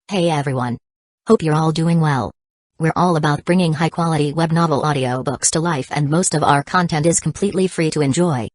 Hey everyone. Hope you're all doing well. We're all about bringing high-quality web novel audiobooks to life, and most of our content is completely free to enjoy.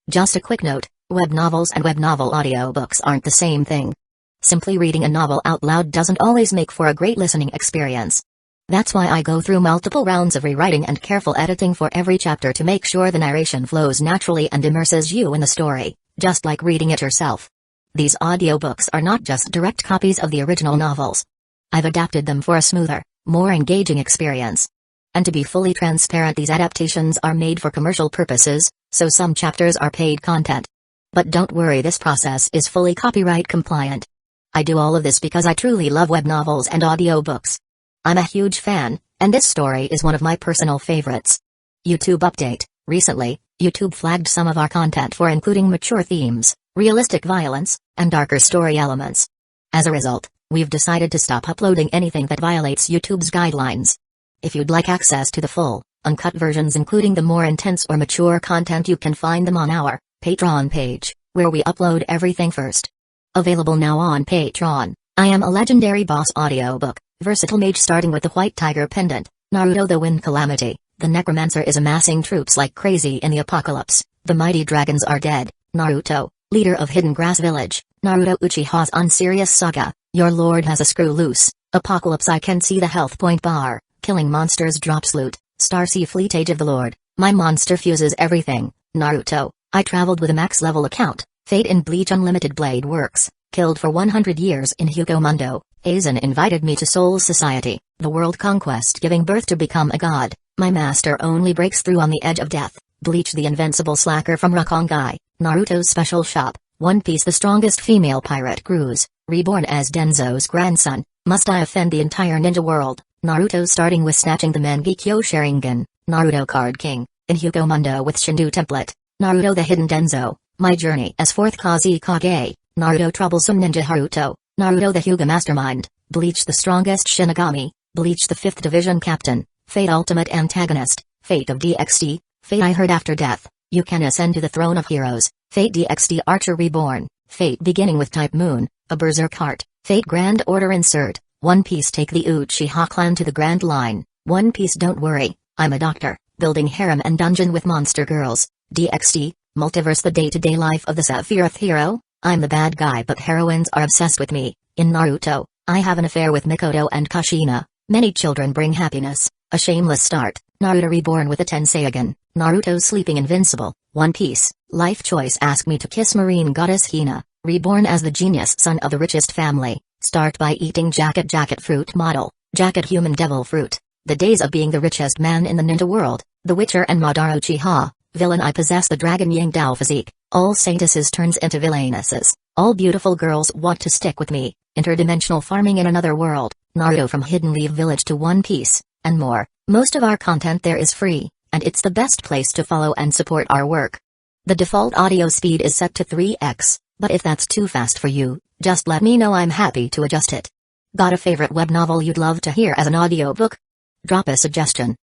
Just a quick note, web novels and web novel audiobooks aren't the same thing. Simply reading a novel out loud doesn't always make for a great listening experience. That's why I go through multiple rounds of rewriting and careful editing for every chapter to make sure the narration flows naturally and immerses you in the story, just like reading it yourself. These audiobooks are not just direct copies of the original novels. I've adapted them for a smoother, more engaging experience. And to be fully transparent, these adaptations are made for commercial purposes, so some chapters are paid content. But don't worry, this process is fully copyright compliant. I do all of this because I truly love web novels and audiobooks. I'm a huge fan, and this story is one of my personal favorites. YouTube update: recently, YouTube flagged some of our content for including mature themes, realistic violence, and darker story elements. As a result, we've decided to stop uploading anything that violates YouTube's guidelines. If you'd like access to the full, uncut versions including the more intense or mature content, you can find them on our Patreon page, where we upload everything first. Available now on Patreon: I Am a Legendary Boss audiobook, Versatile Mage starting with the White Tiger Pendant, Naruto the Wind Calamity, the Necromancer is amassing troops like crazy in the apocalypse, the mighty dragons are dead, Naruto, leader of Hidden Grass Village, Naruto Uchiha's Unserious Saga, your lord has a screw loose, Apocalypse I can see the health point bar, killing monsters drops loot, Starsea Fleet Age of the Lord, my monster fuses everything, Naruto, I traveled with a max level account, Fate in Bleach Unlimited Blade Works, killed for 100 years in Hueco Mundo, Aizen invited me to Soul Society, the world conquest giving birth to become a god, my master only breaks through on the edge of death, Bleach the Invincible Slacker from Rukongai, Naruto's Special Shop, One Piece the strongest female pirate cruise, Reborn as Danzō's grandson, must I offend the entire ninja world, Naruto starting with snatching the Mangekyo Sharingan, Naruto Card King, in Hueco Mundo with Shindu template, Naruto the Hidden Danzō, my journey as 4th Kusagakure, Naruto Troublesome Ninja Haruto, Naruto the Hyuga Mastermind, Bleach the strongest Shinigami, Bleach the 5th Division Captain, Fate Ultimate Antagonist, Fate of DXD, Fate I Heard After Death, you can ascend to the throne of heroes, Fate DXD Archer Reborn, Fate beginning with Type Moon, a Berserk Heart, Fate Grand Order Insert, One Piece take the Uchiha clan to the Grand Line, One Piece don't worry, I'm a doctor, building harem and dungeon with monster girls, DXD, Multiverse the day-to-day life of the Sephiroth hero, I'm the bad guy but heroines are obsessed with me, in Naruto, I have an affair with Mikoto and Kushina, many children bring happiness, a shameless start, Naruto Reborn with a Tenseigan, Naruto sleeping invincible, One Piece, life choice ask me to kiss marine goddess Hina, reborn as the genius son of the richest family, start by eating jacket fruit model, jacket human devil fruit, the days of being the richest man in the ninja world, the Witcher and Madara Uchiha, villain I possess the dragon Yang Dao physique, all saintesses turns into villainesses, all beautiful girls want to stick with me, interdimensional farming in another world, Naruto from Hidden Leaf Village to One Piece, and more. Most of our content there is free, and it's the best place to follow and support our work. The default audio speed is set to 3x, but if that's too fast for you, just let me know, I'm happy to adjust it. Got a favorite web novel you'd love to hear as an audiobook? Drop a suggestion.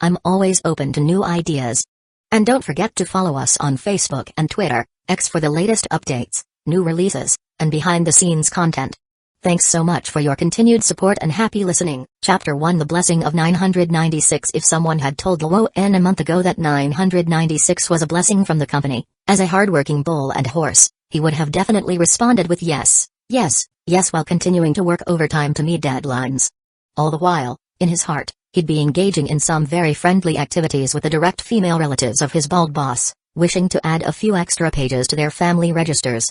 I'm always open to new ideas. And don't forget to follow us on Facebook and Twitter, X for the latest updates, new releases, and behind-the-scenes content. Thanks so much for your continued support and happy listening. Chapter 1: The Blessing of 996. If someone had told Luo N a month ago that 996 was a blessing from the company, as a hardworking bull and horse, he would have definitely responded with yes, yes, yes while continuing to work overtime to meet deadlines. All the while, in his heart, he'd be engaging in some very friendly activities with the direct female relatives of his bald boss, wishing to add a few extra pages to their family registers.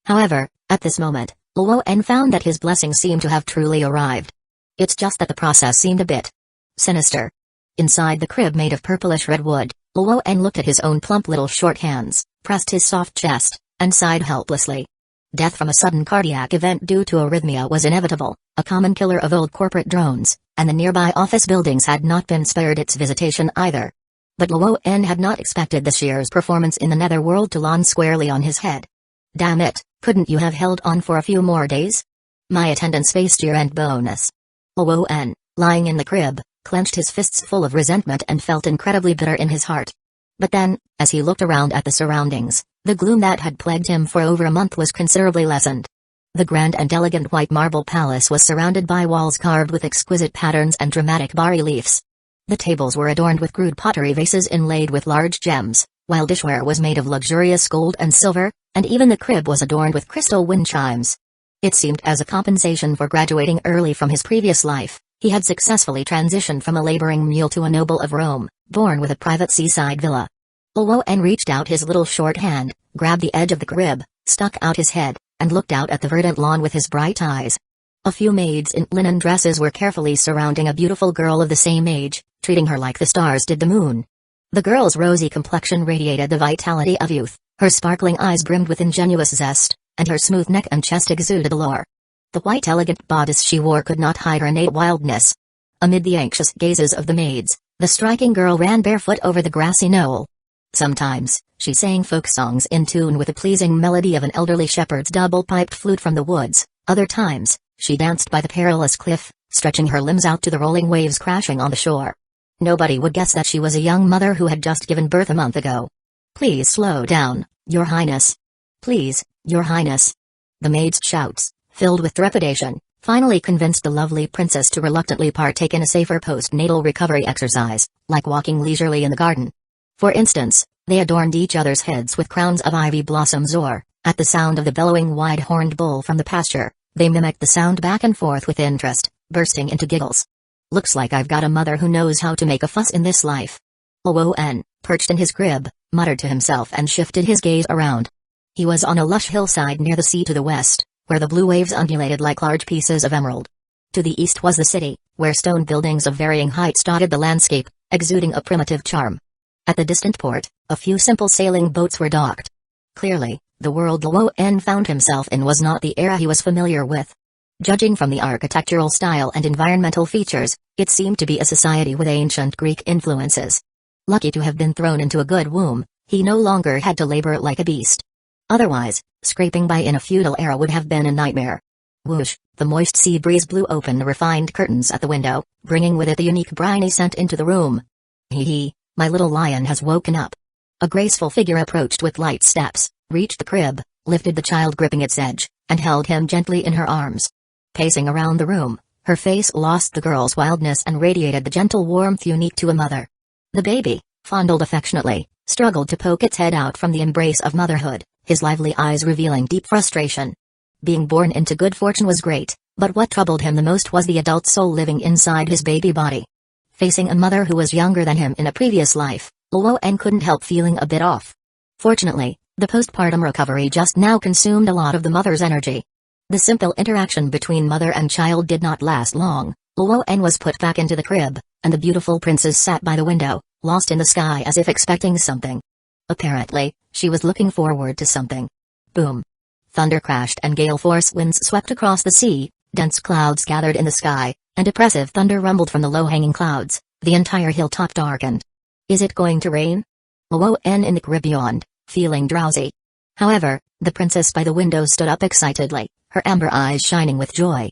However, at this moment, Luo N found that his blessing seemed to have truly arrived. It's just that the process seemed a bit sinister. Inside the crib made of purplish red wood, Luo N looked at his own plump little short hands, pressed his soft chest, and sighed helplessly. Death from a sudden cardiac event due to arrhythmia was inevitable, a common killer of old corporate drones, and the nearby office buildings had not been spared its visitation either. But Luo N had not expected this year's performance in the netherworld to land squarely on his head. Damn it, couldn't you have held on for a few more days? My attendance faced year-end bonus. Luo N, lying in the crib, clenched his fists full of resentment and felt incredibly bitter in his heart. But then, as he looked around at the surroundings, the gloom that had plagued him for over a month was considerably lessened. The grand and elegant white marble palace was surrounded by walls carved with exquisite patterns and dramatic bas-reliefs. The tables were adorned with crude pottery vases inlaid with large gems, while dishware was made of luxurious gold and silver, and even the crib was adorned with crystal wind chimes. It seemed as a compensation for graduating early from his previous life, he had successfully transitioned from a laboring mule to a noble of Rome, born with a private seaside villa. Luoen reached out his little short hand, grabbed the edge of the crib, stuck out his head, and looked out at the verdant lawn with his bright eyes. A few maids in linen dresses were carefully surrounding a beautiful girl of the same age, treating her like the stars did the moon. The girl's rosy complexion radiated the vitality of youth, her sparkling eyes brimmed with ingenuous zest, and her smooth neck and chest exuded allure. The white elegant bodice she wore could not hide her innate wildness. Amid the anxious gazes of the maids, the striking girl ran barefoot over the grassy knoll. Sometimes, she sang folk songs in tune with the pleasing melody of an elderly shepherd's double-piped flute from the woods. Other times, she danced by the perilous cliff, stretching her limbs out to the rolling waves crashing on the shore. Nobody would guess that she was a young mother who had just given birth a month ago. "Please slow down, Your Highness. Please, Your Highness." The maid's shouts, filled with trepidation, finally convinced the lovely princess to reluctantly partake in a safer postnatal recovery exercise, like walking leisurely in the garden. For instance, they adorned each other's heads with crowns of ivy blossoms or, at the sound of the bellowing wide-horned bull from the pasture, they mimicked the sound back and forth with interest, bursting into giggles. "Looks like I've got a mother who knows how to make a fuss in this life." Luoen, perched in his crib, muttered to himself and shifted his gaze around. He was on a lush hillside near the sea to the west, where the blue waves undulated like large pieces of emerald. To the east was the city, where stone buildings of varying heights dotted the landscape, exuding a primitive charm. At the distant port, a few simple sailing boats were docked. Clearly, the world Luoen found himself in was not the era he was familiar with. Judging from the architectural style and environmental features, it seemed to be a society with ancient Greek influences. Lucky to have been thrown into a good womb, he no longer had to labor like a beast. Otherwise, scraping by in a feudal era would have been a nightmare. Whoosh, the moist sea breeze blew open the refined curtains at the window, bringing with it the unique briny scent into the room. Hee, my little lion has woken up. A graceful figure approached with light steps, reached the crib, lifted the child gripping its edge, and held him gently in her arms. Pacing around the room, her face lost the girl's wildness and radiated the gentle warmth unique to a mother. The baby, fondled affectionately, struggled to poke its head out from the embrace of motherhood, his lively eyes revealing deep frustration. Being born into good fortune was great, but what troubled him the most was the adult soul living inside his baby body. Facing a mother who was younger than him in a previous life, Luoen couldn't help feeling a bit off. Fortunately, the postpartum recovery just now consumed a lot of the mother's energy. The simple interaction between mother and child did not last long. Luoen was put back into the crib, and the beautiful princess sat by the window, lost in the sky as if expecting something. Apparently, she was looking forward to something. Boom. Thunder crashed and gale-force winds swept across the sea, dense clouds gathered in the sky, and oppressive thunder rumbled from the low-hanging clouds. The entire hilltop darkened. Is it going to rain? Luoen in the crib yawned, feeling drowsy. However, the princess by the window stood up excitedly, her amber eyes shining with joy.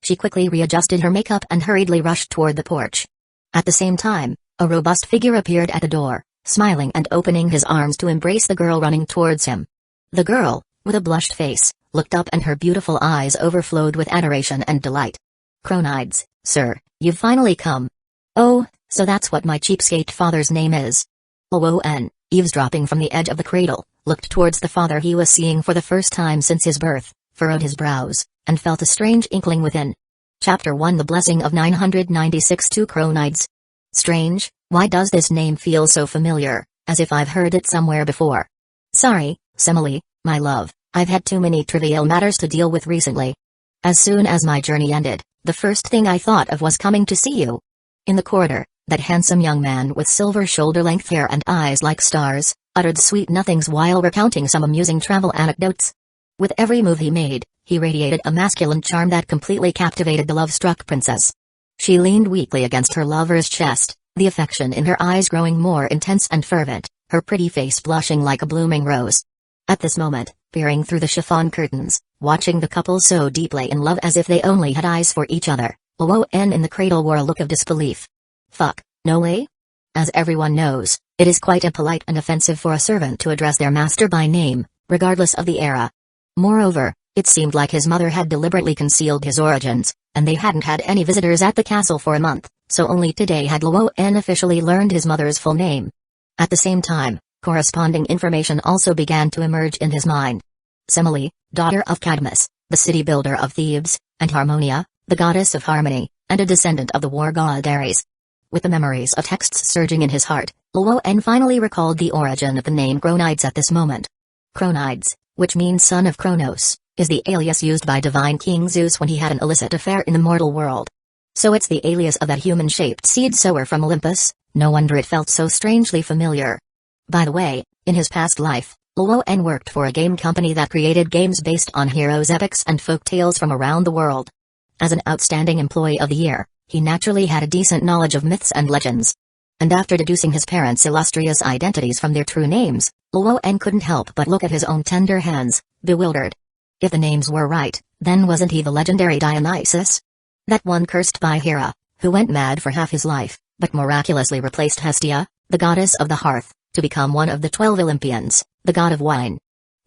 She quickly readjusted her makeup and hurriedly rushed toward the porch. At the same time, a robust figure appeared at the door, smiling and opening his arms to embrace the girl running towards him. The girl, with a blushed face, looked up and her beautiful eyes overflowed with adoration and delight. "Cronides, sir, you've finally come. Oh, so that's what my cheapskate father's name is." Luoen, eavesdropping from the edge of the cradle, looked towards the father he was seeing for the first time since his birth, furrowed his brows, and felt a strange inkling within. Chapter 1 The Blessing of 996 Two Cronides. Strange, why does this name feel so familiar, as if I've heard it somewhere before? Sorry, Semele, my love, I've had too many trivial matters to deal with recently. As soon as my journey ended, the first thing I thought of was coming to see you. In the corridor, that handsome young man with silver shoulder-length hair and eyes like stars, uttered sweet nothings while recounting some amusing travel anecdotes. With every move he made, he radiated a masculine charm that completely captivated the love-struck princess. She leaned weakly against her lover's chest, the affection in her eyes growing more intense and fervent, her pretty face blushing like a blooming rose. At this moment, peering through the chiffon curtains, watching the couple so deeply in love as if they only had eyes for each other, Luoen in the cradle wore a look of disbelief. Fuck, no way? As everyone knows, it is quite impolite and offensive for a servant to address their master by name, regardless of the era. Moreover, It seemed like his mother had deliberately concealed his origins, and they hadn't had any visitors at the castle for a month, so only today had Luo'en officially learned his mother's full name. At the same time, corresponding information also began to emerge in his mind. Semele, daughter of Cadmus, the city builder of Thebes, and Harmonia, the goddess of harmony, and a descendant of the war god Ares. With the memories of texts surging in his heart, Luo'en finally recalled the origin of the name Chronides at this moment. Chronides, which means son of Kronos, is the alias used by divine King Zeus when he had an illicit affair in the mortal world. So it's the alias of that human-shaped seed sower from Olympus. No wonder it felt so strangely familiar. By the way, in his past life, Luo'en worked for a game company that created games based on heroes' epics and folk tales from around the world. As an outstanding employee of the year, he naturally had a decent knowledge of myths and legends. And after deducing his parents' illustrious identities from their true names, Luo'en couldn't help but look at his own tender hands, bewildered. If the names were right, then wasn't he the legendary Dionysus? That one cursed by Hera, who went mad for half his life, but miraculously replaced Hestia, the goddess of the hearth, to become one of the 12 Olympians, the god of wine.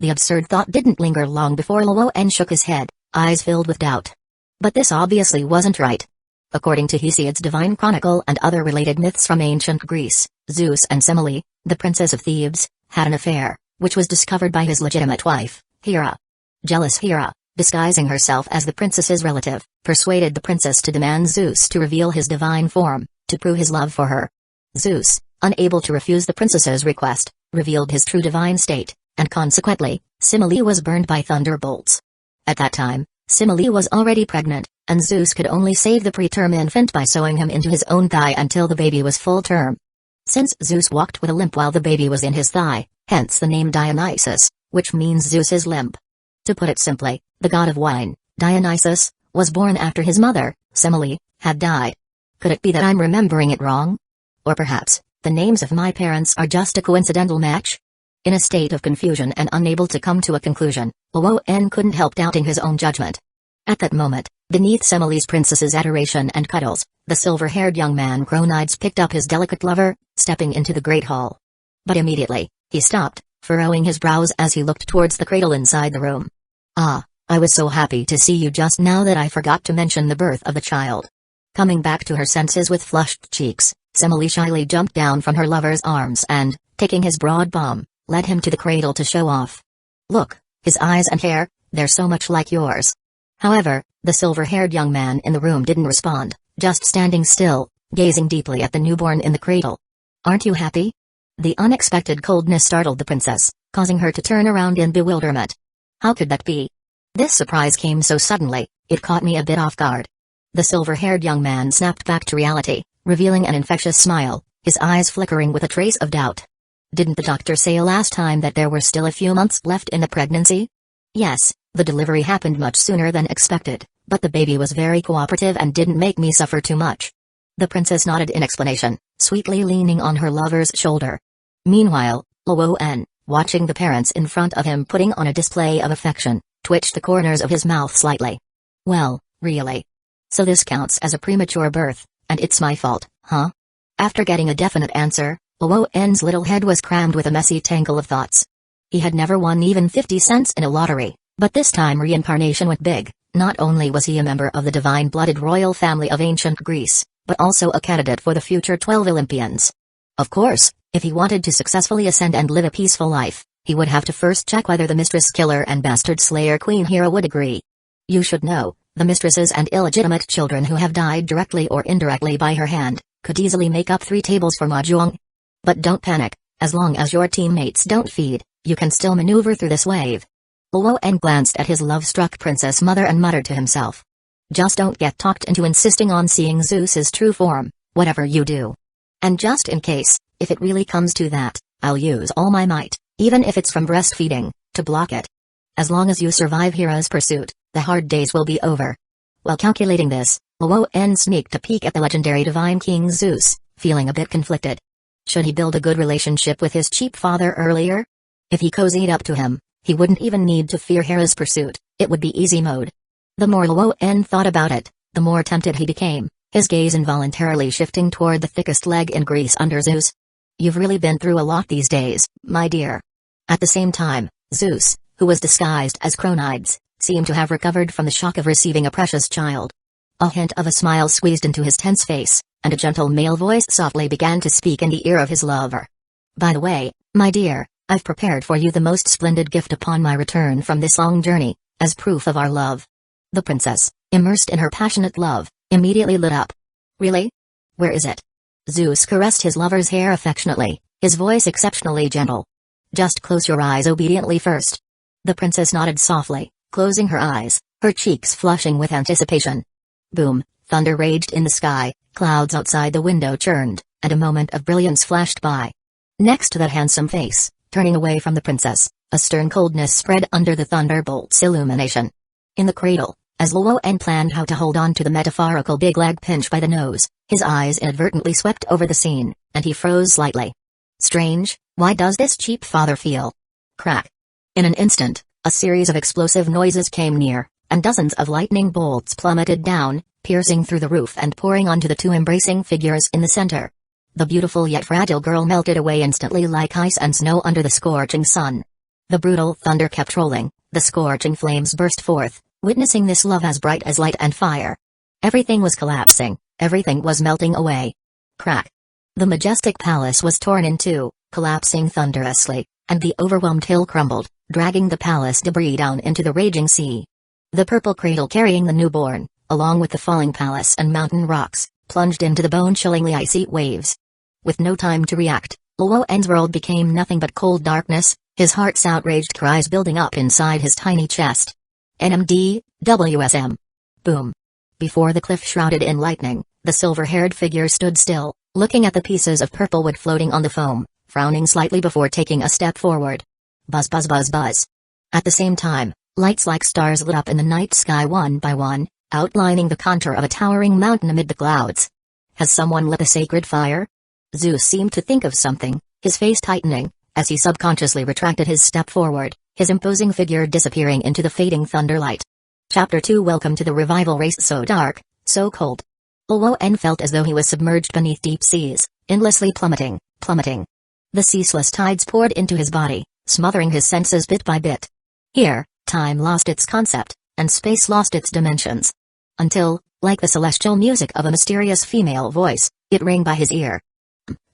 The absurd thought didn't linger long before Luo'en shook his head, eyes filled with doubt. But this obviously wasn't right. According to Hesiod's Divine Chronicle and other related myths from ancient Greece, Zeus and Semele, the princess of Thebes, had an affair, which was discovered by his legitimate wife, Hera. Jealous Hera, disguising herself as the princess's relative, persuaded the princess to demand Zeus to reveal his divine form, to prove his love for her. Zeus, unable to refuse the princess's request, revealed his true divine state, and consequently, Semele was burned by thunderbolts. At that time, Semele was already pregnant, and Zeus could only save the preterm infant by sewing him into his own thigh until the baby was full term. Since Zeus walked with a limp while the baby was in his thigh, hence the name Dionysus, which means Zeus's limp. To put it simply, the god of wine, Dionysus, was born after his mother, Semele, had died. Could it be that I'm remembering it wrong? Or perhaps, the names of my parents are just a coincidental match? In a state of confusion and unable to come to a conclusion, Luo'en couldn't help doubting his own judgment. At that moment, beneath Semele's princess's adoration and cuddles, the silver-haired young man Chronides picked up his delicate lover, stepping into the great hall. But immediately, he stopped, furrowing his brows as he looked towards the cradle inside the room. "Ah, I was so happy to see you just now that I forgot to mention the birth of the child." Coming back to her senses with flushed cheeks, Semele shyly jumped down from her lover's arms and, taking his broad palm, led him to the cradle to show off. "Look, his eyes and hair, they're so much like yours." However, the silver-haired young man in the room didn't respond, just standing still, gazing deeply at the newborn in the cradle. "Aren't you happy?" The unexpected coldness startled the princess, causing her to turn around in bewilderment. How could that be? This surprise came so suddenly, it caught me a bit off guard. The silver-haired young man snapped back to reality, revealing an infectious smile, his eyes flickering with a trace of doubt. "Didn't the doctor say last time that there were still a few months left in the pregnancy?" "Yes, the delivery happened much sooner than expected, but the baby was very cooperative and didn't make me suffer too much." The princess nodded in explanation, sweetly leaning on her lover's shoulder. Meanwhile, Luo'en, watching the parents in front of him putting on a display of affection, twitched the corners of his mouth slightly. "Well, really? So this counts as a premature birth, and it's my fault, huh?" After getting a definite answer, Luo'en's little head was crammed with a messy tangle of thoughts. He had never won even 50 cents in a lottery, but this time reincarnation went big. Not only was he a member of the divine-blooded royal family of ancient Greece, but also a candidate for the future 12 Olympians. Of course, if he wanted to successfully ascend and live a peaceful life, he would have to first check whether the mistress killer and bastard slayer Queen Hera would agree. You should know, the mistresses and illegitimate children who have died directly or indirectly by her hand, could easily make up 3 tables for mahjong. But don't panic, as long as your teammates don't feed, you can still maneuver through this wave. Luo'en glanced at his love-struck princess mother and muttered to himself. Just don't get talked into insisting on seeing Zeus's true form, whatever you do. And just in case, if it really comes to that, I'll use all my might, even if it's from breastfeeding, to block it. As long as you survive Hera's pursuit, the hard days will be over. While calculating this, Luo'en sneaked a peek at the legendary divine King Zeus, feeling a bit conflicted. Should he build a good relationship with his cheap father earlier? If he cozied up to him, he wouldn't even need to fear Hera's pursuit, it would be easy mode. The more Luo'en thought about it, the more tempted he became, his gaze involuntarily shifting toward the thickest leg in Greece under Zeus. "You've really been through a lot these days, my dear." At the same time, Zeus, who was disguised as Chronides, seemed to have recovered from the shock of receiving a precious child. A hint of a smile squeezed into his tense face, and a gentle male voice softly began to speak in the ear of his lover. "By the way, my dear, I've prepared for you the most splendid gift upon my return from this long journey, as proof of our love." The princess, immersed in her passionate love, immediately lit up. "Really? Where is it?" Zeus caressed his lover's hair affectionately, his voice exceptionally gentle. "Just close your eyes obediently first." The princess nodded softly, closing her eyes, her cheeks flushing with anticipation. Boom, thunder raged in the sky, clouds outside the window churned, and a moment of brilliance flashed by. Next to that handsome face, turning away from the princess, a stern coldness spread under the thunderbolt's illumination. In the cradle, as Luoan planned how to hold on to the metaphorical big leg pinch by the nose, his eyes inadvertently swept over the scene, and he froze slightly. Strange, why does this cheap father feel? Crack. In an instant, a series of explosive noises came near, and dozens of lightning bolts plummeted down, piercing through the roof and pouring onto the two embracing figures in the center. The beautiful yet fragile girl melted away instantly like ice and snow under the scorching sun. The brutal thunder kept rolling, the scorching flames burst forth, witnessing this love as bright as light and fire. Everything was collapsing, everything was melting away. Crack. The majestic palace was torn in two, collapsing thunderously, and the overwhelmed hill crumbled, dragging the palace debris down into the raging sea. The purple cradle carrying the newborn, along with the falling palace and mountain rocks, plunged into the bone-chillingly icy waves. With no time to react, Luoan's world became nothing but cold darkness, his heart's outraged cries building up inside his tiny chest. NMD, WSM. Boom. Before the cliff shrouded in lightning, the silver-haired figure stood still, looking at the pieces of purple wood floating on the foam, frowning slightly before taking a step forward. Buzz buzz buzz buzz. At the same time, lights like stars lit up in the night sky one by one, outlining the contour of a towering mountain amid the clouds. Has someone lit a sacred fire? Zeus seemed to think of something, his face tightening, as he subconsciously retracted his step forward, his imposing figure disappearing into the fading thunderlight. Chapter 2 Welcome to the revival race. So dark, so cold. Luoan felt as though he was submerged beneath deep seas, endlessly plummeting. The ceaseless tides poured into his body, smothering his senses bit by bit. Here, time lost its concept, and space lost its dimensions. Until, like the celestial music of a mysterious female voice, it rang by his ear.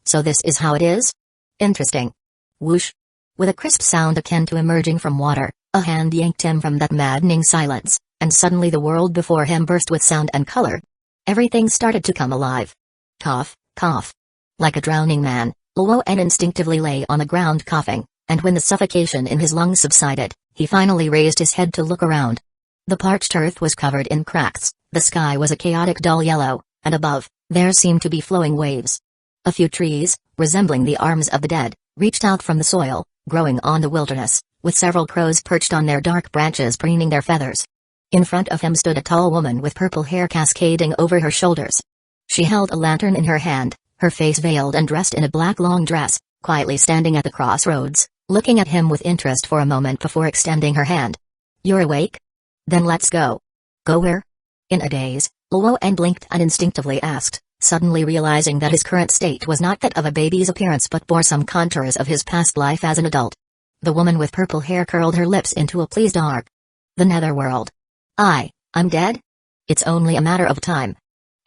So this is how it is? Interesting. Whoosh. With a crisp sound akin to emerging from water, a hand yanked him from that maddening silence, and suddenly the world before him burst with sound and color. Everything started to come alive. Cough, cough. Like a drowning man, Luoan instinctively lay on the ground coughing, and when the suffocation in his lungs subsided, he finally raised his head to look around. The parched earth was covered in cracks, the sky was a chaotic dull yellow, and above, there seemed to be flowing waves. A few trees, resembling the arms of the dead, reached out from the soil, growing on the wilderness, with several crows perched on their dark branches preening their feathers. In front of him stood a tall woman with purple hair cascading over her shoulders. She held a lantern in her hand, her face veiled and dressed in a black long dress, quietly standing at the crossroads, looking at him with interest for a moment before extending her hand. "You're awake? Then let's go." "Go where?" In a daze, Luoan blinked and instinctively asked, suddenly realizing that his current state was not that of a baby's appearance but bore some contours of his past life as an adult. The woman with purple hair curled her lips into a pleased arc. "The netherworld. I'm dead? It's only a matter of time."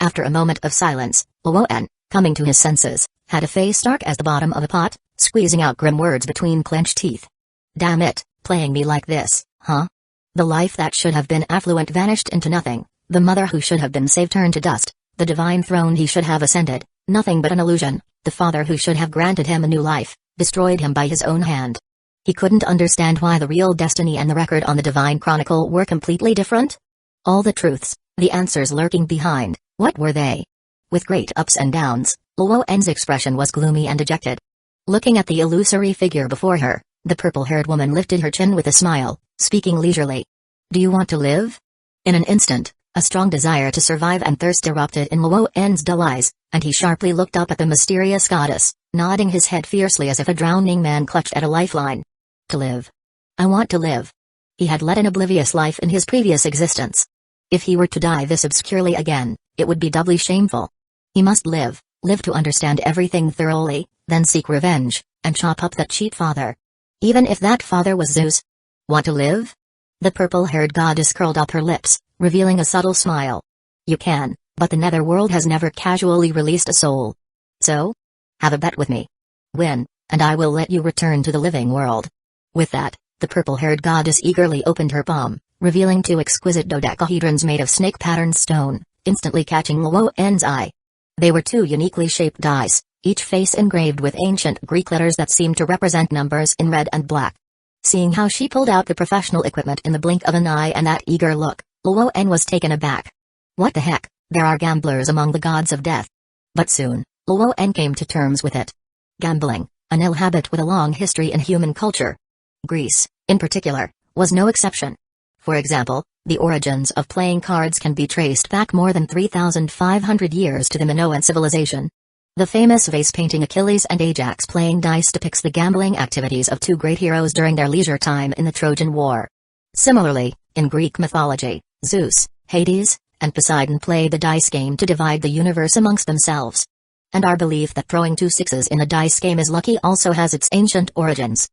After a moment of silence, Luoan, coming to his senses, had a face dark as the bottom of a pot, squeezing out grim words between clenched teeth. "Damn it, playing me like this, huh? The life that should have been affluent vanished into nothing, the mother who should have been saved turned to dust, the divine throne he should have ascended, nothing but an illusion, the father who should have granted him a new life, destroyed him by his own hand." He couldn't understand why the real destiny and the record on the divine chronicle were completely different. All the truths, the answers lurking behind, what were they? With great ups and downs, Luoan's expression was gloomy and dejected. Looking at the illusory figure before her, the purple-haired woman lifted her chin with a smile, speaking leisurely. "Do you want to live?" In an instant, a strong desire to survive and thirst erupted in Luoan's dull eyes, and he sharply looked up at the mysterious goddess, nodding his head fiercely as if a drowning man clutched at a lifeline. "To live. I want to live." He had led an oblivious life in his previous existence. If he were to die this obscurely again, it would be doubly shameful. He must live to understand everything thoroughly, then seek revenge, and chop up that cheap father. Even if that father was Zeus. Want to live? The purple-haired goddess curled up her lips, revealing a subtle smile. You can, but the netherworld has never casually released a soul. So? Have a bet with me. Win, and I will let you return to the living world. With that, the purple-haired goddess eagerly opened her palm, revealing 2 exquisite dodecahedrons made of snake-patterned stone, instantly catching Luoen's eye. They were 2 uniquely shaped dice, each face engraved with ancient Greek letters that seemed to represent numbers in red and black. Seeing how she pulled out the professional equipment in the blink of an eye and that eager look, Luoen was taken aback. What the heck, there are gamblers among the gods of death. But soon, Luoen came to terms with it. Gambling, an ill habit with a long history in human culture. Greece, in particular, was no exception. For example, the origins of playing cards can be traced back more than 3,500 years to the Minoan civilization. The famous vase painting Achilles and Ajax playing dice depicts the gambling activities of 2 great heroes during their leisure time in the Trojan War. Similarly, in Greek mythology, Zeus, Hades, and Poseidon played the dice game to divide the universe amongst themselves. And our belief that throwing 2 sixes in a dice game is lucky also has its ancient origins.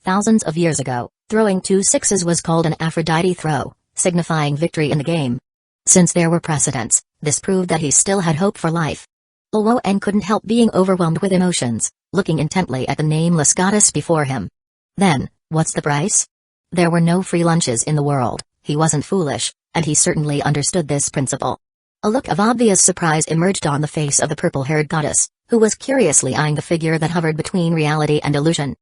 Thousands of years ago, throwing 2 sixes was called an Aphrodite throw, signifying victory in the game. Since there were precedents, this proved that he still had hope for life. Luoen couldn't help being overwhelmed with emotions, looking intently at the nameless goddess before him. Then, what's the price? There were no free lunches in the world, he wasn't foolish, and he certainly understood this principle. A look of obvious surprise emerged on the face of the purple-haired goddess, who was curiously eyeing the figure that hovered between reality and illusion.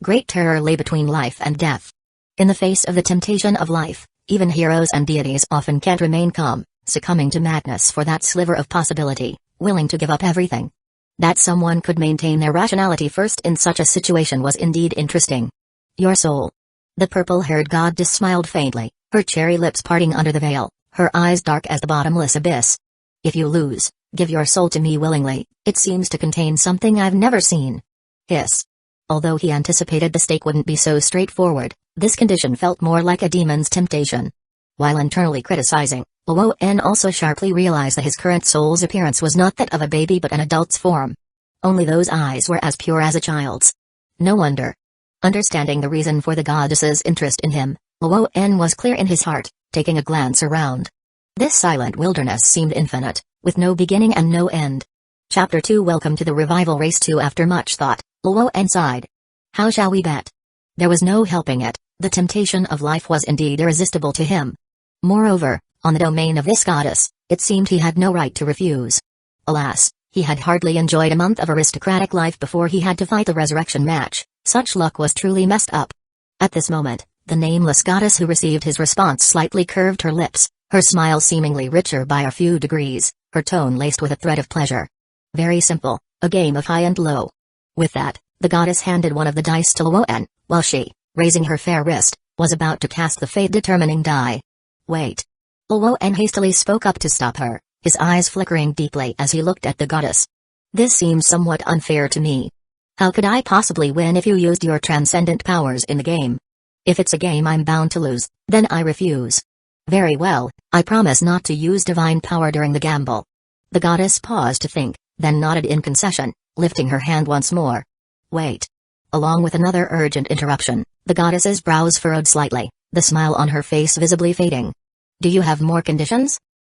Great terror lay between life and death. In the face of the temptation of life, even heroes and deities often can't remain calm, succumbing to madness for that sliver of possibility, willing to give up everything. That someone could maintain their rationality first in such a situation was indeed interesting. Your soul. The purple-haired goddess smiled faintly, her cherry lips parting under the veil, her eyes dark as the bottomless abyss. If you lose, give your soul to me willingly, it seems to contain something I've never seen. Hiss. Although he anticipated the stake wouldn't be so straightforward, this condition felt more like a demon's temptation. While internally criticizing, Luoen also sharply realized that his current soul's appearance was not that of a baby but an adult's form. Only those eyes were as pure as a child's. No wonder. Understanding the reason for the goddess's interest in him, Luoen was clear in his heart, taking a glance around. This silent wilderness seemed infinite, with no beginning and no end. Chapter 2 Welcome to the Revival Race 2 After much thought, Luoen sighed. How shall we bet? There was no helping it, the temptation of life was indeed irresistible to him. Moreover, on the domain of this goddess, it seemed he had no right to refuse. Alas, he had hardly enjoyed a month of aristocratic life before he had to fight the resurrection match, such luck was truly messed up. At this moment, the nameless goddess who received his response slightly curved her lips, her smile seemingly richer by a few degrees, her tone laced with a thread of pleasure. Very simple, a game of high and low. With that, the goddess handed one of the dice to Luoen, while she, raising her fair wrist, was about to cast the fate-determining die. Wait. Luoen hastily spoke up to stop her, his eyes flickering deeply as he looked at the goddess. This seems somewhat unfair to me. How could I possibly win if you used your transcendent powers in the game? If it's a game I'm bound to lose, then I refuse. Very well, I promise not to use divine power during the gamble. The goddess paused to think, then nodded in concession, lifting her hand once more. Wait. Along with another urgent interruption, the goddess's brows furrowed slightly, the smile on her face visibly fading. Do you have more conditions?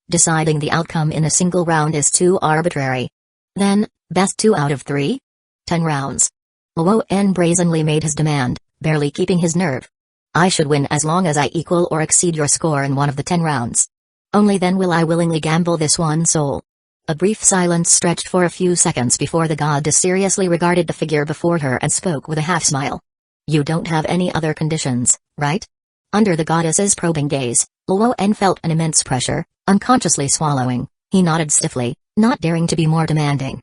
Deciding the outcome in a single round is too arbitrary. Then, best 2 out of 3? 10 rounds. Luoen brazenly made his demand, barely keeping his nerve. I should win as long as I equal or exceed your score in one of the 10 rounds. Only then will I willingly gamble this one soul. A brief silence stretched for a few seconds before the goddess seriously regarded the figure before her and spoke with a half-smile. You don't have any other conditions, right? Under the goddess's probing gaze, Luoen felt an immense pressure, unconsciously swallowing. He nodded stiffly, not daring to be more demanding.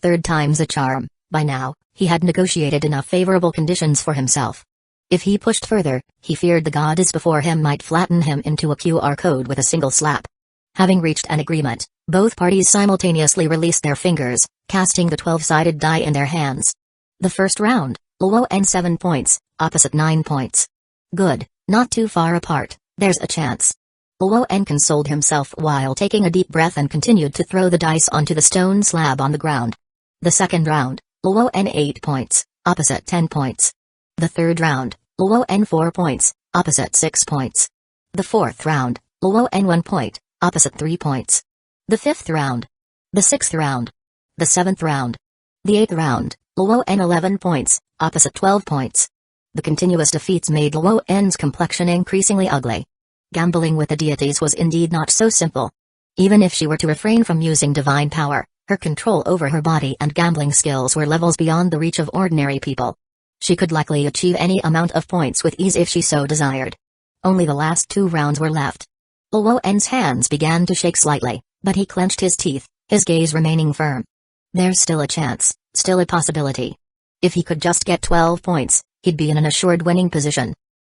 Third time's a charm. By now, he had negotiated enough favorable conditions for himself. If he pushed further, he feared the goddess before him might flatten him into a QR code with a single slap. Having reached an agreement, both parties simultaneously released their fingers, casting the 12-sided die in their hands. The first round, Luoen 7 points, opposite 9 points. Good, not too far apart, there's a chance. Luoen consoled himself while taking a deep breath and continued to throw the dice onto the stone slab on the ground. The second round, Luoen 8 points, opposite 10 points. The third round, Luoen 4 points, opposite 6 points. The 4th round, Luo N 1 point, opposite 3 points. The 5th round. The 6th round. The 7th round. The 8th round, Luo N 11 points, opposite 12 points. The continuous defeats made Luo N's complexion increasingly ugly. Gambling with the deities was indeed not so simple. Even if she were to refrain from using divine power, her control over her body and gambling skills were levels beyond the reach of ordinary people. She could likely achieve any amount of points with ease if she so desired. Only the last 2 rounds were left. Luo N's hands began to shake slightly, but he clenched his teeth, his gaze remaining firm. There's still a chance, still a possibility. If he could just get 12 points, he'd be in an assured winning position.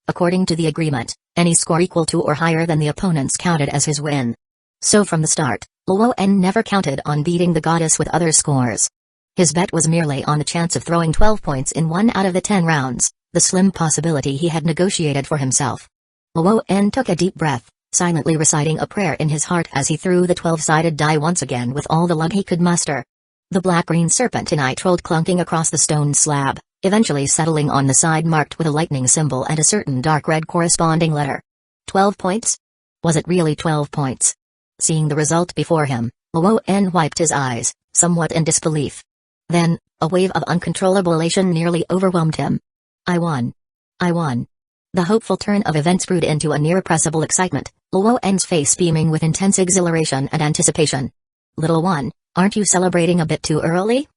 According to the agreement, any score equal to or higher than the opponent's counted as his win. So from the start, Luo N never counted on beating the goddess with other scores. His bet was merely on the chance of throwing 12 points in 1 out of the 10 rounds, the slim possibility he had negotiated for himself. Luo N took a deep breath, silently reciting a prayer in his heart as he threw the 12-sided die once again with all the luck he could muster. The black-green serpentinite rolled clunking across the stone slab, eventually settling on the side marked with a lightning symbol and a certain dark red corresponding letter. 12 points? Was it really 12 points? Seeing the result before him, Luo N wiped his eyes, somewhat in disbelief. Then, a wave of uncontrollable elation nearly overwhelmed him. I won. I won. The hopeful turn of events brewed into a near-irrepressible excitement, Luo N's face beaming with intense exhilaration and anticipation. Little one, aren't you celebrating a bit too early?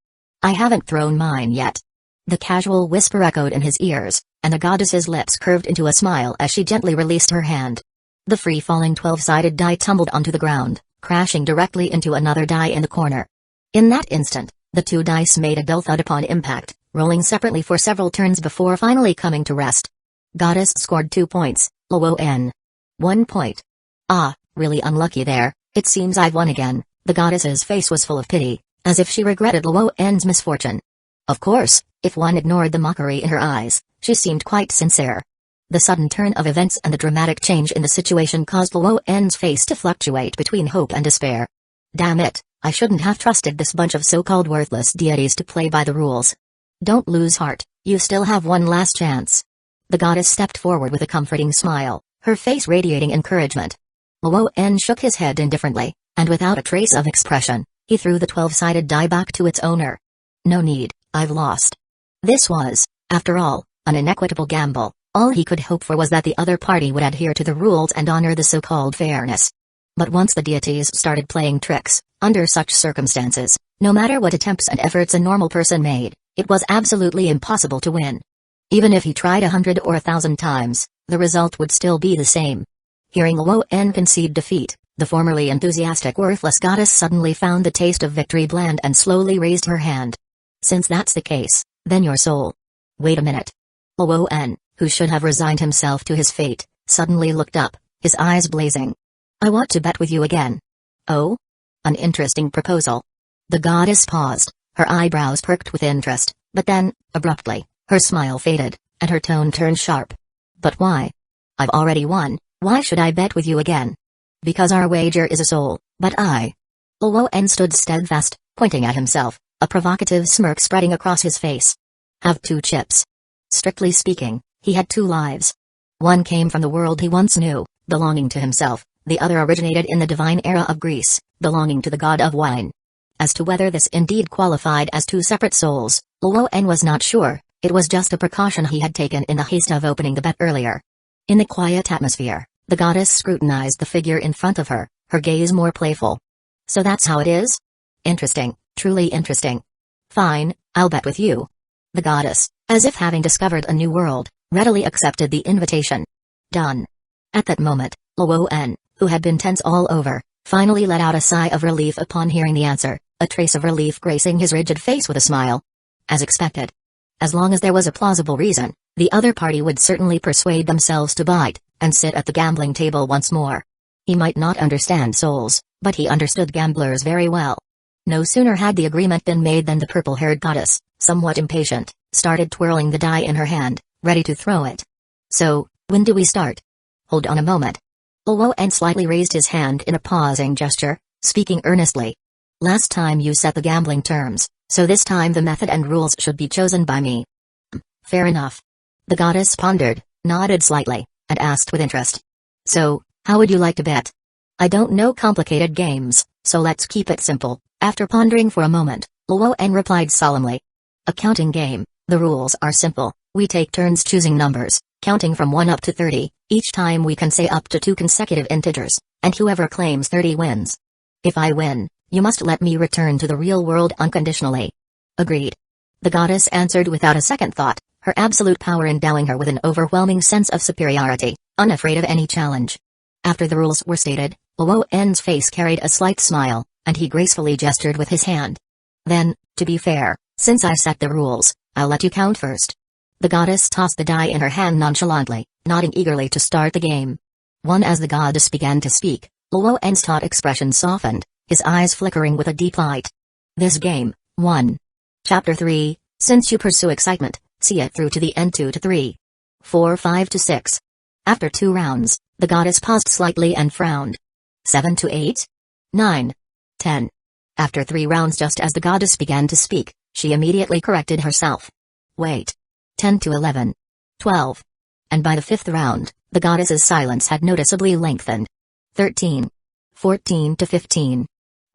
I haven't thrown mine yet. The casual whisper echoed in his ears, and the goddess's lips curved into a smile as she gently released her hand. The free-falling 12-sided die tumbled onto the ground, crashing directly into another die in the corner. In that instant, the 2 dice made a dull thud upon impact, rolling separately for several turns before finally coming to rest. Goddess scored 2 points, Luo N 1 point. Ah, really unlucky there, it seems I've won again. The goddess's face was full of pity, as if she regretted Luo N's misfortune. Of course, if one ignored the mockery in her eyes, she seemed quite sincere. The sudden turn of events and the dramatic change in the situation caused Luo N's face to fluctuate between hope and despair. Damn it, I shouldn't have trusted this bunch of so-called worthless deities to play by the rules. Don't lose heart, you still have one last chance. The goddess stepped forward with a comforting smile, her face radiating encouragement. Luo N shook his head indifferently, and without a trace of expression, he threw the 12-sided die back to its owner. No need, I've lost. This was, after all, an inequitable gamble. All he could hope for was that the other party would adhere to the rules and honor the so-called fairness. But once the deities started playing tricks, under such circumstances, no matter what attempts and efforts a normal person made, it was absolutely impossible to win. Even if he tried 100 or 1,000 times, the result would still be the same. Hearing Luo N concede defeat, the formerly enthusiastic worthless goddess suddenly found the taste of victory bland and slowly raised her hand. Since that's the case, then your soul. Wait a minute. Luo N, who should have resigned himself to his fate, suddenly looked up, his eyes blazing. I want to bet with you again. Oh? An interesting proposal. The goddess paused, her eyebrows perked with interest, but then, abruptly, her smile faded, and her tone turned sharp. But why? I've already won, why should I bet with you again? Because our wager is a soul, but I. Luo N stood steadfast, pointing at himself, a provocative smirk spreading across his face. Have 2 chips. Strictly speaking, he had 2 lives. One came from the world he once knew, belonging to himself, the other originated in the divine era of Greece, belonging to the god of wine. As to whether this indeed qualified as 2 separate souls, Luo N was not sure, it was just a precaution he had taken in the haste of opening the bet earlier. In the quiet atmosphere, the goddess scrutinized the figure in front of her, her gaze more playful. So that's how it is? Interesting, truly interesting. Fine, I'll bet with you. The goddess, as if having discovered a new world, readily accepted the invitation. Done. At that moment, Luo N, who had been tense all over, finally let out a sigh of relief upon hearing the answer, a trace of relief gracing his rigid face with a smile. As expected. As long as there was a plausible reason, the other party would certainly persuade themselves to bite, and sit at the gambling table once more. He might not understand souls, but he understood gamblers very well. No sooner had the agreement been made than the purple-haired goddess, somewhat impatient, started twirling the die in her hand, ready to throw it. So, when do we start? Hold on a moment. Luo N slightly raised his hand in a pausing gesture, speaking earnestly. Last time you set the gambling terms, so this time the method and rules should be chosen by me. Fair enough. The goddess pondered, nodded slightly, and asked with interest. So, how would you like to bet? I don't know complicated games, so let's keep it simple. After pondering for a moment, Luoen replied solemnly. A counting game. The rules are simple. We take turns choosing numbers, counting from 1 up to 30. Each time we can say up to 2 consecutive integers, and whoever claims 30 wins. If I win, you must let me return to the real world unconditionally. Agreed. The goddess answered without a second thought, her absolute power endowing her with an overwhelming sense of superiority, unafraid of any challenge. After the rules were stated, Luoen's face carried a slight smile, and he gracefully gestured with his hand. Then, to be fair, since I set the rules, I'll let you count first. The goddess tossed the die in her hand nonchalantly, nodding eagerly to start the game. As the goddess began to speak, Luoen's taut expression softened, his eyes flickering with a deep light. This game, 1. Chapter 3, since you pursue excitement, see it through to the end. 2 to 3. 4 5 to 6. After 2 rounds, the goddess paused slightly and frowned. 7 to 8? 9. 10. After 3 rounds, just as the goddess began to speak, she immediately corrected herself. Wait. 10 to 11. 12. And by the 5th round, the goddess's silence had noticeably lengthened. 13. 14 to 15.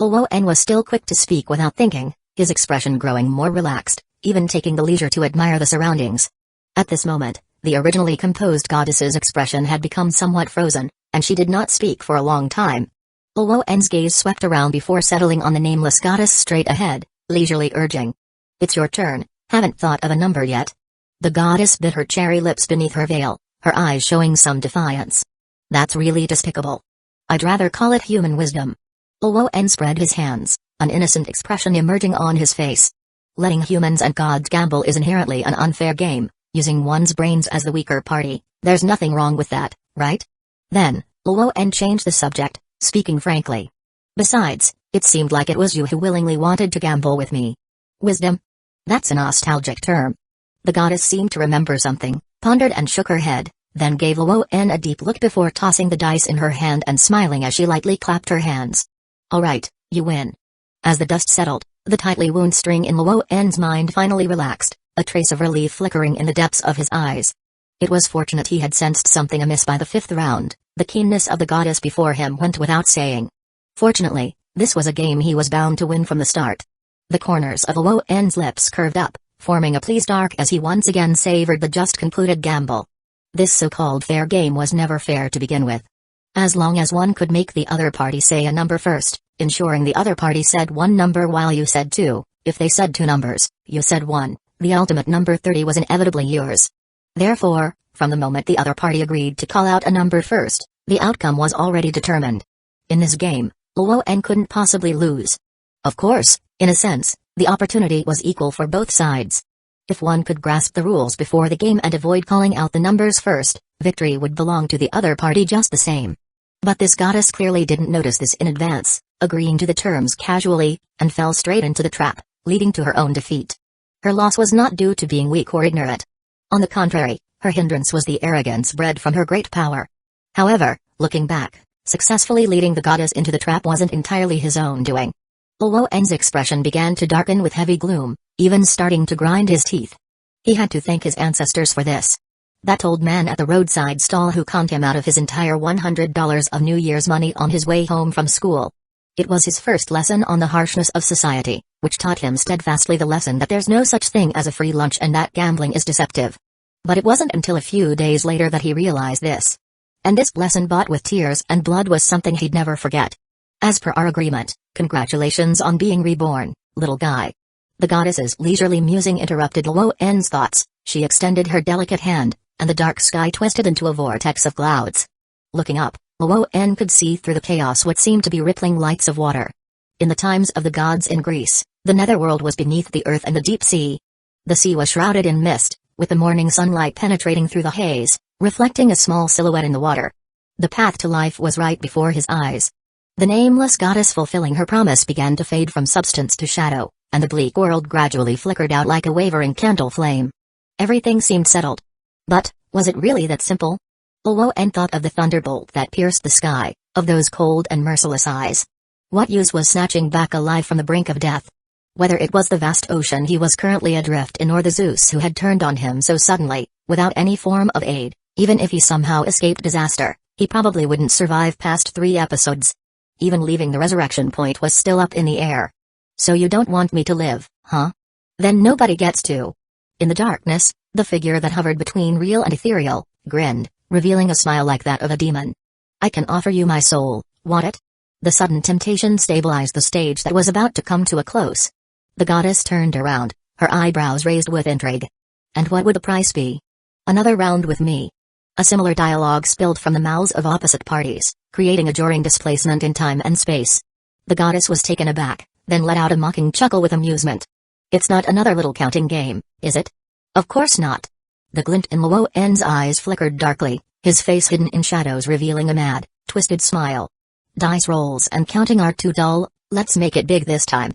Luoen was still quick to speak without thinking, his expression growing more relaxed, even taking the leisure to admire the surroundings. At this moment, the originally composed goddess's expression had become somewhat frozen, and she did not speak for a long time. Luoen's gaze swept around before settling on the nameless goddess straight ahead, leisurely urging. It's your turn, haven't thought of a number yet. The goddess bit her cherry lips beneath her veil, her eyes showing some defiance. That's really despicable. I'd rather call it human wisdom. Luoen spread his hands, an innocent expression emerging on his face. Letting humans and gods gamble is inherently an unfair game, using one's brains as the weaker party. There's nothing wrong with that, right? Then, Luoen changed the subject, speaking frankly. Besides, it seemed like it was you who willingly wanted to gamble with me. Wisdom? That's a nostalgic term. The goddess seemed to remember something, pondered and shook her head, then gave Luoen a deep look before tossing the dice in her hand and smiling as she lightly clapped her hands. All right, you win. As the dust settled, the tightly wound string in Luoen's mind finally relaxed, a trace of relief flickering in the depths of his eyes. It was fortunate he had sensed something amiss by the 5th round, the keenness of the goddess before him went without saying. Fortunately, this was a game he was bound to win from the start. The corners of Luoen's lips curved up, forming a pleased arc as he once again savored the just concluded gamble. This so-called fair game was never fair to begin with. As long as one could make the other party say a number first, ensuring the other party said 1 number while you said 2, if they said 2 numbers, you said 1, the ultimate number 30 was inevitably yours. Therefore, from the moment the other party agreed to call out a number first, the outcome was already determined. In this game, Luoen couldn't possibly lose. Of course, in a sense, the opportunity was equal for both sides. If one could grasp the rules before the game and avoid calling out the numbers first, victory would belong to the other party just the same. But this goddess clearly didn't notice this in advance, agreeing to the terms casually, and fell straight into the trap, leading to her own defeat. Her loss was not due to being weak or ignorant. On the contrary, her hindrance was the arrogance bred from her great power. However, looking back, successfully leading the goddess into the trap wasn't entirely his own doing. Luoen's expression began to darken with heavy gloom, even starting to grind his teeth. He had to thank his ancestors for this. That old man at the roadside stall who conned him out of his entire $100 of New Year's money on his way home from school. It was his first lesson on the harshness of society, which taught him steadfastly the lesson that there's no such thing as a free lunch and that gambling is deceptive. But it wasn't until a few days later that he realized this. And this lesson bought with tears and blood was something he'd never forget. As per our agreement, congratulations on being reborn, little guy. The goddess's leisurely musing interrupted Luoen's thoughts. She extended her delicate hand, and the dark sky twisted into a vortex of clouds. Looking up, Luoen could see through the chaos what seemed to be rippling lights of water. In the times of the gods in Greece, the netherworld was beneath the earth and the deep sea. The sea was shrouded in mist, with the morning sunlight penetrating through the haze, reflecting a small silhouette in the water. The path to life was right before his eyes. The nameless goddess fulfilling her promise began to fade from substance to shadow, and the bleak world gradually flickered out like a wavering candle flame. Everything seemed settled. But, was it really that simple? Luoen thought of the thunderbolt that pierced the sky, of those cold and merciless eyes. What use was snatching back alive from the brink of death? Whether it was the vast ocean he was currently adrift in or the Zeus who had turned on him so suddenly, without any form of aid, even if he somehow escaped disaster, He probably wouldn't survive past 3 episodes. Even leaving the resurrection point was still up in the air. So you don't want me to live, huh? Then nobody gets to. In the darkness, the figure that hovered between real and ethereal, grinned, revealing a smile like that of a demon. I can offer you my soul, want it? The sudden temptation stabilized the stage that was about to come to a close. The goddess turned around, her eyebrows raised with intrigue. And what would the price be? Another round with me. A similar dialogue spilled from the mouths of opposite parties, creating a jarring displacement in time and space. The goddess was taken aback, then let out a mocking chuckle with amusement. It's not another little counting game, is it? Of course not. The glint in Luo En's eyes flickered darkly, his face hidden in shadows revealing a mad, twisted smile. Dice rolls and counting are too dull, let's make it big this time.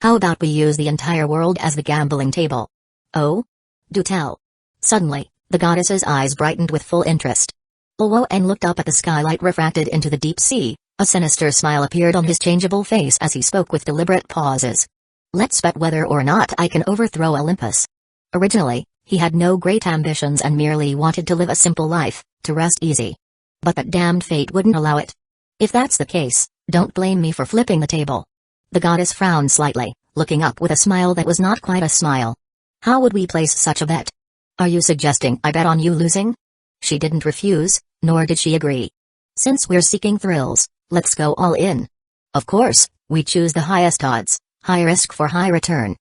How about we use the entire world as the gambling table? Oh? Do tell. Suddenly, the goddess's eyes brightened with full interest. Luo En looked up at the skylight refracted into the deep sea, a sinister smile appeared on his changeable face as he spoke with deliberate pauses. Let's bet whether or not I can overthrow Olympus. Originally, he had no great ambitions and merely wanted to live a simple life, to rest easy. But that damned fate wouldn't allow it. If that's the case, don't blame me for flipping the table. The goddess frowned slightly, looking up with a smile that was not quite a smile. How would we place such a bet? Are you suggesting I bet on you losing? She didn't refuse, nor did she agree. Since we're seeking thrills, let's go all in. Of course, we choose the highest odds, high risk for high return.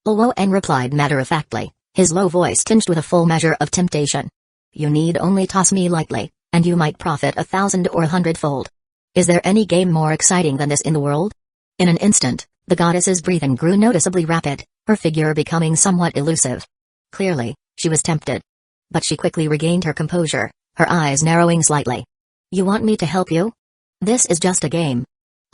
Luo En replied matter-of-factly, his low voice tinged with a full measure of temptation. You need only toss me lightly, and you might profit 1,000 or 100-fold. Is there any game more exciting than this in the world? In an instant, the goddess's breathing grew noticeably rapid, her figure becoming somewhat elusive. Clearly, she was tempted. But she quickly regained her composure, her eyes narrowing slightly. You want me to help you? This is just a game.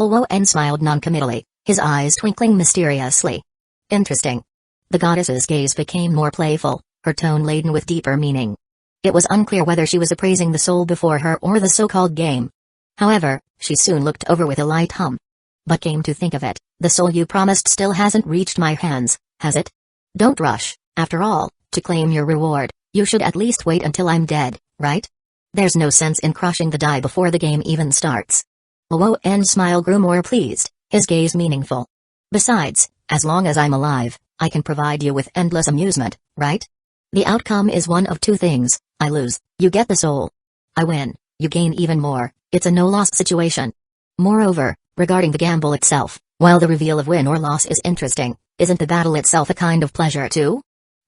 Luo En smiled noncommittally, his eyes twinkling mysteriously. Interesting. The goddess's gaze became more playful, her tone laden with deeper meaning. It was unclear whether she was appraising the soul before her or the so-called game. However, she soon looked over with a light hum. But came to think of it, the soul you promised still hasn't reached my hands, has it? Don't rush, after all, to claim your reward, you should at least wait until I'm dead, right? There's no sense in crushing the die before the game even starts. Luo En's smile grew more pleased, his gaze meaningful. Besides, as long as I'm alive, I can provide you with endless amusement, right? The outcome is one of two things: I lose, you get the soul. I win, you gain even more, it's a no-loss situation. Moreover, regarding the gamble itself, while the reveal of win or loss is interesting, isn't the battle itself a kind of pleasure too?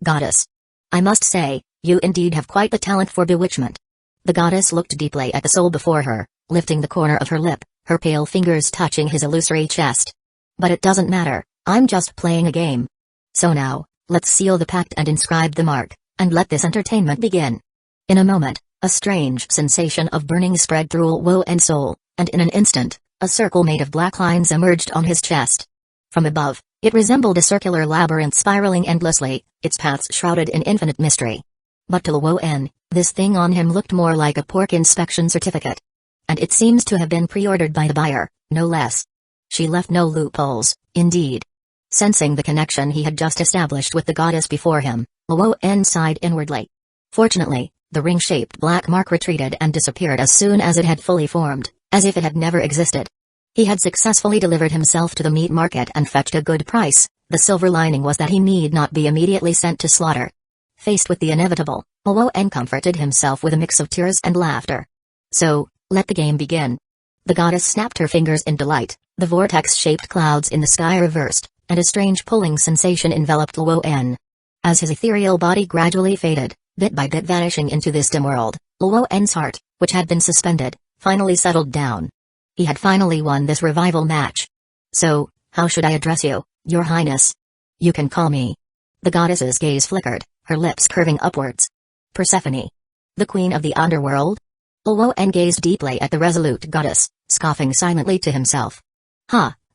Goddess. I must say, you indeed have quite the talent for bewitchment. The goddess looked deeply at the soul before her, lifting the corner of her lip, her pale fingers touching his illusory chest. But it doesn't matter, I'm just playing a game. So now, let's seal the pact and inscribe the mark, and let this entertainment begin. In a moment, a strange sensation of burning spread through Luo En's soul, and in an instant, a circle made of black lines emerged on his chest. From above, it resembled a circular labyrinth spiraling endlessly, its paths shrouded in infinite mystery. But to Luo En, this thing on him looked more like a pork inspection certificate. And it seems to have been pre-ordered by the buyer, no less. She left no loopholes, indeed. Sensing the connection he had just established with the goddess before him, Luo En sighed inwardly. Fortunately, the ring-shaped black mark retreated and disappeared as soon as it had fully formed, as if it had never existed. He had successfully delivered himself to the meat market and fetched a good price. The silver lining was that he need not be immediately sent to slaughter. Faced with the inevitable, Luo En comforted himself with a mix of tears and laughter. So, let the game begin. The goddess snapped her fingers in delight, the vortex-shaped clouds in the sky reversed, and a strange pulling sensation enveloped Luo En. As his ethereal body gradually faded, bit by bit vanishing into this dim world, Luo En's heart, which had been suspended, finally settled down. He had finally won this revival match. So, how should I address you, Your Highness? You can call me. The goddess's gaze flickered, her lips curving upwards. Persephone. The queen of the underworld? Luo En gazed deeply at the resolute goddess, scoffing silently to himself.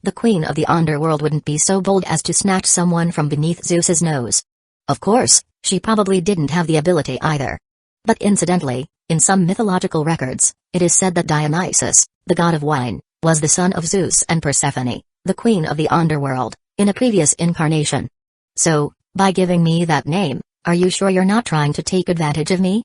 The queen of the underworld wouldn't be so bold as to snatch someone from beneath Zeus's nose. Of course, she probably didn't have the ability either. But incidentally, in some mythological records, it is said that Dionysus, the god of wine, was the son of Zeus and Persephone, the queen of the underworld, in a previous incarnation. So, by giving me that name, are you sure you're not trying to take advantage of me?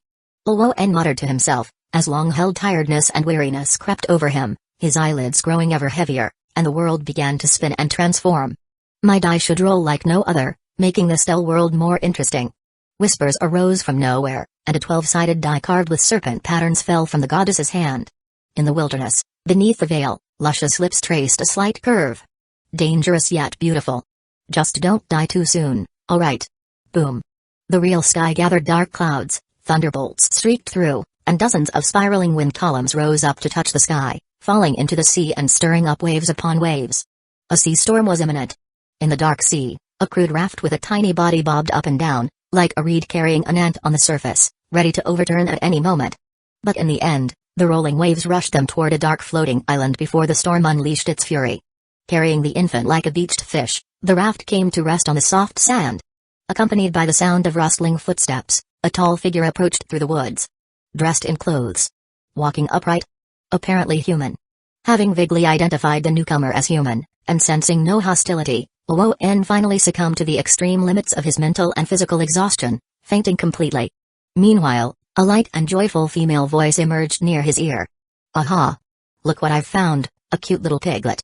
Luo En muttered to himself, As long-held tiredness and weariness crept over him, his eyelids growing ever heavier, and the world began to spin and transform. My die should roll like no other, making the still world more interesting. Whispers arose from nowhere, and a 12-sided die carved with serpent patterns fell from the goddess's hand. In the wilderness, beneath the veil, luscious lips traced a slight curve. Dangerous yet beautiful. Just don't die too soon, alright? Boom. The real sky gathered dark clouds, thunderbolts streaked through, and dozens of spiraling wind columns rose up to touch the sky, falling into the sea and stirring up waves upon waves. A sea storm was imminent. In the dark sea, a crude raft with a tiny body bobbed up and down, like a reed carrying an ant on the surface, ready to overturn at any moment. But in the end, the rolling waves rushed them toward a dark floating island before the storm unleashed its fury. Carrying the infant like a beached fish, the raft came to rest on the soft sand. Accompanied by the sound of rustling footsteps, a tall figure approached through the woods. Dressed in clothes. Walking upright. Apparently human. Having vaguely identified the newcomer as human, and sensing no hostility, Luo-en finally succumbed to the extreme limits of his mental and physical exhaustion, fainting completely. Meanwhile, a light and joyful female voice emerged near his ear. Aha! Look what I've found, a cute little piglet.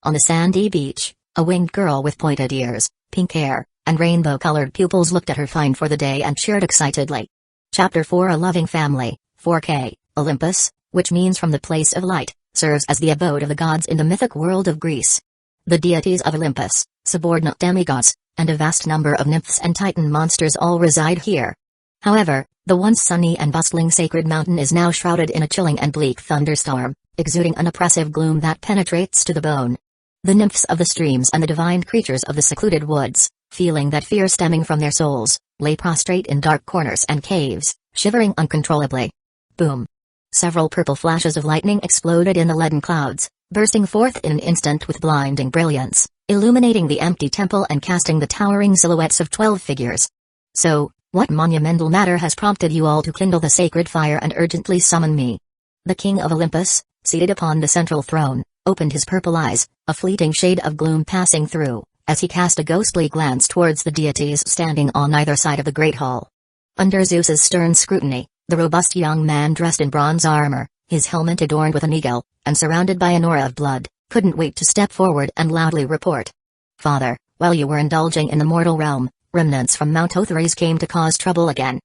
On the sandy beach, a winged girl with pointed ears, pink hair, and rainbow-colored pupils looked at her find for the day and cheered excitedly. Chapter 4 A loving family, 4K, Olympus, which means from the place of light, serves as the abode of the gods in the mythic world of Greece. The deities of Olympus, subordinate demigods, and a vast number of nymphs and titan monsters all reside here. However, the once sunny and bustling sacred mountain is now shrouded in a chilling and bleak thunderstorm, exuding an oppressive gloom that penetrates to the bone. The nymphs of the streams and the divine creatures of the secluded woods, feeling that fear stemming from their souls, lay prostrate in dark corners and caves, shivering uncontrollably. Boom. Several purple flashes of lightning exploded in the leaden clouds, bursting forth in an instant with blinding brilliance, illuminating the empty temple and casting the towering silhouettes of 12 figures. So, what monumental matter has prompted you all to kindle the sacred fire and urgently summon me? The king of Olympus, seated upon the central throne, opened his purple eyes, a fleeting shade of gloom passing through, as he cast a ghostly glance towards the deities standing on either side of the great hall. Under Zeus's stern scrutiny, the robust young man dressed in bronze armor, his helmet adorned with an eagle, and surrounded by an aura of blood, couldn't wait to step forward and loudly report. Father, while you were indulging in the mortal realm, remnants from Mount Othrys came to cause trouble again.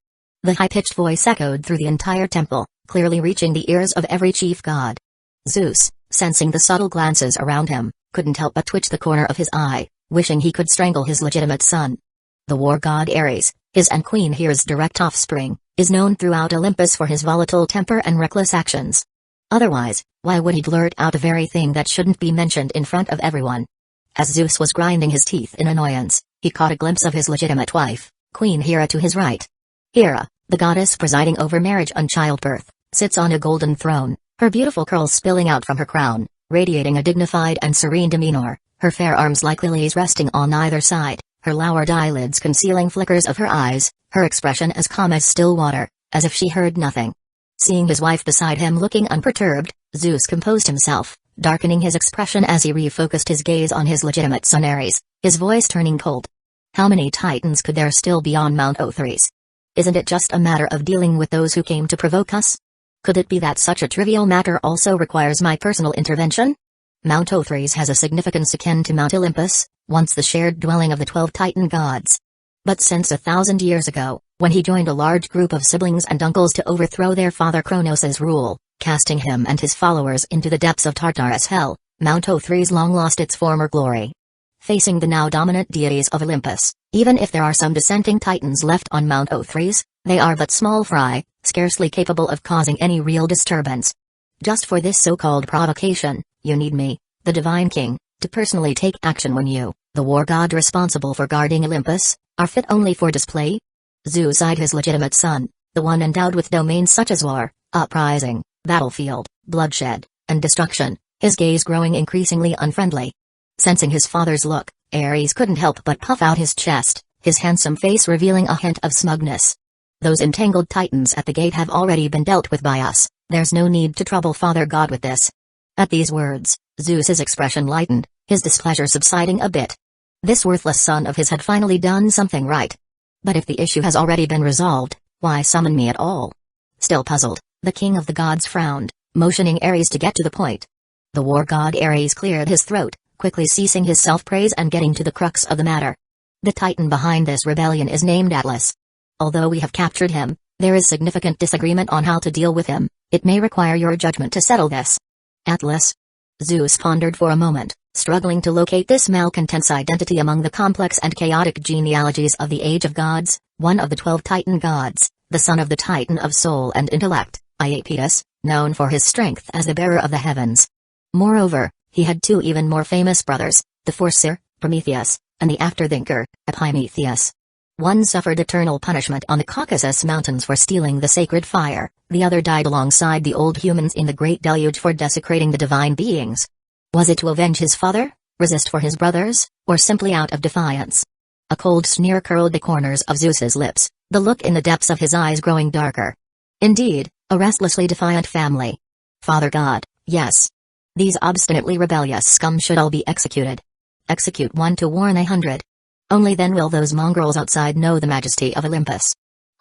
The high-pitched voice echoed through the entire temple, clearly reaching the ears of every chief god. Zeus, sensing the subtle glances around him, couldn't help but twitch the corner of his eye, wishing he could strangle his legitimate son. The war god Ares, his and Queen Hera's direct offspring, is known throughout Olympus for his volatile temper and reckless actions. Otherwise, why would he blurt out the very thing that shouldn't be mentioned in front of everyone? As Zeus was grinding his teeth in annoyance, he caught a glimpse of his legitimate wife, Queen Hera to his right. Hera, the goddess presiding over marriage and childbirth, sits on a golden throne, her beautiful curls spilling out from her crown, radiating a dignified and serene demeanor, her fair arms like lilies resting on either side, her lowered eyelids concealing flickers of her eyes, her expression as calm as still water, as if she heard nothing. Seeing his wife beside him looking unperturbed, Zeus composed himself, darkening his expression as he refocused his gaze on his legitimate son Ares, his voice turning cold. How many titans could there still be on Mount Othrys? Isn't it just a matter of dealing with those who came to provoke us? Could it be that such a trivial matter also requires my personal intervention? Mount Othrys has a significance akin to Mount Olympus, once the shared dwelling of the 12 Titan gods. But since 1,000 years ago, when he joined a large group of siblings and uncles to overthrow their father Kronos' rule, casting him and his followers into the depths of Tartarus hell, Mount Othrys long lost its former glory. Facing the now dominant deities of Olympus, even if there are some dissenting titans left on Mount Othrys, they are but small fry, scarcely capable of causing any real disturbance. Just for this so-called provocation, you need me, the Divine King, to personally take action when you, the war god responsible for guarding Olympus, are fit only for display? Zeus eyed his legitimate son, the one endowed with domains such as war, uprising, battlefield, bloodshed, and destruction, his gaze growing increasingly unfriendly. Sensing his father's look, Ares couldn't help but puff out his chest, his handsome face revealing a hint of smugness. Those entangled titans at the gate have already been dealt with by us, there's no need to trouble Father God with this. At these words, Zeus's expression lightened, his displeasure subsiding a bit. This worthless son of his had finally done something right. But if the issue has already been resolved, why summon me at all? Still puzzled, The king of the gods frowned, motioning Ares to get to the point. The war god Ares cleared his throat, quickly ceasing his self-praise and getting to the crux of the matter. The titan behind this rebellion is named Atlas. Although we have captured him, there is significant disagreement on how to deal with him. It may require your judgment to settle this. Atlas? Zeus pondered for a moment, struggling to locate this malcontent's identity among the complex and chaotic genealogies of the Age of Gods, one of the 12 Titan gods, the son of the Titan of soul and intellect, Iapetus, known for his strength as the bearer of the heavens. Moreover, he had two even more famous brothers, the Foreseer, Prometheus, and the Afterthinker, Epimetheus. One suffered eternal punishment on the Caucasus Mountains for stealing the sacred fire, the other died alongside the old humans in the Great Deluge for desecrating the divine beings. Was it to avenge his father, resist for his brothers, or simply out of defiance? A cold sneer curled the corners of Zeus's lips, the look in the depths of his eyes growing darker. Indeed, a restlessly defiant family. Father God, yes. These obstinately rebellious scum should all be executed. Execute one to warn 100. Only then will those mongrels outside know the majesty of Olympus.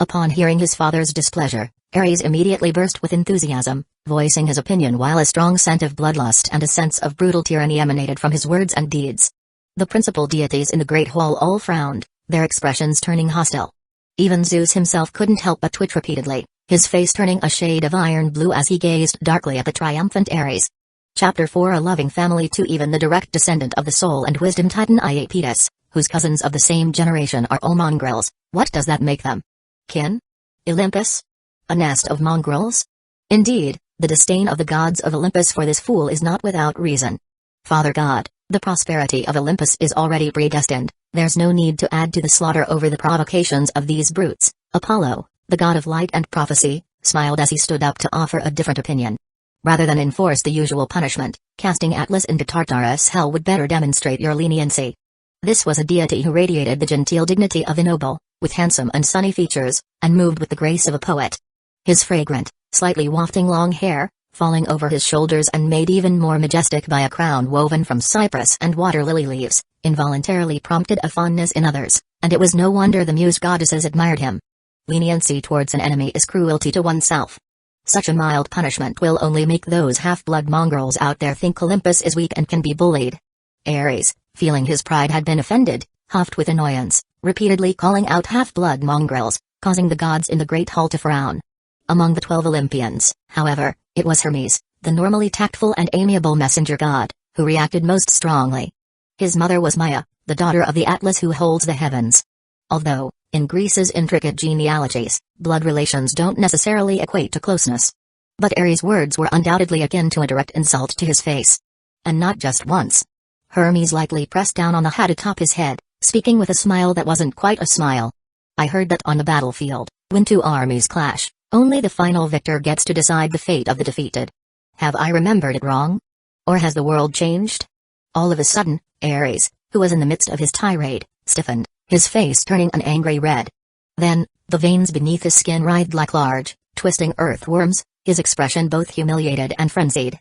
Upon hearing his father's displeasure, Ares immediately burst with enthusiasm, voicing his opinion while a strong scent of bloodlust and a sense of brutal tyranny emanated from his words and deeds. The principal deities in the Great Hall all frowned, their expressions turning hostile. Even Zeus himself couldn't help but twitch repeatedly, his face turning a shade of iron blue as he gazed darkly at the triumphant Ares. Chapter 4 A loving family too. Even the direct descendant of the soul and wisdom titan Iapetus, whose cousins of the same generation are all mongrels, what does that make them? Kin? Olympus? A nest of mongrels? Indeed, the disdain of the gods of Olympus for this fool is not without reason. Father God, the prosperity of Olympus is already predestined, there's no need to add to the slaughter over the provocations of these brutes. Apollo, the god of light and prophecy, smiled as he stood up to offer a different opinion. Rather than enforce the usual punishment, casting Atlas into Tartarus hell would better demonstrate your leniency. This was a deity who radiated the genteel dignity of a noble, with handsome and sunny features, and moved with the grace of a poet. His fragrant, slightly wafting long hair, falling over his shoulders and made even more majestic by a crown woven from cypress and water lily leaves, involuntarily prompted a fondness in others, and it was no wonder the muse goddesses admired him. Leniency towards an enemy is cruelty to oneself. Such a mild punishment will only make those half-blood mongrels out there think Olympus is weak and can be bullied. Ares, feeling his pride had been offended, huffed with annoyance, repeatedly calling out half-blood mongrels, causing the gods in the Great Hall to frown. Among the 12 Olympians, however, it was Hermes, the normally tactful and amiable messenger god, who reacted most strongly. His mother was Maia, the daughter of the Atlas who holds the heavens. Although, in Greece's intricate genealogies, blood relations don't necessarily equate to closeness. But Ares' words were undoubtedly akin to a direct insult to his face. And not just once. Hermes lightly pressed down on the hat atop his head, speaking with a smile that wasn't quite a smile. I heard that on the battlefield, when two armies clash, only the final victor gets to decide the fate of the defeated. Have I remembered it wrong? Or has the world changed? All of a sudden, Ares, who was in the midst of his tirade, stiffened, his face turning an angry red. Then, the veins beneath his skin writhed like large, twisting earthworms, his expression both humiliated and frenzied.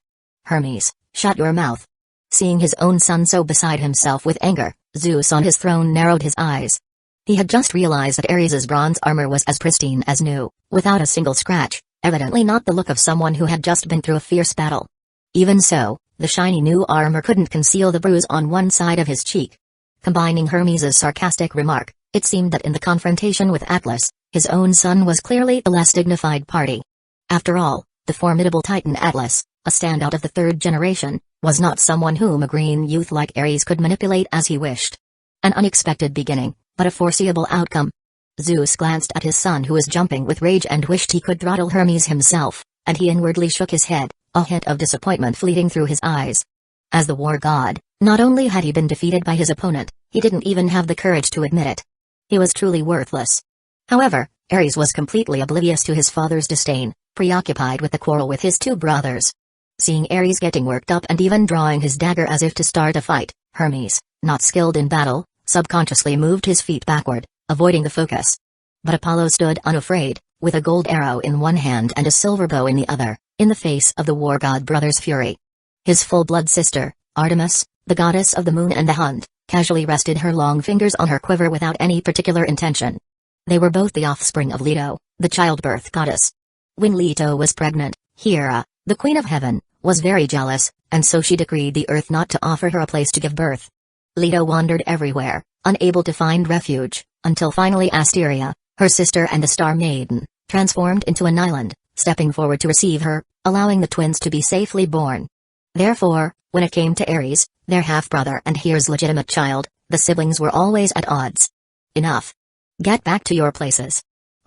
Hermes, shut your mouth. Seeing his own son so beside himself with anger, Zeus on his throne narrowed his eyes. He had just realized that Ares's bronze armor was as pristine as new, without a single scratch, evidently not the look of someone who had just been through a fierce battle. Even so, the shiny new armor couldn't conceal the bruise on one side of his cheek. Combining Hermes's sarcastic remark, it seemed that in the confrontation with Atlas, his own son was clearly the less dignified party. After all, the formidable Titan Atlas, a standout of the third generation, was not someone whom a green youth like Ares could manipulate as he wished. An unexpected beginning, but a foreseeable outcome. Zeus glanced at his son who was jumping with rage and wished he could throttle Hermes himself, and he inwardly shook his head, a hint of disappointment fleeting through his eyes. As the war god, not only had he been defeated by his opponent, he didn't even have the courage to admit it. He was truly worthless. However, Ares was completely oblivious to his father's disdain, preoccupied with the quarrel with his two brothers. Seeing Ares getting worked up and even drawing his dagger as if to start a fight, Hermes, not skilled in battle, subconsciously moved his feet backward, avoiding the focus. But Apollo stood unafraid, with a gold arrow in one hand and a silver bow in the other, in the face of the war god brother's fury. His full-blood sister, Artemis, the goddess of the moon and the hunt, casually rested her long fingers on her quiver without any particular intention. They were both the offspring of Leto, the childbirth goddess. When Leto was pregnant, Hera, the Queen of Heaven, was very jealous, and so she decreed the earth not to offer her a place to give birth. Leto wandered everywhere, unable to find refuge, until finally Asteria, her sister and the Star Maiden, transformed into an island, stepping forward to receive her, allowing the twins to be safely born. Therefore, when it came to Ares, their half-brother and Hera's legitimate child, the siblings were always at odds. Enough. Get back to your places.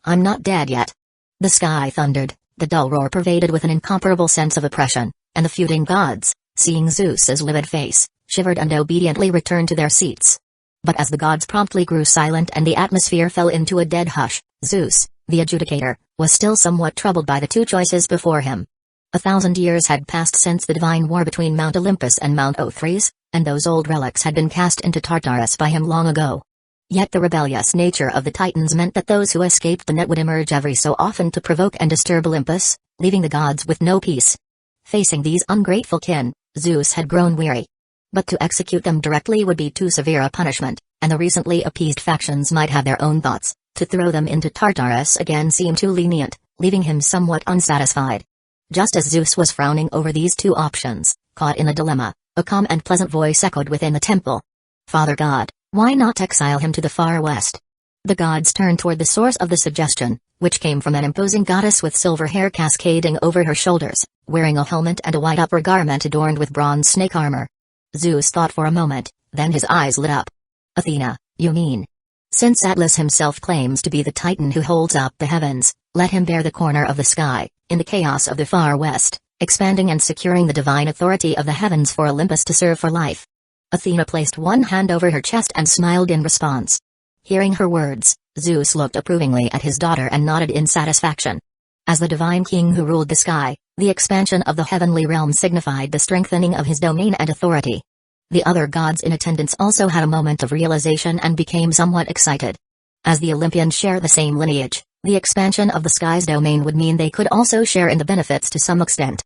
I'm not dead yet. The sky thundered, the dull roar pervaded with an incomparable sense of oppression, and the feuding gods, seeing Zeus's livid face, shivered and obediently returned to their seats. But as the gods promptly grew silent and the atmosphere fell into a dead hush, Zeus, the adjudicator, was still somewhat troubled by the two choices before him. 1,000 years had passed since the divine war between Mount Olympus and Mount Othries, and those old relics had been cast into Tartarus by him long ago. Yet the rebellious nature of the Titans meant that those who escaped the net would emerge every so often to provoke and disturb Olympus, leaving the gods with no peace. Facing these ungrateful kin, Zeus had grown weary. But to execute them directly would be too severe a punishment, and the recently appeased factions might have their own thoughts. To throw them into Tartarus again seemed too lenient, leaving him somewhat unsatisfied. Just as Zeus was frowning over these two options, caught in a dilemma, a calm and pleasant voice echoed within the temple. Father God, why not exile him to the far west? The gods turned toward the source of the suggestion, which came from an imposing goddess with silver hair cascading over her shoulders, wearing a helmet and a white upper garment adorned with bronze snake armor. Zeus thought for a moment, then his eyes lit up. Athena, you mean? Since Atlas himself claims to be the Titan who holds up the heavens, let him bear the corner of the sky, in the chaos of the far west, expanding and securing the divine authority of the heavens for Olympus to serve for life. Athena placed one hand over her chest and smiled in response. Hearing her words, Zeus looked approvingly at his daughter and nodded in satisfaction. As the divine king who ruled the sky, the expansion of the heavenly realm signified the strengthening of his domain and authority. The other gods in attendance also had a moment of realization and became somewhat excited. As the Olympians share the same lineage, the expansion of the sky's domain would mean they could also share in the benefits to some extent.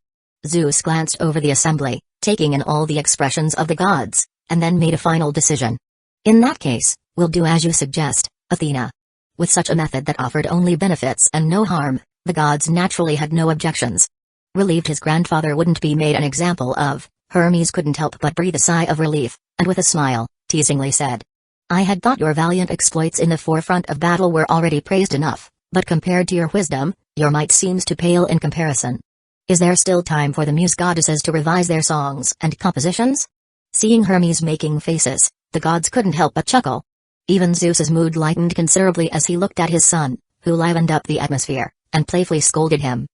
Zeus glanced over the assembly, taking in all the expressions of the gods, and then made a final decision. In that case, we'll do as you suggest, Athena. With such a method that offered only benefits and no harm, the gods naturally had no objections. Relieved his grandfather wouldn't be made an example of, Hermes couldn't help but breathe a sigh of relief, and with a smile, teasingly said, I had thought your valiant exploits in the forefront of battle were already praised enough, but compared to your wisdom, your might seems to pale in comparison. Is there still time for the muse goddesses to revise their songs and compositions? Seeing Hermes making faces, the gods couldn't help but chuckle. Even Zeus's mood lightened considerably as he looked at his son, who livened up the atmosphere, and playfully scolded him.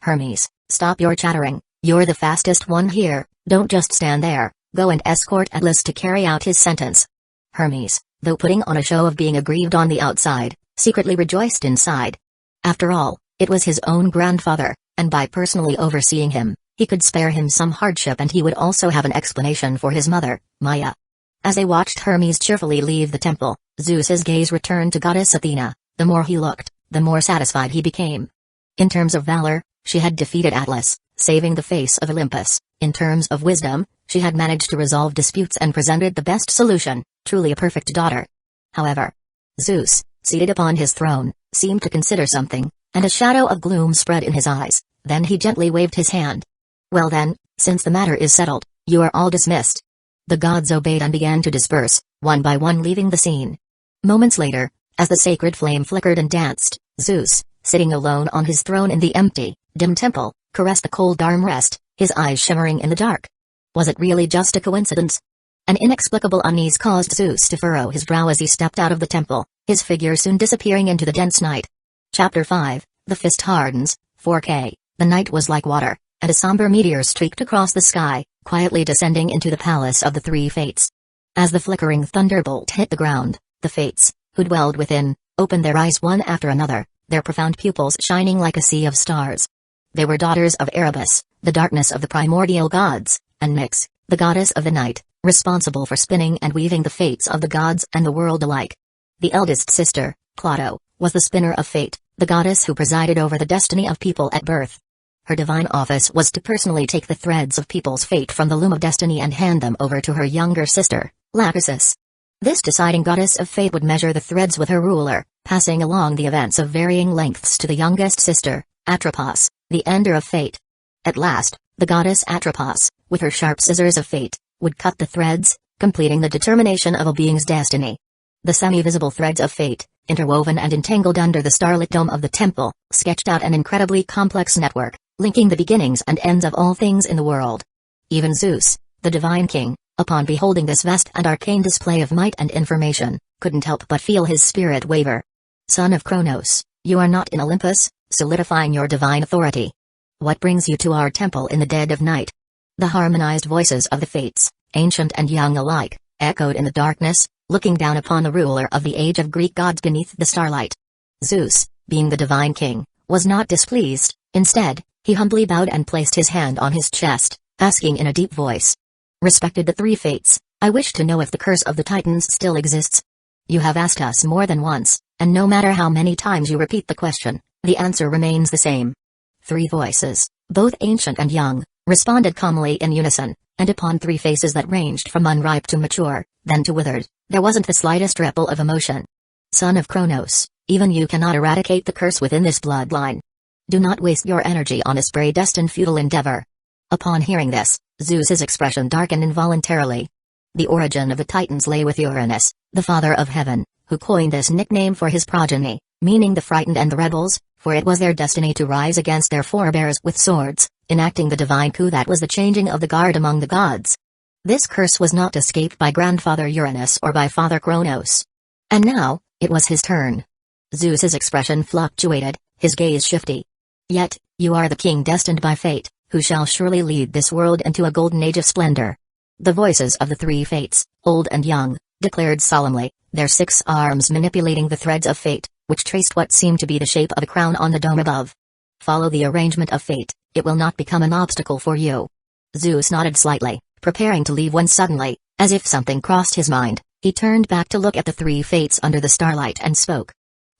Hermes, stop your chattering, you're the fastest one here, don't just stand there, go and escort Atlas to carry out his sentence. Hermes, though putting on a show of being aggrieved on the outside, secretly rejoiced inside. After all, it was his own grandfather, and by personally overseeing him, he could spare him some hardship and he would also have an explanation for his mother, Maya. As they watched Hermes cheerfully leave the temple, Zeus's gaze returned to goddess Athena. The more he looked, the more satisfied he became. In terms of valor, she had defeated Atlas, saving the face of Olympus. In terms of wisdom, she had managed to resolve disputes and presented the best solution, truly a perfect daughter. However, Zeus, seated upon his throne, seemed to consider something, and a shadow of gloom spread in his eyes. Then he gently waved his hand. Well then, since the matter is settled, you are all dismissed. The gods obeyed and began to disperse, one by one leaving the scene. Moments later, as the sacred flame flickered and danced, Zeus, sitting alone on his throne in the empty, dim temple, caressed the cold armrest, his eyes shimmering in the dark. Was it really just a coincidence? An inexplicable unease caused Zeus to furrow his brow as he stepped out of the temple, his figure soon disappearing into the dense night. Chapter 5, The Fist Hardens, 4K. The night was like water, and a somber meteor streaked across the sky, quietly descending into the palace of the three fates. As the flickering thunderbolt hit the ground, the fates, who dwelled within, opened their eyes one after another, their profound pupils shining like a sea of stars. They were daughters of Erebus, the darkness of the primordial gods, and Nyx, the goddess of the night, responsible for spinning and weaving the fates of the gods and the world alike. The eldest sister, Clotho, was the spinner of fate, the goddess who presided over the destiny of people at birth. Her divine office was to personally take the threads of people's fate from the loom of destiny and hand them over to her younger sister, Lachesis. This deciding goddess of fate would measure the threads with her ruler, passing along the events of varying lengths to the youngest sister, Atropos, the ender of fate. At last, the goddess Atropos, with her sharp scissors of fate, would cut the threads, completing the determination of a being's destiny. The semi-visible threads of fate, interwoven and entangled under the starlit dome of the temple, sketched out an incredibly complex network, linking the beginnings and ends of all things in the world. Even Zeus, the divine king, upon beholding this vast and arcane display of might and information, couldn't help but feel his spirit waver. Son of Kronos, you are not in Olympus, solidifying your divine authority. What brings you to our temple in the dead of night? The harmonized voices of the fates, ancient and young alike, echoed in the darkness, looking down upon the ruler of the age of Greek gods beneath the starlight. Zeus, being the divine king, was not displeased. Instead, he humbly bowed and placed his hand on his chest, asking in a deep voice. Respected the three fates, I wish to know if the curse of the Titans still exists. You have asked us more than once, and no matter how many times you repeat the question, the answer remains the same. Three voices, both ancient and young, responded calmly in unison, and upon three faces that ranged from unripe to mature, then to withered, there wasn't the slightest ripple of emotion. Son of Kronos, even you cannot eradicate the curse within this bloodline. Do not waste your energy on this predestined futile endeavor. Upon hearing this, Zeus's expression darkened involuntarily. The origin of the Titans lay with Uranus, the father of heaven, who coined this nickname for his progeny, meaning the frightened and the rebels, for it was their destiny to rise against their forebears with swords, enacting the divine coup that was the changing of the guard among the gods. This curse was not escaped by grandfather Uranus or by father Kronos. And now, it was his turn. Zeus's expression fluctuated, his gaze shifty. Yet, you are the king destined by fate, who shall surely lead this world into a golden age of splendor. The voices of the three fates, old and young, declared solemnly, their 6 arms manipulating the threads of fate, which traced what seemed to be the shape of a crown on the dome above. Follow the arrangement of fate, it will not become an obstacle for you. Zeus nodded slightly, preparing to leave when suddenly, as if something crossed his mind, he turned back to look at the three fates under the starlight and spoke.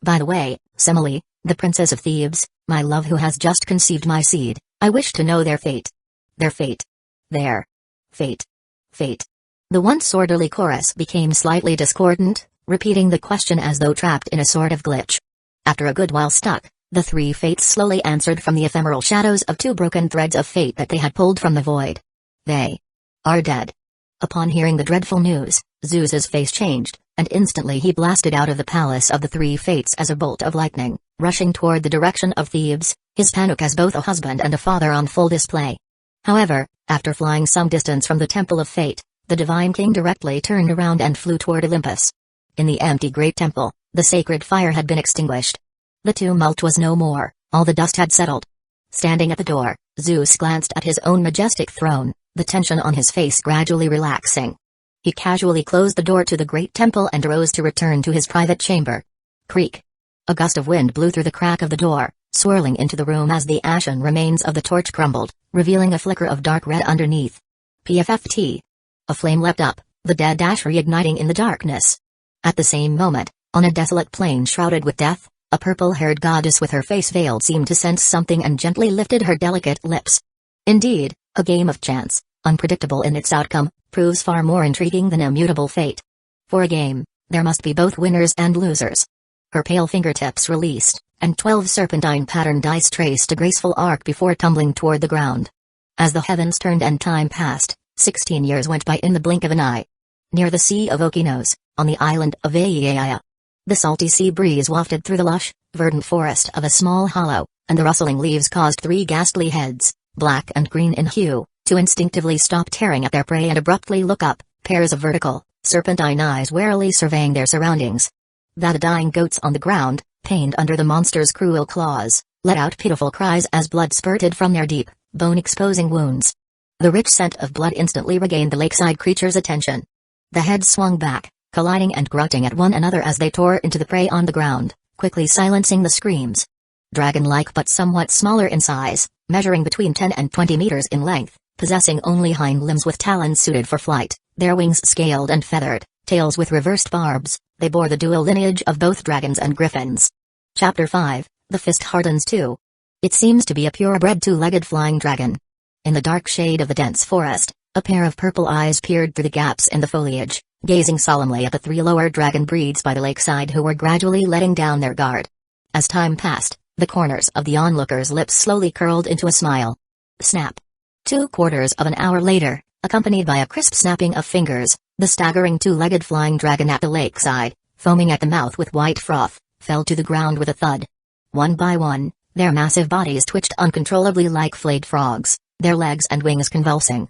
By the way, Semele, the princess of Thebes, my love who has just conceived my seed, I wish to know their fate. Their fate. Their fate. Fate. The once orderly chorus became slightly discordant, repeating the question as though trapped in a sort of glitch. After a good while stuck, the three fates slowly answered from the ephemeral shadows of 2 broken threads of fate that they had pulled from the void. They are dead. Upon hearing the dreadful news, Zeus's face changed, and instantly he blasted out of the palace of the three fates as a bolt of lightning, rushing toward the direction of Thebes, his panic as both a husband and a father on full display. However, after flying some distance from the Temple of Fate, the Divine King directly turned around and flew toward Olympus. In the empty great temple, the sacred fire had been extinguished. The tumult was no more, all the dust had settled. Standing at the door, Zeus glanced at his own majestic throne, the tension on his face gradually relaxing. He casually closed the door to the great temple and arose to return to his private chamber. Creak. A gust of wind blew through the crack of the door, swirling into the room as the ashen remains of the torch crumbled, revealing a flicker of dark red underneath. PFFT. A flame leapt up, the dead ash reigniting in the darkness. At the same moment, on a desolate plain shrouded with death, a purple-haired goddess with her face veiled seemed to sense something and gently lifted her delicate lips. Indeed, a game of chance, unpredictable in its outcome, proves far more intriguing than immutable fate. For a game, there must be both winners and losers. Her pale fingertips released, and 12 serpentine-patterned dice traced a graceful arc before tumbling toward the ground. As the heavens turned and time passed, 16 years went by in the blink of an eye. Near the Sea of Okinos, on the island of Aiaiaia, the salty sea breeze wafted through the lush, verdant forest of a small hollow, and the rustling leaves caused 3 ghastly heads, black and green in hue, to instinctively stop tearing at their prey and abruptly look up, pairs of vertical, serpentine eyes warily surveying their surroundings. The dying goats on the ground, pained under the monster's cruel claws, let out pitiful cries as blood spurted from their deep, bone-exposing wounds. The rich scent of blood instantly regained the lakeside creature's attention. The heads swung back, colliding and grunting at one another as they tore into the prey on the ground, quickly silencing the screams. Dragon-like but somewhat smaller in size, measuring between 10 and 20 meters in length, possessing only hind limbs with talons suited for flight, their wings scaled and feathered, tails with reversed barbs, they bore the dual lineage of both dragons and griffins. Chapter 5, The Fist Hardens Too. It seems to be a purebred 2-legged flying dragon. In the dark shade of the dense forest, a pair of purple eyes peered through the gaps in the foliage, gazing solemnly at the 3 lower dragon breeds by the lakeside who were gradually letting down their guard. As time passed, The corners of the onlooker's lips slowly curled into a smile. Snap. 2/4 of an hour later, accompanied by a crisp snapping of fingers, the staggering two-legged flying dragon at the lakeside, foaming at the mouth with white froth, fell to the ground with a thud. One by one, their massive bodies twitched uncontrollably like flayed frogs, their legs and wings convulsing.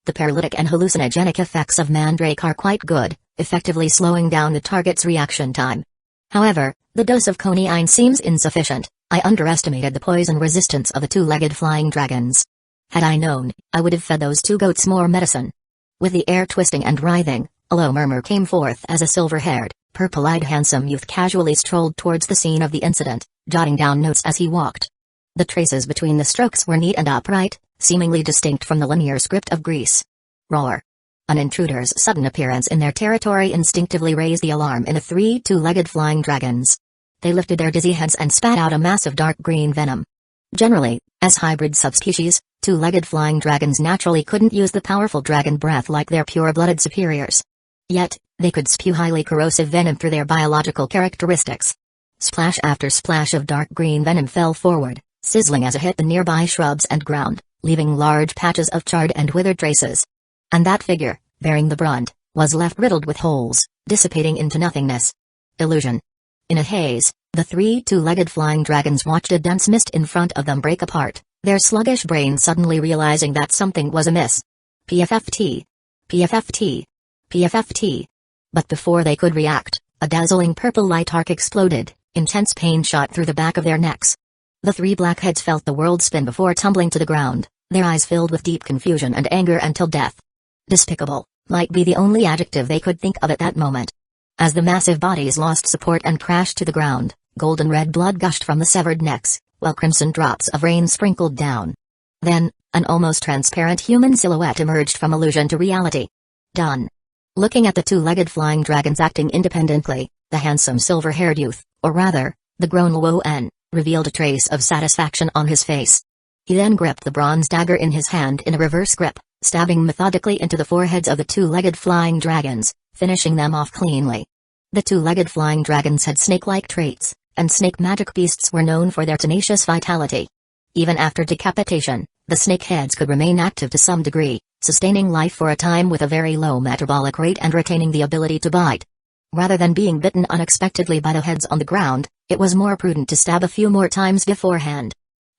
The paralytic and hallucinogenic effects of Mandrake are quite good, effectively slowing down the target's reaction time. However, the dose of codeine seems insufficient. I underestimated the poison resistance of the two-legged flying dragons. Had I known, I would have fed those two goats more medicine. With the air twisting and writhing, a low murmur came forth as a silver-haired, purple-eyed handsome youth casually strolled towards the scene of the incident, jotting down notes as he walked. The traces between the strokes were neat and upright, seemingly distinct from the linear script of Greece. Roar. An intruder's sudden appearance in their territory instinctively raised the alarm in the three two-legged flying dragons. They lifted their dizzy heads and spat out a massive dark green venom. Generally, as hybrid subspecies, two-legged flying dragons naturally couldn't use the powerful dragon breath like their pure-blooded superiors. Yet, they could spew highly corrosive venom through their biological characteristics. Splash after splash of dark green venom fell forward, sizzling as it hit the nearby shrubs and ground, leaving large patches of charred and withered traces. And that figure, bearing the brunt, was left riddled with holes, dissipating into nothingness. Illusion. In a haze, the three two-legged flying dragons watched a dense mist in front of them break apart, their sluggish brains suddenly realizing that something was amiss. PFFT. PFFT. PFFT. But before they could react, a dazzling purple light arc exploded, intense pain shot through the back of their necks. The three blackheads felt the world spin before tumbling to the ground, their eyes filled with deep confusion and anger until death. Despicable might be the only adjective they could think of at that moment. As the massive bodies lost support and crashed to the ground, golden red blood gushed from the severed necks, while crimson drops of rain sprinkled down. Then, an almost transparent human silhouette emerged from illusion to reality. Done. Looking at the two-legged flying dragons acting independently, the handsome silver-haired youth, or rather, the grown Luo-en, revealed a trace of satisfaction on his face. He then gripped the bronze dagger in his hand in a reverse grip, stabbing methodically into the foreheads of the two-legged flying dragons, finishing them off cleanly. The two-legged flying dragons had snake-like traits, and snake magic beasts were known for their tenacious vitality. Even after decapitation, the snake heads could remain active to some degree, sustaining life for a time with a very low metabolic rate and retaining the ability to bite. Rather than being bitten unexpectedly by the heads on the ground, it was more prudent to stab a few more times beforehand.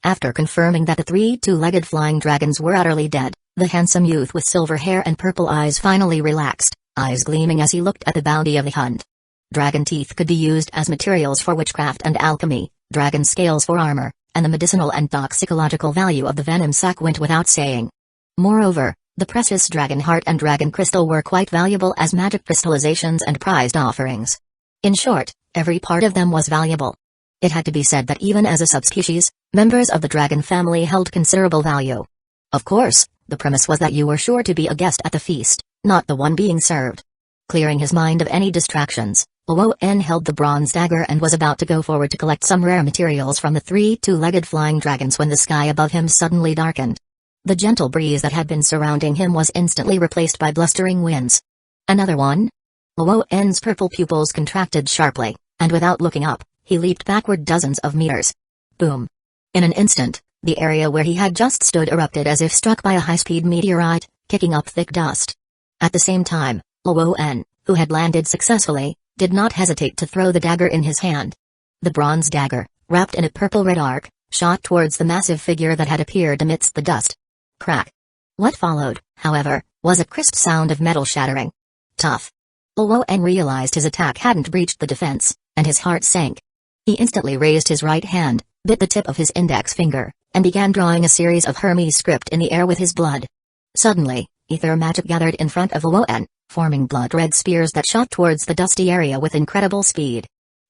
After confirming that the three two-legged flying dragons were utterly dead, the handsome youth with silver hair and purple eyes finally relaxed, eyes gleaming as he looked at the bounty of the hunt. Dragon teeth could be used as materials for witchcraft and alchemy, dragon scales for armor, and the medicinal and toxicological value of the venom sac went without saying. Moreover, the precious dragon heart and dragon crystal were quite valuable as magic crystallizations and prized offerings. In short, every part of them was valuable. It had to be said that even as a subspecies, members of the dragon family held considerable value. Of course, the premise was that you were sure to be a guest at the feast, not the one being served. Clearing his mind of any distractions, Luo-en held the bronze dagger and was about to go forward to collect some rare materials from the three two-legged flying dragons when the sky above him suddenly darkened. The gentle breeze that had been surrounding him was instantly replaced by blustering winds. Another one? Luo-en's purple pupils contracted sharply, and without looking up, he leaped backward dozens of meters. Boom. In an instant, the area where he had just stood erupted as if struck by a high-speed meteorite, kicking up thick dust. At the same time, Luo-en, who had landed successfully, did not hesitate to throw the dagger in his hand. The bronze dagger, wrapped in a purple-red arc, shot towards the massive figure that had appeared amidst the dust. Crack. What followed, however, was a crisp sound of metal shattering. Tough. Luo-en realized his attack hadn't breached the defense, and his heart sank. He instantly raised his right hand, bit the tip of his index finger, and began drawing a series of Hermes script in the air with his blood. Suddenly, ether magic gathered in front of Luo-en, forming blood-red spears that shot towards the dusty area with incredible speed.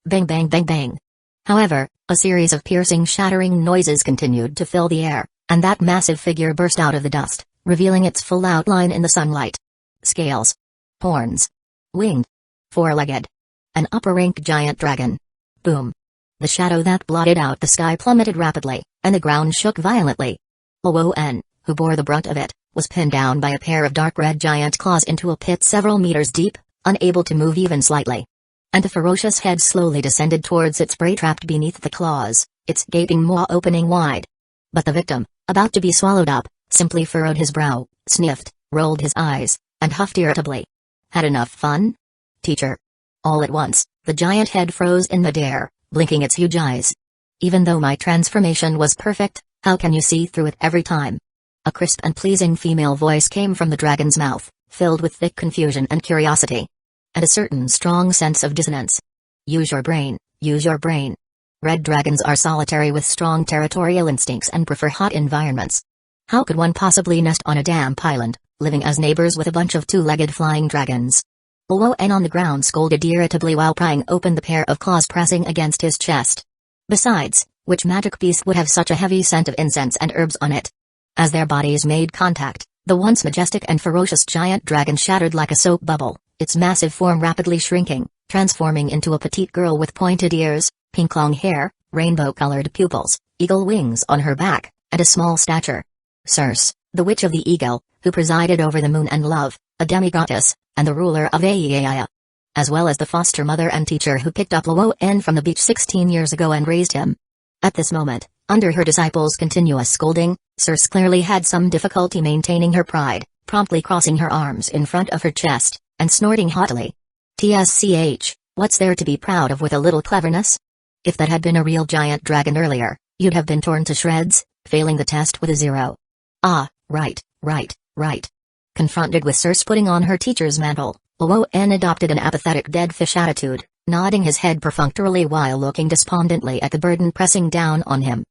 Bang bang bang bang. However, a series of piercing shattering noises continued to fill the air, and that massive figure burst out of the dust, revealing its full outline in the sunlight. Scales. Horns. Winged. Four-legged. An upper-rank giant dragon. Boom. The shadow that blotted out the sky plummeted rapidly, and the ground shook violently. Luo-en, who bore the brunt of it, was pinned down by a pair of dark red giant claws into a pit several meters deep, unable to move even slightly. And a ferocious head slowly descended towards its prey trapped beneath the claws, its gaping maw opening wide. But the victim, about to be swallowed up, simply furrowed his brow, sniffed, rolled his eyes, and huffed irritably. Had enough fun? Teacher. All at once, the giant head froze in midair, blinking its huge eyes. Even though my transformation was perfect, how can you see through it every time? A crisp and pleasing female voice came from the dragon's mouth, filled with thick confusion and curiosity. And a certain strong sense of dissonance. Use your brain, use your brain. Red dragons are solitary with strong territorial instincts and prefer hot environments. How could one possibly nest on a damp island, living as neighbors with a bunch of two-legged flying dragons? Luoan on the ground scolded irritably while prying open the pair of claws pressing against his chest. Besides, which magic beast would have such a heavy scent of incense and herbs on it? As their bodies made contact, the once majestic and ferocious giant dragon shattered like a soap bubble, its massive form rapidly shrinking, transforming into a petite girl with pointed ears, pink long hair, rainbow-colored pupils, eagle wings on her back, and a small stature. Circe, the witch of the eagle, who presided over the moon and love, a demigoddess, and the ruler of Aiea. As well as the foster mother and teacher who picked up Luoan from the beach 16 years ago and raised him. At this moment, under her disciples' continuous scolding, Circe clearly had some difficulty maintaining her pride, promptly crossing her arms in front of her chest, and snorting haughtily. TSCH, what's there to be proud of with a little cleverness? If that had been a real giant dragon earlier, you'd have been torn to shreds, failing the test with a 0. Ah, right. Confronted with Circe putting on her teacher's mantle, Luoan adopted an apathetic dead fish attitude, nodding his head perfunctorily while looking despondently at the burden pressing down on him.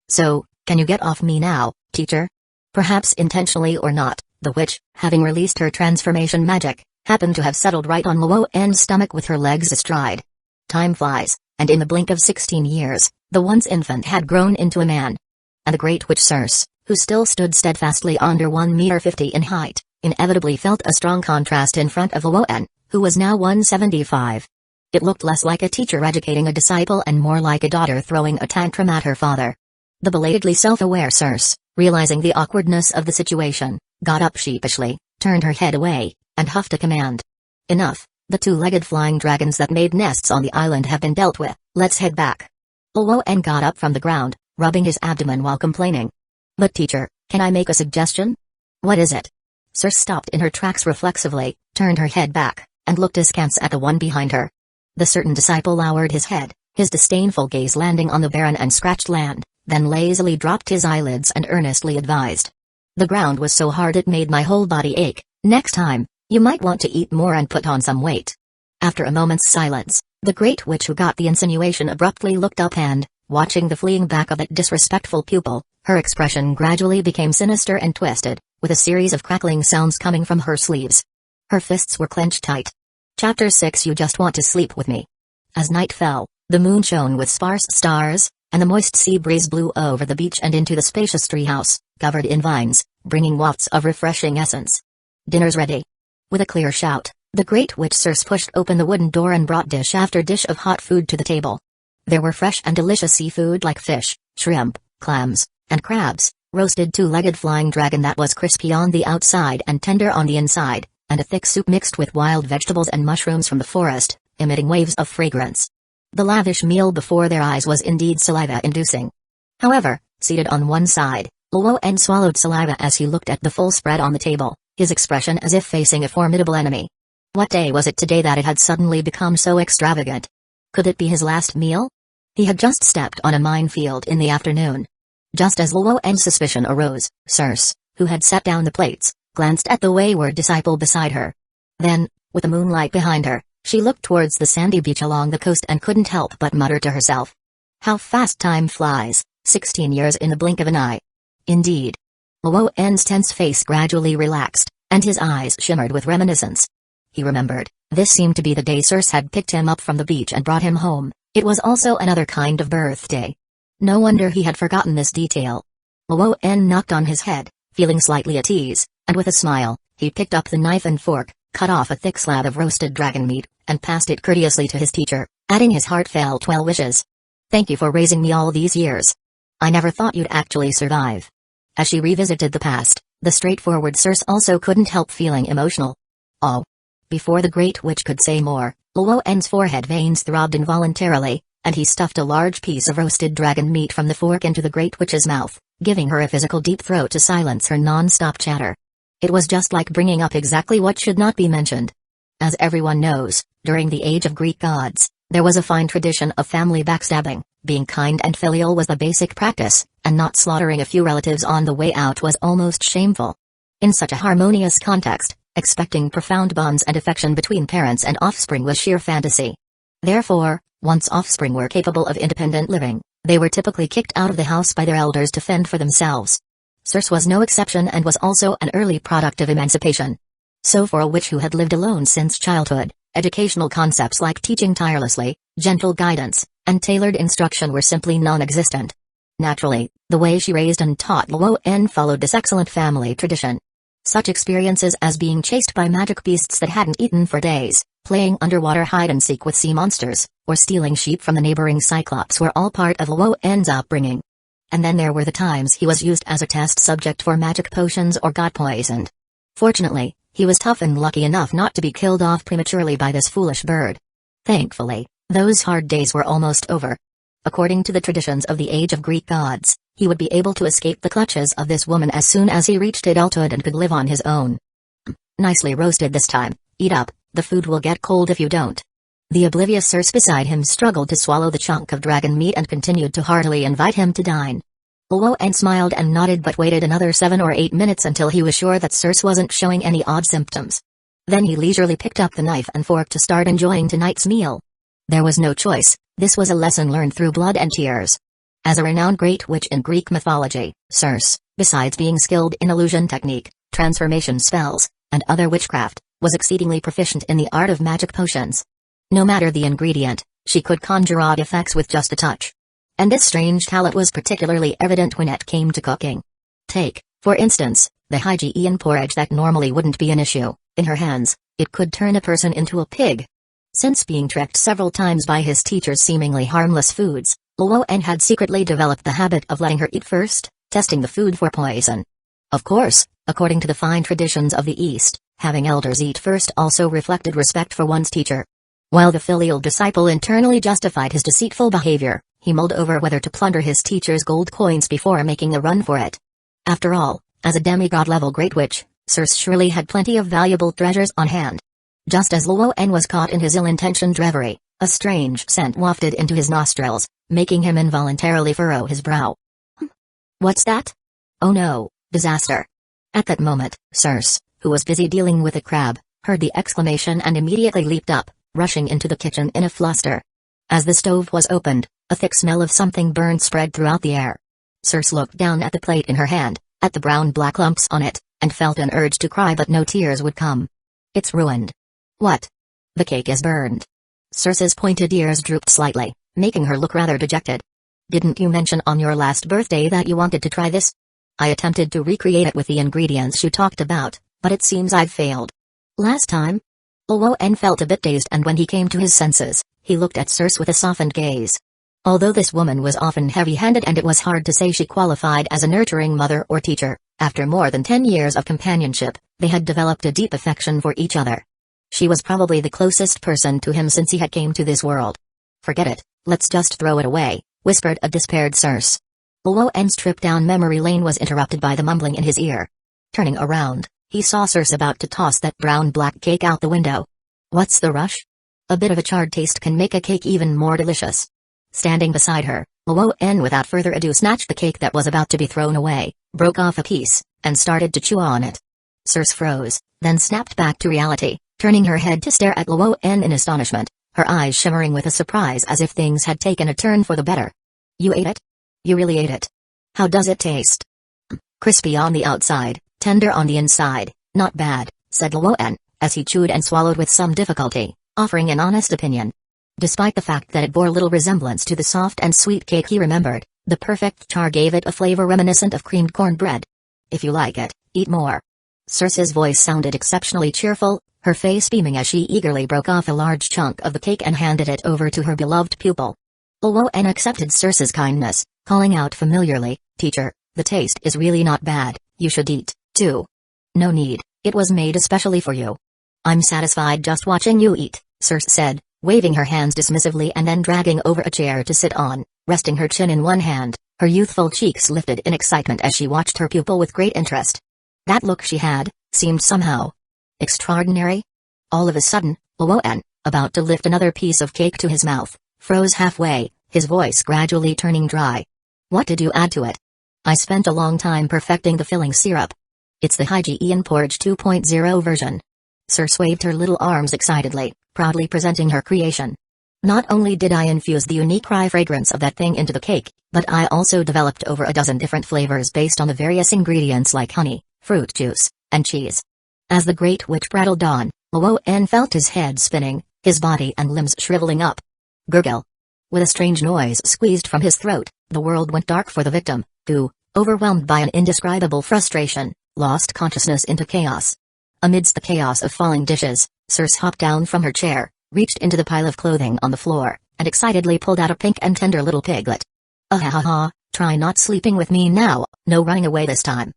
So, can you get off me now, teacher? Perhaps intentionally or not, the witch, having released her transformation magic, happened to have settled right on Luoan's stomach with her legs astride. Time flies, and in the blink of 16 years, the once infant had grown into a man. And the great witch Circe, who still stood steadfastly under 1.50 m in height, inevitably felt a strong contrast in front of Luoan, who was now 175. It looked less like a teacher educating a disciple and more like a daughter throwing a tantrum at her father. The belatedly self-aware Circe, realizing the awkwardness of the situation, got up sheepishly, turned her head away, and huffed a command. Enough, the two-legged flying dragons that made nests on the island have been dealt with, let's head back. Luoan got up from the ground, rubbing his abdomen while complaining. But teacher, can I make a suggestion? What is it? Circe stopped in her tracks reflexively, turned her head back, and looked askance at the one behind her. The certain disciple lowered his head, his disdainful gaze landing on the barren and scratched land, then lazily dropped his eyelids and earnestly advised. The ground was so hard it made my whole body ache. Next time, you might want to eat more and put on some weight. After a moment's silence, the great witch who got the insinuation abruptly looked up and, watching the fleeing back of that disrespectful pupil, her expression gradually became sinister and twisted, with a series of crackling sounds coming from her sleeves. Her fists were clenched tight. Chapter 6. You just want to sleep with me. As night fell, the moon shone with sparse stars, and the moist sea breeze blew over the beach and into the spacious treehouse, covered in vines, bringing wafts of refreshing essence. Dinner's ready. With a clear shout, the great witch Circe pushed open the wooden door and brought dish after dish of hot food to the table. There were fresh and delicious seafood like fish, shrimp, clams, and crabs, roasted two-legged flying dragon that was crispy on the outside and tender on the inside, and a thick soup mixed with wild vegetables and mushrooms from the forest, emitting waves of fragrance. The lavish meal before their eyes was indeed saliva-inducing. However, seated on one side, Luoan swallowed saliva as he looked at the full spread on the table, his expression as if facing a formidable enemy. What day was it today that it had suddenly become so extravagant? Could it be his last meal? He had just stepped on a minefield in the afternoon. Just as Luoan's suspicion arose, Circe, who had set down the plates, glanced at the wayward disciple beside her. Then, with the moonlight behind her, she looked towards the sandy beach along the coast and couldn't help but mutter to herself. How fast time flies, 16 years in the blink of an eye. Indeed. Luoan's tense face gradually relaxed, and his eyes shimmered with reminiscence. He remembered, this seemed to be the day Circe had picked him up from the beach and brought him home. It was also another kind of birthday. No wonder he had forgotten this detail. Luoan knocked on his head, feeling slightly at ease, and with a smile, he picked up the knife and fork, cut off a thick slab of roasted dragon meat, and passed it courteously to his teacher, adding his heartfelt well wishes. Thank you for raising me all these years. I never thought you'd actually survive. As she revisited the past, the straightforward Circe also couldn't help feeling emotional. Oh. Before the great witch could say more, Luoan's forehead veins throbbed involuntarily, and he stuffed a large piece of roasted dragon meat from the fork into the Great Witch's mouth, giving her a physical deep throat to silence her non-stop chatter. It was just like bringing up exactly what should not be mentioned. As everyone knows, during the age of Greek gods, there was a fine tradition of family backstabbing. Being kind and filial was the basic practice, and not slaughtering a few relatives on the way out was almost shameful. In such a harmonious context, expecting profound bonds and affection between parents and offspring was sheer fantasy. Therefore, once offspring were capable of independent living, they were typically kicked out of the house by their elders to fend for themselves. Circe was no exception and was also an early product of emancipation. So for a witch who had lived alone since childhood, educational concepts like teaching tirelessly, gentle guidance, and tailored instruction were simply non-existent. Naturally, the way she raised and taught Luo'en followed this excellent family tradition. Such experiences as being chased by magic beasts that hadn't eaten for days, playing underwater hide-and-seek with sea monsters, or stealing sheep from the neighboring Cyclops were all part of Luo'en's upbringing. And then there were the times he was used as a test subject for magic potions or got poisoned. Fortunately, he was tough and lucky enough not to be killed off prematurely by this foolish bird. Thankfully, those hard days were almost over. According to the traditions of the age of Greek gods, he would be able to escape the clutches of this woman as soon as he reached adulthood and could live on his own. Nicely roasted this time, eat up, the food will get cold if you don't. The oblivious Circe beside him struggled to swallow the chunk of dragon meat and continued to heartily invite him to dine. Luo'en smiled and nodded but waited another 7 or 8 minutes until he was sure that Circe wasn't showing any odd symptoms. Then he leisurely picked up the knife and fork to start enjoying tonight's meal. There was no choice, this was a lesson learned through blood and tears. As a renowned great witch in Greek mythology, Circe, besides being skilled in illusion technique, transformation spells, and other witchcraft, was exceedingly proficient in the art of magic potions. No matter the ingredient, she could conjure odd effects with just a touch. And this strange talent was particularly evident when it came to cooking. Take, for instance, the Hygeian porridge that normally wouldn't be an issue. In her hands, it could turn a person into a pig. Since being tricked several times by his teacher's seemingly harmless foods, Luo'en had secretly developed the habit of letting her eat first, testing the food for poison. Of course, according to the fine traditions of the East, having elders eat first also reflected respect for one's teacher. While the filial disciple internally justified his deceitful behavior, he mulled over whether to plunder his teacher's gold coins before making a run for it. After all, as a demigod-level great witch, Circe surely had plenty of valuable treasures on hand. Just as Luo'en was caught in his ill-intentioned reverie, a strange scent wafted into his nostrils, making him involuntarily furrow his brow. What's that? Oh no, disaster. At that moment, Circe, who was busy dealing with a crab, heard the exclamation and immediately leaped up, rushing into the kitchen in a fluster. As the stove was opened, a thick smell of something burned spread throughout the air. Circe looked down at the plate in her hand, at the brown black lumps on it, and felt an urge to cry but no tears would come. It's ruined. What? The cake is burned. Circe's pointed ears drooped slightly, making her look rather dejected. Didn't you mention on your last birthday that you wanted to try this? I attempted to recreate it with the ingredients you talked about, but it seems I've failed. Last time? Luo'en felt a bit dazed, and when he came to his senses, he looked at Circe with a softened gaze. Although this woman was often heavy-handed and it was hard to say she qualified as a nurturing mother or teacher, after more than 10 years of companionship, they had developed a deep affection for each other. She was probably the closest person to him since he had came to this world. Forget it, let's just throw it away, whispered a despaired Circe. Luo'en's trip down memory lane was interrupted by the mumbling in his ear. Turning around, he saw Circe about to toss that brown-black cake out the window. What's the rush? A bit of a charred taste can make a cake even more delicious. Standing beside her, Luo'en without further ado snatched the cake that was about to be thrown away, broke off a piece, and started to chew on it. Circe froze, then snapped back to reality, turning her head to stare at Luo'en in astonishment, her eyes shimmering with a surprise as if things had taken a turn for the better. You ate it? You really ate it? How does it taste? Crispy on the outside, tender on the inside, not bad, said Luo'en, as he chewed and swallowed with some difficulty, offering an honest opinion. Despite the fact that it bore little resemblance to the soft and sweet cake he remembered, the perfect char gave it a flavor reminiscent of creamed cornbread. If you like it, eat more. Circe's voice sounded exceptionally cheerful, her face beaming as she eagerly broke off a large chunk of the cake and handed it over to her beloved pupil. Luo'en accepted Circe's kindness, calling out familiarly, "Teacher, the taste is really not bad, you should eat, too." "No need, it was made especially for you." "I'm satisfied just watching you eat," Circe said, waving her hands dismissively and then dragging over a chair to sit on, resting her chin in one hand, her youthful cheeks lifted in excitement as she watched her pupil with great interest. That look she had, seemed somehow extraordinary. All of a sudden, Luoan, about to lift another piece of cake to his mouth, froze halfway, his voice gradually turning dry. What did you add to it? I spent a long time perfecting the filling syrup. It's the Hygiein Porridge 2.0 version. Circe waved her little arms excitedly, proudly presenting her creation. Not only did I infuse the unique rye fragrance of that thing into the cake, but I also developed over a dozen different flavors based on the various ingredients like honey, fruit juice, and cheese. As the great witch prattled on, Luoan felt his head spinning, his body and limbs shriveling up. Gurgle. With a strange noise squeezed from his throat, the world went dark for the victim, who, overwhelmed by an indescribable frustration, lost consciousness into chaos. Amidst the chaos of falling dishes, Circe hopped down from her chair, reached into the pile of clothing on the floor, and excitedly pulled out a pink and tender little piglet. Ha, try not sleeping with me now, no running away this time.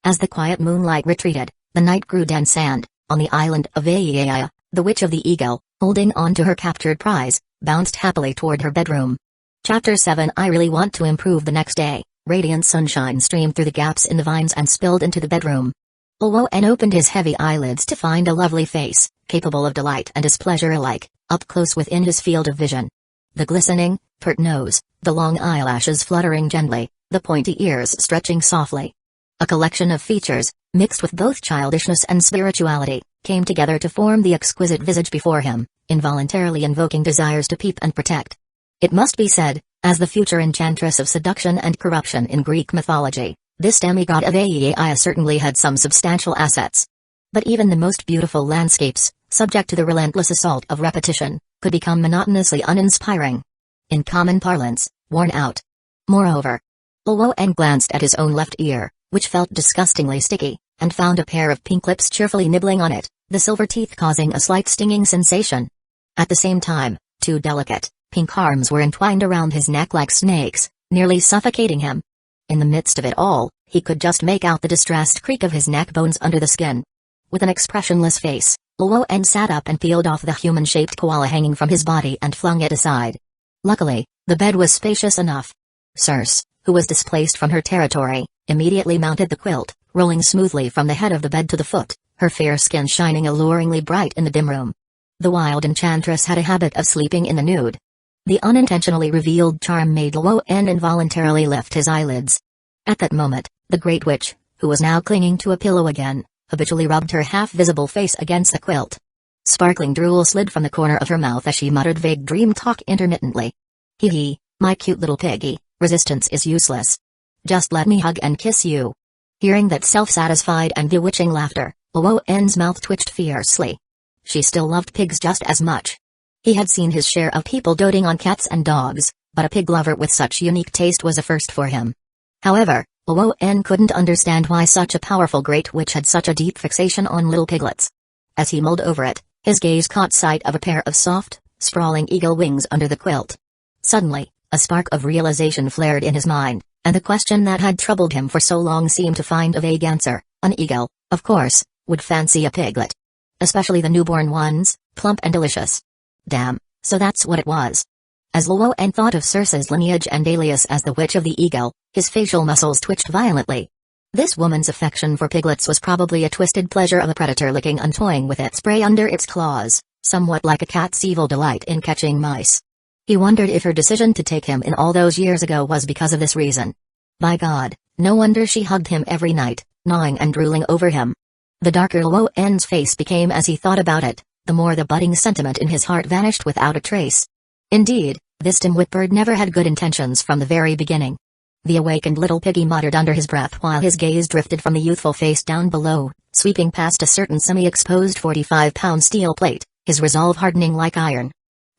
As the quiet moonlight retreated, the night grew dense and, on the island of Aizen, the Witch of the Eagle, holding on to her captured prize, bounced happily toward her bedroom. Chapter 7 I really want to improve. The next day, radiant sunshine streamed through the gaps in the vines and spilled into the bedroom. Luoan opened his heavy eyelids to find a lovely face, capable of delight and displeasure alike, up close within his field of vision. The glistening, pert nose, the long eyelashes fluttering gently, the pointy ears stretching softly. A collection of features, mixed with both childishness and spirituality, came together to form the exquisite visage before him, involuntarily invoking desires to peep and protect. It must be said, as the future enchantress of seduction and corruption in Greek mythology, this demigod of Aizen certainly had some substantial assets. But even the most beautiful landscapes, subject to the relentless assault of repetition, could become monotonously uninspiring. In common parlance, worn out. Moreover, Luoan glanced at his own left ear, which felt disgustingly sticky, and found a pair of pink lips cheerfully nibbling on it, the silver teeth causing a slight stinging sensation. At the same time, two delicate, pink arms were entwined around his neck like snakes, nearly suffocating him. In the midst of it all, he could just make out the distressed creak of his neck bones under the skin. With an expressionless face, Luoan sat up and peeled off the human-shaped koala hanging from his body and flung it aside. Luckily, the bed was spacious enough. Circe, who was displaced from her territory, immediately mounted the quilt, rolling smoothly from the head of the bed to the foot, her fair skin shining alluringly bright in the dim room. The wild enchantress had a habit of sleeping in the nude. The unintentionally revealed charm made Luoan involuntarily lift his eyelids. At that moment, the Great Witch, who was now clinging to a pillow again, habitually rubbed her half-visible face against the quilt. Sparkling drool slid from the corner of her mouth as she muttered vague dream talk intermittently. Hee hee, my cute little piggy, resistance is useless. Just let me hug and kiss you. Hearing that self-satisfied and bewitching laughter, Luoan's mouth twitched fiercely. She still loved pigs just as much. He had seen his share of people doting on cats and dogs, but a pig lover with such unique taste was a first for him. However, Luoan couldn't understand why such a powerful great witch had such a deep fixation on little piglets. As he mulled over it, his gaze caught sight of a pair of soft, sprawling eagle wings under the quilt. Suddenly, a spark of realization flared in his mind, and the question that had troubled him for so long seemed to find a vague answer. An eagle, of course, would fancy a piglet. Especially the newborn ones, plump and delicious. Damn, so that's what it was. As Luoan thought of Circe's lineage and alias as the Witch of the Eagle, his facial muscles twitched violently. This woman's affection for piglets was probably a twisted pleasure of a predator licking and toying with its prey under its claws, somewhat like a cat's evil delight in catching mice. He wondered if her decision to take him in all those years ago was because of this reason. By God, no wonder she hugged him every night, gnawing and drooling over him. The darker Luoan's face became as he thought about it, the more the budding sentiment in his heart vanished without a trace. Indeed, this dimwit bird never had good intentions from the very beginning. The awakened little piggy muttered under his breath while his gaze drifted from the youthful face down below, sweeping past a certain semi-exposed 45-pound steel plate, his resolve hardening like iron.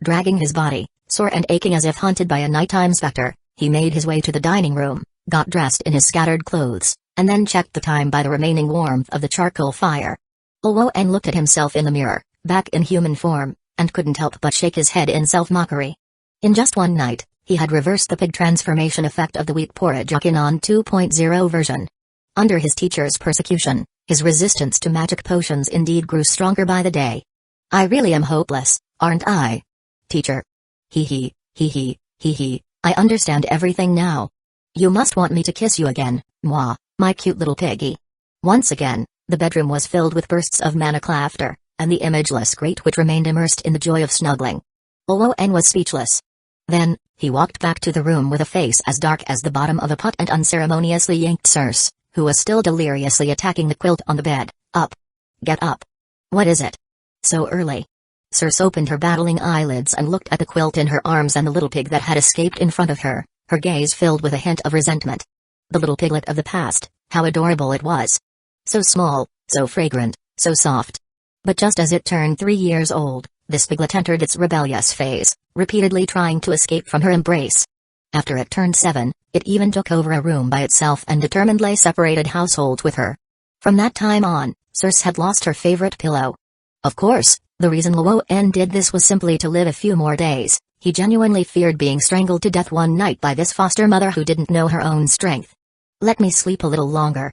Dragging his body, sore and aching as if haunted by a nighttime specter, he made his way to the dining room, got dressed in his scattered clothes, and then checked the time by the remaining warmth of the charcoal fire. Luoan looked at himself in the mirror, back in human form, and couldn't help but shake his head in self-mockery. In just one night, he had reversed the pig transformation effect of the wheat porridge Hygiein 2.0 version. Under his teacher's persecution, his resistance to magic potions indeed grew stronger by the day. I really am hopeless, aren't I? Teacher. Hee hee, I understand everything now. You must want me to kiss you again, moi, my cute little piggy. Once again, the bedroom was filled with bursts of manic laughter, and the imageless Great Witch remained immersed in the joy of snuggling. Luoan was speechless. Then, he walked back to the room with a face as dark as the bottom of a pot and unceremoniously yanked Starsea, who was still deliriously attacking the quilt on the bed, up. Get up. What is it? So early. Starsea opened her battling eyelids and looked at the quilt in her arms and the little pig that had escaped in front of her, her gaze filled with a hint of resentment. The little piglet of the past, how adorable it was. So small, so fragrant, so soft. But just as it turned 3 years old, this piglet entered its rebellious phase, repeatedly trying to escape from her embrace. After it turned 7, it even took over a room by itself and determinedly separated households with her. From that time on, Starsea had lost her favorite pillow. Of course, the reason Luoan did this was simply to live a few more days. He genuinely feared being strangled to death one night by this foster mother who didn't know her own strength. Let me sleep a little longer.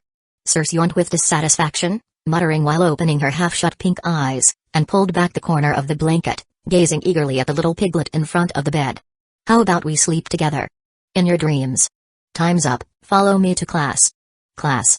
Starsea yawned with dissatisfaction, muttering while opening her half-shut pink eyes, and pulled back the corner of the blanket, gazing eagerly at the little piglet in front of the bed. How about we sleep together? In your dreams. Time's up, follow me to class. Class.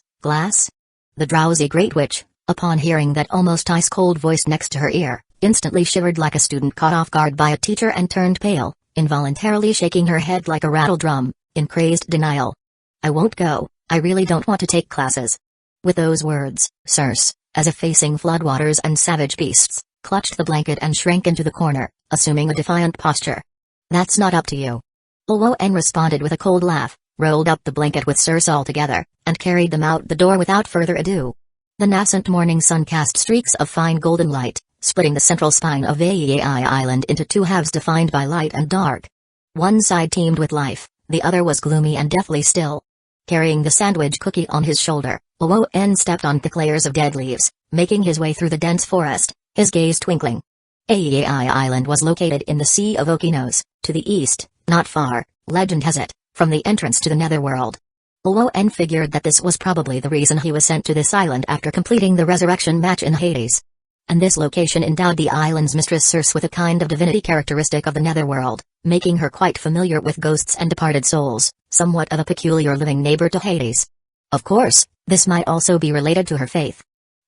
The drowsy Great Witch, upon hearing that almost ice-cold voice next to her ear, instantly shivered like a student caught off guard by a teacher and turned pale, involuntarily shaking her head like a rattle drum, in crazed denial. I won't go, I really don't want to take classes. With those words, Starsea, as if facing floodwaters and savage beasts, clutched the blanket and shrank into the corner, assuming a defiant posture. That's not up to you. Luoan responded with a cold laugh, rolled up the blanket with Starsea altogether, and carried them out the door without further ado. The nascent morning sun cast streaks of fine golden light, splitting the central spine of Ai Island into two halves defined by light and dark. One side teemed with life, the other was gloomy and deathly still. Carrying the sandwich cookie on his shoulder, Luoan stepped on thick layers of dead leaves, making his way through the dense forest, his gaze twinkling. Ai Island was located in the Sea of Okinos, to the east, not far, legend has it, from the entrance to the netherworld. Luoan figured that this was probably the reason he was sent to this island after completing the resurrection match in Hades. And this location endowed the island's mistress Starsea with a kind of divinity characteristic of the netherworld, making her quite familiar with ghosts and departed souls, somewhat of a peculiar living neighbor to Hades. Of course, this might also be related to her faith.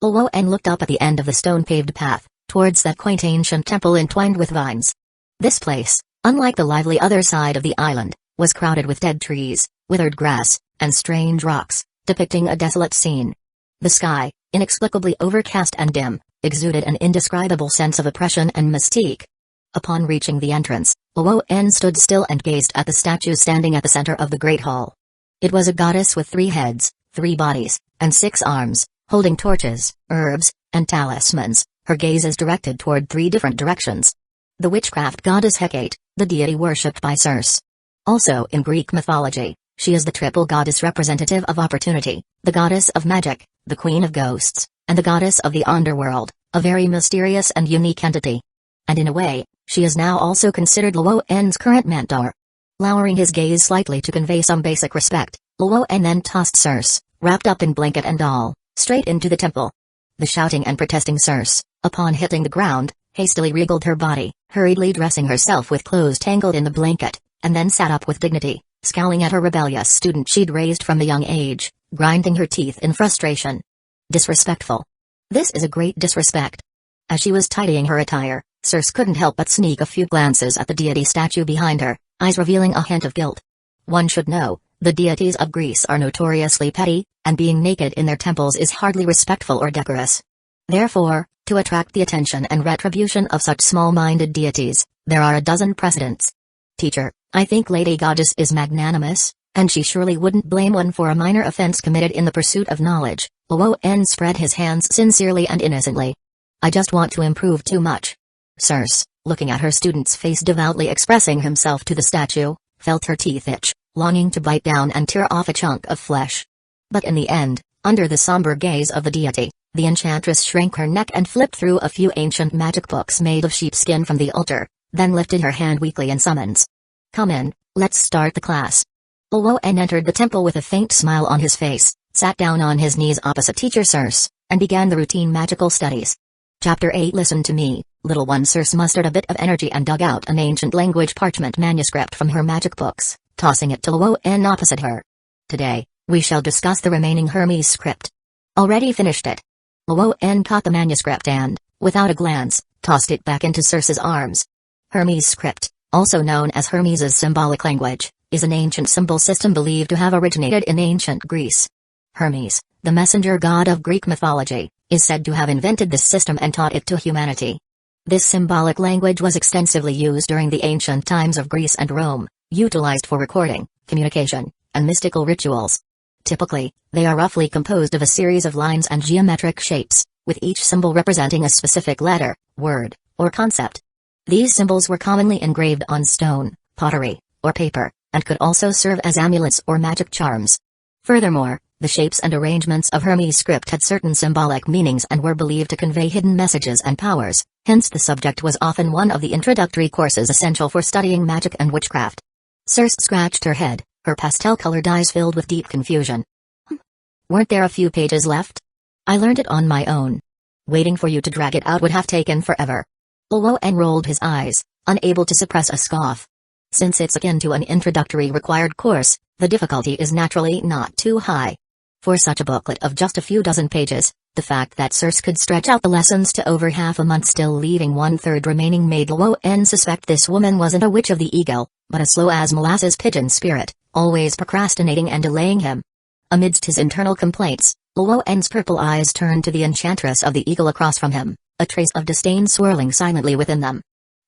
Luoan looked up at the end of the stone-paved path, towards that quaint ancient temple entwined with vines. This place, unlike the lively other side of the island, was crowded with dead trees, withered grass, and strange rocks, depicting a desolate scene. The sky, inexplicably overcast and dim, exuded an indescribable sense of oppression and mystique. Upon reaching the entrance, Luoan stood still and gazed at the statue standing at the center of the great hall. It was a goddess with 3 heads, 3 bodies, and 6 arms, holding torches, herbs, and talismans, her gaze is directed toward 3 different directions. The witchcraft goddess Hecate, the deity worshipped by Starsea. Also in Greek mythology, she is the triple goddess representative of opportunity, the goddess of magic, the queen of ghosts, and the goddess of the underworld, a very mysterious and unique entity. And in a way, she is now also considered Luoan's current mentor. Lowering his gaze slightly to convey some basic respect, Luoan then tossed Starsea, wrapped up in blanket and all, straight into the temple. The shouting and protesting Starsea, upon hitting the ground, hastily wriggled her body, hurriedly dressing herself with clothes tangled in the blanket, and then sat up with dignity, scowling at her rebellious student she'd raised from the young age, grinding her teeth in frustration. Disrespectful. This is a great disrespect. As she was tidying her attire, Starsea couldn't help but sneak a few glances at the deity statue behind her, eyes revealing a hint of guilt. One should know, the deities of Greece are notoriously petty, and being naked in their temples is hardly respectful or decorous. Therefore, to attract the attention and retribution of such small-minded deities, there are a dozen precedents. Teacher, I think Lady Goddess is magnanimous, and she surely wouldn't blame one for a minor offense committed in the pursuit of knowledge. Luoan spread his hands sincerely and innocently. I just want to improve too much. Starsea, looking at her student's face devoutly expressing himself to the statue, felt her teeth itch, longing to bite down and tear off a chunk of flesh. But in the end, under the somber gaze of the deity, the enchantress shrank her neck and flipped through a few ancient magic books made of sheepskin from the altar, then lifted her hand weakly in summons. Come in, let's start the class. Luoan entered the temple with a faint smile on his face, sat down on his knees opposite teacher Starsea, and began the routine magical studies. Chapter 8 Listen to me, little one. Circe mustered a bit of energy and dug out an ancient language parchment manuscript from her magic books, tossing it to Luo'en opposite her. Today, we shall discuss the remaining Hermes script. Already finished it. Luo'en caught the manuscript and, without a glance, tossed it back into Circe's arms. Hermes script, also known as Hermes's symbolic language, is an ancient symbol system believed to have originated in ancient Greece. Hermes, the messenger god of Greek mythology, is said to have invented this system and taught it to humanity. This symbolic language was extensively used during the ancient times of Greece and Rome, utilized for recording, communication, and mystical rituals. Typically, they are roughly composed of a series of lines and geometric shapes, with each symbol representing a specific letter, word, or concept. These symbols were commonly engraved on stone, pottery, or paper, and could also serve as amulets or magic charms. Furthermore, the shapes and arrangements of Hermes script had certain symbolic meanings and were believed to convey hidden messages and powers, hence the subject was often one of the introductory courses essential for studying magic and witchcraft. Circe scratched her head, her pastel-colored eyes filled with deep confusion. Weren't there a few pages left? I learned it on my own. Waiting for you to drag it out would have taken forever. Luo'en rolled his eyes, unable to suppress a scoff. Since it's akin to an introductory required course, the difficulty is naturally not too high. For such a booklet of just a few dozen pages, the fact that Circe could stretch out the lessons to over half a month still leaving 1/3 remaining made Luo'en suspect this woman wasn't a witch of the eagle, but a slow-as-molasses pigeon spirit, always procrastinating and delaying him. Amidst his internal complaints, Luo'en's purple eyes turned to the enchantress of the eagle across from him, a trace of disdain swirling silently within them.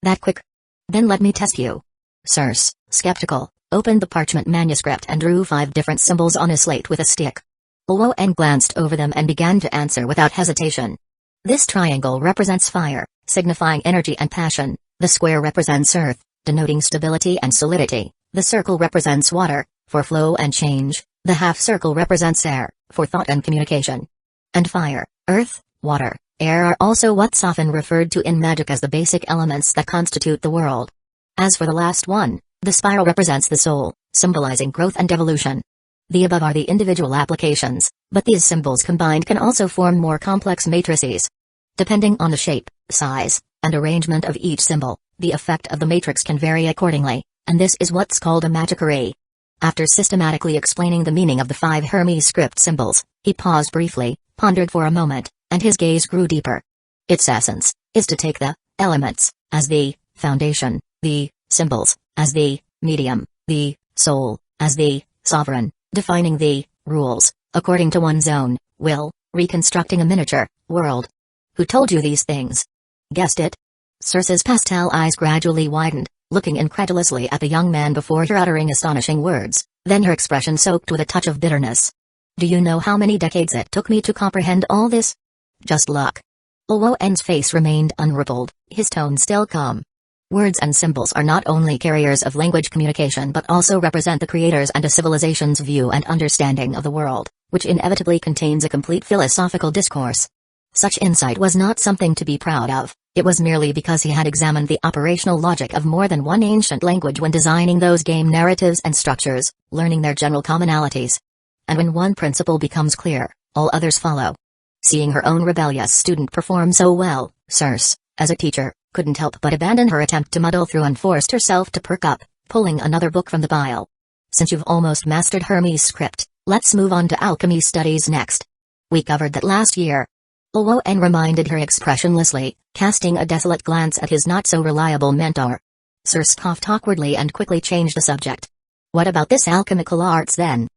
That quick? Then let me test you. Circe, skeptical, opened the parchment manuscript and drew 5 different symbols on a slate with a stick. Luo'en glanced over them and began to answer without hesitation. This triangle represents fire, signifying energy and passion. The square represents earth, denoting stability and solidity. The circle represents water, for flow and change. The half circle represents air, for thought and communication. And fire, earth, water, air are also what's often referred to in magic as the basic elements that constitute the world. As for the last one, the spiral represents the soul, symbolizing growth and evolution. The above are the individual applications, but these symbols combined can also form more complex matrices. Depending on the shape, size, and arrangement of each symbol, the effect of the matrix can vary accordingly, and this is what's called a magic array. After systematically explaining the meaning of the 5 Hermes script symbols, he paused briefly, pondered for a moment, and his gaze grew deeper. Its essence is to take the elements as the foundation, the symbols as the medium, the soul as the sovereign, defining the rules according to one's own will, reconstructing a miniature world. Who told you these things? Guessed it? Circe's pastel eyes gradually widened, looking incredulously at the young man before her uttering astonishing words, then her expression soaked with a touch of bitterness. Do you know how many decades it took me to comprehend all this? Just luck. Luo'en's face remained unruffled, his tone still calm. Words and symbols are not only carriers of language communication but also represent the creators and a civilization's view and understanding of the world, which inevitably contains a complete philosophical discourse. Such insight was not something to be proud of, it was merely because he had examined the operational logic of more than one ancient language when designing those game narratives and structures, learning their general commonalities. And when one principle becomes clear, all others follow. Seeing her own rebellious student perform so well, Circe, as a teacher, couldn't help but abandon her attempt to muddle through and forced herself to perk up, pulling another book from the pile. Since you've almost mastered Hermes script, let's move on to alchemy studies next. We covered that last year. Luo'en reminded her expressionlessly, casting a desolate glance at his not-so-reliable mentor. Circe coughed awkwardly and quickly changed the subject. What about this alchemical arts then?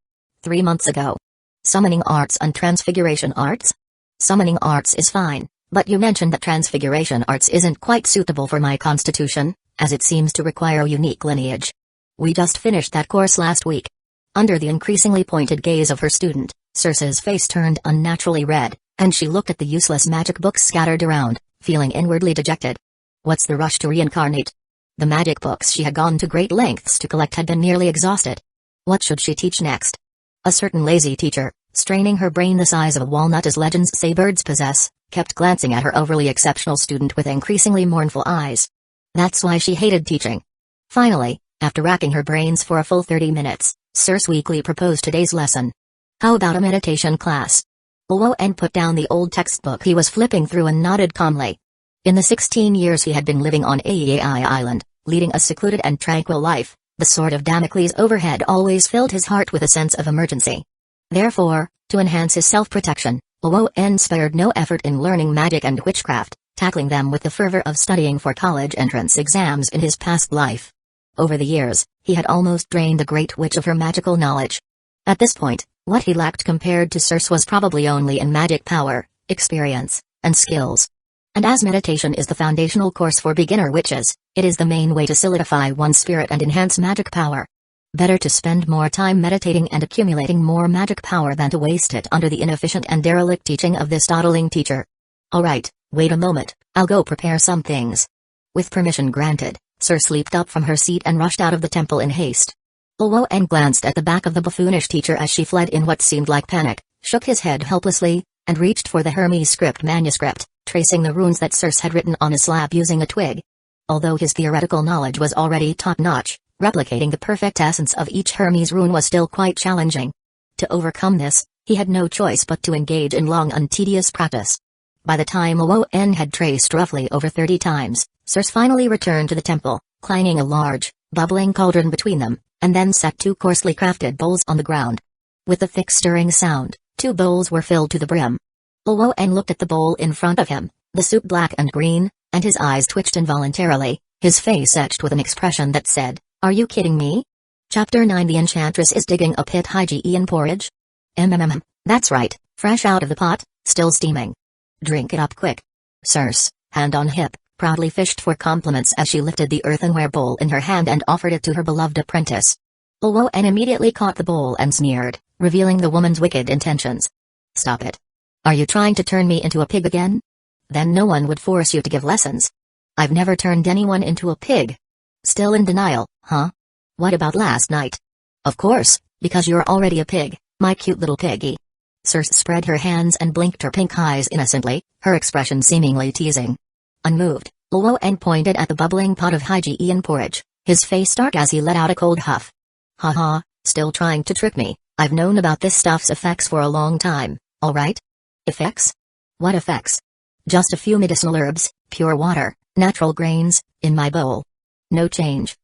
3 months ago. Summoning arts and transfiguration arts? Summoning arts is fine, but you mentioned that transfiguration arts isn't quite suitable for my constitution, as it seems to require unique lineage. We just finished that course last week. Under the increasingly pointed gaze of her student, Circe's face turned unnaturally red, and she looked at the useless magic books scattered around, feeling inwardly dejected. What's the rush to reincarnate? The magic books she had gone to great lengths to collect had been nearly exhausted. What should she teach next? A certain lazy teacher, straining her brain the size of a walnut as legends say birds possess, kept glancing at her overly exceptional student with increasingly mournful eyes. That's why she hated teaching. Finally, after racking her brains for a full 30 minutes, Circe weakly proposed today's lesson. How about a meditation class? Luoan put down the old textbook he was flipping through and nodded calmly. In the 16 years he had been living on Aiai Island, leading a secluded and tranquil life, the sword of Damocles overhead always filled his heart with a sense of emergency. Therefore, to enhance his self-protection, Luoan spared no effort in learning magic and witchcraft, tackling them with the fervor of studying for college entrance exams in his past life. Over the years, he had almost drained the Great Witch of her magical knowledge. At this point, what he lacked compared to Circe was probably only in magic power, experience, and skills. And as meditation is the foundational course for beginner witches, it is the main way to solidify one's spirit and enhance magic power. Better to spend more time meditating and accumulating more magic power than to waste it under the inefficient and derelict teaching of this dawdling teacher. Alright, wait a moment, I'll go prepare some things. With permission granted, Circe leaped up from her seat and rushed out of the temple in haste. Luoan glanced at the back of the buffoonish teacher as she fled in what seemed like panic, shook his head helplessly, and reached for the Hermes script manuscript, tracing the runes that Circe had written on a slab using a twig. Although his theoretical knowledge was already top-notch, replicating the perfect essence of each Hermes rune was still quite challenging. To overcome this, he had no choice but to engage in long and tedious practice. By the time Luoan had traced roughly over 30 times, Circe finally returned to the temple, clanging a large, bubbling cauldron between them, and then set 2 coarsely crafted bowls on the ground. With a thick stirring sound, 2 bowls were filled to the brim. Luoan looked at the bowl in front of him, the soup black and green, and his eyes twitched involuntarily, his face etched with an expression that said, "Are you kidding me?" Chapter 9 The Enchantress is digging a pit. Hygiene porridge? That's right, fresh out of the pot, still steaming. Drink it up quick. Circe, hand on hip, proudly fished for compliments as she lifted the earthenware bowl in her hand and offered it to her beloved apprentice. Luoan immediately caught the bowl and sneered, revealing the woman's wicked intentions. Stop it. Are you trying to turn me into a pig again? Then no one would force you to give lessons. I've never turned anyone into a pig. Still in denial, huh? What about last night? Of course, because you're already a pig, my cute little piggy. Circe spread her hands and blinked her pink eyes innocently, her expression seemingly teasing. Unmoved, Luoan pointed at the bubbling pot of hygiene porridge, his face dark as he let out a cold huff. Haha, still trying to trick me. I've known about this stuff's effects for a long time, alright? Effects? What effects? Just a few medicinal herbs, pure water, natural grains, in my bowl. No change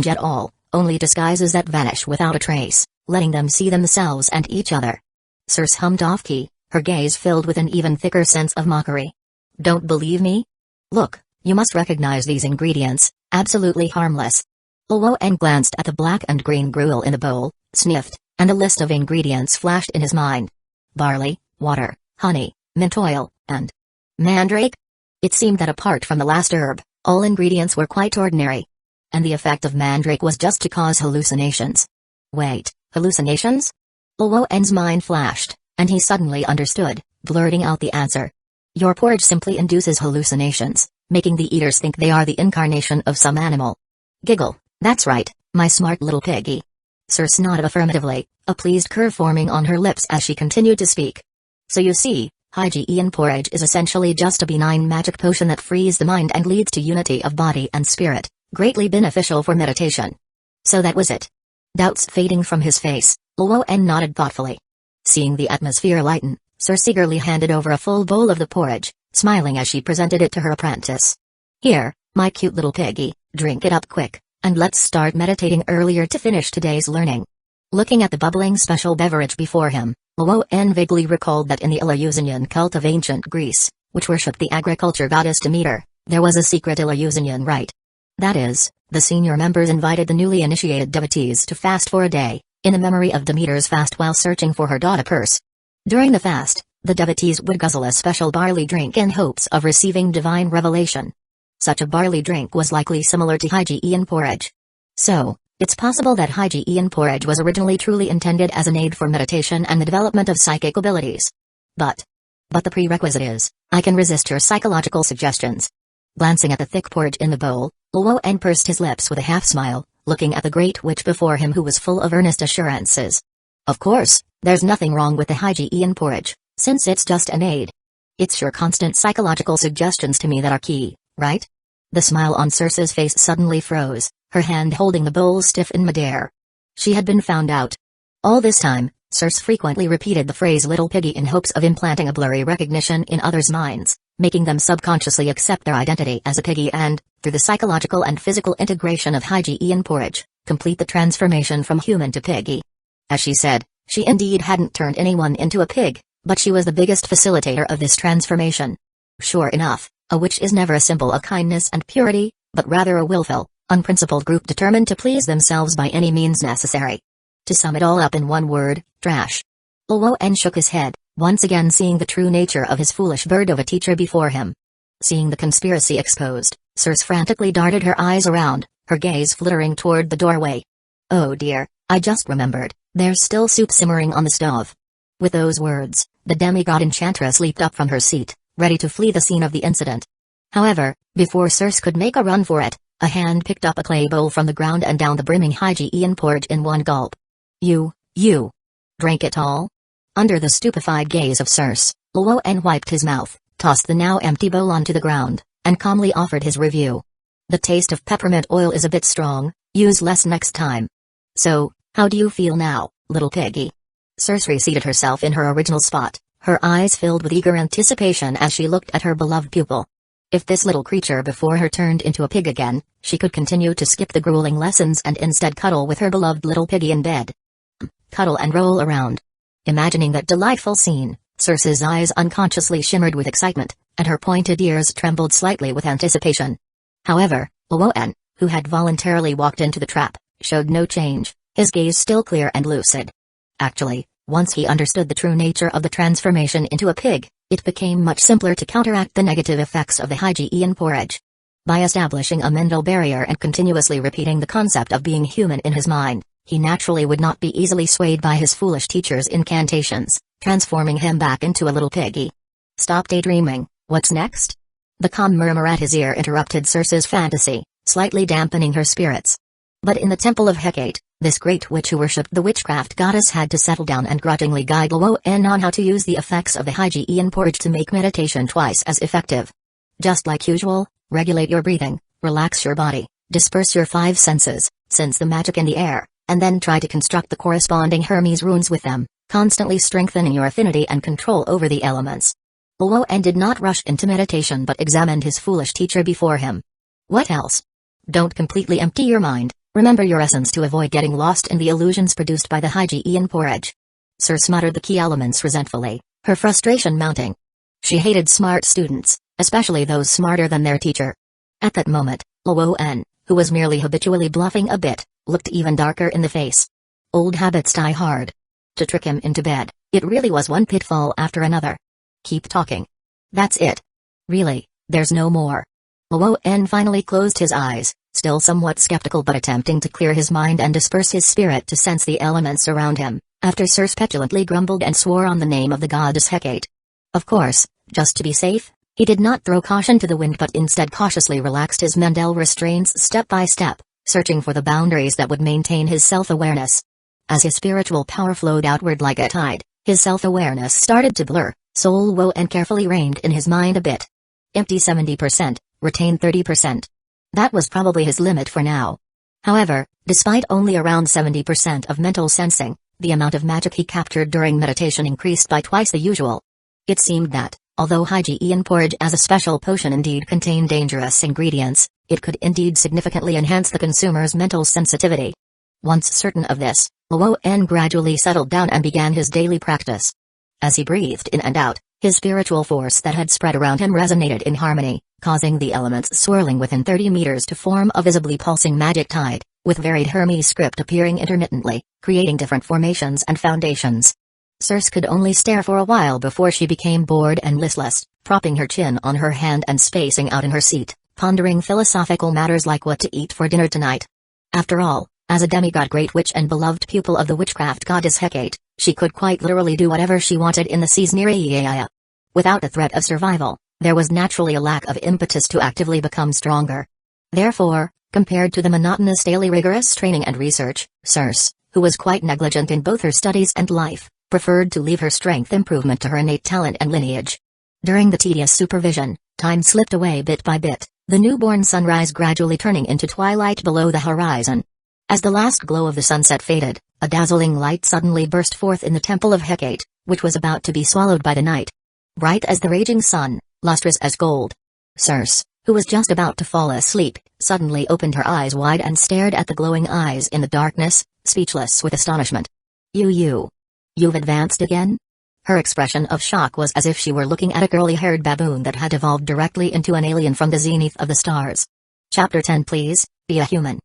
at all, only disguises that vanish without a trace, letting them see themselves and each other. Circe hummed off-key, her gaze filled with an even thicker sense of mockery. Don't believe me? Look, you must recognize these ingredients, absolutely harmless. Luoan glanced at the black and green gruel in the bowl, sniffed, and a list of ingredients flashed in his mind. Barley, water, honey, mint oil, and mandrake? It seemed that apart from the last herb, all ingredients were quite ordinary. And the effect of mandrake was just to cause hallucinations. Wait, hallucinations? Luoan's mind flashed, and he suddenly understood, blurting out the answer. Your porridge simply induces hallucinations, making the eaters think they are the incarnation of some animal. Giggle, that's right, my smart little piggy. Circe nodded affirmatively, a pleased curve forming on her lips as she continued to speak. So you see, hygiene porridge is essentially just a benign magic potion that frees the mind and leads to unity of body and spirit, greatly beneficial for meditation. So that was it. Doubts fading from his face, Luoan nodded thoughtfully. Seeing the atmosphere lighten, Circe eagerly handed over a full bowl of the porridge, smiling as she presented it to her apprentice. Here, my cute little piggy, drink it up quick, and let's start meditating earlier to finish today's learning. Looking at the bubbling special beverage before him, Luoan vaguely recalled that in the Eleusinian cult of ancient Greece, which worshipped the agriculture goddess Demeter, there was a secret Eleusinian rite. That is, the senior members invited the newly initiated devotees to fast for a day, in the memory of Demeter's fast while searching for her daughter Perse. During the fast, the devotees would guzzle a special barley drink in hopes of receiving divine revelation. Such a barley drink was likely similar to hygiene porridge. So, it's possible that hygiene porridge was originally truly intended as an aid for meditation and the development of psychic abilities. But the prerequisite is, I can resist your psychological suggestions. Glancing at the thick porridge in the bowl, Luoan pursed his lips with a half-smile, looking at the great witch before him who was full of earnest assurances. Of course, there's nothing wrong with the hygiene porridge, since it's just an aid. It's your constant psychological suggestions to me that are key, right? The smile on Circe's face suddenly froze, her hand holding the bowl stiff in midair. She had been found out. All this time, Circe frequently repeated the phrase little piggy in hopes of implanting a blurry recognition in others' minds, making them subconsciously accept their identity as a piggy and, through the psychological and physical integration of hygiene porridge, complete the transformation from human to piggy. As she said, she indeed hadn't turned anyone into a pig, but she was the biggest facilitator of this transformation. Sure enough, a witch is never a symbol of kindness and purity, but rather a willful, unprincipled group determined to please themselves by any means necessary. To sum it all up in one word, trash. Luoan shook his head, once again seeing the true nature of his foolish bird of a teacher before him. Seeing the conspiracy exposed, Circe frantically darted her eyes around, her gaze flittering toward the doorway. Oh dear, I just remembered, there's still soup simmering on the stove. With those words, the demigod enchantress leaped up from her seat, ready to flee the scene of the incident. However, before Circe could make a run for it, a hand picked up a clay bowl from the ground and downed the brimming hygiene porridge in one gulp. You drank it all? Under the stupefied gaze of Circe, Luoan wiped his mouth, tossed the now empty bowl onto the ground, and calmly offered his review. The taste of peppermint oil is a bit strong, use less next time. So, how do you feel now, little piggy? Circe reseated herself in her original spot, her eyes filled with eager anticipation as she looked at her beloved pupil. If this little creature before her turned into a pig again, she could continue to skip the grueling lessons and instead cuddle with her beloved little piggy in bed. Cuddle and roll around. Imagining that delightful scene, Circe's eyes unconsciously shimmered with excitement, and her pointed ears trembled slightly with anticipation. However, Luoan, who had voluntarily walked into the trap, showed no change, his gaze still clear and lucid. Actually, once he understood the true nature of the transformation into a pig, it became much simpler to counteract the negative effects of the hygiene porridge. By establishing a mental barrier and continuously repeating the concept of being human in his mind, he naturally would not be easily swayed by his foolish teacher's incantations, transforming him back into a little piggy. Stop daydreaming, what's next? The calm murmur at his ear interrupted Circe's fantasy, slightly dampening her spirits. But in the temple of Hecate, this great witch who worshipped the witchcraft goddess had to settle down and grudgingly guide Luoan on how to use the effects of the hygiene porridge to make meditation twice as effective. Just like usual, regulate your breathing, relax your body, disperse your five senses, sense the magic in the air, and then try to construct the corresponding Hermes runes with them, constantly strengthening your affinity and control over the elements. Luoan did not rush into meditation but examined his foolish teacher before him. What else? Don't completely empty your mind, remember your essence to avoid getting lost in the illusions produced by the hygiene porridge. Circe muttered the key elements resentfully, her frustration mounting. She hated smart students, especially those smarter than their teacher. At that moment, Luoan, who was merely habitually bluffing a bit, looked even darker in the face. Old habits die hard. To trick him into bed, it really was one pitfall after another. Keep talking. That's it. Really, there's no more. Luoan finally closed his eyes, still somewhat skeptical but attempting to clear his mind and disperse his spirit to sense the elements around him, after Circe petulantly grumbled and swore on the name of the goddess Hecate. Of course, just to be safe, he did not throw caution to the wind but instead cautiously relaxed his mental restraints step by step, searching for the boundaries that would maintain his self-awareness. As his spiritual power flowed outward like a tide, his self-awareness started to blur, so Luoan carefully reined in his mind a bit. Empty 70%, retain 30%. That was probably his limit for now. However, despite only around 70% of mental sensing, the amount of magic he captured during meditation increased by twice the usual. It seemed that, although hygiene porridge as a special potion indeed contained dangerous ingredients, it could indeed significantly enhance the consumer's mental sensitivity. Once certain of this, Luoan gradually settled down and began his daily practice. As he breathed in and out, his spiritual force that had spread around him resonated in harmony, causing the elements swirling within 30 meters to form a visibly pulsing magic tide, with varied Hermes script appearing intermittently, creating different formations and foundations. Circe could only stare for a while before she became bored and listless, propping her chin on her hand and spacing out in her seat, pondering philosophical matters like what to eat for dinner tonight. After all, as a demigod great witch and beloved pupil of the witchcraft goddess Hecate, she could quite literally do whatever she wanted in the seas near Aizen. Without a threat of survival, there was naturally a lack of impetus to actively become stronger. Therefore, compared to the monotonous daily rigorous training and research, Circe, who was quite negligent in both her studies and life, preferred to leave her strength improvement to her innate talent and lineage. During the tedious supervision, time slipped away bit by bit, the newborn sunrise gradually turning into twilight below the horizon. As the last glow of the sunset faded, A dazzling light suddenly burst forth in the temple of Hecate, which was about to be swallowed by the night. Bright as the raging sun, lustrous as gold. Circe, who was just about to fall asleep, suddenly opened her eyes wide and stared at the glowing eyes in the darkness, speechless with astonishment. You've advanced again?" Her expression of shock was as if she were looking at a curly-haired baboon that had evolved directly into an alien from the zenith of the stars. Chapter 10. Please, be a human.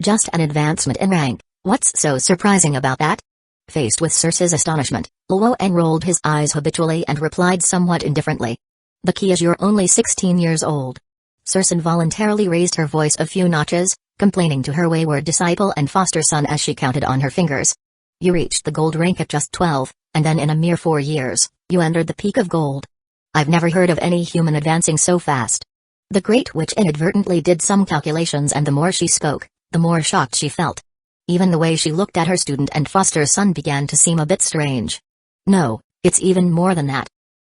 Just an advancement in rank, what's so surprising about that? Faced with Circe's astonishment, Luoan rolled his eyes habitually and replied somewhat indifferently. "The key is you're only 16 years old." Circe involuntarily raised her voice a few notches, complaining to her wayward disciple and foster son as she counted on her fingers. "You reached the gold rank at just 12, and then in a mere 4 years, you entered the peak of gold. I've never heard of any human advancing so fast." The Great Witch inadvertently did some calculations, and the more she spoke, the more shocked she felt. Even the way she looked at her student and foster son began to seem a bit strange. "No, it's even more than that.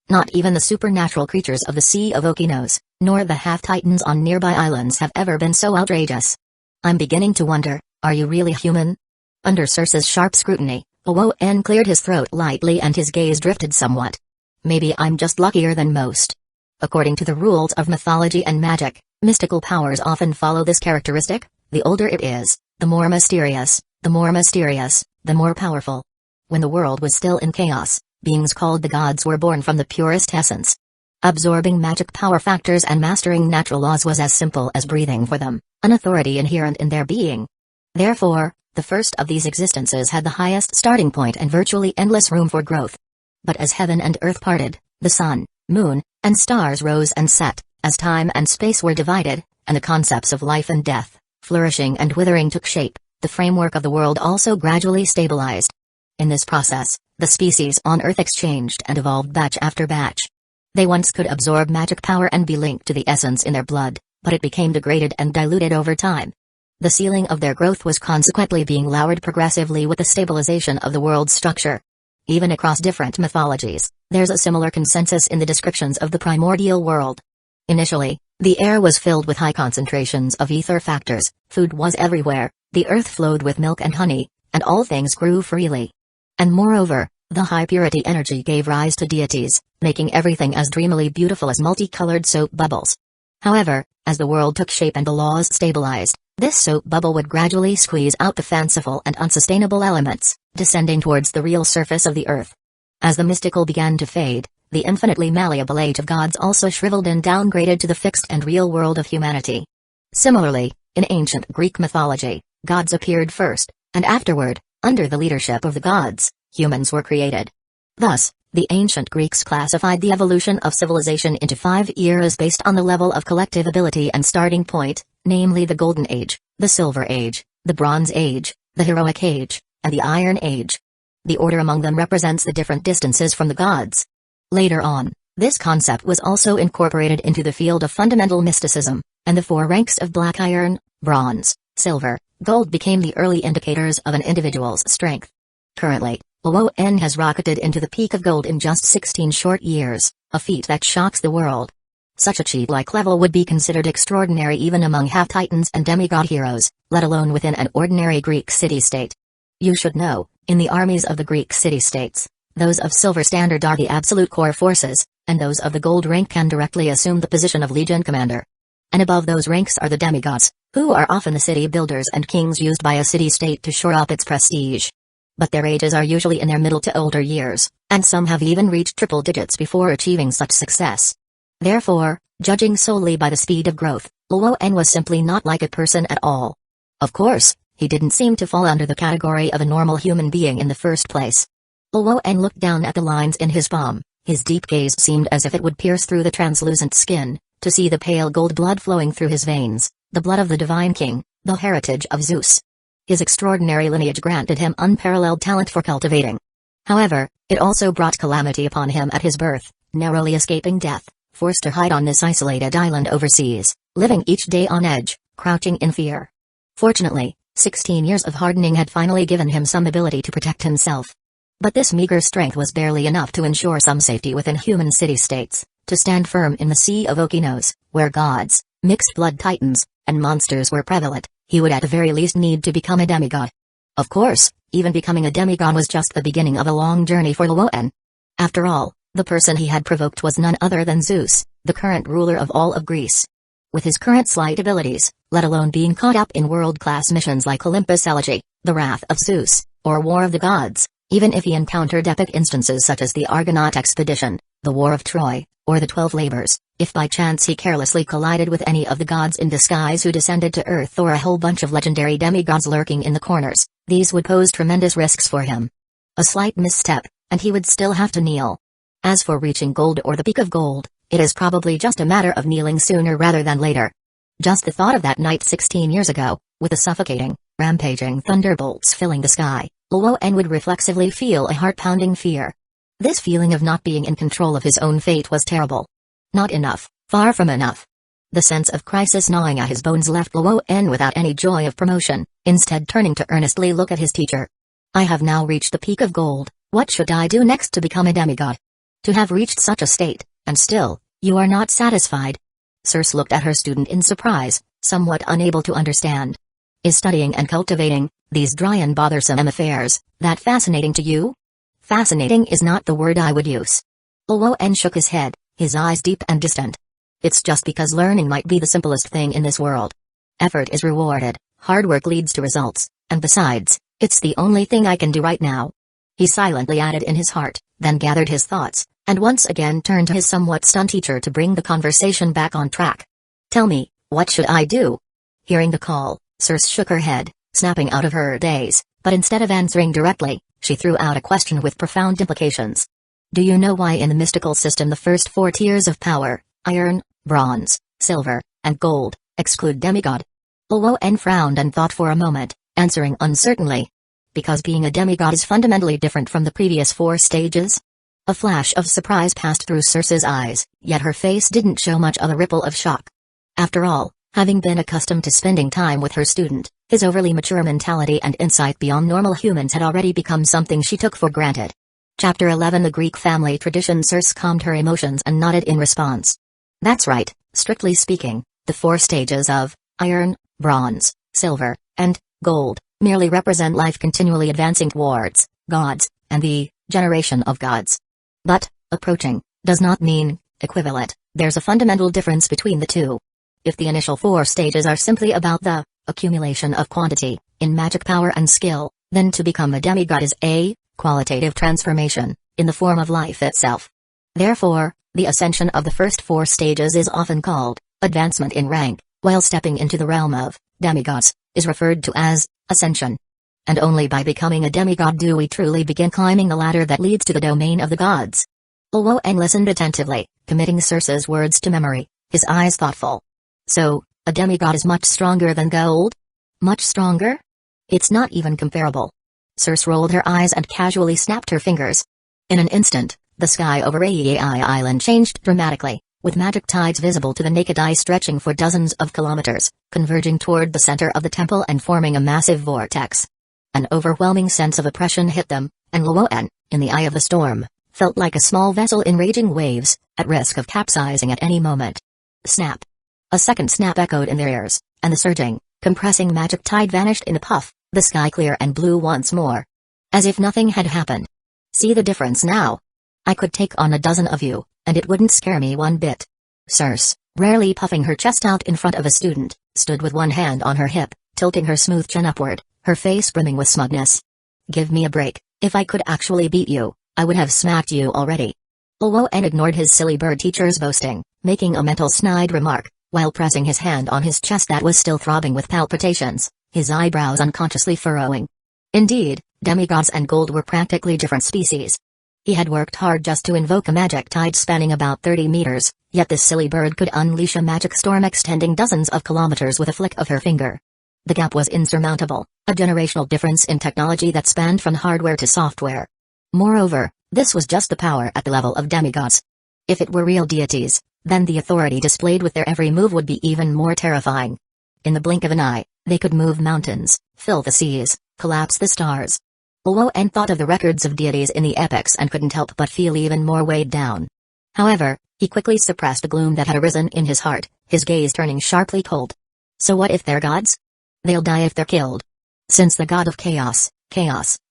Not even the supernatural creatures of the Sea of Okinos, nor the half-titans on nearby islands have ever been so outrageous. I'm beginning to wonder, are you really human?" Under Circe's sharp scrutiny, Luoan cleared his throat lightly and his gaze drifted somewhat. "Maybe I'm just luckier than most." According to the rules of mythology and magic, mystical powers often follow this characteristic: the older it is, the more mysterious, the more powerful. When the world was still in chaos, beings called the gods were born from the purest essence. Absorbing magic power factors and mastering natural laws was as simple as breathing for them, an authority inherent in their being. Therefore, the first of these existences had the highest starting point and virtually endless room for growth. But as heaven and earth parted, the sun, moon, and stars rose and set, as time and space were divided, and the concepts of life and death, flourishing and withering took shape, the framework of the world also gradually stabilized. In this process, the species on Earth exchanged and evolved batch after batch. They once could absorb magic power and be linked to the essence in their blood, but it became degraded and diluted over time. The ceiling of their growth was consequently being lowered progressively with the stabilization of the world's structure. Even across different mythologies, there's a similar consensus in the descriptions of the primordial world. Initially, the air was filled with high concentrations of ether factors, food was everywhere, the earth flowed with milk and honey, and all things grew freely. And moreover, the high-purity energy gave rise to deities, making everything as dreamily beautiful as multicolored soap bubbles. However, as the world took shape and the laws stabilized, this soap bubble would gradually squeeze out the fanciful and unsustainable elements, descending towards the real surface of the earth. As the mystical began to fade, the infinitely malleable age of gods also shriveled and downgraded to the fixed and real world of humanity. Similarly, in ancient Greek mythology, gods appeared first, and afterward, under the leadership of the gods, humans were created. Thus, the ancient Greeks classified the evolution of civilization into 5 eras based on the level of collective ability and starting point, namely the Golden Age, the Silver Age, the Bronze Age, the Heroic Age, and the Iron Age. The order among them represents the different distances from the gods. Later on, this concept was also incorporated into the field of fundamental mysticism, and the 4 ranks of black iron, bronze, silver, gold became the early indicators of an individual's strength. Currently, Luoan has rocketed into the peak of gold in just 16 short years, a feat that shocks the world. Such a cheat-like level would be considered extraordinary even among half-titans and demigod heroes, let alone within an ordinary Greek city-state. You should know, in the armies of the Greek city-states, those of silver standard are the absolute core forces, and those of the gold rank can directly assume the position of legion commander. And above those ranks are the demigods, who are often the city builders and kings used by a city-state to shore up its prestige. But their ages are usually in their middle to older years, and some have even reached triple digits before achieving such success. Therefore, judging solely by the speed of growth, Luoan was simply not like a person at all. Of course, he didn't seem to fall under the category of a normal human being in the first place. Luoan looked down at the lines in his palm, his deep gaze seemed as if it would pierce through the translucent skin, to see the pale gold blood flowing through his veins, the blood of the divine king, the heritage of Zeus. His extraordinary lineage granted him unparalleled talent for cultivating. However, it also brought calamity upon him at his birth, narrowly escaping death, forced to hide on this isolated island overseas, living each day on edge, crouching in fear. Fortunately, 16 years of hardening had finally given him some ability to protect himself. But this meager strength was barely enough to ensure some safety within human city-states, to stand firm in the Sea of Okinos, where gods, mixed-blood titans, and monsters were prevalent. He would at the very least need to become a demigod. Of course, even becoming a demigod was just the beginning of a long journey for Luoan. After all, the person he had provoked was none other than Zeus, the current ruler of all of Greece. With his current slight abilities, let alone being caught up in world-class missions like Olympus Elegy, the Wrath of Zeus, or War of the Gods, even if he encountered epic instances such as the Argonaut expedition, the War of Troy, or the 12 Labors, if by chance he carelessly collided with any of the gods in disguise who descended to Earth or a whole bunch of legendary demigods lurking in the corners, these would pose tremendous risks for him. A slight misstep, and he would still have to kneel. As for reaching gold or the peak of gold, it is probably just a matter of kneeling sooner rather than later. Just the thought of that night 16 years ago, with the suffocating, rampaging thunderbolts filling the sky, Luoan would reflexively feel a heart-pounding fear. This feeling of not being in control of his own fate was terrible. Not enough, far from enough. The sense of crisis gnawing at his bones left Luoan without any joy of promotion, instead turning to earnestly look at his teacher. I have now reached the peak of gold, what should I do next to become a demigod? To have reached such a state, and still, you are not satisfied? Circe looked at her student in surprise, somewhat unable to understand. Is studying and cultivating, these dry and bothersome affairs, that fascinating to you? Fascinating is not the word I would use. Luoan shook his head, his eyes deep and distant. It's just because learning might be the simplest thing in this world. Effort is rewarded, hard work leads to results, and besides, it's the only thing I can do right now. He silently added in his heart, then gathered his thoughts, and once again turned to his somewhat stunned teacher to bring the conversation back on track. Tell me, what should I do? Hearing the call, Circe shook her head, snapping out of her daze, but instead of answering directly, she threw out a question with profound implications. Do you know why in the mystical system the first 4 tiers of power, iron, bronze, silver, and gold, exclude demigod? Luoan frowned and thought for a moment, answering uncertainly. Because being a demigod is fundamentally different from the previous 4 stages? A flash of surprise passed through Circe's eyes, yet her face didn't show much of a ripple of shock. After all, having been accustomed to spending time with her student, his overly mature mentality and insight beyond normal humans had already become something she took for granted. Chapter 11 The Greek Family Tradition. Circe calmed her emotions and nodded in response. That's right, strictly speaking, the 4 stages of iron, bronze, silver, and gold merely represent life continually advancing towards gods, and the generation of gods. But approaching does not mean equivalent. There's a fundamental difference between the two. If the initial 4 stages are simply about the accumulation of quantity in magic power and skill, then to become a demigod is a qualitative transformation in the form of life itself. Therefore, the ascension of the first 4 stages is often called advancement in rank, while stepping into the realm of demigods is referred to as ascension. And only by becoming a demigod do we truly begin climbing the ladder that leads to the domain of the gods. Luoan listened attentively, committing Circe's words to memory, his eyes thoughtful. So, a demigod is much stronger than gold? Much stronger? It's not even comparable. Circe rolled her eyes and casually snapped her fingers. In an instant, the sky over Aiai Island changed dramatically, with magic tides visible to the naked eye stretching for dozens of kilometers, converging toward the center of the temple and forming a massive vortex. An overwhelming sense of oppression hit them, and Luoan, in the eye of the storm, felt like a small vessel in raging waves, at risk of capsizing at any moment. Snap! A second snap echoed in their ears, and the surging, compressing magic tide vanished in a puff, the sky clear and blue once more. As if nothing had happened. See the difference now? I could take on a dozen of you, and it wouldn't scare me one bit. Circe, rarely puffing her chest out in front of a student, stood with one hand on her hip, tilting her smooth chin upward, her face brimming with smugness. Give me a break. If I could actually beat you, I would have smacked you already. Luoan ignored his silly bird teacher's boasting, making a mental snide remark, while pressing his hand on his chest that was still throbbing with palpitations, his eyebrows unconsciously furrowing. Indeed, demigods and gold were practically different species. He had worked hard just to invoke a magic tide spanning about 30 meters, yet this silly bird could unleash a magic storm extending dozens of kilometers with a flick of her finger. The gap was insurmountable, a generational difference in technology that spanned from hardware to software. Moreover, this was just the power at the level of demigods. If it were real deities, then the authority displayed with their every move would be even more terrifying. In the blink of an eye, they could move mountains, fill the seas, collapse the stars. Luoan thought of the records of deities in the epics and couldn't help but feel even more weighed down. However, he quickly suppressed the gloom that had arisen in his heart, his gaze turning sharply cold. So what if they're gods? They'll die if they're killed. Since the god of chaos,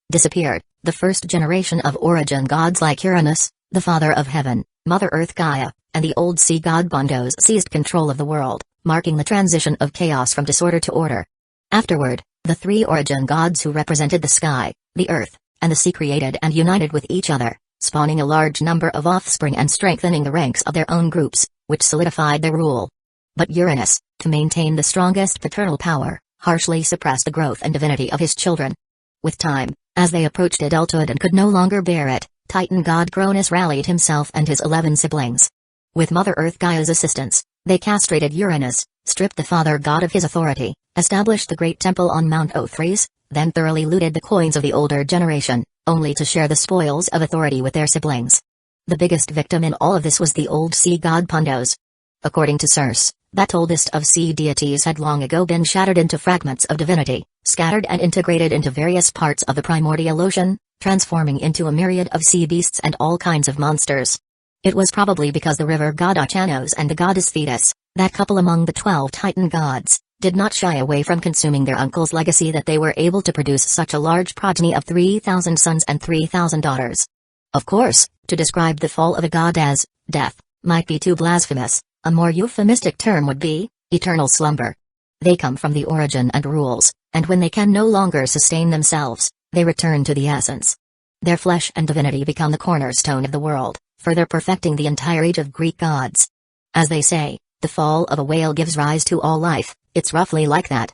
disappeared, the first generation of origin gods like Uranus, the father of heaven, Mother Earth Gaia, and the old sea god Bondos seized control of the world, marking the transition of chaos from disorder to order. Afterward, the three origin gods who represented the sky, the earth, and the sea created and united with each other, spawning a large number of offspring and strengthening the ranks of their own groups, which solidified their rule. But Uranus, to maintain the strongest paternal power, harshly suppressed the growth and divinity of his children. With time, as they approached adulthood and could no longer bear it, Titan god Cronus rallied himself and his 11 siblings. With Mother Earth Gaia's assistance, they castrated Uranus, stripped the father god of his authority, established the great temple on Mount Othries, then thoroughly looted the coins of the older generation, only to share the spoils of authority with their siblings. The biggest victim in all of this was the old sea god Pondos. According to Circe, that oldest of sea deities had long ago been shattered into fragments of divinity, scattered and integrated into various parts of the primordial ocean, transforming into a myriad of sea beasts and all kinds of monsters. It was probably because the river god Ochanos and the goddess Thetis, that couple among the 12 Titan gods, did not shy away from consuming their uncle's legacy that they were able to produce such a large progeny of 3,000 sons and 3,000 daughters. Of course, to describe the fall of a god as death might be too blasphemous. A more euphemistic term would be eternal slumber. They come from the origin and rules, and when they can no longer sustain themselves, they return to the essence. Their flesh and divinity become the cornerstone of the world, further perfecting the entire age of Greek gods. As they say, the fall of a whale gives rise to all life. It's roughly like that.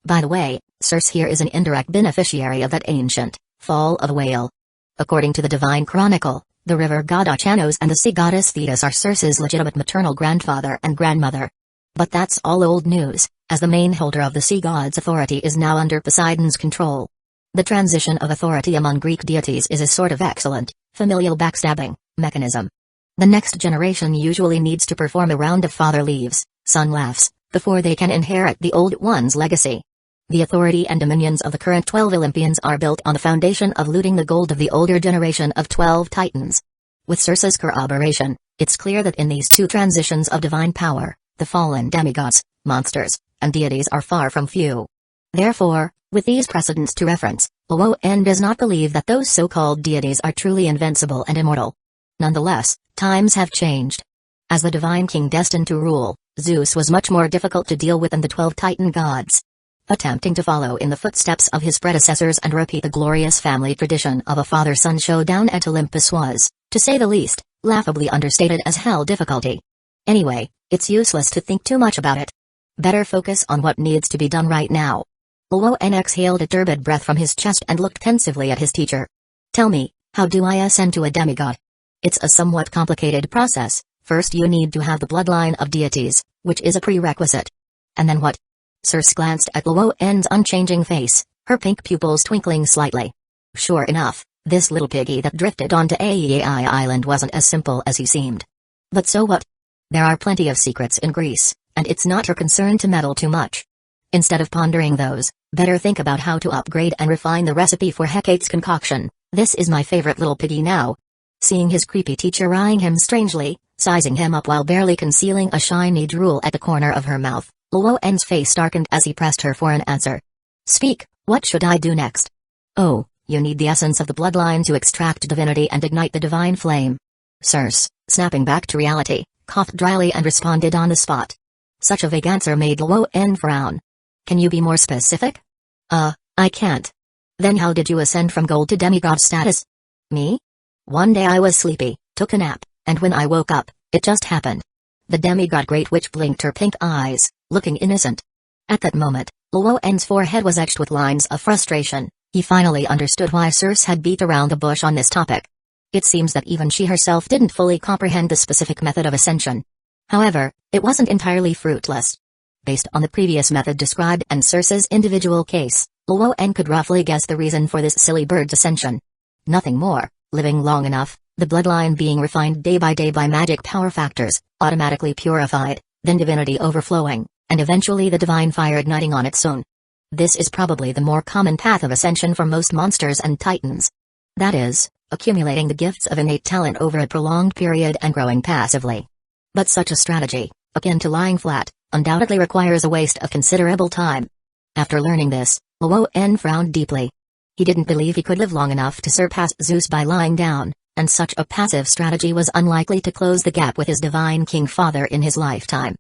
By the way, Circe here is an indirect beneficiary of that ancient fall of a whale. According to the Divine Chronicle, the river god Ochanos and the sea goddess Thetis are Circe's legitimate maternal grandfather and grandmother. But that's all old news, as the main holder of the sea god's authority is now under Poseidon's control. The transition of authority among Greek deities is a sort of excellent, familial backstabbing mechanism. The next generation usually needs to perform a round of father leaves, son laughs, before they can inherit the old one's legacy. The authority and dominions of the current 12 Olympians are built on the foundation of looting the gold of the older generation of 12 Titans. With Circe's corroboration, it's clear that in these two transitions of divine power, the fallen demigods, monsters, and deities are far from few. Therefore, with these precedents to reference, Luoan does not believe that those so-called deities are truly invincible and immortal. Nonetheless, times have changed. As the divine king destined to rule, Zeus was much more difficult to deal with than the 12 Titan gods. Attempting to follow in the footsteps of his predecessors and repeat the glorious family tradition of a father-son showdown at Olympus was, to say the least, laughably understated as hell difficulty. Anyway, it's useless to think too much about it. Better focus on what needs to be done right now. Luoan exhaled a turbid breath from his chest and looked pensively at his teacher. Tell me, how do I ascend to a demigod? It's a somewhat complicated process. First you need to have the bloodline of deities, which is a prerequisite. And then what? Circe glanced at Luoan's unchanging face, her pink pupils twinkling slightly. Sure enough, this little piggy that drifted onto Aiai Island wasn't as simple as he seemed. But so what? There are plenty of secrets in Greece, and it's not your concern to meddle too much. Instead of pondering those, better think about how to upgrade and refine the recipe for Hecate's concoction. This is my favorite little piggy now. Seeing his creepy teacher eyeing him strangely, sizing him up while barely concealing a shiny drool at the corner of her mouth, Luoan's face darkened as he pressed her for an answer. Speak, what should I do next? Oh, you need the essence of the bloodline to extract divinity and ignite the divine flame. Circe, snapping back to reality, coughed dryly and responded on the spot. Such a vague answer made Luoan frown. Can you be more specific? I can't. Then how did you ascend from gold to demigod status? Me? One day I was sleepy, took a nap, and when I woke up, it just happened. The demigod Great Witch blinked her pink eyes, looking innocent. At that moment, Luoan's forehead was etched with lines of frustration. He finally understood why Circe had beat around the bush on this topic. It seems that even she herself didn't fully comprehend the specific method of ascension. However, it wasn't entirely fruitless. Based on the previous method described and Circe's individual case, Luoan could roughly guess the reason for this silly bird's ascension. Nothing more, living long enough, the bloodline being refined day by magic power factors, automatically purified, then divinity overflowing, and eventually the divine fire igniting on its own. This is probably the more common path of ascension for most monsters and titans. That is, accumulating the gifts of innate talent over a prolonged period and growing passively. But such a strategy, akin to lying flat, undoubtedly requires a waste of considerable time. After learning this, Luo-en frowned deeply. He didn't believe he could live long enough to surpass Zeus by lying down, and such a passive strategy was unlikely to close the gap with his divine king father in his lifetime.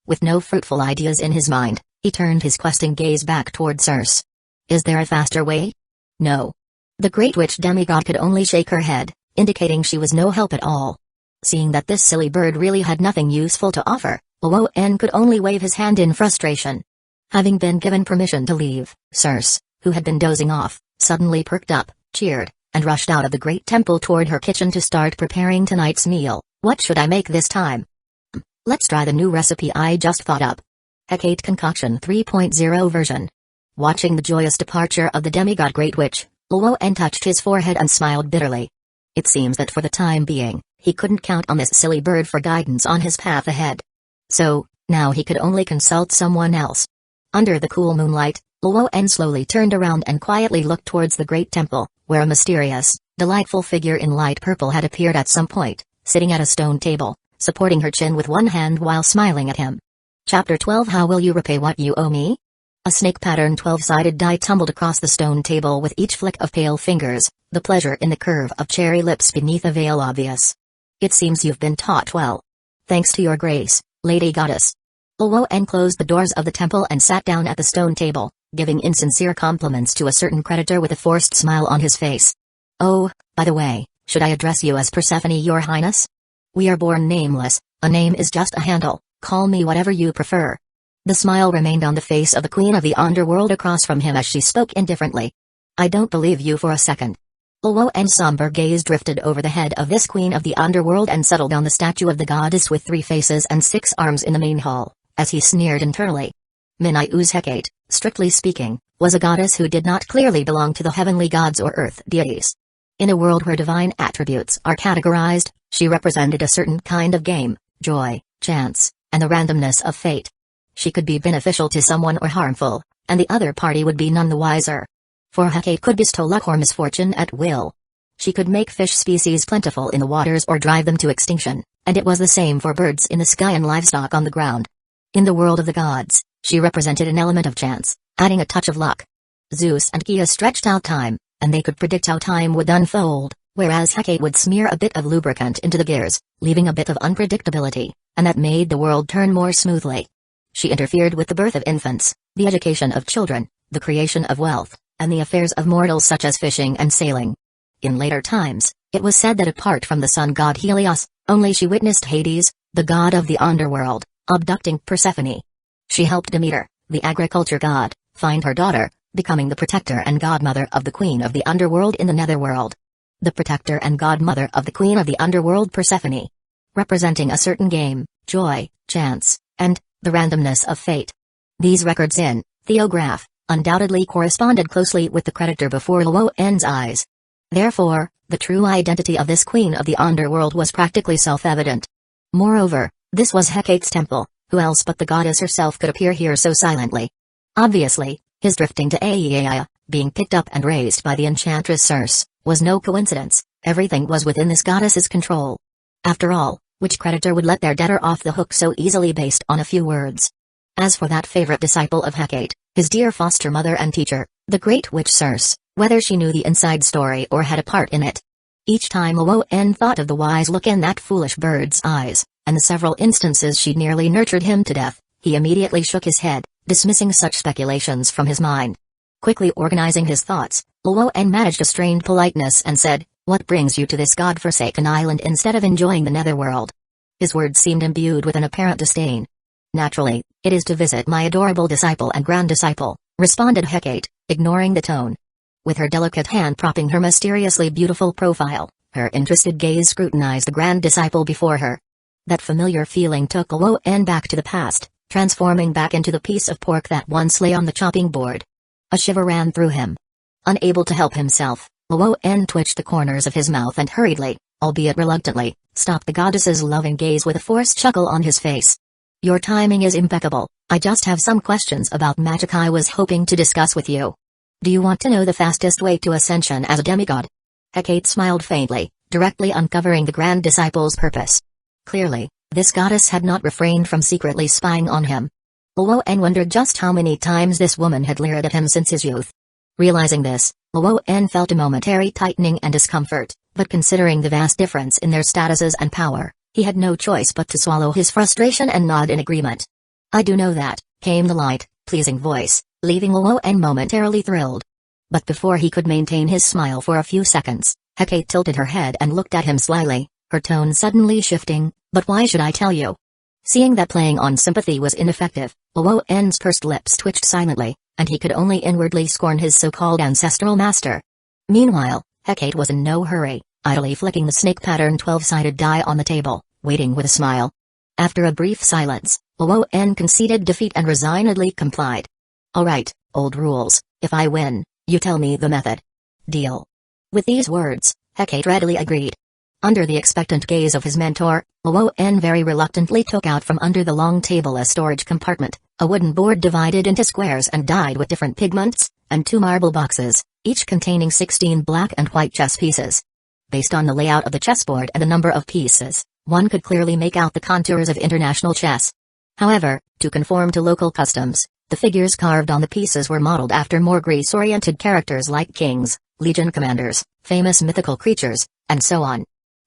With no fruitful ideas in his mind, he turned his questing gaze back toward Circe. Is there a faster way? No. The great witch demigod could only shake her head, indicating she was no help at all. Seeing that this silly bird really had nothing useful to offer, Luo-en could only wave his hand in frustration. Having been given permission to leave, Circe, who had been dozing off, suddenly perked up, cheered, and rushed out of the great temple toward her kitchen to start preparing tonight's meal. What should I make this time? Let's try the new recipe I just thought up. Hecate Concoction 3.0 version. Watching the joyous departure of the demigod Great Witch, Luo-en touched his forehead and smiled bitterly. It seems that for the time being, he couldn't count on this silly bird for guidance on his path ahead. So, now he could only consult someone else. Under the cool moonlight, Luo-en slowly turned around and quietly looked towards the great temple, where a mysterious, delightful figure in light purple had appeared at some point, sitting at a stone table, supporting her chin with one hand while smiling at him. Chapter 12 How will you repay what you owe me? A snake-patterned 12-sided die tumbled across the stone table with each flick of pale fingers, the pleasure in the curve of cherry lips beneath a veil obvious. It seems you've been taught well. Thanks to your grace, Lady Goddess. Luo-en closed the doors of the temple and sat down at the stone table, giving insincere compliments to a certain creditor with a forced smile on his face. Oh, by the way, should I address you as Persephone, Your Highness? We are born nameless, a name is just a handle, call me whatever you prefer. The smile remained on the face of the queen of the underworld across from him as she spoke indifferently. I don't believe you for a second. Luo-en's somber gaze drifted over the head of this queen of the underworld and settled on the statue of the goddess with 3 faces and 6 arms in the main hall, as he sneered internally. Minayu's Hecate, strictly speaking, was a goddess who did not clearly belong to the heavenly gods or earth deities. In a world where divine attributes are categorized, she represented a certain kind of game, joy, chance, and the randomness of fate. She could be beneficial to someone or harmful, and the other party would be none the wiser. For Hecate could bestow luck or misfortune at will. She could make fish species plentiful in the waters or drive them to extinction, and it was the same for birds in the sky and livestock on the ground. In the world of the gods, she represented an element of chance, adding a touch of luck. Zeus and Gaia stretched out time, and they could predict how time would unfold, whereas Hecate would smear a bit of lubricant into the gears, leaving a bit of unpredictability, and that made the world turn more smoothly. She interfered with the birth of infants, the education of children, the creation of wealth, and the affairs of mortals such as fishing and sailing. In later times, it was said that apart from the sun god Helios, only she witnessed Hades, the god of the underworld, abducting Persephone. She helped Demeter, the agriculture god, find her daughter, becoming the protector and godmother of the queen of the underworld in the netherworld. The protector and godmother of the queen of the underworld Persephone. Representing a certain game, joy, chance, and the randomness of fate. These records in Theograph undoubtedly corresponded closely with the creditor before Luo-en's eyes. Therefore, the true identity of this queen of the underworld was practically self-evident. Moreover, this was Hecate's temple, who else but the goddess herself could appear here so silently? Obviously, his drifting to Aiaia, being picked up and raised by the enchantress Circe, was no coincidence. Everything was within this goddess's control. After all, which creditor would let their debtor off the hook so easily based on a few words? As for that favorite disciple of Hecate, his dear foster mother and teacher, the great witch Circe, whether she knew the inside story or had a part in it. Each time Luo-en thought of the wise look in that foolish bird's eyes, and the several instances she'd nearly nurtured him to death, he immediately shook his head, dismissing such speculations from his mind. Quickly organizing his thoughts, Luo-en managed a strained politeness and said, "What brings you to this god-forsaken island instead of enjoying the netherworld?" His words seemed imbued with an apparent disdain. "Naturally, it is to visit my adorable disciple and grand-disciple," responded Hecate, ignoring the tone. With her delicate hand propping her mysteriously beautiful profile, her interested gaze scrutinized the grand-disciple before her. That familiar feeling took Luo-en back to the past, transforming back into the piece of pork that once lay on the chopping board. A shiver ran through him. Unable to help himself, Luo-en twitched the corners of his mouth and hurriedly, albeit reluctantly, stopped the goddess's loving gaze with a forced chuckle on his face. "Your timing is impeccable. I just have some questions about magic I was hoping to discuss with you. Do you want to know the fastest way to ascension as a demigod?" Hecate smiled faintly, directly uncovering the grand disciple's purpose. Clearly, this goddess had not refrained from secretly spying on him. Luoan wondered just how many times this woman had leered at him since his youth. Realizing this, Luoan felt a momentary tightening and discomfort, but considering the vast difference in their statuses and power, he had no choice but to swallow his frustration and nod in agreement. "I do know that," came the light, pleasing voice, leaving Luoan momentarily thrilled. But before he could maintain his smile for a few seconds, Hecate tilted her head and looked at him slyly, her tone suddenly shifting. "But why should I tell you?" Seeing that playing on sympathy was ineffective, Luoan's pursed lips twitched silently, and he could only inwardly scorn his so-called ancestral master. Meanwhile, Hecate was in no hurry, idly flicking the snake pattern 12-sided die on the table, waiting with a smile. After a brief silence, Luoan conceded defeat and resignedly complied. "All right, old rules, if I win, you tell me the method. Deal?" With these words, Hecate readily agreed. Under the expectant gaze of his mentor, Luoan very reluctantly took out from under the long table a storage compartment, a wooden board divided into squares and dyed with different pigments, and 2 marble boxes, each containing 16 black and white chess pieces. Based on the layout of the chessboard and the number of pieces, one could clearly make out the contours of international chess. However, to conform to local customs, the figures carved on the pieces were modeled after more Greece-oriented characters like kings, legion commanders, famous mythical creatures, and so on.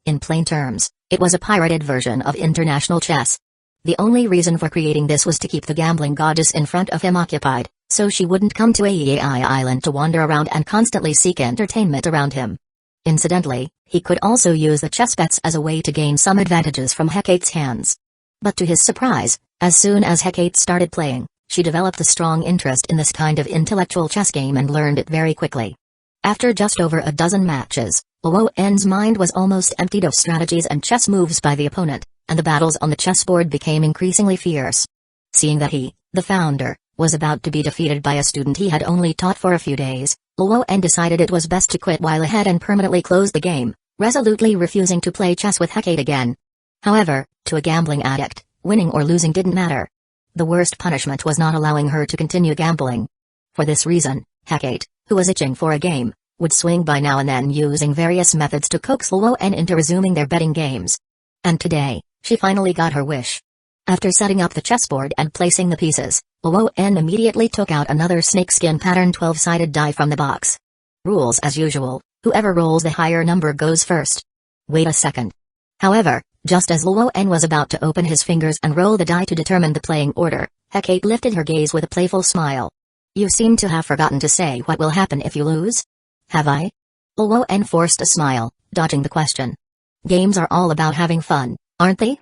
In plain terms, it was a pirated version of international chess. The only reason for creating this was to keep the gambling goddess in front of him occupied, so she wouldn't come to Aiai Island to wander around and constantly seek entertainment around him. Incidentally, he could also use the chess bets as a way to gain some advantages from Hecate's hands. But to his surprise, as soon as Hecate started playing, she developed a strong interest in this kind of intellectual chess game and learned it very quickly. After just over a dozen matches, Luoan's mind was almost emptied of strategies and chess moves by the opponent, and the battles on the chessboard became increasingly fierce. Seeing that he, the founder, was about to be defeated by a student he had only taught for a few days, Luoan decided it was best to quit while ahead and permanently close the game, resolutely refusing to play chess with Hecate again. However, to a gambling addict, winning or losing didn't matter. The worst punishment was not allowing her to continue gambling. For this reason, Hecate, who was itching for a game, would swing by now and then using various methods to coax Luoan into resuming their betting games. And today, she finally got her wish. After setting up the chessboard and placing the pieces, Luoan immediately took out another snakeskin pattern 12-sided die from the box. Rules as usual, whoever rolls the higher number goes first. Wait a second. However, just as Luoan was about to open his fingers and roll the die to determine the playing order, Hecate lifted her gaze with a playful smile. "You seem to have forgotten to say what will happen if you lose?" "Have I?" Luoan forced a smile, dodging the question. "Games are all about having fun, aren't they?"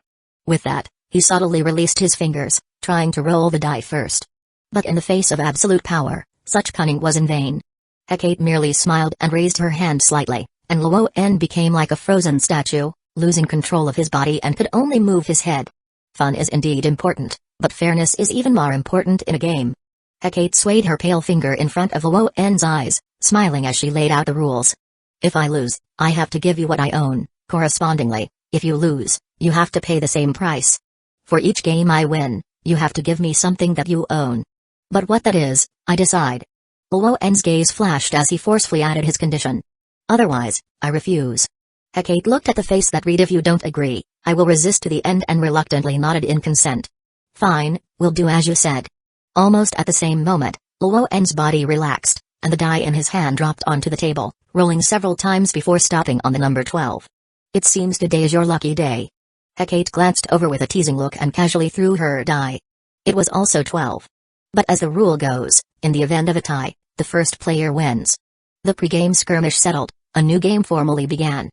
With that, he subtly released his fingers, trying to roll the die first. But in the face of absolute power, such cunning was in vain. Hecate merely smiled and raised her hand slightly, and Luoan became like a frozen statue, losing control of his body and could only move his head. Fun is indeed important, but fairness is even more important in a game. Hecate swayed her pale finger in front of Luoan's eyes, smiling as she laid out the rules. "If I lose, I have to give you what I own. Correspondingly, if you lose, you have to pay the same price. For each game I win, you have to give me something that you own. But what that is, I decide." Luoan's gaze flashed as he forcefully added his condition. "Otherwise, I refuse." Hecate looked at the face that read, "If you don't agree, I will resist to the end," and reluctantly nodded in consent. "Fine, we'll do as you said." Almost at the same moment, Luoan's body relaxed, and the die in his hand dropped onto the table, rolling several times before stopping on the number 12. "It seems today is your lucky day." Hecate glanced over with a teasing look and casually threw her die. It was also 12. But as the rule goes, in the event of a tie, the first player wins. The pre-game skirmish settled, a new game formally began.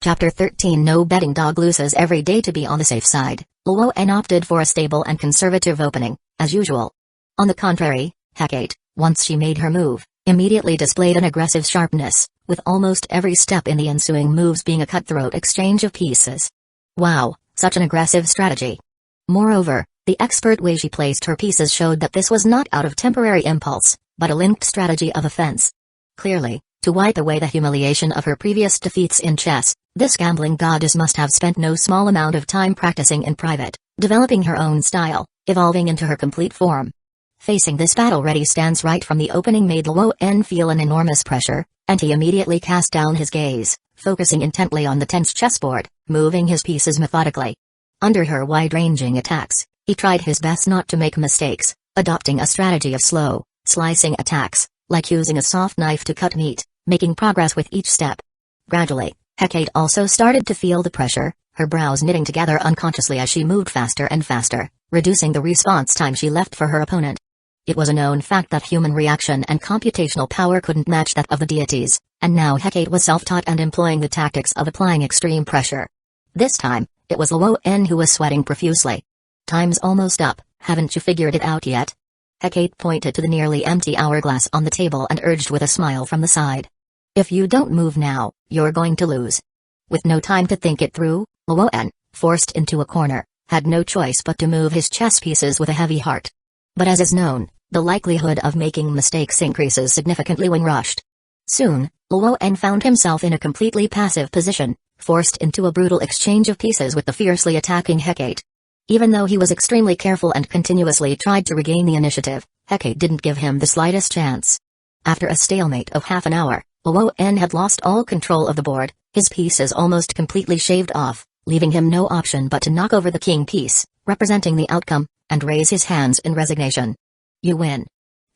Chapter 13. No betting dog loses every day. To be on the safe side, Luoan opted for a stable and conservative opening, as usual. On the contrary, Hecate, once she made her move, immediately displayed an aggressive sharpness, with almost every step in the ensuing moves being a cutthroat exchange of pieces. Wow, such an aggressive strategy. Moreover, the expert way she placed her pieces showed that this was not out of temporary impulse, but a linked strategy of offense. Clearly, to wipe away the humiliation of her previous defeats in chess, this gambling goddess must have spent no small amount of time practicing in private, developing her own style, evolving into her complete form. Facing this battle-ready stance right from the opening made Luoan feel an enormous pressure, and he immediately cast down his gaze, focusing intently on the tense chessboard, moving his pieces methodically. Under her wide-ranging attacks, He tried his best not to make mistakes, adopting a strategy of slow, slicing attacks, like using a soft knife to cut meat, making progress with each step. Gradually, Hecate also started to feel the pressure, her brows knitting together unconsciously as she moved faster and faster, reducing the response time she left for her opponent. It was a known fact that human reaction and computational power couldn't match that of the deities, and now Hecate was self-taught and employing the tactics of applying extreme pressure. This time, it was Luo'en who was sweating profusely. "Time's almost up, haven't you figured it out yet?" Hecate pointed to the nearly empty hourglass on the table and urged with a smile from the side. "If you don't move now, you're going to lose." With no time to think it through, Luo'en, forced into a corner, had no choice but to move his chess pieces with a heavy heart. But as is known, the likelihood of making mistakes increases significantly when rushed. Soon, Luo'en found himself in a completely passive position, forced into a brutal exchange of pieces with the fiercely attacking Hecate. Even though he was extremely careful and continuously tried to regain the initiative, Hecate didn't give him the slightest chance. After a stalemate of half an hour, Luo'en had lost all control of the board, his pieces almost completely shaved off, leaving him no option but to knock over the king piece, representing the outcome, and raise his hands in resignation. "You win."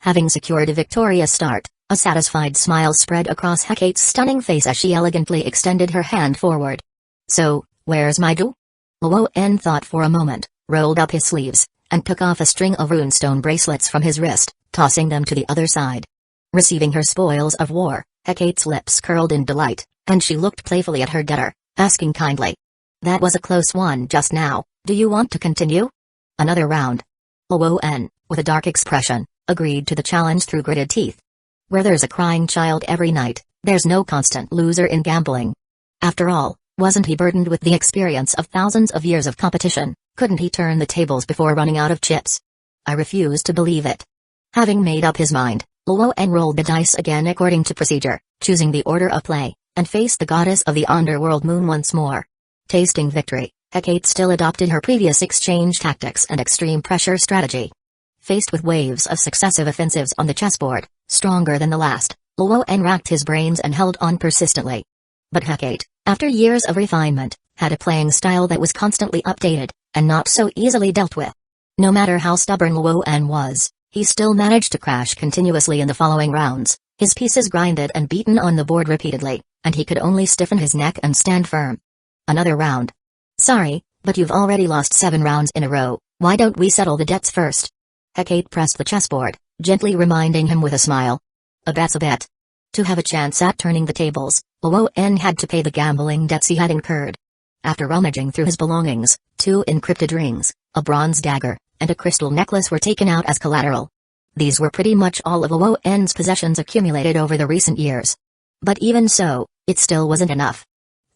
Having secured a victorious start, a satisfied smile spread across Hecate's stunning face as she elegantly extended her hand forward. "So, where's my due?" Luo'en thought for a moment, rolled up his sleeves, and took off a string of runestone bracelets from his wrist, tossing them to the other side. Receiving her spoils of war, Hecate's lips curled in delight, and she looked playfully at her debtor, asking kindly, "That was a close one just now, do you want to continue?" "Another round." Luo'en, with a dark expression, agreed to the challenge through gritted teeth. Where there's a crying child every night, there's no constant loser in gambling. After all, wasn't he burdened with the experience of thousands of years of competition? Couldn't he turn the tables before running out of chips? I refuse to believe it. Having made up his mind, Luo'en rolled the dice again according to procedure, choosing the order of play, and faced the goddess of the underworld moon once more. Tasting victory, Hecate still adopted her previous exchange tactics and extreme pressure strategy. Faced with waves of successive offensives on the chessboard, stronger than the last, Luo'en racked his brains and held on persistently. But Hecate, after years of refinement, had a playing style that was constantly updated, and not so easily dealt with. No matter how stubborn Luo'en was, he still managed to crash continuously in the following rounds, his pieces grinded and beaten on the board repeatedly, and he could only stiffen his neck and stand firm. "Another round." "Sorry, but you've already lost 7 rounds in a row, why don't we settle the debts first?" Hecate pressed the chessboard, gently reminding him with a smile. "A bet's a bet." To have a chance at turning the tables, Luo'en had to pay the gambling debts he had incurred. After rummaging through his belongings, 2 encrypted rings, a bronze dagger, and a crystal necklace were taken out as collateral. These were pretty much all of Luo'en's possessions accumulated over the recent years. But even so, it still wasn't enough.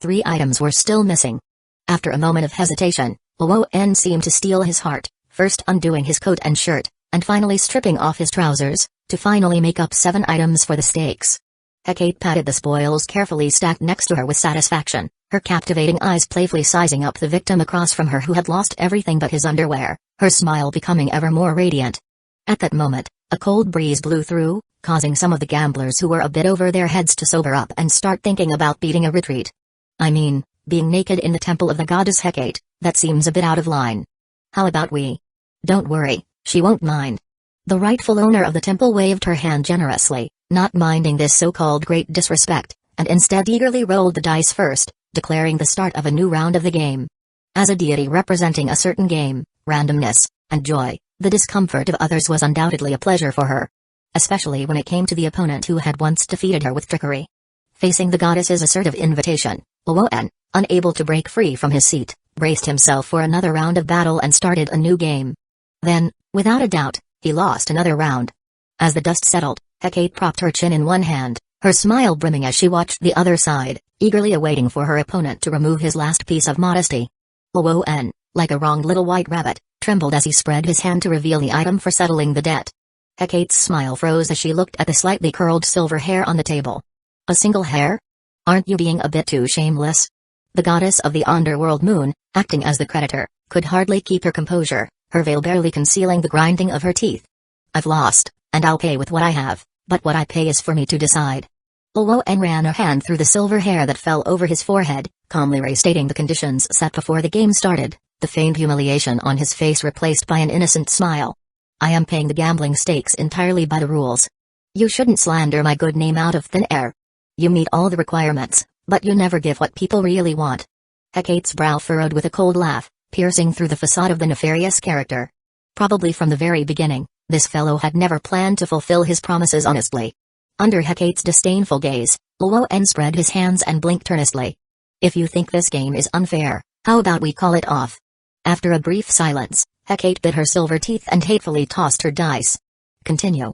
3 items were still missing. After a moment of hesitation, Luo'en seemed to steal his heart, first undoing his coat and shirt, and finally stripping off his trousers, to finally make up 7 items for the stakes. Hecate patted the spoils carefully stacked next to her with satisfaction, her captivating eyes playfully sizing up the victim across from her who had lost everything but his underwear, her smile becoming ever more radiant. At that moment, a cold breeze blew through, causing some of the gamblers who were a bit over their heads to sober up and start thinking about beating a retreat. I mean, being naked in the temple of the goddess Hecate, that seems a bit out of line. How about we? Don't worry, she won't mind. The rightful owner of the temple waved her hand generously, not minding this so-called great disrespect, and instead eagerly rolled the dice first, declaring the start of a new round of the game. As a deity representing a certain game, randomness, and joy, the discomfort of others was undoubtedly a pleasure for her. Especially when it came to the opponent who had once defeated her with trickery. Facing the goddess's assertive invitation, Luo'en, unable to break free from his seat, braced himself for another round of battle and started a new game. Then, without a doubt, he lost another round. As the dust settled, Hecate propped her chin in one hand, her smile brimming as she watched the other side, eagerly awaiting for her opponent to remove his last piece of modesty. Luo'en, like a wronged little white rabbit, trembled as he spread his hand to reveal the item for settling the debt. Hecate's smile froze as she looked at the slightly curled silver hair on the table. A single hair? Aren't you being a bit too shameless? The goddess of the underworld moon, acting as the creditor, could hardly keep her composure, her veil barely concealing the grinding of her teeth. I've lost, and I'll pay with what I have, but what I pay is for me to decide. Luo'en ran a hand through the silver hair that fell over his forehead, calmly restating the conditions set before the game started, the feigned humiliation on his face replaced by an innocent smile. I am paying the gambling stakes entirely by the rules. You shouldn't slander my good name out of thin air. You meet all the requirements, but you never give what people really want. Hecate's brow furrowed with a cold laugh, piercing through the facade of the nefarious character. Probably from the very beginning, this fellow had never planned to fulfill his promises honestly. Under Hecate's disdainful gaze, Luoen spread his hands and blinked earnestly. If you think this game is unfair, how about we call it off? After a brief silence, Hecate bit her silver teeth and hatefully tossed her dice. Continue.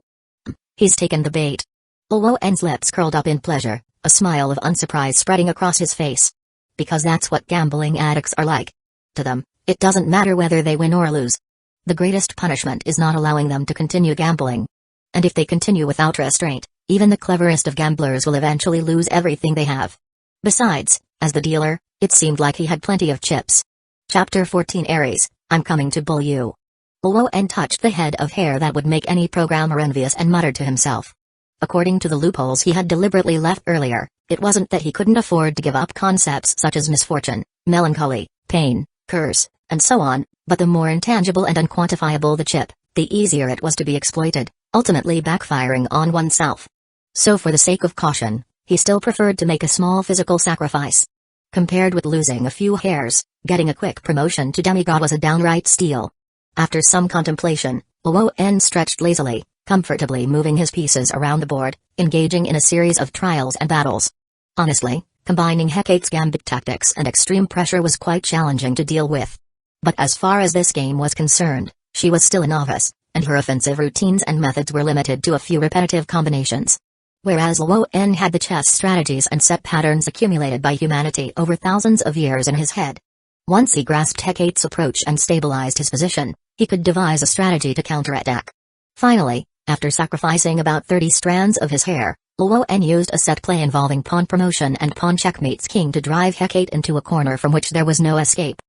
He's taken the bait. Luoen's lips curled up in pleasure, a smile of unsurprise spreading across his face. Because that's what gambling addicts are like. To them, it doesn't matter whether they win or lose. The greatest punishment is not allowing them to continue gambling. And if they continue without restraint, even the cleverest of gamblers will eventually lose everything they have. Besides, as the dealer, it seemed like he had plenty of chips. Chapter 14 Ares, I'm coming to bull you. Luoen touched the head of hair that would make any programmer envious and muttered to himself. According to the loopholes he had deliberately left earlier, it wasn't that he couldn't afford to give up concepts such as misfortune, melancholy, pain, curse, and so on, but the more intangible and unquantifiable the chip, the easier it was to be exploited, ultimately backfiring on oneself. So for the sake of caution, he still preferred to make a small physical sacrifice. Compared with losing a few hairs, getting a quick promotion to demigod was a downright steal. After some contemplation, Luoen stretched lazily, comfortably moving his pieces around the board, engaging in a series of trials and battles. Honestly, combining Hecate's gambit tactics and extreme pressure was quite challenging to deal with. But as far as this game was concerned, she was still a novice, and her offensive routines and methods were limited to a few repetitive combinations. Whereas Luoen had the chess strategies and set patterns accumulated by humanity over thousands of years in his head. Once he grasped Hecate's approach and stabilized his position, he could devise a strategy to counterattack. Finally, after sacrificing about 30 strands of his hair, Luoen used a set play involving pawn promotion and pawn checkmates king to drive Hecate into a corner from which there was no escape.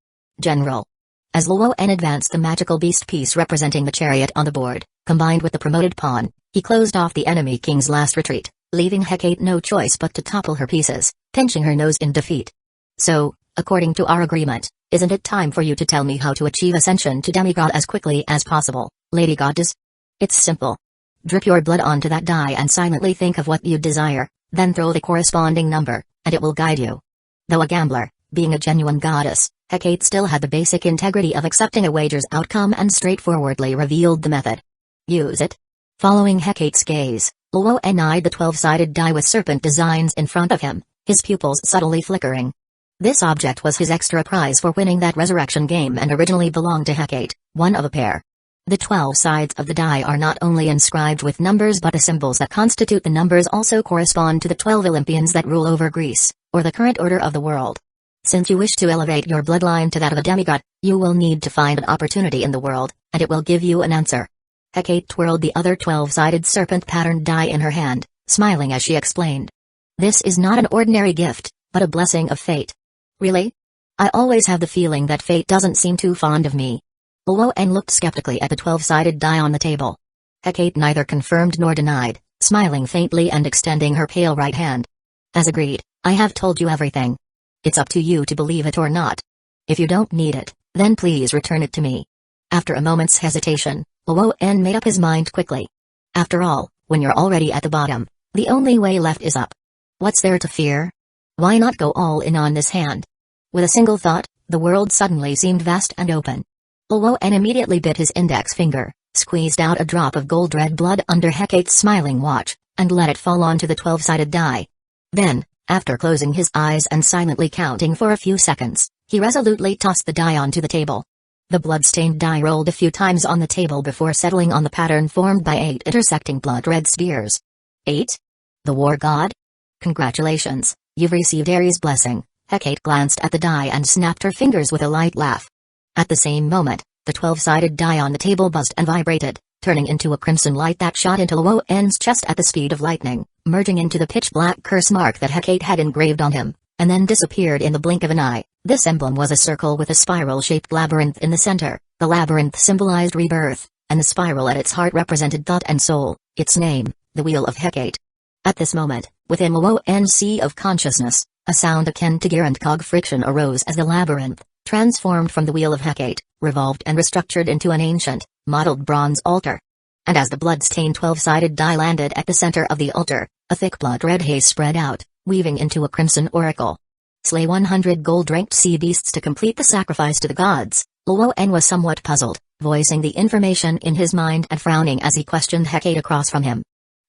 General. As Luoen advanced the magical beast piece representing the chariot on the board, combined with the promoted pawn, he closed off the enemy king's last retreat, leaving Hecate no choice but to topple her pieces, pinching her nose in defeat. So, according to our agreement, isn't it time for you to tell me how to achieve ascension to demigod as quickly as possible, Lady Goddess? It's simple. Drip your blood onto that die and silently think of what you desire, then throw the corresponding number, and it will guide you. Though a gambler, being a genuine goddess, Hecate still had the basic integrity of accepting a wager's outcome and straightforwardly revealed the method. Use it. Following Hecate's gaze, Luoen eyed the 12-sided die with serpent designs in front of him, his pupils subtly flickering. This object was his extra prize for winning that resurrection game and originally belonged to Hecate, one of a pair. The 12 sides of the die are not only inscribed with numbers but the symbols that constitute the numbers also correspond to the 12 Olympians that rule over Greece, or the current order of the world. Since you wish to elevate your bloodline to that of a demigod, you will need to find an opportunity in the world, and it will give you an answer. Hecate twirled the other 12-sided serpent-patterned die in her hand, smiling as she explained. This is not an ordinary gift, but a blessing of fate. Really? I always have the feeling that fate doesn't seem too fond of me. Luoen looked skeptically at the 12-sided die on the table. Hecate neither confirmed nor denied, smiling faintly and extending her pale right hand. As agreed, I have told you everything. It's up to you to believe it or not. If you don't need it, then please return it to me. After a moment's hesitation, Luoen made up his mind quickly. After all, when you're already at the bottom, the only way left is up. What's there to fear? Why not go all in on this hand? With a single thought, the world suddenly seemed vast and open. Luoen immediately bit his index finger, squeezed out a drop of gold red blood under Hecate's smiling watch, and let it fall onto the 12-sided die. Then, after closing his eyes and silently counting for a few seconds, he resolutely tossed the die onto the table. The blood-stained die rolled a few times on the table before settling on the pattern formed by 8 intersecting blood-red spears. 8? The war god? Congratulations, you've received Ares' blessing. Hecate glanced at the die and snapped her fingers with a light laugh. At the same moment, the 12-sided die on the table buzzed and vibrated, turning into a crimson light that shot into Luoen's chest at the speed of lightning, merging into the pitch-black curse mark that Hecate had engraved on him, and then disappeared in the blink of an eye. This emblem was a circle with a spiral-shaped labyrinth in the center. The labyrinth symbolized rebirth, and the spiral at its heart represented thought and soul, its name, the Wheel of Hecate. At this moment, within Luoen's sea of consciousness, a sound akin to gear and cog friction arose as the labyrinth, transformed from the Wheel of Hecate, revolved and restructured into an ancient, mottled bronze altar. And as the blood-stained 12-sided die landed at the center of the altar, a thick blood-red haze spread out, weaving into a crimson oracle. Slay 100 gold-ranked sea beasts to complete the sacrifice to the gods. Luoan was somewhat puzzled, voicing the information in his mind and frowning as he questioned Hecate across from him.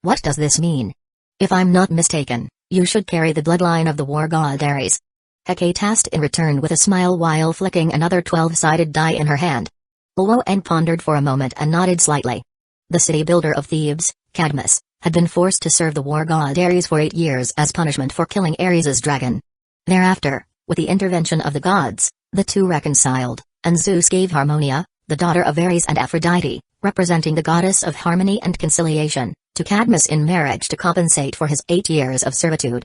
What does this mean? If I'm not mistaken, you should carry the bloodline of the war god Ares. Hecate asked in return with a smile while flicking another 12-sided die in her hand. Luoan pondered for a moment and nodded slightly. The city builder of Thebes, Cadmus, had been forced to serve the war god Ares for 8 years as punishment for killing Ares's dragon. Thereafter, with the intervention of the gods, the two reconciled, and Zeus gave Harmonia, the daughter of Ares and Aphrodite, representing the goddess of harmony and conciliation, to Cadmus in marriage to compensate for his 8 years of servitude.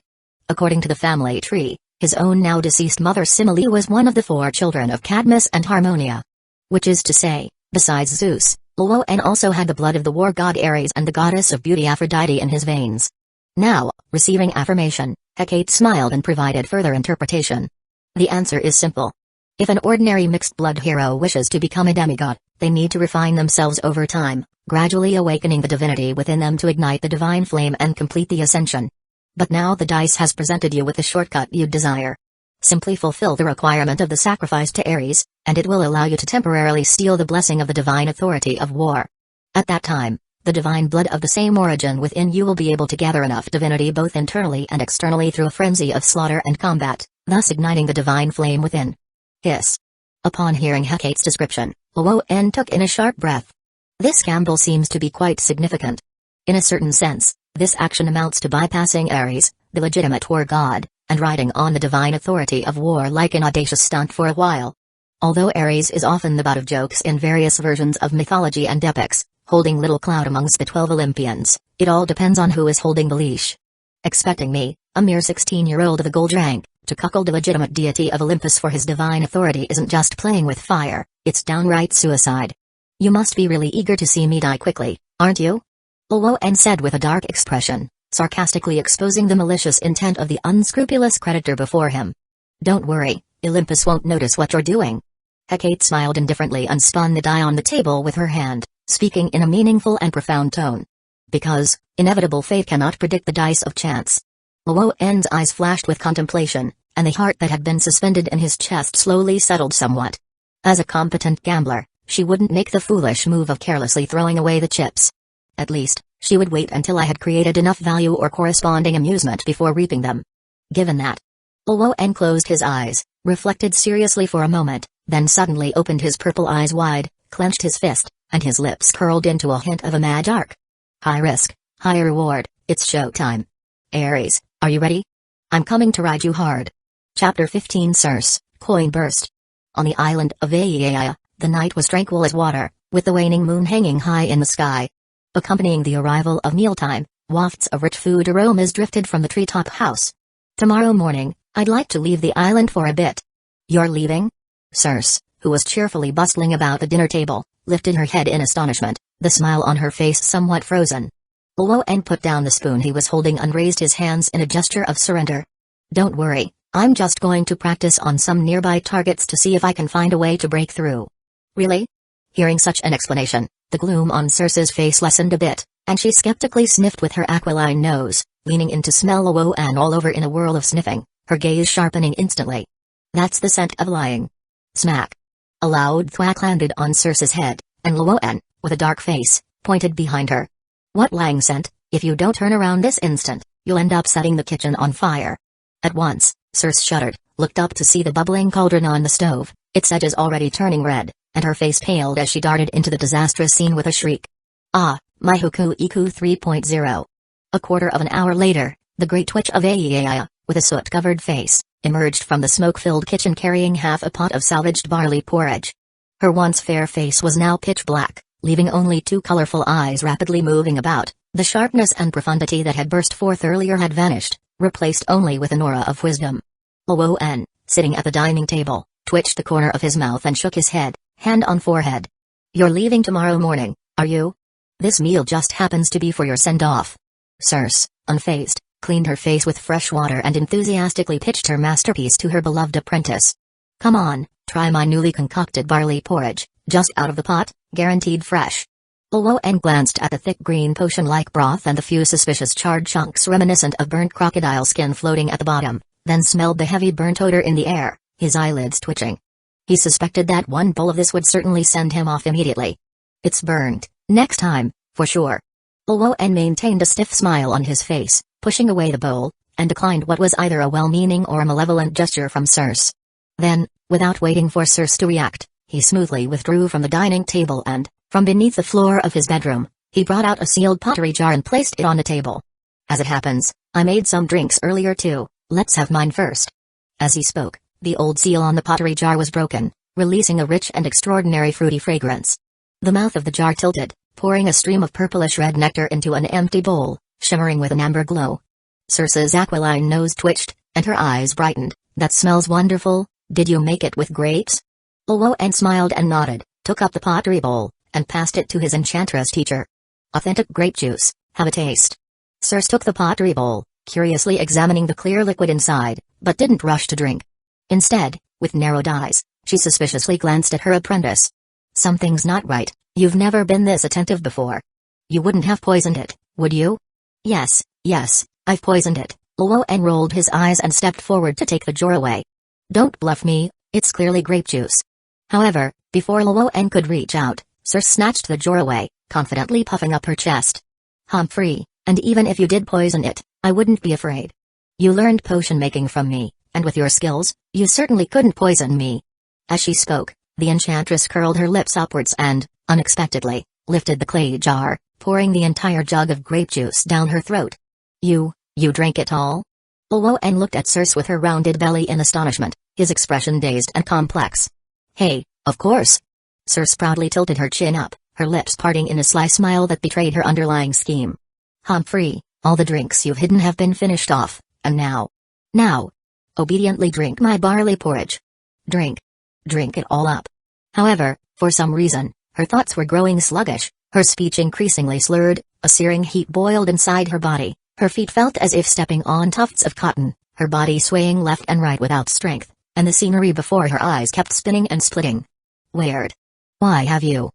According to the family tree, his own now-deceased mother Semele was one of the 4 children of Cadmus and Harmonia. Which is to say, besides Zeus, Luoan also had the blood of the war god Ares and the goddess of beauty Aphrodite in his veins. Now, receiving affirmation, Hecate smiled and provided further interpretation. The answer is simple. If an ordinary mixed-blood hero wishes to become a demigod, they need to refine themselves over time, gradually awakening the divinity within them to ignite the divine flame and complete the ascension. But now the dice has presented you with the shortcut you desire. Simply fulfill the requirement of the sacrifice to Ares, and it will allow you to temporarily steal the blessing of the divine authority of war. At that time, the divine blood of the same origin within you will be able to gather enough divinity both internally and externally through a frenzy of slaughter and combat, thus igniting the divine flame within. Hiss. Upon hearing Hecate's description, Luoan took in a sharp breath. This gamble seems to be quite significant. In a certain sense, this action amounts to bypassing Ares, the legitimate war god, and riding on the divine authority of war like an audacious stunt for a while. Although Ares is often the butt of jokes in various versions of mythology and epics, holding little clout amongst the 12 Olympians, it all depends on who is holding the leash. Expecting me, a mere 16-year-old of the gold rank, to cuckold the legitimate deity of Olympus for his divine authority isn't just playing with fire, it's downright suicide. You must be really eager to see me die quickly, aren't you? Luoan said with a dark expression, sarcastically exposing the malicious intent of the unscrupulous creditor before him. Don't worry, Olympus won't notice what you're doing. Hecate smiled indifferently and spun the die on the table with her hand, speaking in a meaningful and profound tone. Because, inevitable fate cannot predict the dice of chance. Luoan's eyes flashed with contemplation, and the heart that had been suspended in his chest slowly settled somewhat. As a competent gambler, she wouldn't make the foolish move of carelessly throwing away the chips. At least, she would wait until I had created enough value or corresponding amusement before reaping them. Given that. Luoan closed his eyes, reflected seriously for a moment, then suddenly opened his purple eyes wide, clenched his fist, and his lips curled into a hint of a mad arc. High risk, high reward, it's showtime. Ares, are you ready? I'm coming to ride you hard. Chapter 15 Circe, Coin Burst. On the island of Aiaia, the night was tranquil as water, with the waning moon hanging high in the sky. Accompanying the arrival of mealtime, wafts of rich food aromas drifted from the treetop house. Tomorrow morning, I'd like to leave the island for a bit. You're leaving? Circe, who was cheerfully bustling about the dinner table, lifted her head in astonishment, the smile on her face somewhat frozen. Luoan put down the spoon he was holding and raised his hands in a gesture of surrender. Don't worry, I'm just going to practice on some nearby targets to see if I can find a way to break through. Really? Hearing such an explanation, the gloom on Circe's face lessened a bit, and she skeptically sniffed with her aquiline nose, leaning in to smell Luoan all over in a whirl of sniffing, her gaze sharpening instantly. That's the scent of lying. Smack. A loud thwack landed on Circe's head, and Luoan, with a dark face, pointed behind her. What lying scent? If you don't turn around this instant, you'll end up setting the kitchen on fire. At once, Circe shuddered, looked up to see the bubbling cauldron on the stove, its edges already turning red, and her face paled as she darted into the disastrous scene with a shriek. Ah, my Hueco Iku 3.0. A quarter of an hour later, the Great Witch of Aiaia, with a soot-covered face, emerged from the smoke-filled kitchen carrying half a pot of salvaged barley porridge. Her once fair face was now pitch black, leaving only 2 colorful eyes rapidly moving about. The sharpness and profundity that had burst forth earlier had vanished, replaced only with an aura of wisdom. Luoan, sitting at the dining table, twitched the corner of his mouth and shook his head, hand on forehead. You're leaving tomorrow morning, are you? This meal just happens to be for your send-off. Circe, unfazed, cleaned her face with fresh water and enthusiastically pitched her masterpiece to her beloved apprentice. Come on, Try my newly concocted barley porridge, just out of the pot, guaranteed fresh. Luoan glanced at the thick green potion-like broth and the few suspicious charred chunks reminiscent of burnt crocodile skin floating at the bottom, then smelled the heavy burnt odor in the air, his eyelids twitching. He suspected that one bowl of this would certainly send him off immediately. It's burnt, next time, for sure. Luoan maintained a stiff smile on his face, pushing away the bowl, and declined what was either a well-meaning or a malevolent gesture from Circe. Then, without waiting for Circe to react, he smoothly withdrew from the dining table and, from beneath the floor of his bedroom, he brought out a sealed pottery jar and placed it on the table. As it happens, I made some drinks earlier too, let's have mine first. As he spoke, the old seal on the pottery jar was broken, releasing a rich and extraordinary fruity fragrance. The mouth of the jar tilted, pouring a stream of purplish-red nectar into an empty bowl, shimmering with an amber glow. Circe's aquiline nose twitched, and her eyes brightened. That smells wonderful. Did you make it with grapes? Luoan smiled and nodded, took up the pottery bowl, and passed it to his enchantress teacher. Authentic grape juice, have a taste. Circe took the pottery bowl, curiously examining the clear liquid inside, but didn't rush to drink. Instead, with narrowed eyes, she suspiciously glanced at her apprentice. Something's not right, you've never been this attentive before. You wouldn't have poisoned it, would you? Yes, I've poisoned it. Luoan rolled his eyes and stepped forward to take the jar away. Don't bluff me, it's clearly grape juice. However, before Luoan could reach out, Circe snatched the jar away, confidently puffing up her chest. Humphrey, and even if you did poison it, I wouldn't be afraid. You learned potion making from me, and with your skills, you certainly couldn't poison me. As she spoke, the enchantress curled her lips upwards and, unexpectedly, lifted the clay jar, pouring the entire jug of grape juice down her throat. You drank it all? Luoan looked at Circe with her rounded belly in astonishment, his expression dazed and complex. Hey, of course. Circe proudly tilted her chin up, her lips parting in a sly smile that betrayed her underlying scheme. Humphrey, all the drinks you've hidden have been finished off, and now, obediently drink my barley porridge. Drink it all up. However, for some reason, her thoughts were growing sluggish, her speech increasingly slurred, a searing heat boiled inside her body, her feet felt as if stepping on tufts of cotton, her body swaying left and right without strength, and the scenery before her eyes kept spinning and splitting. Weird. Why have you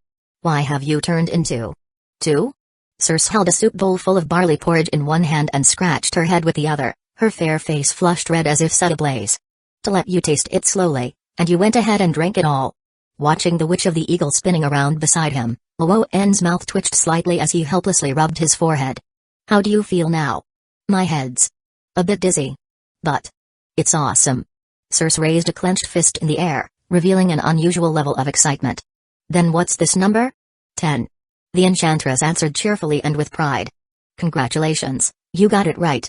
turned into two? Circe held a soup bowl full of barley porridge in one hand and scratched her head with the other, her fair face flushed red as if set ablaze. To let you taste it slowly, and you went ahead and drank it all. Watching the Witch of the Eagle spinning around beside him, Luoan's mouth twitched slightly as he helplessly rubbed his forehead. How do you feel now? My head's a bit dizzy. But it's awesome. Circe raised a clenched fist in the air, revealing an unusual level of excitement. Then what's this number? 10. The enchantress answered cheerfully and with pride. Congratulations, you got it right.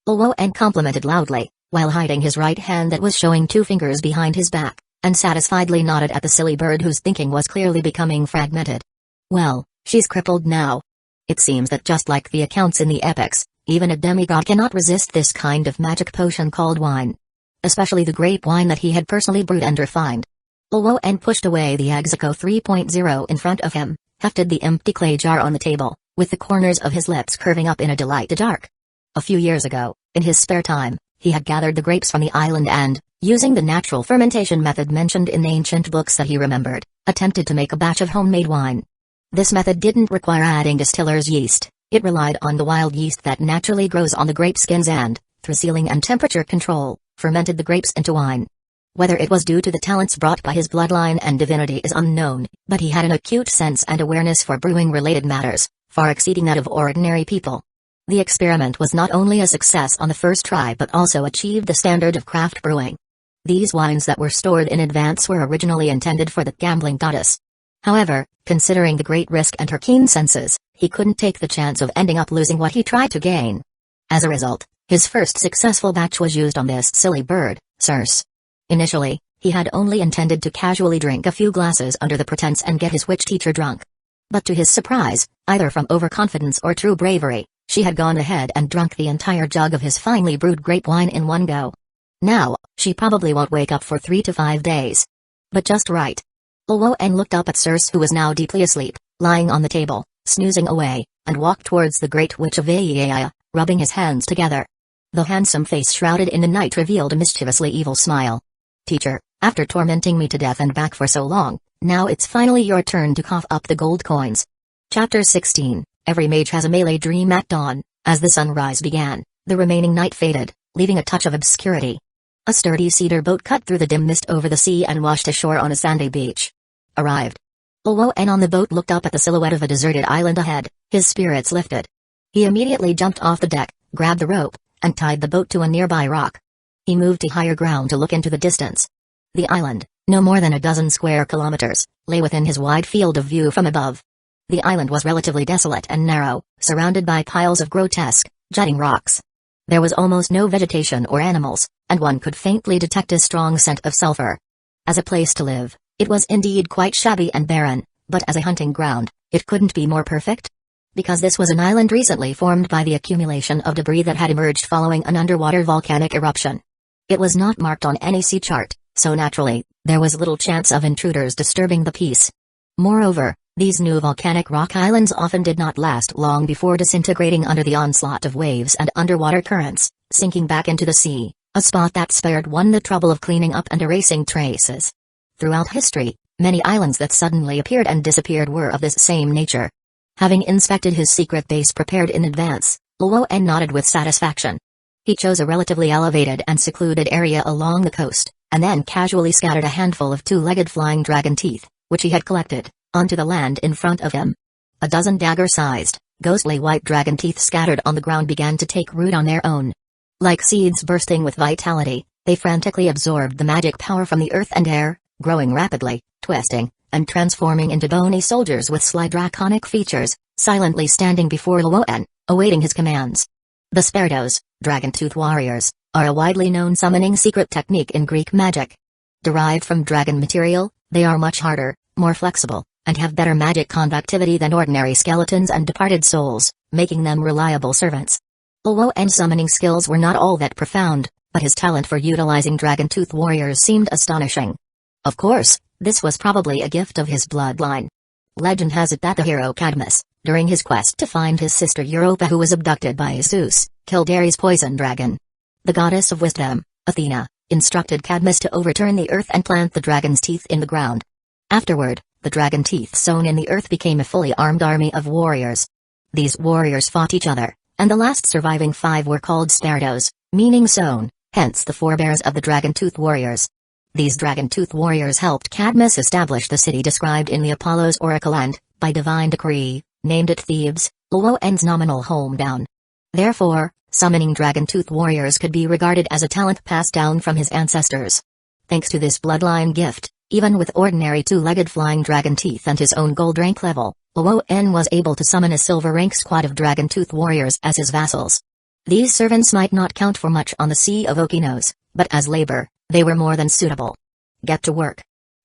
Luoan complimented loudly, while hiding his right hand that was showing 2 fingers behind his back, and satisfiedly nodded at the silly bird whose thinking was clearly becoming fragmented. Well, she's crippled now. It seems that just like the accounts in the epics, even a demigod cannot resist this kind of magic potion called wine. Especially the grape wine that he had personally brewed and refined. Luoan pushed away the Execo 3.0 in front of him, hefted the empty clay jar on the table, with the corners of his lips curving up in a delighted arc. A few years ago, in his spare time, he had gathered the grapes from the island and, using the natural fermentation method mentioned in ancient books that he remembered, attempted to make a batch of homemade wine. This method didn't require adding distiller's yeast, it relied on the wild yeast that naturally grows on the grape skins and, through sealing and temperature control, fermented the grapes into wine. Whether it was due to the talents brought by his bloodline and divinity is unknown, but he had an acute sense and awareness for brewing-related matters, far exceeding that of ordinary people. The experiment was not only a success on the first try but also achieved the standard of craft brewing. These wines that were stored in advance were originally intended for the gambling goddess. However, considering the great risk and her keen senses, he couldn't take the chance of ending up losing what he tried to gain. As a result, his first successful batch was used on this silly bird, Circe. Initially, he had only intended to casually drink a few glasses under the pretense and get his witch teacher drunk. But to his surprise, either from overconfidence or true bravery, she had gone ahead and drunk the entire jug of his finely brewed grape wine in one go. Now, she probably won't wake up for 3 to 5 days. But just right. Luoan looked up at Circe, who was now deeply asleep, lying on the table, snoozing away, and walked towards the great witch of Aizen, rubbing his hands together. The handsome face shrouded in the night revealed a mischievously evil smile. Teacher, After tormenting me to death and back for so long, now it's finally your turn to cough up the gold coins. Chapter 16. Every mage has a melee dream at dawn. As the sunrise began, the remaining night faded, leaving a touch of obscurity. A sturdy cedar boat cut through the dim mist over the sea and washed ashore on a sandy beach. Arrived. Luoan on the boat looked up at the silhouette of a deserted island ahead, his spirits lifted. He immediately jumped off the deck, grabbed the rope, and tied the boat to a nearby rock. He moved to higher ground to look into the distance. The island, no more than a dozen square kilometers, lay within his wide field of view from above. The island was relatively desolate and narrow, surrounded by piles of grotesque, jutting rocks. There was almost no vegetation or animals, and one could faintly detect a strong scent of sulfur. As a place to live, it was indeed quite shabby and barren, but as a hunting ground, it couldn't be more perfect. Because this was an island recently formed by the accumulation of debris that had emerged following an underwater volcanic eruption. It was not marked on any sea chart, so naturally, there was little chance of intruders disturbing the peace. Moreover, these new volcanic rock islands often did not last long before disintegrating under the onslaught of waves and underwater currents, sinking back into the sea, a spot that spared one the trouble of cleaning up and erasing traces. Throughout history, many islands that suddenly appeared and disappeared were of this same nature. Having inspected his secret base prepared in advance, Luoan nodded with satisfaction. He chose a relatively elevated and secluded area along the coast, and then casually scattered a handful of two-legged flying dragon teeth, which he had collected, onto the land in front of him. A dozen dagger-sized, ghostly white dragon teeth scattered on the ground began to take root on their own. Like seeds bursting with vitality, they frantically absorbed the magic power from the earth and air, growing rapidly, twisting, and transforming into bony soldiers with sly draconic features, silently standing before Luoan, awaiting his commands. The Sperdos, dragon-tooth warriors, are a widely known summoning secret technique in Greek magic. Derived from dragon material, they are much harder, more flexible, and have better magic conductivity than ordinary skeletons and departed souls, making them reliable servants. Luoan's summoning skills were not all that profound, but his talent for utilizing dragon-tooth warriors seemed astonishing. Of course, this was probably a gift of his bloodline. Legend has it that the hero Cadmus, during his quest to find his sister Europa who was abducted by Zeus, killed Ares' poison dragon. The goddess of wisdom, Athena, instructed Cadmus to overturn the earth and plant the dragon's teeth in the ground. Afterward, the dragon teeth sown in the earth became a fully armed army of warriors. These warriors fought each other, and the last surviving 5 were called Sperdos, meaning sown, hence the forebears of the dragon-tooth warriors. These dragon-tooth warriors helped Cadmus establish the city described in the Apollo's oracle and, by divine decree, named it Thebes, Luoan's nominal hometown. Therefore, summoning dragon-tooth warriors could be regarded as a talent passed down from his ancestors. Thanks to this bloodline gift, even with ordinary two-legged flying dragon teeth and his own gold rank level, Luoan was able to summon a silver rank squad of dragon-tooth warriors as his vassals. These servants might not count for much on the Sea of Okinos, but as labor, they were more than suitable. Get to work.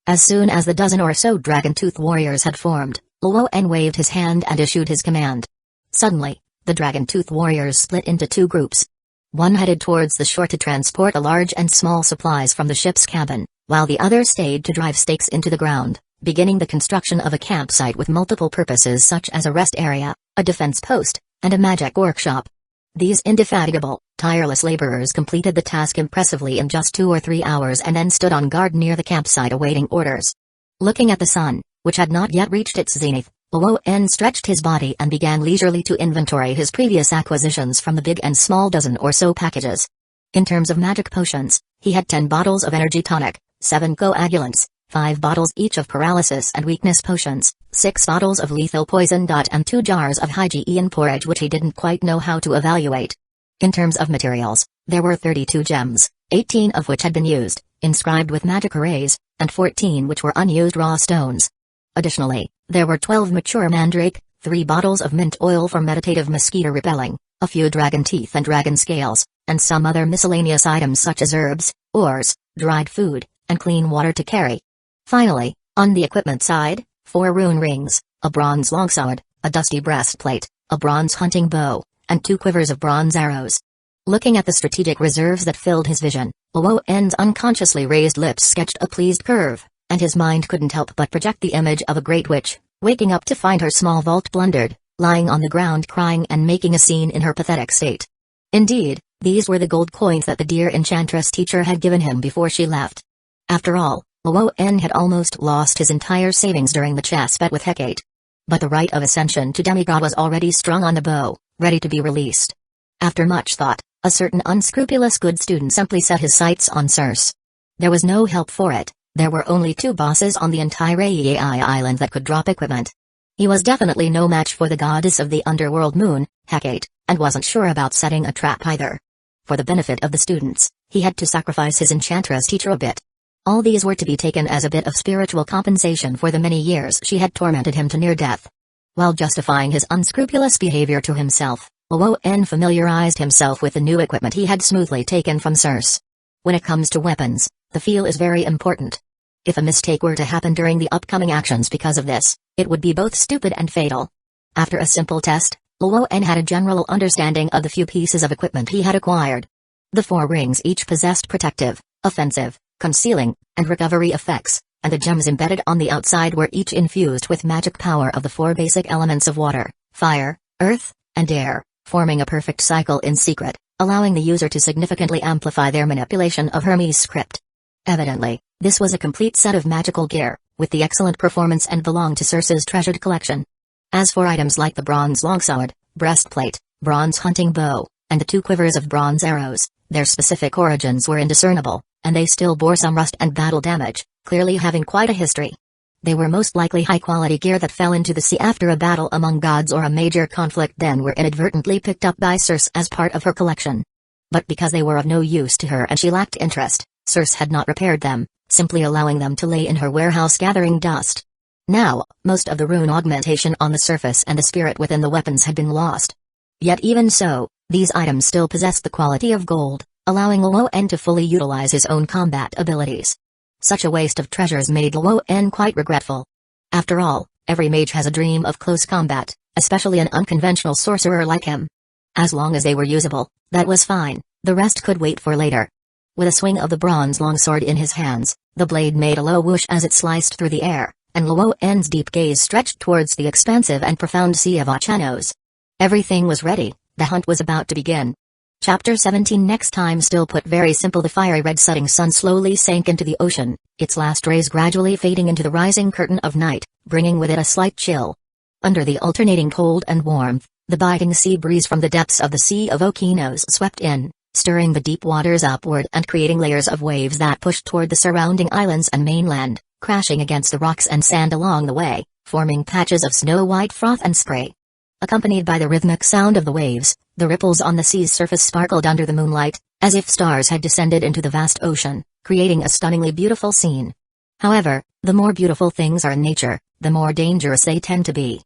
As soon as the dozen or so dragon-tooth warriors had formed, Luoan waved his hand and issued his command. Suddenly, the dragon-tooth warriors split into 2 groups. One headed towards the shore to transport a large and small supplies from the ship's cabin, while the other stayed to drive stakes into the ground, beginning the construction of a campsite with multiple purposes such as a rest area, a defense post, and a magic workshop. These indefatigable, tireless laborers completed the task impressively in just 2 or 3 hours and then stood on guard near the campsite awaiting orders. Looking at the sun, which had not yet reached its zenith, Luoan stretched his body and began leisurely to inventory his previous acquisitions from the big and small dozen or so packages. In terms of magic potions, he had 10 bottles of energy tonic, 7 coagulants, 5 bottles each of paralysis and weakness potions, 6 bottles of lethal poison. And 2 jars of Hygiene porridge which he didn't quite know how to evaluate. In terms of materials, there were 32 gems, 18 of which had been used, inscribed with magic arrays, and 14 which were unused raw stones. Additionally, there were 12 mature mandrake, 3 bottles of mint oil for meditative mosquito repelling, a few dragon teeth and dragon scales, and some other miscellaneous items such as herbs, ores, dried food, and clean water to carry. Finally, on the equipment side, 4 rune rings, a bronze longsword, a dusty breastplate, a bronze hunting bow, and 2 quivers of bronze arrows. Looking at the strategic reserves that filled his vision, Luoan's unconsciously raised lips sketched a pleased curve, and his mind couldn't help but project the image of a great witch, waking up to find her small vault plundered, lying on the ground crying and making a scene in her pathetic state. Indeed, these were the gold coins that the dear enchantress teacher had given him before she left. After all, Luo-en had almost lost his entire savings during the chess bet with Hecate. But the rite of ascension to demigod was already strung on the bow, ready to be released. After much thought, a certain unscrupulous good student simply set his sights on Circe. There was no help for it. There were only 2 bosses on the entire AI island that could drop equipment. He was definitely no match for the goddess of the underworld moon, Hecate, and wasn't sure about setting a trap either. For the benefit of the students, he had to sacrifice his enchantress teacher a bit. All these were to be taken as a bit of spiritual compensation for the many years she had tormented him to near death. While justifying his unscrupulous behavior to himself, Luo-en familiarized himself with the new equipment he had smoothly taken from Circe. When it comes to weapons, the feel is very important. If a mistake were to happen during the upcoming actions because of this, it would be both stupid and fatal. After a simple test, Luo-en had a general understanding of the few pieces of equipment he had acquired. The 4 rings each possessed protective, offensive, concealing, and recovery effects, and the gems embedded on the outside were each infused with magic power of the 4 basic elements of water, fire, earth, and air, forming a perfect cycle in secret, allowing the user to significantly amplify their manipulation of Hermes' script. Evidently, this was a complete set of magical gear, with the excellent performance and belonged to Circe's treasured collection. As for items like the bronze longsword, breastplate, bronze hunting bow, and the 2 quivers of bronze arrows, their specific origins were indiscernible, and they still bore some rust and battle damage, clearly having quite a history. They were most likely high-quality gear that fell into the sea after a battle among gods or a major conflict, then were inadvertently picked up by Circe as part of her collection. But because they were of no use to her and she lacked interest, Circe had not repaired them, simply allowing them to lay in her warehouse gathering dust. Now, most of the rune augmentation on the surface and the spirit within the weapons had been lost. Yet even so, these items still possessed the quality of gold, allowing Luo-en to fully utilize his own combat abilities. Such a waste of treasures made Luo-en quite regretful. After all, every mage has a dream of close combat, especially an unconventional sorcerer like him. As long as they were usable, that was fine, the rest could wait for later. With a swing of the bronze longsword in his hands, the blade made a low whoosh as it sliced through the air, and Luo-en's deep gaze stretched towards the expansive and profound sea of Ochanos. Everything was ready, the hunt was about to begin. Chapter 17. Next time. Still put very simple. The fiery red setting sun slowly sank into the ocean, its last rays gradually fading into the rising curtain of night, bringing with it a slight chill. Under the alternating cold and warmth, the biting sea breeze from the depths of the Sea of Ochanos swept in, stirring the deep waters upward and creating layers of waves that pushed toward the surrounding islands and mainland, crashing against the rocks and sand along the way, forming patches of snow-white froth and spray. Accompanied by the rhythmic sound of the waves, the ripples on the sea's surface sparkled under the moonlight, as if stars had descended into the vast ocean, creating a stunningly beautiful scene. However, the more beautiful things are in nature, the more dangerous they tend to be.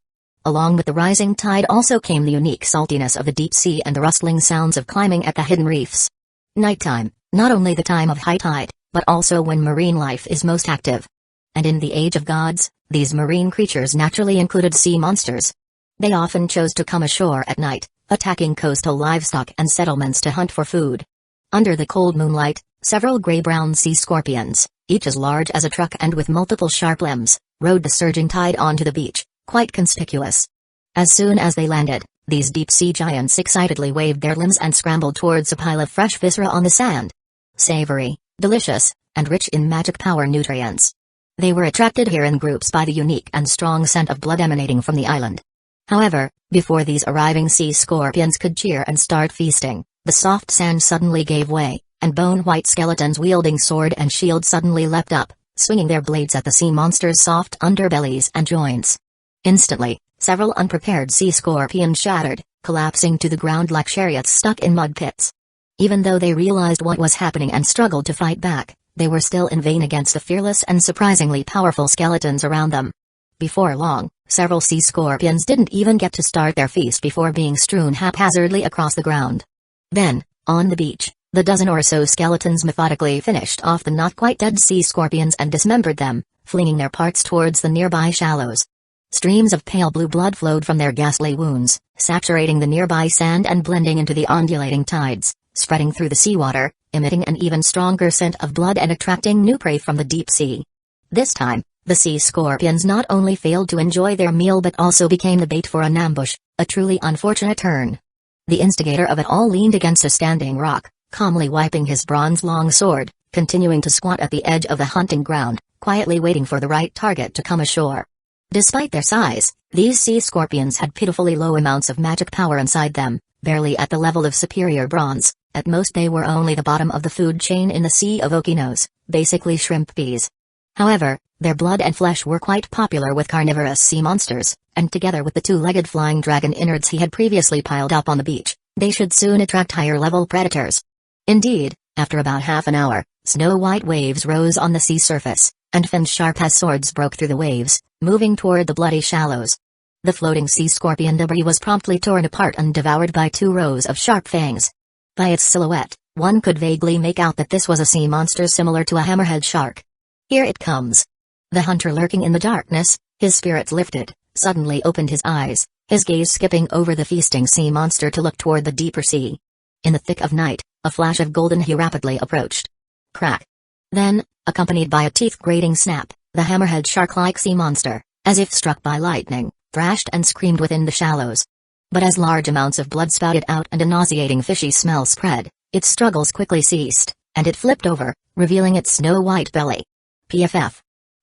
Along with the rising tide also came the unique saltiness of the deep sea and the rustling sounds of climbing at the hidden reefs. Nighttime, not only the time of high tide, but also when marine life is most active. And in the Age of Gods, these marine creatures naturally included sea monsters. They often chose to come ashore at night, attacking coastal livestock and settlements to hunt for food. Under the cold moonlight, several gray-brown sea scorpions, each as large as a truck and with multiple sharp limbs, rode the surging tide onto the beach, quite conspicuous. As soon as they landed, these deep-sea giants excitedly waved their limbs and scrambled towards a pile of fresh viscera on the sand. Savory, delicious, and rich in magic power nutrients. They were attracted here in groups by the unique and strong scent of blood emanating from the island. However, before these arriving sea scorpions could cheer and start feasting, the soft sand suddenly gave way, and bone-white skeletons wielding sword and shield suddenly leapt up, swinging their blades at the sea monsters' soft underbellies and joints. Instantly, several unprepared sea scorpions shattered, collapsing to the ground like chariots stuck in mud pits. Even though they realized what was happening and struggled to fight back, they were still in vain against the fearless and surprisingly powerful skeletons around them. Before long, several sea scorpions didn't even get to start their feast before being strewn haphazardly across the ground. Then, on the beach, the dozen or so skeletons methodically finished off the not-quite-dead sea scorpions and dismembered them, flinging their parts towards the nearby shallows. Streams of pale blue blood flowed from their ghastly wounds, saturating the nearby sand and blending into the undulating tides, spreading through the seawater, emitting an even stronger scent of blood and attracting new prey from the deep sea. This time, the sea scorpions not only failed to enjoy their meal but also became the bait for an ambush, a truly unfortunate turn. The instigator of it all leaned against a standing rock, calmly wiping his bronze long sword, continuing to squat at the edge of the hunting ground, quietly waiting for the right target to come ashore. Despite their size, these sea scorpions had pitifully low amounts of magic power inside them, barely at the level of superior bronze. At most they were only the bottom of the food chain in the Sea of Okinos, basically shrimp peas. However, their blood and flesh were quite popular with carnivorous sea monsters, and together with the two-legged flying dragon innards he had previously piled up on the beach, they should soon attract higher-level predators. Indeed, after about half an hour, snow-white waves rose on the sea surface, and fins sharp as swords broke through the waves, moving toward the bloody shallows. The floating sea scorpion debris was promptly torn apart and devoured by two rows of sharp fangs. By its silhouette, one could vaguely make out that this was a sea monster similar to a hammerhead shark. Here it comes. The hunter, lurking in the darkness, his spirits lifted, suddenly opened his eyes, his gaze skipping over the feasting sea monster to look toward the deeper sea. In the thick of night, a flash of golden hue rapidly approached. Crack. Then, accompanied by a teeth-grating snap, the hammerhead shark-like sea monster, as if struck by lightning, thrashed and screamed within the shallows. But as large amounts of blood spouted out and a nauseating fishy smell spread, its struggles quickly ceased, and it flipped over, revealing its snow-white belly. PFF.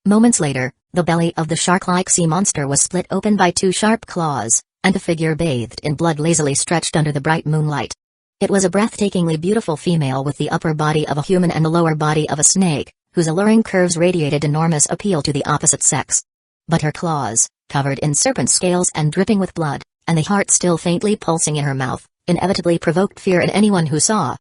Moments later, the belly of the shark-like sea monster was split open by two sharp claws, and a figure bathed in blood lazily stretched under the bright moonlight. It was a breathtakingly beautiful female with the upper body of a human and the lower body of a snake, whose alluring curves radiated enormous appeal to the opposite sex. But her claws, covered in serpent scales and dripping with blood, and the heart still faintly pulsing in her mouth, inevitably provoked fear in anyone who saw.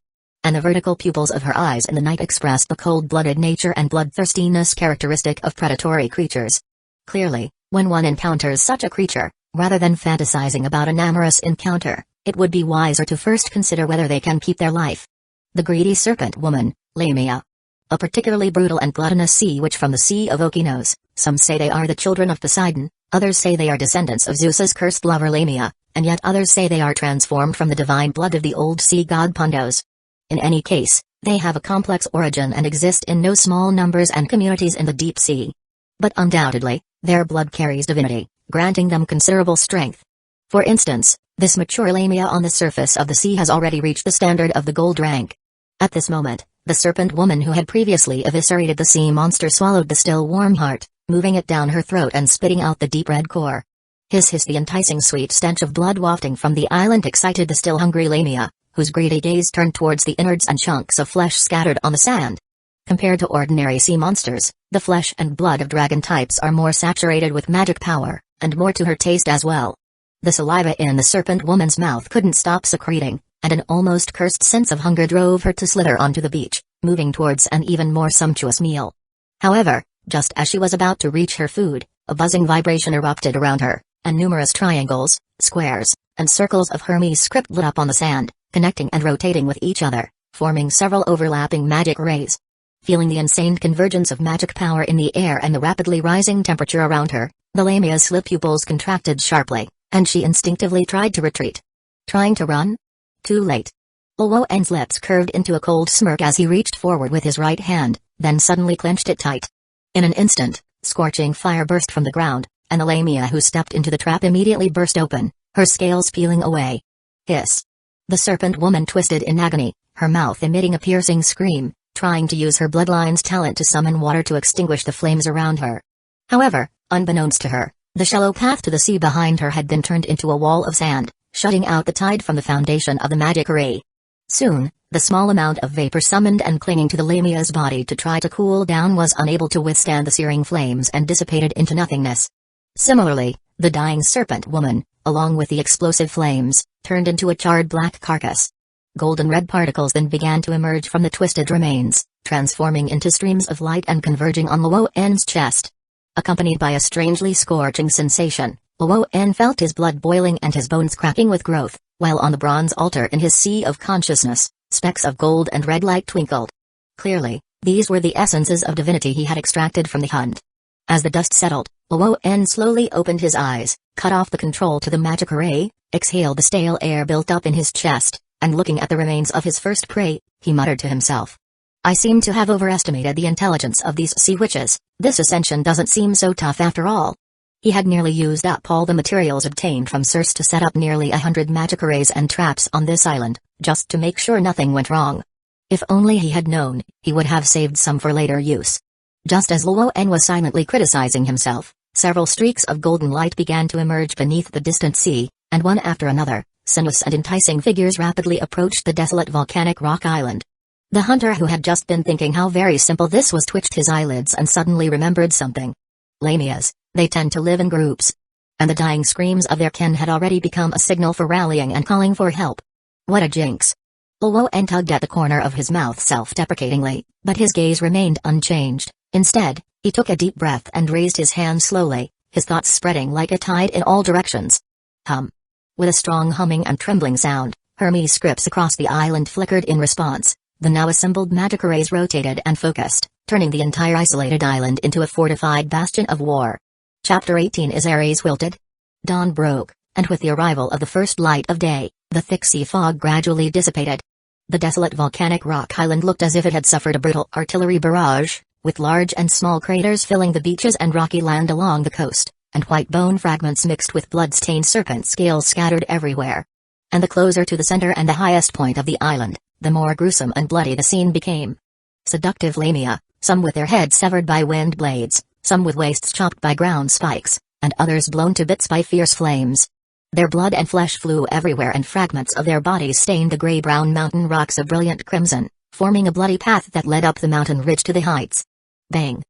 And the vertical pupils of her eyes in the night expressed the cold-blooded nature and bloodthirstiness characteristic of predatory creatures. Clearly, when one encounters such a creature, rather than fantasizing about an amorous encounter, it would be wiser to first consider whether they can keep their life. The greedy serpent woman, Lamia. A particularly brutal and gluttonous sea witch from the Sea of Okinos. Some say they are the children of Poseidon, others say they are descendants of Zeus's cursed lover Lamia, and yet others say they are transformed from the divine blood of the old sea god Pondos. In any case, they have a complex origin and exist in no small numbers and communities in the deep sea. But undoubtedly, their blood carries divinity, granting them considerable strength. For instance, this mature Lamia on the surface of the sea has already reached the standard of the gold rank. At this moment, the serpent woman who had previously eviscerated the sea monster swallowed the still warm heart, moving it down her throat and spitting out the deep red core. Hiss, the enticing sweet stench of blood wafting from the island excited the still hungry Lamia, whose greedy gaze turned towards the innards and chunks of flesh scattered on the sand. Compared to ordinary sea monsters, the flesh and blood of dragon types are more saturated with magic power, and more to her taste as well. The saliva in the serpent woman's mouth couldn't stop secreting, and an almost cursed sense of hunger drove her to slither onto the beach, moving towards an even more sumptuous meal. However, just as she was about to reach her food, a buzzing vibration erupted around her, and numerous triangles, squares, and circles of Hermes script lit up on the sand, connecting and rotating with each other, forming several overlapping magic rays. Feeling the insane convergence of magic power in the air and the rapidly rising temperature around her, the Lamia's slit pupils contracted sharply, and she instinctively tried to retreat. Trying to run? Too late. Luoen's lips curved into a cold smirk as he reached forward with his right hand, then suddenly clenched it tight. In an instant, scorching fire burst from the ground, and the Lamia who stepped into the trap immediately burst open, her scales peeling away. Hiss. The serpent woman twisted in agony, her mouth emitting a piercing scream, trying to use her bloodline's talent to summon water to extinguish the flames around her. However, unbeknownst to her, the shallow path to the sea behind her had been turned into a wall of sand, shutting out the tide from the foundation of the magic array. Soon, the small amount of vapor summoned and clinging to the Lamia's body to try to cool down was unable to withstand the searing flames and dissipated into nothingness. Similarly, the dying serpent woman, along with the explosive flames, turned into a charred black carcass. Golden red particles then began to emerge from the twisted remains, transforming into streams of light and converging on Luoen's chest. Accompanied by a strangely scorching sensation, Luoen felt his blood boiling and his bones cracking with growth, while on the bronze altar in his sea of consciousness, specks of gold and red light twinkled. Clearly, these were the essences of divinity he had extracted from the hunt. As the dust settled, Luoen slowly opened his eyes, cut off the control to the magic array, exhaled the stale air built up in his chest, and looking at the remains of his first prey, he muttered to himself. I seem to have overestimated the intelligence of these sea witches. This ascension doesn't seem so tough after all. He had nearly used up all the materials obtained from Circe to set up nearly 100 magic arrays and traps on this island, just to make sure nothing went wrong. If only he had known, he would have saved some for later use. Just as Luoen was silently criticizing himself, several streaks of golden light began to emerge beneath the distant sea, and one after another, sinuous and enticing figures rapidly approached the desolate volcanic rock island. The hunter who had just been thinking how very simple this was twitched his eyelids and suddenly remembered something. Lamias, they tend to live in groups. And the dying screams of their kin had already become a signal for rallying and calling for help. What a jinx. Luoen tugged at the corner of his mouth self-deprecatingly, but his gaze remained unchanged. Instead, he took a deep breath and raised his hand slowly, his thoughts spreading like a tide in all directions. Hum. With a strong humming and trembling sound, Hermes scripts across the island flickered in response. The now assembled magic arrays rotated and focused, turning the entire isolated island into a fortified bastion of war. Chapter 18 Is Ares wilted? Dawn broke, and with the arrival of the first light of day, the thick sea fog gradually dissipated. The desolate volcanic rock island looked as if it had suffered a brutal artillery barrage, with large and small craters filling the beaches and rocky land along the coast, and white bone fragments mixed with blood-stained serpent scales scattered everywhere. And the closer to the center and the highest point of the island, the more gruesome and bloody the scene became. Seductive lamia, some with their heads severed by wind blades, some with waists chopped by ground spikes, and others blown to bits by fierce flames. Their blood and flesh flew everywhere and fragments of their bodies stained the gray-brown mountain rocks a brilliant crimson, forming a bloody path that led up the mountain ridge to the heights. Bang!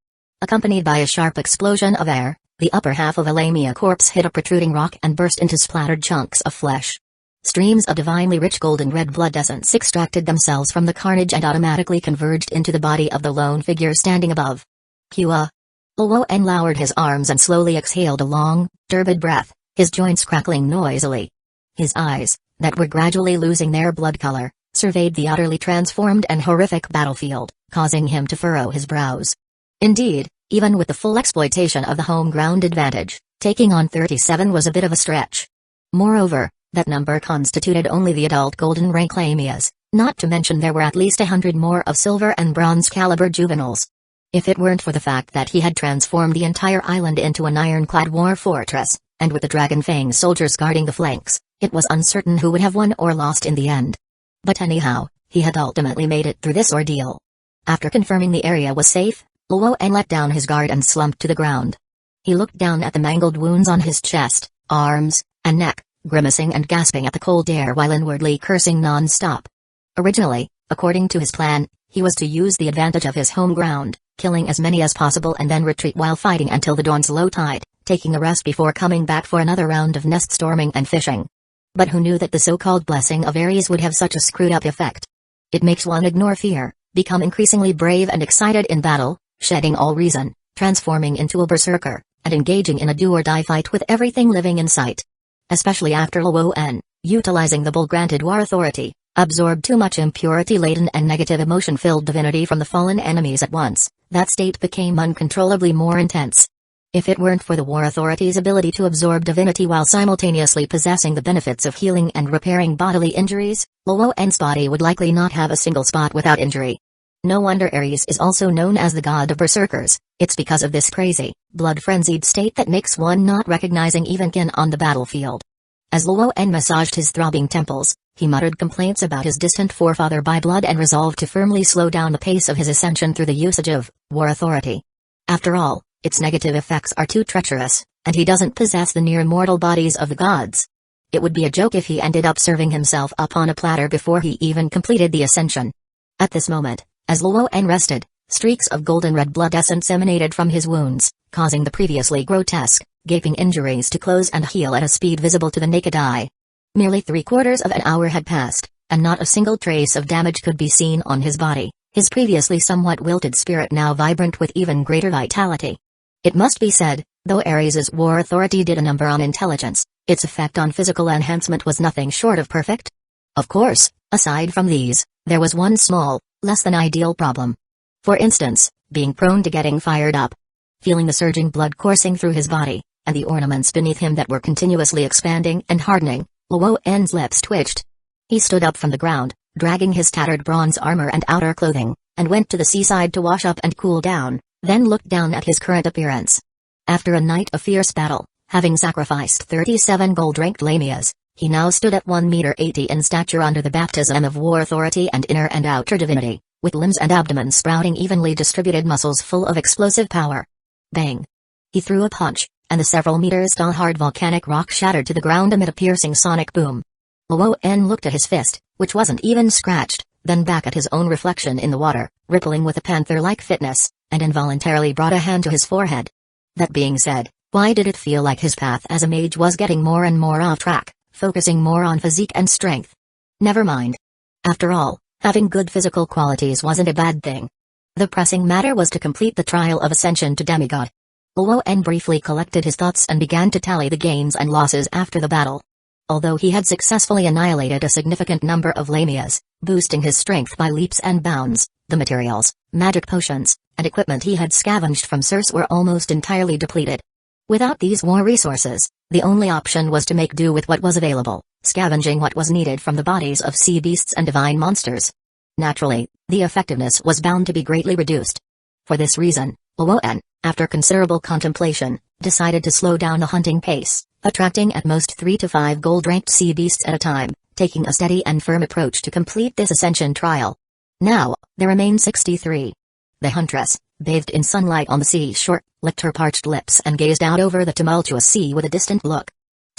Accompanied by a sharp explosion of air, the upper half of a lamia corpse hit a protruding rock and burst into splattered chunks of flesh. Streams of divinely rich golden red blood essence extracted themselves from the carnage and automatically converged into the body of the lone figure standing above. Hua. Luoen lowered his arms and slowly exhaled a long, turbid breath, his joints crackling noisily. His eyes, that were gradually losing their blood color, surveyed the utterly transformed and horrific battlefield, causing him to furrow his brows. Indeed, even with the full exploitation of the home ground advantage, taking on 37 was a bit of a stretch. Moreover, that number constituted only the adult golden rank lamias, not to mention there were at least 100 more of silver and bronze caliber juveniles. If it weren't for the fact that he had transformed the entire island into an ironclad war fortress, and with the Dragon Fang soldiers guarding the flanks, it was uncertain who would have won or lost in the end. But anyhow, he had ultimately made it through this ordeal. After confirming the area was safe, Luoen let down his guard and slumped to the ground. He looked down at the mangled wounds on his chest, arms, and neck, grimacing and gasping at the cold air while inwardly cursing non-stop. Originally, according to his plan, he was to use the advantage of his home ground, killing as many as possible and then retreat while fighting until the dawn's low tide, taking a rest before coming back for another round of nest storming and fishing. But who knew that the so-called blessing of Ares would have such a screwed-up effect? It makes one ignore fear, become increasingly brave and excited in battle, shedding all reason, transforming into a berserker, and engaging in a do-or-die fight with everything living in sight. Especially after Luoen, utilizing the bull-granted war authority, absorbed too much impurity-laden and negative emotion-filled divinity from the fallen enemies at once, that state became uncontrollably more intense. If it weren't for the war authority's ability to absorb divinity while simultaneously possessing the benefits of healing and repairing bodily injuries, Luoen's body would likely not have a single spot without injury. No wonder Ares is also known as the god of berserkers. It's because of this crazy, blood-frenzied state that makes one not recognizing even kin on the battlefield. As Luoen massaged his throbbing temples, he muttered complaints about his distant forefather by blood and resolved to firmly slow down the pace of his ascension through the usage of war authority. After all, its negative effects are too treacherous, and he doesn't possess the near-mortal bodies of the gods. It would be a joke if he ended up serving himself up on a platter before he even completed the ascension. At this moment, as Luoen rested, streaks of golden red blood essence emanated from his wounds, causing the previously grotesque, gaping injuries to close and heal at a speed visible to the naked eye. Merely 3/4 of an hour had passed, and not a single trace of damage could be seen on his body, his previously somewhat wilted spirit now vibrant with even greater vitality. It must be said, though Ares's war authority did a number on intelligence, its effect on physical enhancement was nothing short of perfect. Of course, aside from these, there was one small, less than ideal problem. For instance, being prone to getting fired up. Feeling the surging blood coursing through his body, and the ornaments beneath him that were continuously expanding and hardening, Luoen's lips twitched. He stood up from the ground, dragging his tattered bronze armor and outer clothing, and went to the seaside to wash up and cool down, then looked down at his current appearance. After a night of fierce battle, having sacrificed 37 gold-ranked lamias, He now stood at 1 meter 80 in stature under the baptism of war authority and inner and outer divinity, with limbs and abdomen sprouting evenly distributed muscles full of explosive power. Bang! He threw a punch, and the several meters tall hard volcanic rock shattered to the ground amid a piercing sonic boom. Luoan looked at his fist, which wasn't even scratched, then back at his own reflection in the water, rippling with a panther-like fitness, and involuntarily brought a hand to his forehead. That being said, why did it feel like his path as a mage was getting more and more off track, focusing more on physique and strength? Never mind. After all, having good physical qualities wasn't a bad thing. The pressing matter was to complete the trial of ascension to demigod. Luoan briefly collected his thoughts and began to tally the gains and losses after the battle. Although he had successfully annihilated a significant number of lamias, boosting his strength by leaps and bounds, the materials, magic potions, and equipment he had scavenged from Circe were almost entirely depleted. Without these war resources, the only option was to make do with what was available, scavenging what was needed from the bodies of sea beasts and divine monsters. Naturally, the effectiveness was bound to be greatly reduced. For this reason, Luoan, after considerable contemplation, decided to slow down the hunting pace, attracting at most 3 to 5 gold-ranked sea beasts at a time, taking a steady and firm approach to complete this ascension trial. Now, there remained 63. The huntress, bathed in sunlight on the seashore, licked her parched lips and gazed out over the tumultuous sea with a distant look.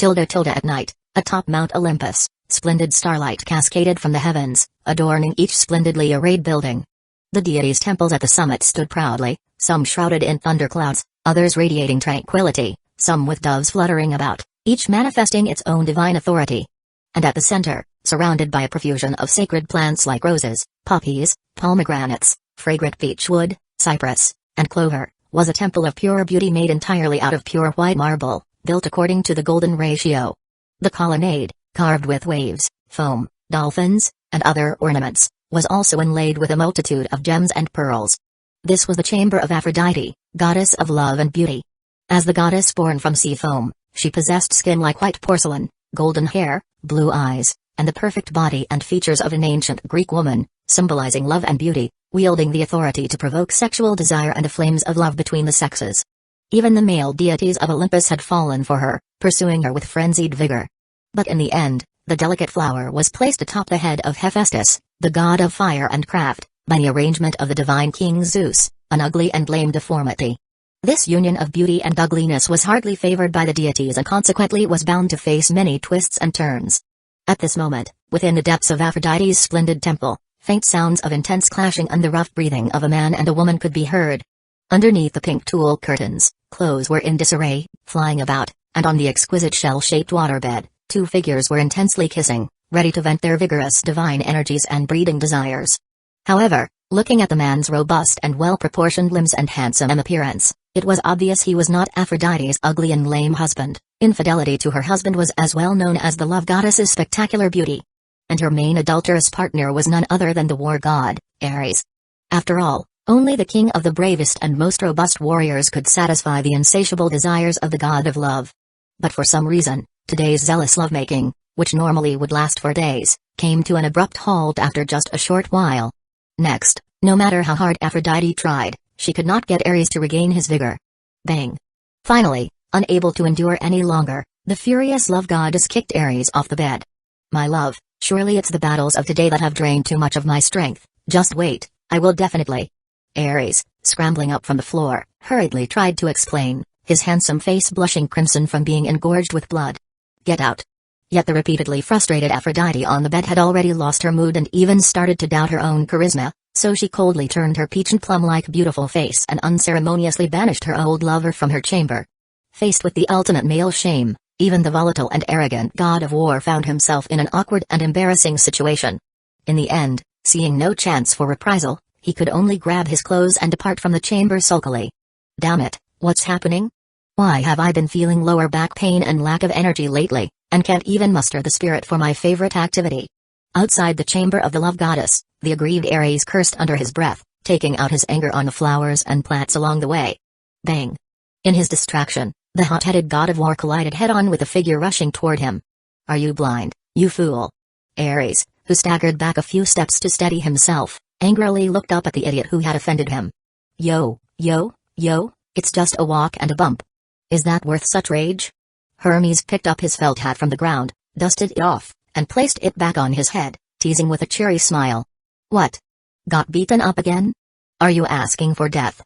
At night, atop Mount Olympus, splendid starlight cascaded from the heavens, adorning each splendidly arrayed building. The deities' temples at the summit stood proudly, some shrouded in thunderclouds, others radiating tranquility, some with doves fluttering about, each manifesting its own divine authority. And at the center, surrounded by a profusion of sacred plants like roses, poppies, pomegranates, fragrant beechwood, cypress, and clover, was a temple of pure beauty made entirely out of pure white marble, built according to the golden ratio. The colonnade, carved with waves, foam, dolphins, and other ornaments, was also inlaid with a multitude of gems and pearls. This was the chamber of Aphrodite, goddess of love and beauty. As the goddess born from sea foam, she possessed skin like white porcelain, golden hair, blue eyes, and the perfect body and features of an ancient Greek woman, symbolizing love and beauty, wielding the authority to provoke sexual desire and the flames of love between the sexes. Even the male deities of Olympus had fallen for her, pursuing her with frenzied vigor. But in the end, the delicate flower was placed atop the head of Hephaestus, the god of fire and craft, by the arrangement of the divine king Zeus, an ugly and lame deformity. This union of beauty and ugliness was hardly favored by the deities and consequently was bound to face many twists and turns. At this moment, within the depths of Aphrodite's splendid temple, faint sounds of intense clashing and the rough breathing of a man and a woman could be heard. Underneath the pink tulle curtains, clothes were in disarray, flying about, and on the exquisite shell-shaped waterbed, two figures were intensely kissing, ready to vent their vigorous divine energies and breeding desires. However, looking at the man's robust and well-proportioned limbs and handsome appearance, it was obvious he was not Aphrodite's ugly and lame husband. Infidelity to her husband was as well known as the love goddess's spectacular beauty. And her main adulterous partner was none other than the war god, Ares. After all, only the king of the bravest and most robust warriors could satisfy the insatiable desires of the god of love. But for some reason, today's zealous lovemaking, which normally would last for days, came to an abrupt halt after just a short while. Next, no matter how hard Aphrodite tried, she could not get Ares to regain his vigor. Bang! Finally, unable to endure any longer, the furious love goddess kicked Ares off the bed. My love, surely it's the battles of today that have drained too much of my strength. Just wait, I will definitely. Ares, scrambling up from the floor, hurriedly tried to explain, his handsome face blushing crimson from being engorged with blood. Get out. Yet the repeatedly frustrated Aphrodite on the bed had already lost her mood and even started to doubt her own charisma, so she coldly turned her peach and plum-like beautiful face and unceremoniously banished her old lover from her chamber. Faced with the ultimate male shame, even the volatile and arrogant god of war found himself in an awkward and embarrassing situation. In the end, seeing no chance for reprisal, he could only grab his clothes and depart from the chamber sulkily. Damn it, what's happening? Why have I been feeling lower back pain and lack of energy lately, and can't even muster the spirit for my favorite activity? Outside the chamber of the love goddess, the aggrieved Ares cursed under his breath, taking out his anger on the flowers and plants along the way. Bang! In his distraction, the hot-headed god of war collided head-on with a figure rushing toward him. Are you blind, you fool? Ares, who staggered back a few steps to steady himself, angrily looked up at the idiot who had offended him. Yo, it's just a walk and a bump. Is that worth such rage? Hermes picked up his felt hat from the ground, dusted it off, and placed it back on his head, teasing with a cheery smile. What? Got beaten up again? Are you asking for death?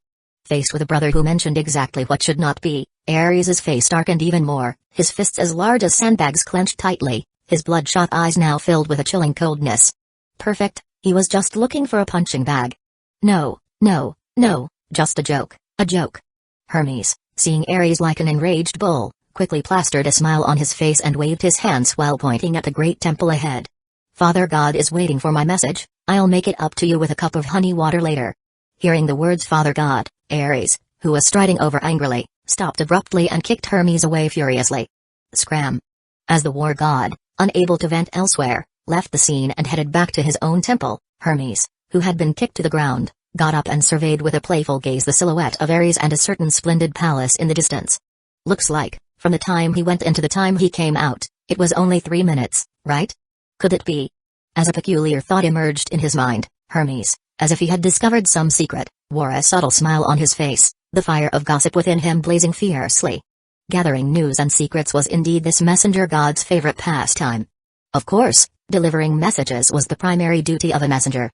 Faced with a brother who mentioned exactly what should not be, Ares' face darkened even more, his fists as large as sandbags clenched tightly, his bloodshot eyes now filled with a chilling coldness. Perfect, he was just looking for a punching bag. No, no, no, just a joke, a joke. Hermes, seeing Ares like an enraged bull, quickly plastered a smile on his face and waved his hands while pointing at the great temple ahead. Father God is waiting for my message, I'll make it up to you with a cup of honey water later. Hearing the words Father God, Ares, who was striding over angrily, stopped abruptly and kicked Hermes away furiously. Scram. As the war god, unable to vent elsewhere, left the scene and headed back to his own temple, Hermes, who had been kicked to the ground, got up and surveyed with a playful gaze the silhouette of Ares and a certain splendid palace in the distance. Looks like, from the time he went in to the time he came out, it was only 3 minutes, right? Could it be? As a peculiar thought emerged in his mind, Hermes, as if he had discovered some secret, wore a subtle smile on his face, the fire of gossip within him blazing fiercely. Gathering news and secrets was indeed this messenger god's favorite pastime. Of course, delivering messages was the primary duty of a messenger.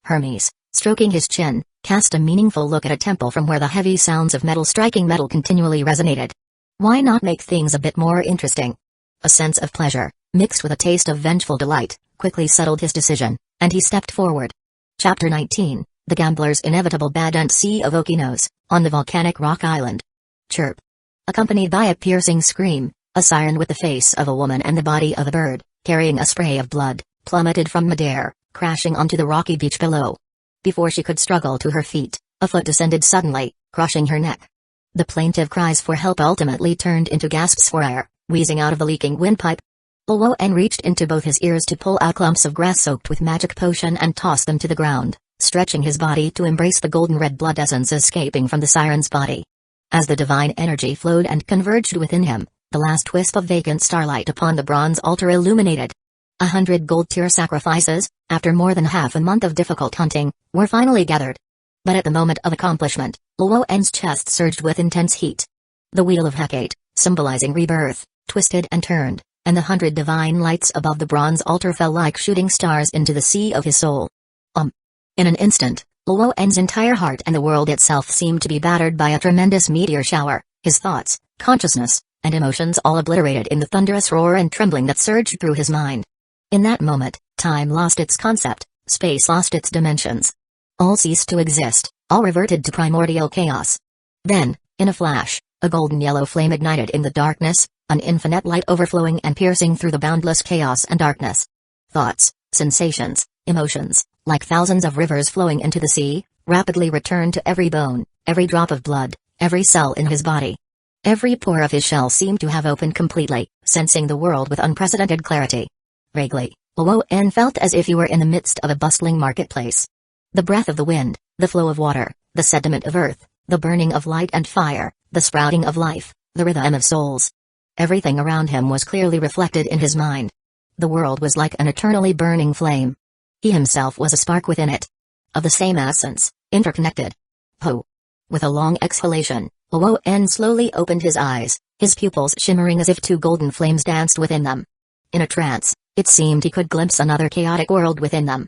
Hermes, stroking his chin, cast a meaningful look at a temple from where the heavy sounds of metal striking metal continually resonated. Why not make things a bit more interesting? A sense of pleasure, mixed with a taste of vengeful delight, quickly settled his decision, and he stepped forward. Chapter 19, The Gambler's Inevitable Pendant Sea of Okinos, on the volcanic rock island. Chirp. Accompanied by a piercing scream, a siren with the face of a woman and the body of a bird, carrying a spray of blood, plummeted from midair, crashing onto the rocky beach below. Before she could struggle to her feet, a foot descended suddenly, crushing her neck. The plaintive cries for help ultimately turned into gasps for air, wheezing out of the leaking windpipe. Luoen reached into both his ears to pull out clumps of grass soaked with magic potion and toss them to the ground, stretching his body to embrace the golden red blood essence escaping from the siren's body. As the divine energy flowed and converged within him, the last wisp of vacant starlight upon the bronze altar illuminated. 100 gold-tier sacrifices, after more than half a month of difficult hunting, were finally gathered. But at the moment of accomplishment, Luoen's chest surged with intense heat. The wheel of Hecate, symbolizing rebirth, twisted and turned, and the 100 divine lights above the bronze altar fell like shooting stars into the sea of his soul. In an instant, Luoen's entire heart and the world itself seemed to be battered by a tremendous meteor shower, his thoughts, consciousness, and emotions all obliterated in the thunderous roar and trembling that surged through his mind. In that moment, time lost its concept, space lost its dimensions. All ceased to exist, all reverted to primordial chaos. Then, in a flash, a golden yellow flame ignited in the darkness, an infinite light overflowing and piercing through the boundless chaos and darkness. Thoughts, sensations, emotions, like thousands of rivers flowing into the sea, rapidly returned to every bone, every drop of blood, every cell in his body. Every pore of his shell seemed to have opened completely, sensing the world with unprecedented clarity. Vaguely, Luoen felt as if he were in the midst of a bustling marketplace. The breath of the wind, the flow of water, the sediment of earth, the burning of light and fire, the sprouting of life, the rhythm of souls. Everything around him was clearly reflected in his mind. The world was like an eternally burning flame. He himself was a spark within it. Of the same essence, interconnected. Ho! With a long exhalation, Luoen slowly opened his eyes, his pupils shimmering as if 2 golden flames danced within them. In a trance, it seemed he could glimpse another chaotic world within them.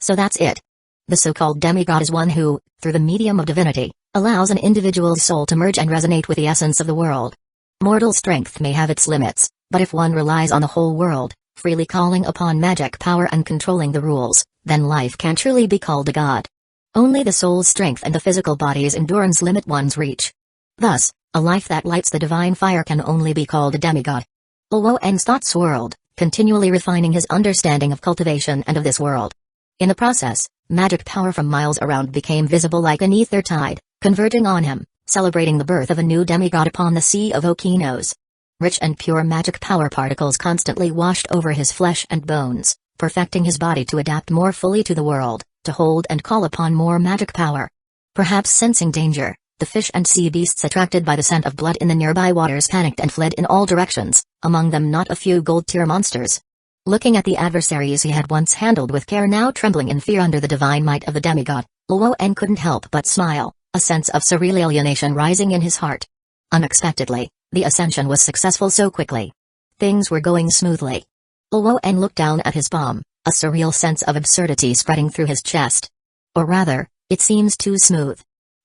So that's it. The so-called demigod is one who, through the medium of divinity, allows an individual's soul to merge and resonate with the essence of the world. Mortal strength may have its limits, but if one relies on the whole world, freely calling upon magic power and controlling the rules, then life can truly be called a god. Only the soul's strength and the physical body's endurance limit one's reach. Thus, a life that lights the divine fire can only be called a demigod. Luoen's thoughts swirled, continually refining his understanding of cultivation and of this world. In the process, magic power from miles around became visible like an ether tide, converging on him, celebrating the birth of a new demigod upon the Sea of Okinos. Rich and pure magic power particles constantly washed over his flesh and bones, perfecting his body to adapt more fully to the world, to hold and call upon more magic power. Perhaps sensing danger, the fish and sea beasts attracted by the scent of blood in the nearby waters panicked and fled in all directions, among them not a few gold-tier monsters. Looking at the adversaries he had once handled with care now trembling in fear under the divine might of the demigod, Luoen couldn't help but smile, a sense of surreal alienation rising in his heart. Unexpectedly, the ascension was successful so quickly. Things were going smoothly. Luo'en looked down at his palm, a surreal sense of absurdity spreading through his chest. Or rather, it seems too smooth.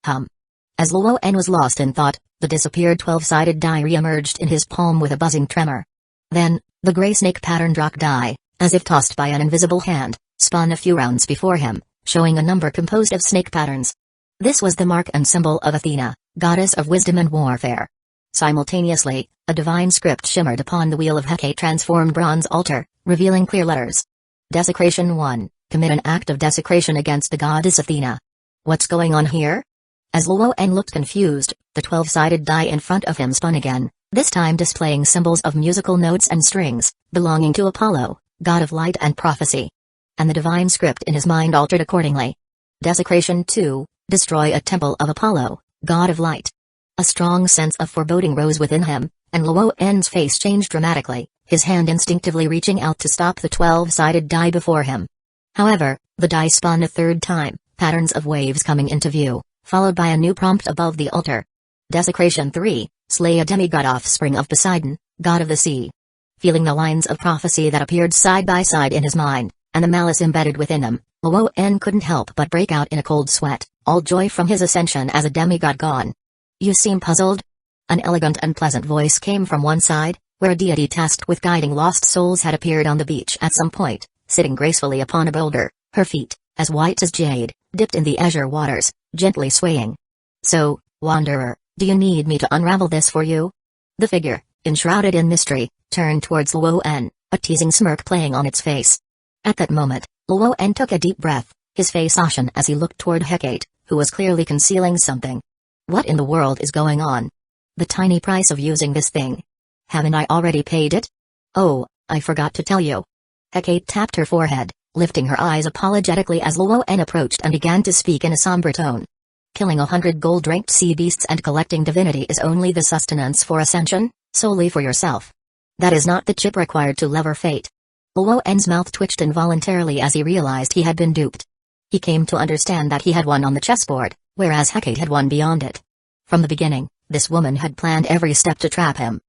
As Luo'en was lost in thought, the disappeared 12-sided die re-emerged in his palm with a buzzing tremor. Then, the gray snake-patterned rock die, as if tossed by an invisible hand, spun a few rounds before him, showing a number composed of snake patterns. This was the mark and symbol of Athena, goddess of wisdom and warfare. Simultaneously, a divine script shimmered upon the wheel of Hecate's transformed bronze altar, revealing clear letters. Desecration 1. Commit an act of desecration against the goddess Athena. What's going on here? As Luo'en looked confused, the 12-sided die in front of him spun again, this time displaying symbols of musical notes and strings, belonging to Apollo, god of light and prophecy. And the divine script in his mind altered accordingly. Desecration 2. Destroy a temple of Apollo, god of light. A strong sense of foreboding rose within him, and Luo'en's face changed dramatically, his hand instinctively reaching out to stop the 12-sided die before him. However, the die spun a third time, patterns of waves coming into view, followed by a new prompt above the altar. Desecration 3. Slay a demigod offspring of Poseidon, god of the sea. Feeling the lines of prophecy that appeared side by side in his mind, and the malice embedded within him, Luo'en couldn't help but break out in a cold sweat, all joy from his ascension as a demigod gone. You seem puzzled? An elegant and pleasant voice came from one side, where a deity tasked with guiding lost souls had appeared on the beach at some point, sitting gracefully upon a boulder, her feet, as white as jade, dipped in the azure waters, gently swaying. So, wanderer, do you need me to unravel this for you? The figure, enshrouded in mystery, turned towards Luo'en, a teasing smirk playing on its face. At that moment, Luo'en took a deep breath, his face ashen as he looked toward Hecate, who was clearly concealing something. What in the world is going on? The tiny price of using this thing. Haven't I already paid it? Oh, I forgot to tell you. Hecate tapped her forehead, lifting her eyes apologetically as Luo'en approached and began to speak in a somber tone. Killing 100 gold-ranked sea beasts and collecting divinity is only the sustenance for ascension, solely for yourself. That is not the chip required to lever fate. Luo'en's mouth twitched involuntarily as he realized he had been duped. He came to understand that he had won on the chessboard, whereas Hecate had won beyond it. From the beginning, this woman had planned every step to trap him.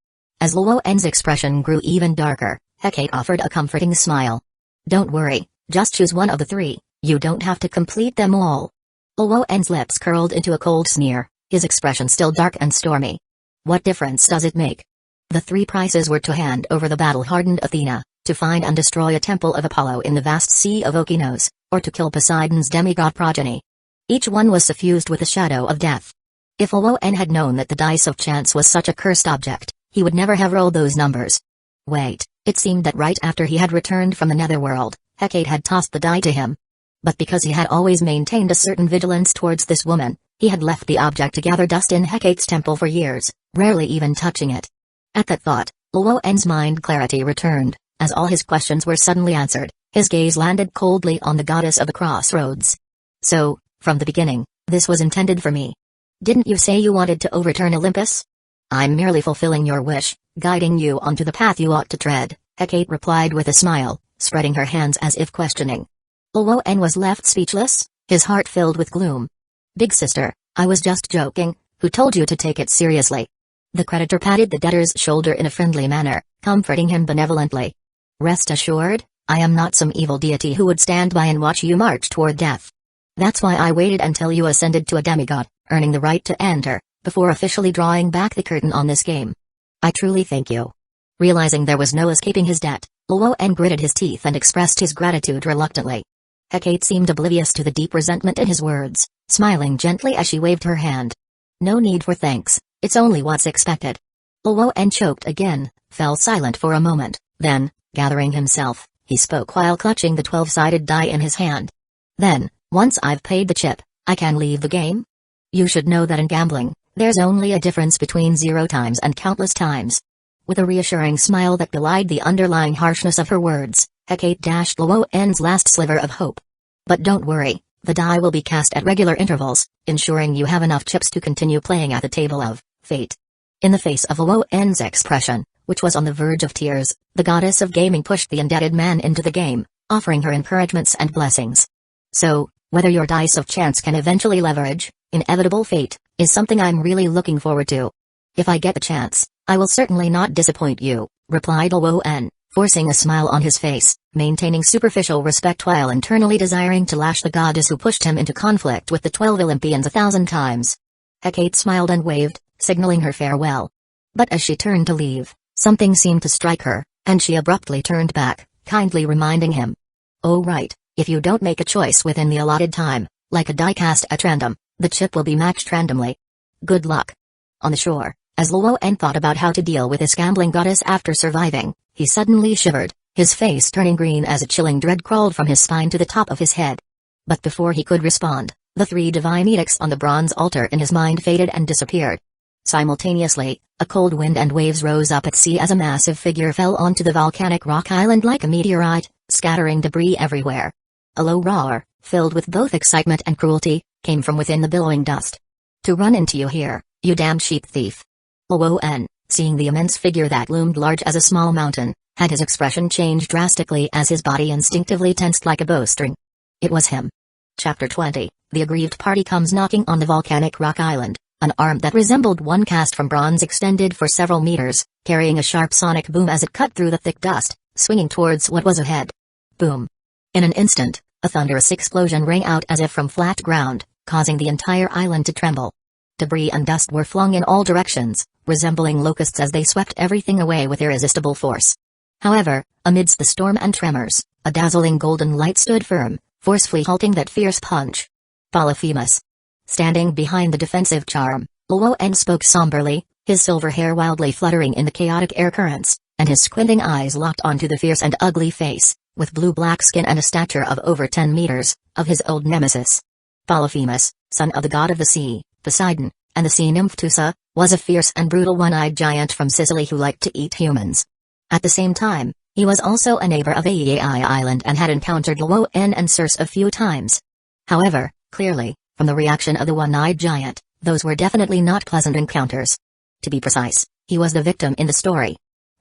As Luo'en's expression grew even darker, Hecate offered a comforting smile. Don't worry, just choose one of the three, you don't have to complete them all. Luo'en's lips curled into a cold sneer, his expression still dark and stormy. What difference does it make? The three prices were to hand over the battle-hardened Athena, to find and destroy a temple of Apollo in the vast sea of Okeanos, or to kill Poseidon's demigod progeny. Each one was suffused with a shadow of death. If Luo'en had known that the dice of chance was such a cursed object, he would never have rolled those numbers. Wait, it seemed that right after he had returned from the netherworld, Hecate had tossed the die to him. But because he had always maintained a certain vigilance towards this woman, he had left the object to gather dust in Hecate's temple for years, rarely even touching it. At that thought, Luo'en's mind clarity returned, as all his questions were suddenly answered, his gaze landed coldly on the goddess of the crossroads. So, from the beginning, this was intended for me. Didn't you say you wanted to overturn Olympus? I'm merely fulfilling your wish, guiding you onto the path you ought to tread, Hecate replied with a smile, spreading her hands as if questioning. Luo'en was left speechless, his heart filled with gloom. Big sister, I was just joking, who told you to take it seriously? The creditor patted the debtor's shoulder in a friendly manner, comforting him benevolently. Rest assured, I am not some evil deity who would stand by and watch you march toward death. That's why I waited until you ascended to a demigod, earning the right to enter, before officially drawing back the curtain on this game. I truly thank you. Realizing there was no escaping his debt, Luo'en gritted his teeth and expressed his gratitude reluctantly. Hecate seemed oblivious to the deep resentment in his words, smiling gently as she waved her hand. No need for thanks, it's only what's expected. Luo'en choked again, fell silent for a moment, then, gathering himself, he spoke while clutching the 12-sided die in his hand. Then, once I've paid the chip, I can leave the game? You should know that in gambling, there's only a difference between 0 times and countless times. With a reassuring smile that belied the underlying harshness of her words, Hecate dashed Luo'en's last sliver of hope. But don't worry, the die will be cast at regular intervals, ensuring you have enough chips to continue playing at the table of fate. In the face of Luo'en's expression, which was on the verge of tears, the goddess of gaming pushed the indebted man into the game, offering her encouragements and blessings. So, whether your dice of chance can eventually leverage inevitable fate, is something I'm really looking forward to. If I get the chance, I will certainly not disappoint you, replied Luo'en, forcing a smile on his face, maintaining superficial respect while internally desiring to lash the goddess who pushed him into conflict with the 12 Olympians 1,000 times. Hecate smiled and waved, signaling her farewell. But as she turned to leave, something seemed to strike her, and she abruptly turned back, kindly reminding him. "Oh right, if you don't make a choice within the allotted time, like a die cast at random, the chip will be matched randomly. Good luck." On the shore, as Luoan thought about how to deal with this gambling goddess after surviving, he suddenly shivered, his face turning green as a chilling dread crawled from his spine to the top of his head. But before he could respond, the 3 divine edicts on the bronze altar in his mind faded and disappeared. Simultaneously, a cold wind and waves rose up at sea as a massive figure fell onto the volcanic rock island like a meteorite, scattering debris everywhere. A low roar, filled with both excitement and cruelty, came from within the billowing dust. "To run into you here, you damned sheep thief." Luoan, seeing the immense figure that loomed large as a small mountain, had his expression change drastically as his body instinctively tensed like a bowstring. It was him. Chapter 20, The aggrieved party comes knocking on the volcanic rock island. An arm that resembled one cast from bronze extended for several meters, carrying a sharp sonic boom as it cut through the thick dust, swinging towards what was ahead. Boom. In an instant, a thunderous explosion rang out as if from flat ground, causing the entire island to tremble. Debris and dust were flung in all directions, resembling locusts as they swept everything away with irresistible force. However, amidst the storm and tremors, a dazzling golden light stood firm, forcefully halting that fierce punch. Polyphemus. Standing behind the defensive charm, Luoan spoke somberly, his silver hair wildly fluttering in the chaotic air currents, and his squinting eyes locked onto the fierce and ugly face, with blue-black skin and a stature of over 10 meters, of his old nemesis. Polyphemus, son of the god of the sea, Poseidon, and the sea nymph Tusa, was a fierce and brutal one-eyed giant from Sicily who liked to eat humans. At the same time, he was also a neighbor of Aiai Island and had encountered Luoan and Circe a few times. However, clearly, from the reaction of the one-eyed giant, those were definitely not pleasant encounters. To be precise, he was the victim in the story.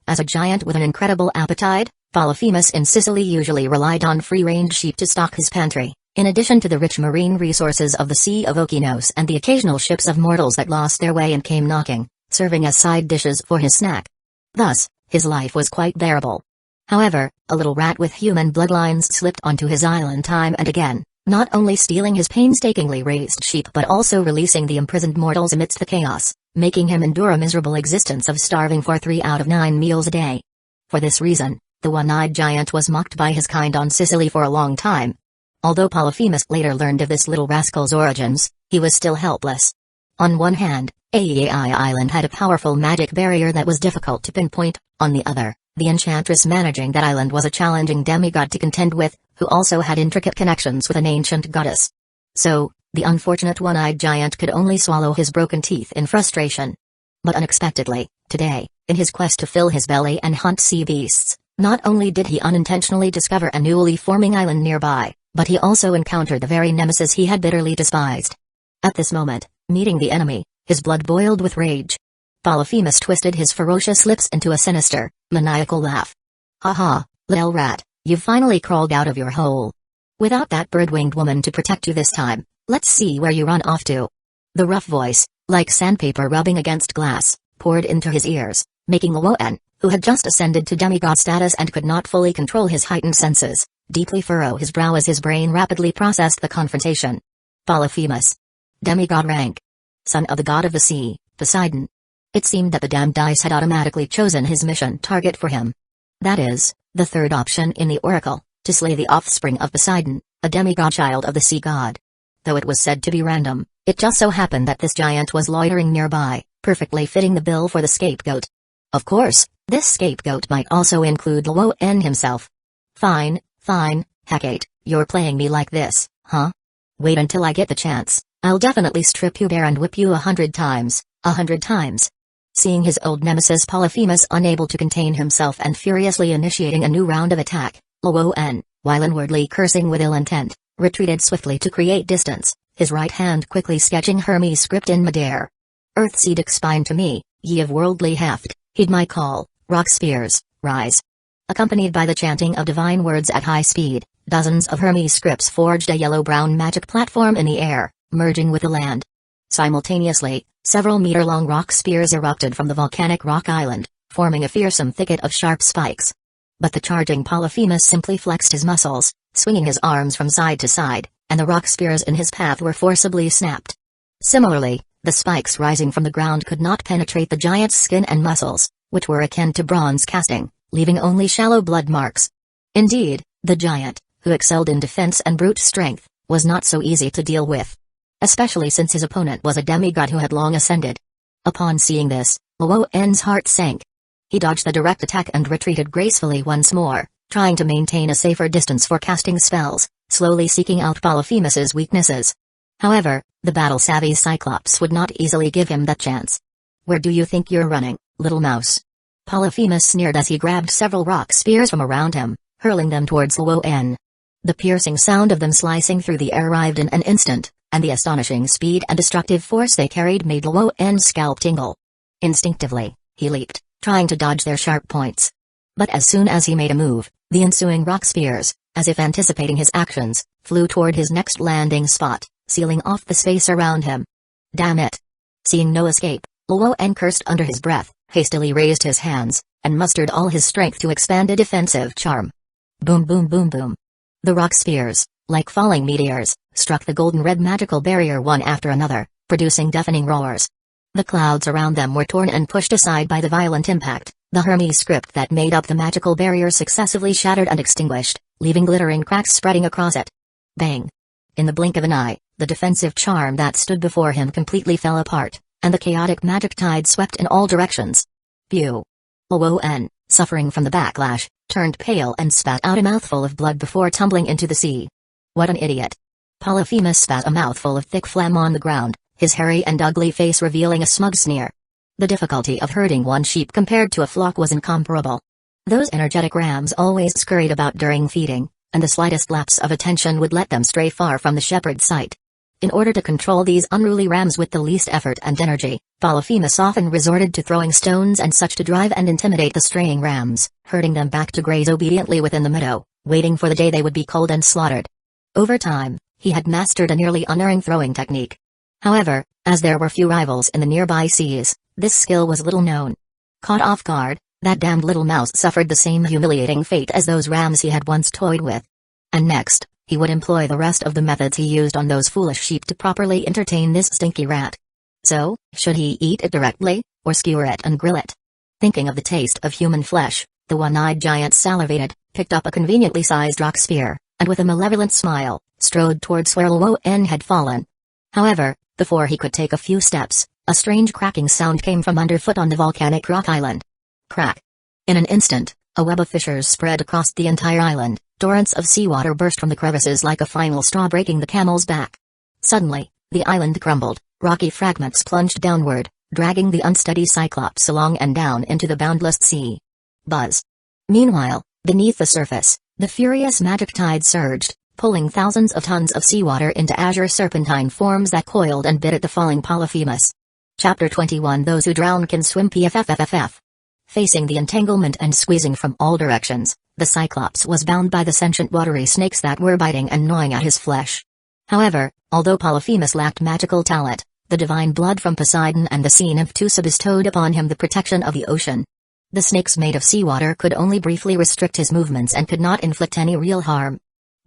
As a giant with an incredible appetite, Polyphemus in Sicily usually relied on free-range sheep to stock his pantry, in addition to the rich marine resources of the Sea of Okeanos and the occasional ships of mortals that lost their way and came knocking, serving as side dishes for his snack. Thus, his life was quite bearable. However, a little rat with human bloodlines slipped onto his island time and again, not only stealing his painstakingly raised sheep but also releasing the imprisoned mortals amidst the chaos, making him endure a miserable existence of starving for 3 out of 9 meals a day. For this reason, the one-eyed giant was mocked by his kind on Sicily for a long time. Although Polyphemus later learned of this little rascal's origins, he was still helpless. On one hand, Aiai Island had a powerful magic barrier that was difficult to pinpoint, on the other, the enchantress managing that island was a challenging demigod to contend with, who also had intricate connections with an ancient goddess. So, the unfortunate one-eyed giant could only swallow his broken teeth in frustration. But unexpectedly, today, in his quest to fill his belly and hunt sea beasts, not only did he unintentionally discover a newly forming island nearby, but he also encountered the very nemesis he had bitterly despised. At this moment, meeting the enemy, his blood boiled with rage. Polyphemus twisted his ferocious lips into a sinister, maniacal laugh. "Ha ha, little rat, you've finally crawled out of your hole. Without that bird-winged woman to protect you this time, let's see where you run off to." The rough voice, like sandpaper rubbing against glass, poured into his ears, making Luoan, who had just ascended to demigod status and could not fully control his heightened senses, deeply furrow his brow as his brain rapidly processed the confrontation. Polyphemus. Demigod rank. Son of the god of the sea, Poseidon. It seemed that the damned dice had automatically chosen his mission target for him. That is, the third option in the oracle, to slay the offspring of Poseidon, a demigod child of the sea god. Though it was said to be random, it just so happened that this giant was loitering nearby, perfectly fitting the bill for the scapegoat. Of course, this scapegoat might also include Luoan himself. Fine, Hecate, you're playing me like this, huh? Wait until I get the chance, I'll definitely strip you bare and whip you 100 times, 100 times. Seeing his old nemesis Polyphemus unable to contain himself and furiously initiating a new round of attack, Luoan, while inwardly cursing with ill intent, retreated swiftly to create distance, his right hand quickly sketching Hermes' script in midair. Earthseed expine to me, ye of worldly heft, heed my call, rock spears, rise. Accompanied by the chanting of divine words at high speed, dozens of Hermes scripts forged a yellow-brown magic platform in the air, merging with the land. Simultaneously, several meter-long rock spears erupted from the volcanic rock island, forming a fearsome thicket of sharp spikes. But the charging Polyphemus simply flexed his muscles, swinging his arms from side to side, and the rock spears in his path were forcibly snapped. Similarly, the spikes rising from the ground could not penetrate the giant's skin and muscles, which were akin to bronze casting, leaving only shallow blood marks. Indeed, the giant, who excelled in defense and brute strength, was not so easy to deal with. Especially since his opponent was a demigod who had long ascended. Upon seeing this, Luoen's heart sank. He dodged the direct attack and retreated gracefully once more, trying to maintain a safer distance for casting spells, slowly seeking out Polyphemus's weaknesses. However, the battle-savvy Cyclops would not easily give him that chance. "Where do you think you're running, little mouse?" Polyphemus sneered as he grabbed several rock spears from around him, hurling them towards Luoen. The piercing sound of them slicing through the air arrived in an instant, and the astonishing speed and destructive force they carried made Luoen's scalp tingle. Instinctively, he leaped, trying to dodge their sharp points. But as soon as he made a move, the ensuing rock spears, as if anticipating his actions, flew toward his next landing spot, sealing off the space around him. Damn it! Seeing no escape, Luoen cursed under his breath, hastily raised his hands, and mustered all his strength to expand a defensive charm. Boom boom boom boom. The rock spears, like falling meteors, struck the golden-red magical barrier one after another, producing deafening roars. The clouds around them were torn and pushed aside by the violent impact. The Hermes script that made up the magical barrier successively shattered and extinguished, leaving glittering cracks spreading across it. Bang! In the blink of an eye, the defensive charm that stood before him completely fell apart, and the chaotic magic tide swept in all directions. Phew! Luoen, suffering from the backlash, turned pale and spat out a mouthful of blood before tumbling into the sea. What an idiot! Polyphemus spat a mouthful of thick phlegm on the ground, his hairy and ugly face revealing a smug sneer. The difficulty of herding one sheep compared to a flock was incomparable. Those energetic rams always scurried about during feeding, and the slightest lapse of attention would let them stray far from the shepherd's sight. In order to control these unruly rams with the least effort and energy, Polyphemus often resorted to throwing stones and such to drive and intimidate the straying rams, herding them back to graze obediently within the meadow, waiting for the day they would be culled and slaughtered. Over time, he had mastered a nearly unerring throwing technique. However, as there were few rivals in the nearby seas, this skill was little known. Caught off guard, that damned little mouse suffered the same humiliating fate as those rams he had once toyed with. And next, he would employ the rest of the methods he used on those foolish sheep to properly entertain this stinky rat. So, should he eat it directly, or skewer it and grill it? Thinking of the taste of human flesh, the one-eyed giant salivated, picked up a conveniently sized rock spear, and with a malevolent smile, strode towards where Luoen had fallen. However, before he could take a few steps, a strange cracking sound came from underfoot on the volcanic rock island. Crack! In an instant, a web of fissures spread across the entire island, torrents of seawater burst from the crevices like a final straw breaking the camel's back. Suddenly, the island crumbled, rocky fragments plunged downward, dragging the unsteady Cyclops along and down into the boundless sea. Buzz! Meanwhile, beneath the surface, the furious magic tide surged, pulling thousands of tons of seawater into azure serpentine forms that coiled and bit at the falling Polyphemus. Chapter 21 Those who drown can swim PFFFFF. Facing the entanglement and squeezing from all directions, the Cyclops was bound by the sentient watery snakes that were biting and gnawing at his flesh. However, although Polyphemus lacked magical talent, the divine blood from Poseidon and the sea nymph Tusa bestowed upon him the protection of the ocean. The snakes made of seawater could only briefly restrict his movements and could not inflict any real harm.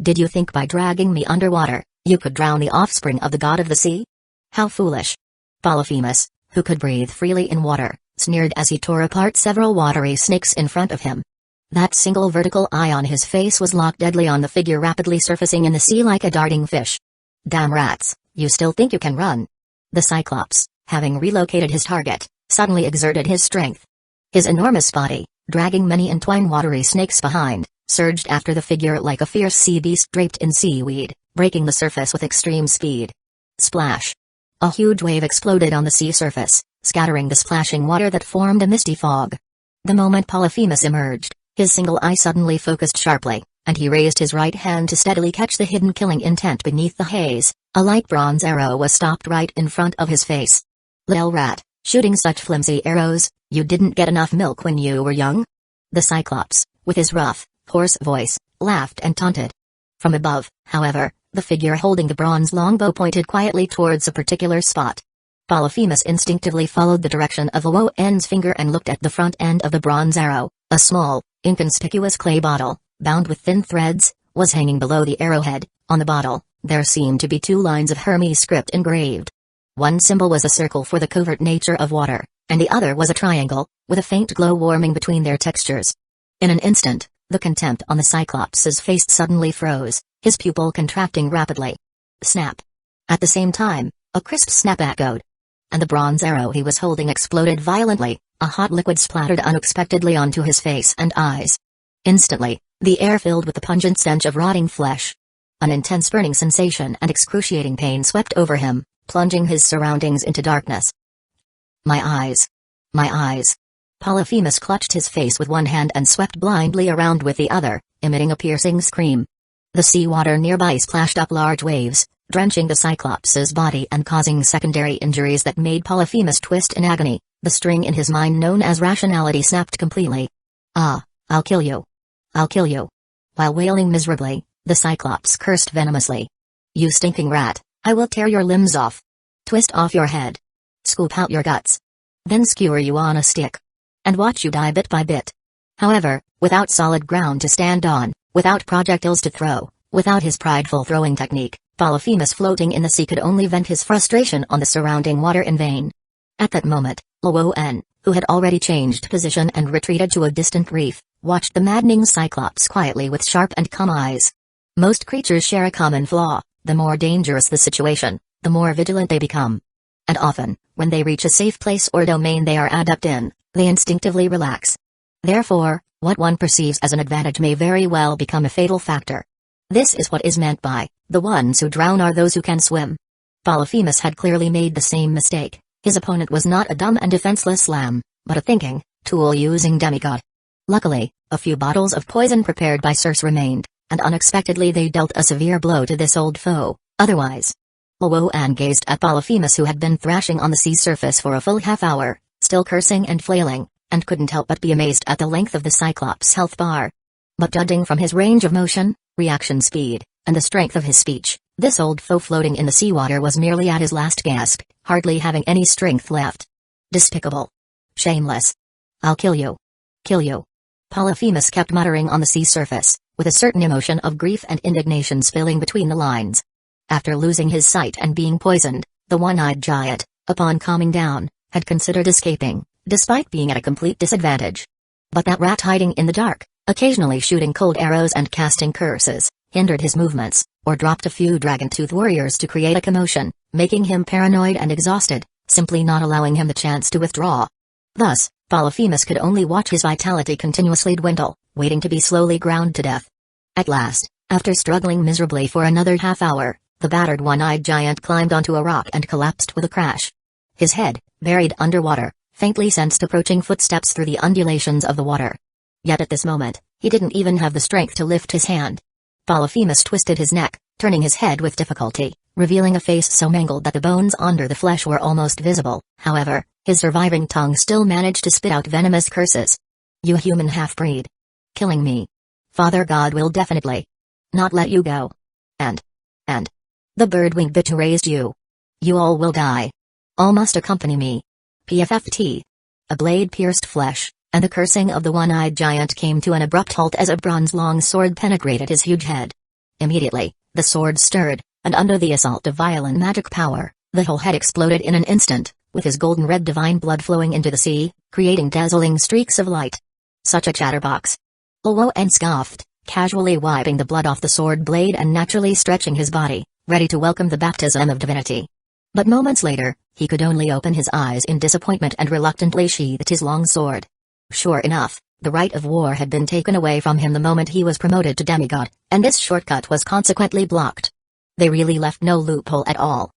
Did you think by dragging me underwater, you could drown the offspring of the god of the sea? How foolish! Polyphemus, who could breathe freely in water, sneered as he tore apart several watery snakes in front of him. That single vertical eye on his face was locked deadly on the figure rapidly surfacing in the sea like a darting fish. Damn rats, you still think you can run? The Cyclops, having relocated his target, suddenly exerted his strength. His enormous body, dragging many entwined watery snakes behind, surged after the figure like a fierce sea beast draped in seaweed, breaking the surface with extreme speed. Splash! A huge wave exploded on the sea surface, scattering the splashing water that formed a misty fog. The moment Polyphemus emerged, his single eye suddenly focused sharply, and he raised his right hand to steadily catch the hidden killing intent beneath the haze. A light bronze arrow was stopped right in front of his face. Little rat, shooting such flimsy arrows, you didn't get enough milk when you were young? The Cyclops, with his rough, hoarse voice, laughed and taunted. From above, however, the figure holding the bronze longbow pointed quietly towards a particular spot. Polyphemus instinctively followed the direction of Luoen's finger and looked at the front end of the bronze arrow. A small, inconspicuous clay bottle, bound with thin threads, was hanging below the arrowhead. On the bottle, there seemed to be 2 lines of Hermes script engraved. One symbol was a circle for the covert nature of water, and the other was a triangle, with a faint glow warming between their textures. In an instant, the contempt on the Cyclops' face suddenly froze, his pupil contracting rapidly. Snap! At the same time, a crisp snap echoed. And the bronze arrow he was holding exploded violently, a hot liquid splattered unexpectedly onto his face and eyes. Instantly, the air filled with the pungent stench of rotting flesh. An intense burning sensation and excruciating pain swept over him, plunging his surroundings into darkness. My eyes. My eyes. Polyphemus clutched his face with one hand and swept blindly around with the other, emitting a piercing scream. The seawater nearby splashed up large waves, drenching the Cyclops' body and causing secondary injuries that made Polyphemus twist in agony. The string in his mind known as rationality snapped completely. Ah, I'll kill you. I'll kill you. While wailing miserably, the Cyclops cursed venomously. You stinking rat, I will tear your limbs off. Twist off your head. Scoop out your guts. Then skewer you on a stick. And watch you die bit by bit. However, without solid ground to stand on, without projectiles to throw, without his prideful throwing technique, Polyphemus floating in the sea could only vent his frustration on the surrounding water in vain. At that moment, Luoan, who had already changed position and retreated to a distant reef, watched the maddening Cyclops quietly with sharp and calm eyes. Most creatures share a common flaw: the more dangerous the situation, the more vigilant they become. And often, when they reach a safe place or domain they are adept in, they instinctively relax. Therefore, what one perceives as an advantage may very well become a fatal factor. This is what is meant by, the ones who drown are those who can swim. Polyphemus had clearly made the same mistake. His opponent was not a dumb and defenseless lamb, but a thinking, tool-using demigod. Luckily, a few bottles of poison prepared by Circe remained, and unexpectedly they dealt a severe blow to this old foe. Otherwise, Luoan gazed at Polyphemus, who had been thrashing on the sea surface for a full half-hour, still cursing and flailing, and couldn't help but be amazed at the length of the Cyclops' health bar. But judging from his range of motion, reaction speed, and the strength of his speech, this old foe floating in the seawater was merely at his last gasp, hardly having any strength left. Despicable. Shameless. I'll kill you. Kill you. Polyphemus kept muttering on the sea surface, with a certain emotion of grief and indignation spilling between the lines. After losing his sight and being poisoned, the one-eyed giant, upon calming down, had considered escaping, despite being at a complete disadvantage. But that rat hiding in the dark, occasionally shooting cold arrows and casting curses, hindered his movements, or dropped a few dragon-tooth warriors to create a commotion, making him paranoid and exhausted, simply not allowing him the chance to withdraw. Thus, Polyphemus could only watch his vitality continuously dwindle, waiting to be slowly ground to death. At last, after struggling miserably for another half-hour, the battered one-eyed giant climbed onto a rock and collapsed with a crash. His head, buried underwater, faintly sensed approaching footsteps through the undulations of the water. Yet at this moment, he didn't even have the strength to lift his hand. Polyphemus twisted his neck, turning his head with difficulty, revealing a face so mangled that the bones under the flesh were almost visible. However, his surviving tongue still managed to spit out venomous curses. You human half-breed. Killing me. Father God will definitely not let you go. And the bird-winged bitch who raised you. You all will die. All must accompany me. PFFT. A blade pierced flesh, and the cursing of the one-eyed giant came to an abrupt halt as a bronze-long sword penetrated his huge head. Immediately, the sword stirred, and under the assault of violent magic power, the whole head exploded in an instant, with his golden-red divine blood flowing into the sea, creating dazzling streaks of light. Such a chatterbox. Luoan scoffed, casually wiping the blood off the sword blade and naturally stretching his body, ready to welcome the baptism of divinity. But moments later, he could only open his eyes in disappointment and reluctantly sheathed his long sword. Sure enough, the right of war had been taken away from him the moment he was promoted to demigod, and this shortcut was consequently blocked. They really left no loophole at all.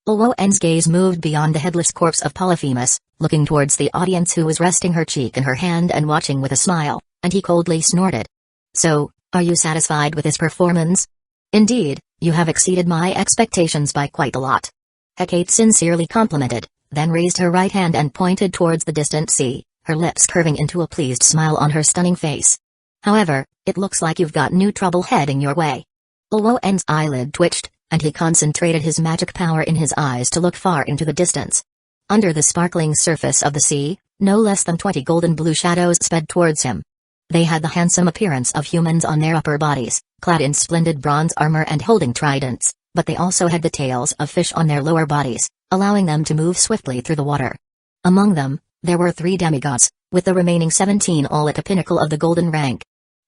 Luoan's gaze moved beyond the headless corpse of Polyphemus, looking towards the audience who was resting her cheek in her hand and watching with a smile, and he coldly snorted. So, are you satisfied with his performance? Indeed, you have exceeded my expectations by quite a lot. Hecate sincerely complimented, then raised her right hand and pointed towards the distant sea, her lips curving into a pleased smile on her stunning face. However, it looks like you've got new trouble heading your way. Luoan's eyelid twitched, and he concentrated his magic power in his eyes to look far into the distance. Under the sparkling surface of the sea, no less than 20 golden blue shadows sped towards him. They had the handsome appearance of humans on their upper bodies, clad in splendid bronze armor and holding tridents, but they also had the tails of fish on their lower bodies, allowing them to move swiftly through the water. Among them, there were 3 demigods, with the remaining 17 all at the pinnacle of the golden rank.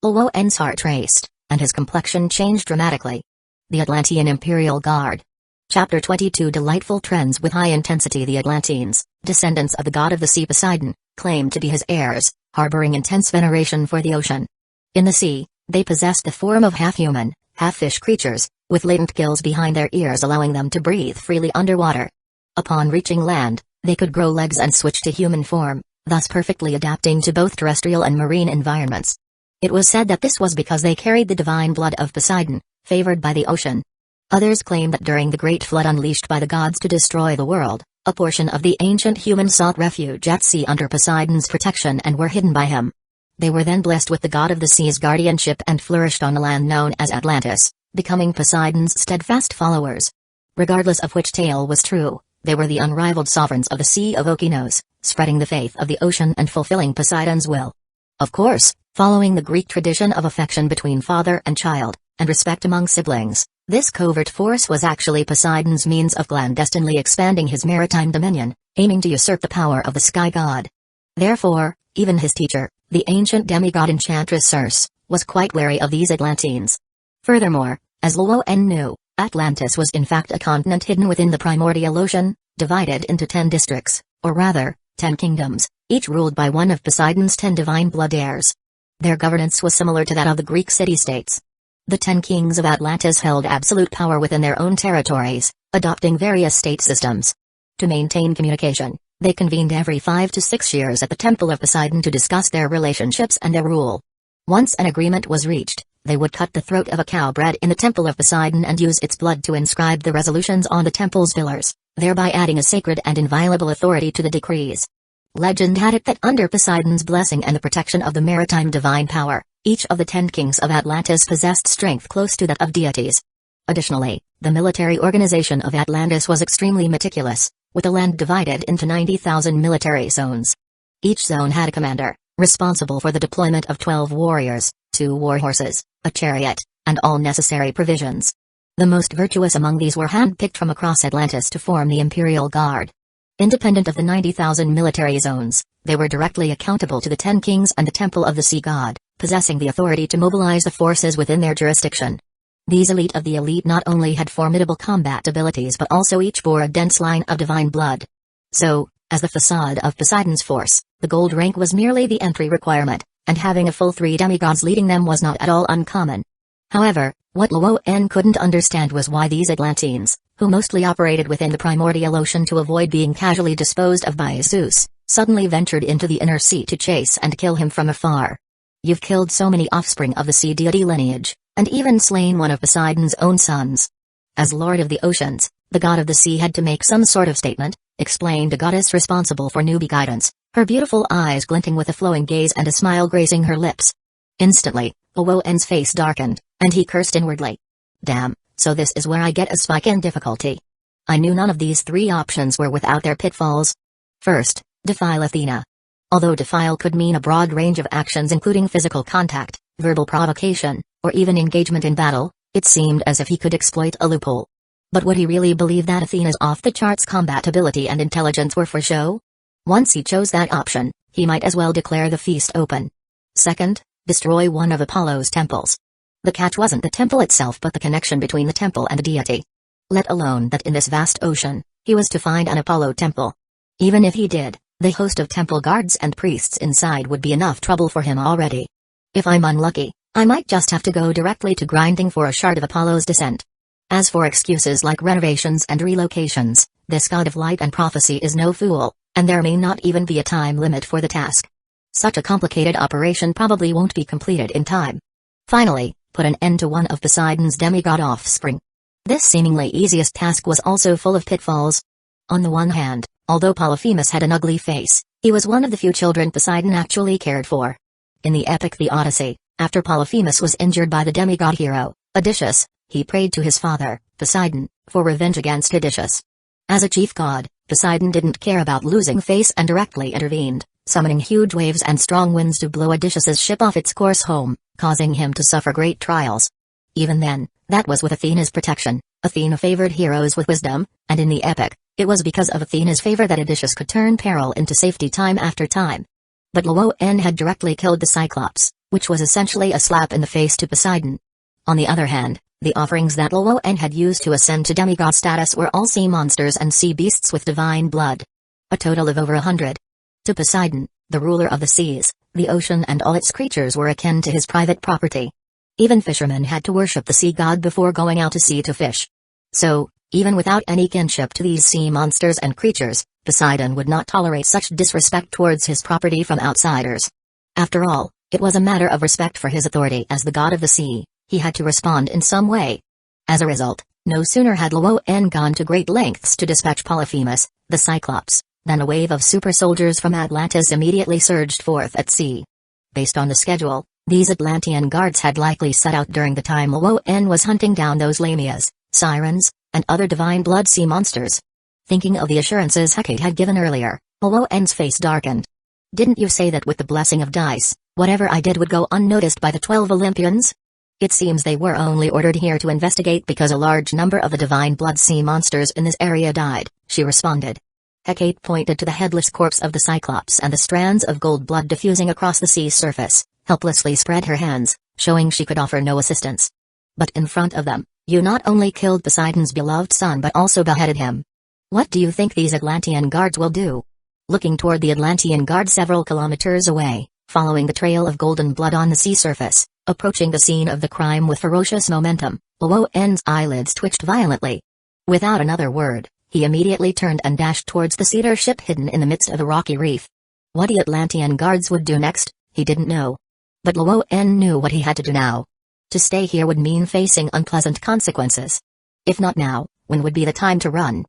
Luoen's heart raced, and his complexion changed dramatically. The Atlantean Imperial Guard. Chapter 22 Delightful Trends. With high intensity, the Atlanteans, descendants of the god of the sea Poseidon, claimed to be his heirs, harboring intense veneration for the ocean. In the sea, they possessed the form of half-human, half-fish creatures, with latent gills behind their ears allowing them to breathe freely underwater. Upon reaching land, they could grow legs and switch to human form, thus perfectly adapting to both terrestrial and marine environments. It was said that this was because they carried the divine blood of Poseidon, favored by the ocean. Others claim that during the great flood unleashed by the gods to destroy the world, a portion of the ancient humans sought refuge at sea under Poseidon's protection and were hidden by him. They were then blessed with the god of the sea's guardianship and flourished on a land known as Atlantis, becoming Poseidon's steadfast followers. Regardless of which tale was true, they were the unrivaled sovereigns of the Sea of Okeanos, spreading the faith of the ocean and fulfilling Poseidon's will. Of course, following the Greek tradition of affection between father and child, and respect among siblings, this covert force was actually Poseidon's means of clandestinely expanding his maritime dominion, aiming to usurp the power of the sky god. Therefore, even his teacher, the ancient demigod enchantress Circe, was quite wary of these Atlanteans. Furthermore, as Luoen knew, Atlantis was in fact a continent hidden within the primordial ocean, divided into 10 districts, or rather, 10 kingdoms, each ruled by one of Poseidon's 10 divine blood heirs. Their governance was similar to that of the Greek city-states. The 10 kings of Atlantis held absolute power within their own territories, adopting various state systems. To maintain communication, they convened every 5 to 6 years at the Temple of Poseidon to discuss their relationships and their rule. Once an agreement was reached, they would cut the throat of a cow bred in the Temple of Poseidon and use its blood to inscribe the resolutions on the temple's pillars, thereby adding a sacred and inviolable authority to the decrees. Legend had it that under Poseidon's blessing and the protection of the maritime divine power, each of the 10 kings of Atlantis possessed strength close to that of deities. Additionally, the military organization of Atlantis was extremely meticulous, with the land divided into 90,000 military zones. Each zone had a commander, responsible for the deployment of 12 warriors, 2 war horses, a chariot, and all necessary provisions. The most virtuous among these were handpicked from across Atlantis to form the Imperial Guard. Independent of the 90,000 military zones, they were directly accountable to the 10 kings and the Temple of the Sea God, possessing the authority to mobilize the forces within their jurisdiction. These elite of the elite not only had formidable combat abilities but also each bore a dense line of divine blood. So, as the facade of Poseidon's force, the gold rank was merely the entry requirement, and having a full 3 demigods leading them was not at all uncommon. However, what Luoen couldn't understand was why these Atlanteans, who mostly operated within the primordial ocean to avoid being casually disposed of by Zeus, suddenly ventured into the inner sea to chase and kill him from afar. You've killed so many offspring of the sea deity lineage, and even slain one of Poseidon's own sons. As Lord of the Oceans, the god of the sea had to make some sort of statement, explained a goddess responsible for newbie guidance, her beautiful eyes glinting with a flowing gaze and a smile gracing her lips. Instantly, Luoen's face darkened, and he cursed inwardly. Damn, so this is where I get a spike in difficulty. I knew none of these 3 options were without their pitfalls. First, defile Athena. Although defile could mean a broad range of actions including physical contact, verbal provocation, or even engagement in battle, it seemed as if he could exploit a loophole. But would he really believe that Athena's off-the-charts combat ability and intelligence were for show? Once he chose that option, he might as well declare the feast open. Second, destroy one of Apollo's temples. The catch wasn't the temple itself but the connection between the temple and the deity. Let alone that in this vast ocean, he was to find an Apollo temple. Even if he did, the host of temple guards and priests inside would be enough trouble for him already. If I'm unlucky, I might just have to go directly to grinding for a shard of Apollo's descent. As for excuses like renovations and relocations, this god of light and prophecy is no fool, and there may not even be a time limit for the task. Such a complicated operation probably won't be completed in time. Finally, put an end to one of Poseidon's demigod offspring. This seemingly easiest task was also full of pitfalls. On the one hand, although Polyphemus had an ugly face, he was one of the few children Poseidon actually cared for. In the epic The Odyssey, after Polyphemus was injured by the demigod hero, Odysseus, he prayed to his father, Poseidon, for revenge against Odysseus. As a chief god, Poseidon didn't care about losing face and directly intervened, summoning huge waves and strong winds to blow Odysseus's ship off its course home, causing him to suffer great trials. Even then, that was with Athena's protection. Athena favored heroes with wisdom, and in the epic, it was because of Athena's favor that Odysseus could turn peril into safety time after time. But Luoan had directly killed the Cyclops, which was essentially a slap in the face to Poseidon. On the other hand, the offerings that Luoan had used to ascend to demigod status were all sea monsters and sea beasts with divine blood. A total of over 100. To Poseidon, the ruler of the seas, the ocean and all its creatures were akin to his private property. Even fishermen had to worship the sea god before going out to sea to fish. So, even without any kinship to these sea monsters and creatures, Poseidon would not tolerate such disrespect towards his property from outsiders. After all, it was a matter of respect for his authority as the god of the sea. He had to respond in some way. As a result, no sooner had Luoan gone to great lengths to dispatch Polyphemus, the Cyclops, than a wave of super soldiers from Atlantis immediately surged forth at sea. Based on the schedule, these Atlantean guards had likely set out during the time Luoan was hunting down those Lamias, sirens, and other divine blood sea monsters. Thinking of the assurances Hecate had given earlier, Luoan's face darkened. Didn't you say that with the blessing of dice, whatever I did would go unnoticed by the 12 Olympians? It seems they were only ordered here to investigate because a large number of the divine blood sea monsters in this area died, she responded. Hecate pointed to the headless corpse of the Cyclops and the strands of gold blood diffusing across the sea's surface, helplessly spread her hands, showing she could offer no assistance. But in front of them, you not only killed Poseidon's beloved son but also beheaded him. What do you think these Atlantean guards will do? Looking toward the Atlantean guard several kilometers away, following the trail of golden blood on the sea surface, approaching the scene of the crime with ferocious momentum, Luoan's eyelids twitched violently. Without another word, he immediately turned and dashed towards the cedar ship hidden in the midst of the rocky reef. What the Atlantean guards would do next, he didn't know. But Luoan knew what he had to do now. To stay here would mean facing unpleasant consequences. If not now, when would be the time to run?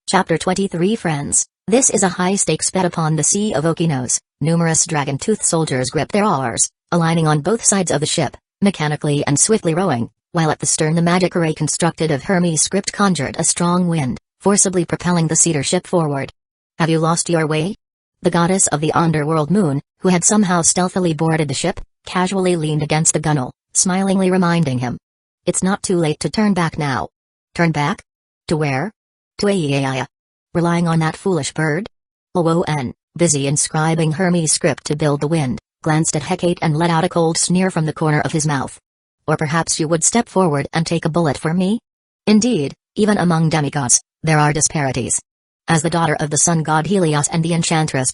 Chapter 23 Friends, this is a high-stakes bet upon the Sea of Okeanos. Numerous dragon-toothed soldiers grip their oars, aligning on both sides of the ship, mechanically and swiftly rowing, while at the stern the magic array constructed of Hermes script conjured a strong wind, forcibly propelling the cedar ship forward. Have you lost your way? The goddess of the underworld moon, who had somehow stealthily boarded the ship, casually leaned against the gunwale, smilingly reminding him. It's not too late to turn back now. Turn back? To where? To Aiaiaia. Relying on that foolish bird? Luoan, busy inscribing Hermes' script to build the wind, glanced at Hecate and let out a cold sneer from the corner of his mouth. Or perhaps you would step forward and take a bullet for me? Indeed, even among demigods, there are disparities. As the daughter of the sun god Helios and the enchantress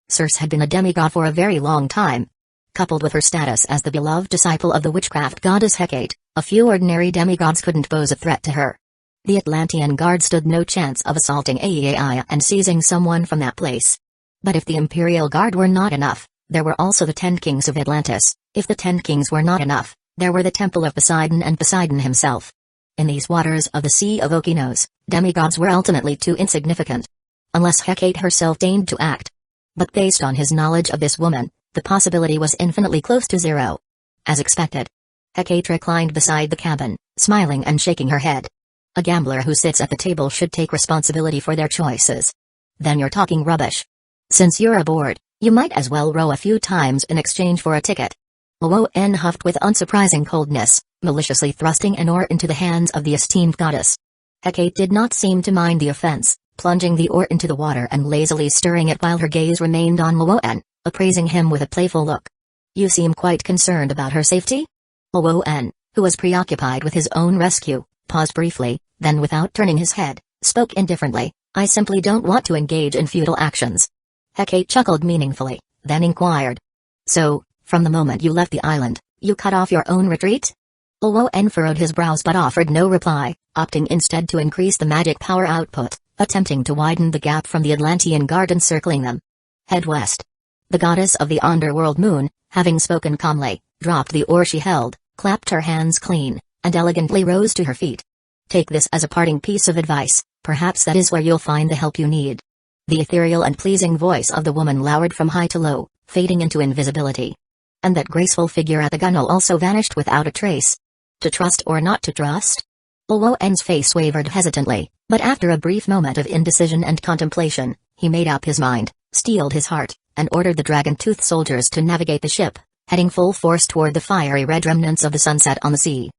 Circe had been a demigod for a very long time. Coupled with her status as the beloved disciple of the witchcraft goddess Hecate, a few ordinary demigods couldn't pose a threat to her. The Atlantean guard stood no chance of assaulting Aiaiaia and seizing someone from that place. But if the Imperial Guard were not enough, there were also the 10 kings of Atlantis. If the 10 kings were not enough, there were the Temple of Poseidon and Poseidon himself. In these waters of the Sea of Okeanos, demigods were ultimately too insignificant. Unless Hecate herself deigned to act. But based on his knowledge of this woman, the possibility was infinitely close to zero. As expected, Hecate reclined beside the cabin, smiling and shaking her head. A gambler who sits at the table should take responsibility for their choices. Then you're talking rubbish. Since you're aboard, you might as well row a few times in exchange for a ticket. Luoan huffed with unsurprising coldness, maliciously thrusting an oar into the hands of the esteemed goddess. Hecate did not seem to mind the offense, plunging the oar into the water and lazily stirring it while her gaze remained on Luoan, appraising him with a playful look. You seem quite concerned about her safety? Luoan, who was preoccupied with his own rescue, paused briefly, then without turning his head, spoke indifferently. I simply don't want to engage in futile actions. Hecate chuckled meaningfully, then inquired. So, from the moment you left the island, you cut off your own retreat? Luoan furrowed his brows but offered no reply, opting instead to increase the magic power output, attempting to widen the gap from the Atlantean guard encircling them. Head west. The goddess of the underworld moon, having spoken calmly, dropped the oar she held, clapped her hands clean, and elegantly rose to her feet. Take this as a parting piece of advice, perhaps that is where you'll find the help you need. The ethereal and pleasing voice of the woman lowered from high to low, fading into invisibility. And that graceful figure at the gunwale also vanished without a trace. To trust or not to trust? Luoan's face wavered hesitantly, but after a brief moment of indecision and contemplation, he made up his mind, steeled his heart, and ordered the dragon-toothed soldiers to navigate the ship, heading full force toward the fiery red remnants of the sunset on the sea.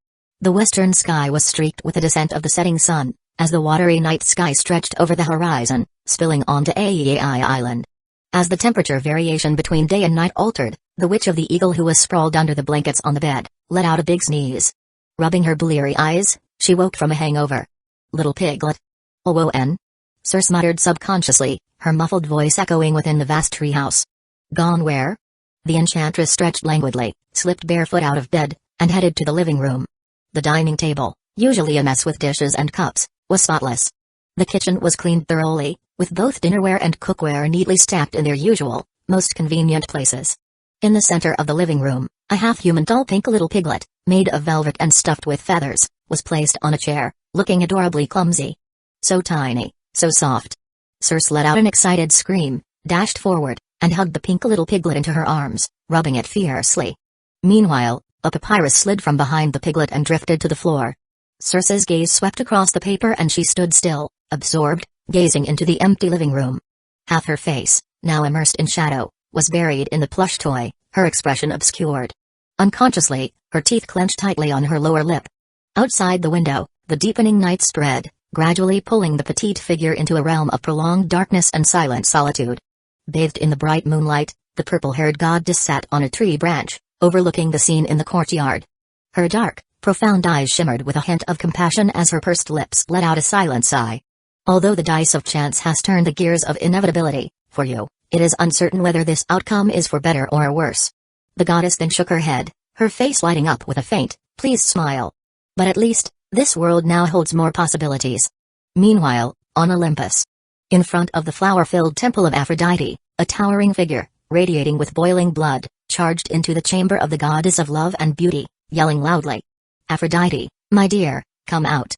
The western sky was streaked with the descent of the setting sun, as the watery night sky stretched over the horizon, spilling onto Aiai Island. As the temperature variation between day and night altered, the witch of the eagle who was sprawled under the blankets on the bed, let out a big sneeze. Rubbing her bleary eyes, she woke from a hangover. "Little piglet." "Oh, Circe muttered subconsciously, her muffled voice echoing within the vast treehouse. "Gone where?" The enchantress stretched languidly, slipped barefoot out of bed, and headed to the living room. The dining table, usually a mess with dishes and cups, was spotless. The kitchen was cleaned thoroughly, with both dinnerware and cookware neatly stacked in their usual, most convenient places. In the center of the living room, a half-human tall pink little piglet, made of velvet and stuffed with feathers, was placed on a chair, looking adorably clumsy. So tiny, so soft. Circe let out an excited scream, dashed forward, and hugged the pink little piglet into her arms, rubbing it fiercely. Meanwhile, a papyrus slid from behind the piglet and drifted to the floor. Circe's gaze swept across the paper and she stood still, absorbed, gazing into the empty living room. Half her face, now immersed in shadow, was buried in the plush toy, her expression obscured. Unconsciously, her teeth clenched tightly on her lower lip. Outside the window, the deepening night spread, gradually pulling the petite figure into a realm of prolonged darkness and silent solitude. Bathed in the bright moonlight, the purple-haired goddess sat on a tree branch, overlooking the scene in the courtyard. Her dark, profound eyes shimmered with a hint of compassion as her pursed lips let out a silent sigh. "Although the dice of chance has turned the gears of inevitability, for you, it is uncertain whether this outcome is for better or worse." The goddess then shook her head, her face lighting up with a faint, pleased smile. "But at least, this world now holds more possibilities." Meanwhile, on Olympus, in front of the flower-filled temple of Aphrodite, a towering figure, radiating with boiling blood, charged into the chamber of the goddess of love and beauty, yelling loudly, "Aphrodite, my dear, come out.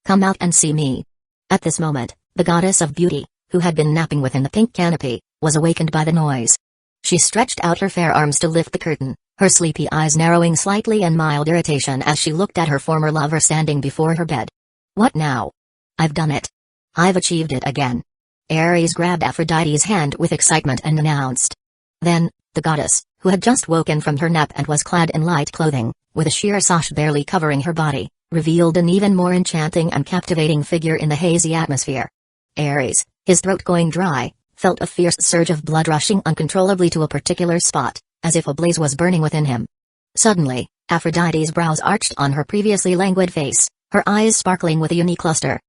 Come out and see me." At this moment, the goddess of beauty, who had been napping within the pink canopy, was awakened by the noise. She stretched out her fair arms to lift the curtain, her sleepy eyes narrowing slightly in mild irritation as she looked at her former lover standing before her bed. "What now?" "I've done it. I've achieved it again." Ares grabbed Aphrodite's hand with excitement and announced. Then, the goddess, who had just woken from her nap and was clad in light clothing, with a sheer sash barely covering her body, revealed an even more enchanting and captivating figure in the hazy atmosphere. Ares, his throat going dry, felt a fierce surge of blood rushing uncontrollably to a particular spot, as if a blaze was burning within him. Suddenly, Aphrodite's brows arched on her previously languid face, her eyes sparkling with a unique luster.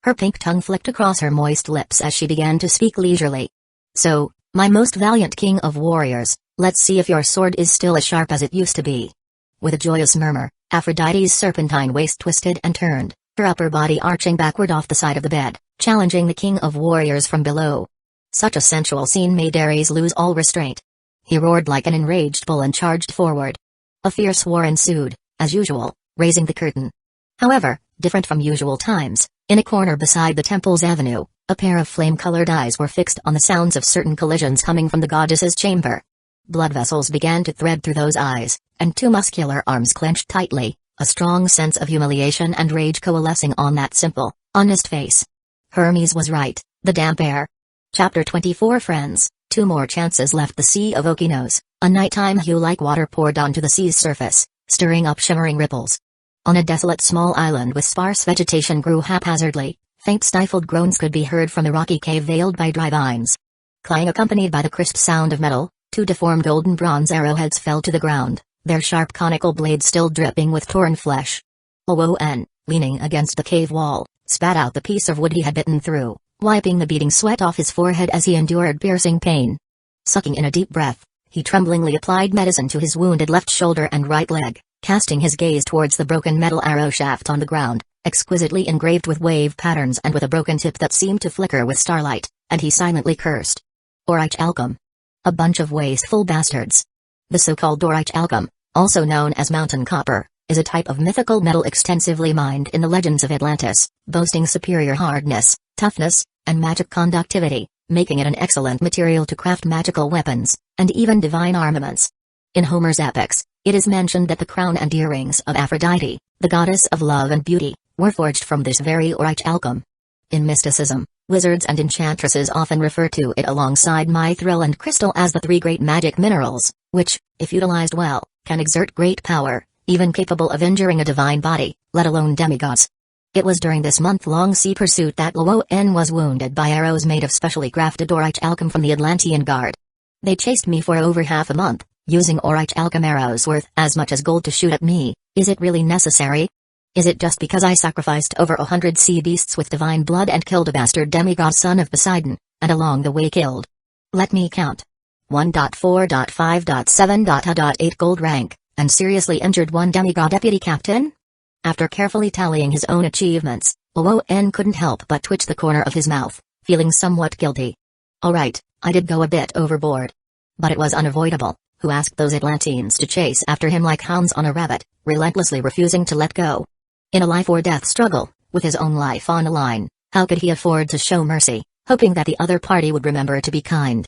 Her pink tongue flicked across her moist lips as she began to speak leisurely. "So, my most valiant king of warriors, let's see if your sword is still as sharp as it used to be." With a joyous murmur, Aphrodite's serpentine waist twisted and turned, her upper body arching backward off the side of the bed, challenging the king of warriors from below. Such a sensual scene made Ares lose all restraint. He roared like an enraged bull and charged forward. A fierce war ensued, as usual, raising the curtain. However, different from usual times, in a corner beside the temple's avenue, a pair of flame-colored eyes were fixed on the sounds of certain collisions coming from the goddess's chamber. Blood vessels began to thread through those eyes, and two muscular arms clenched tightly, a strong sense of humiliation and rage coalescing on that simple, honest face. Hermes was right, the damp air. Chapter 24 Friends, 2 more chances left the Sea of Okinos, a nighttime hue like water poured onto the sea's surface, stirring up shimmering ripples. On a desolate small island with sparse vegetation grew haphazardly, faint stifled groans could be heard from the rocky cave veiled by dry vines. Clang accompanied by the crisp sound of metal, 2 deformed golden bronze arrowheads fell to the ground, their sharp conical blades still dripping with torn flesh. Owen, leaning against the cave wall, spat out the piece of wood he had bitten through, wiping the beading sweat off his forehead as he endured piercing pain. Sucking in a deep breath, he tremblingly applied medicine to his wounded left shoulder and right leg, casting his gaze towards the broken metal arrow shaft on the ground, exquisitely engraved with wave patterns and with a broken tip that seemed to flicker with starlight, and he silently cursed. Orich Alchem. A bunch of wasteful bastards. The so-called Orich Alchem, also known as mountain copper, is a type of mythical metal extensively mined in the legends of Atlantis, boasting superior hardness, toughness, and magic conductivity, making it an excellent material to craft magical weapons, and even divine armaments. In Homer's epics, it is mentioned that the crown and earrings of Aphrodite, the goddess of love and beauty, were forged from this very Orich Alchem. In mysticism, wizards and enchantresses often refer to it alongside mithril and crystal as the three great magic minerals, which, if utilized well, can exert great power, even capable of injuring a divine body, let alone demigods. It was during this month-long sea pursuit that Luoen was wounded by arrows made of specially crafted Aurich alchem from the Atlantean Guard. They chased me for over half a month, using Aurich alchem arrows worth as much as gold to shoot at me. Is it really necessary? Is it just because I sacrificed over 100 sea beasts with divine blood and killed a bastard demigod son of Poseidon, and along the way killed? Let me count. 1.4.5.7.8 gold rank, and seriously injured one demigod deputy captain? After carefully tallying his own achievements, Luoen couldn't help but twitch the corner of his mouth, feeling somewhat guilty. Alright, I did go a bit overboard. But it was unavoidable. Who asked those Atlanteans to chase after him like hounds on a rabbit, relentlessly refusing to let go? In a life-or-death struggle, with his own life on the line, how could he afford to show mercy, hoping that the other party would remember to be kind?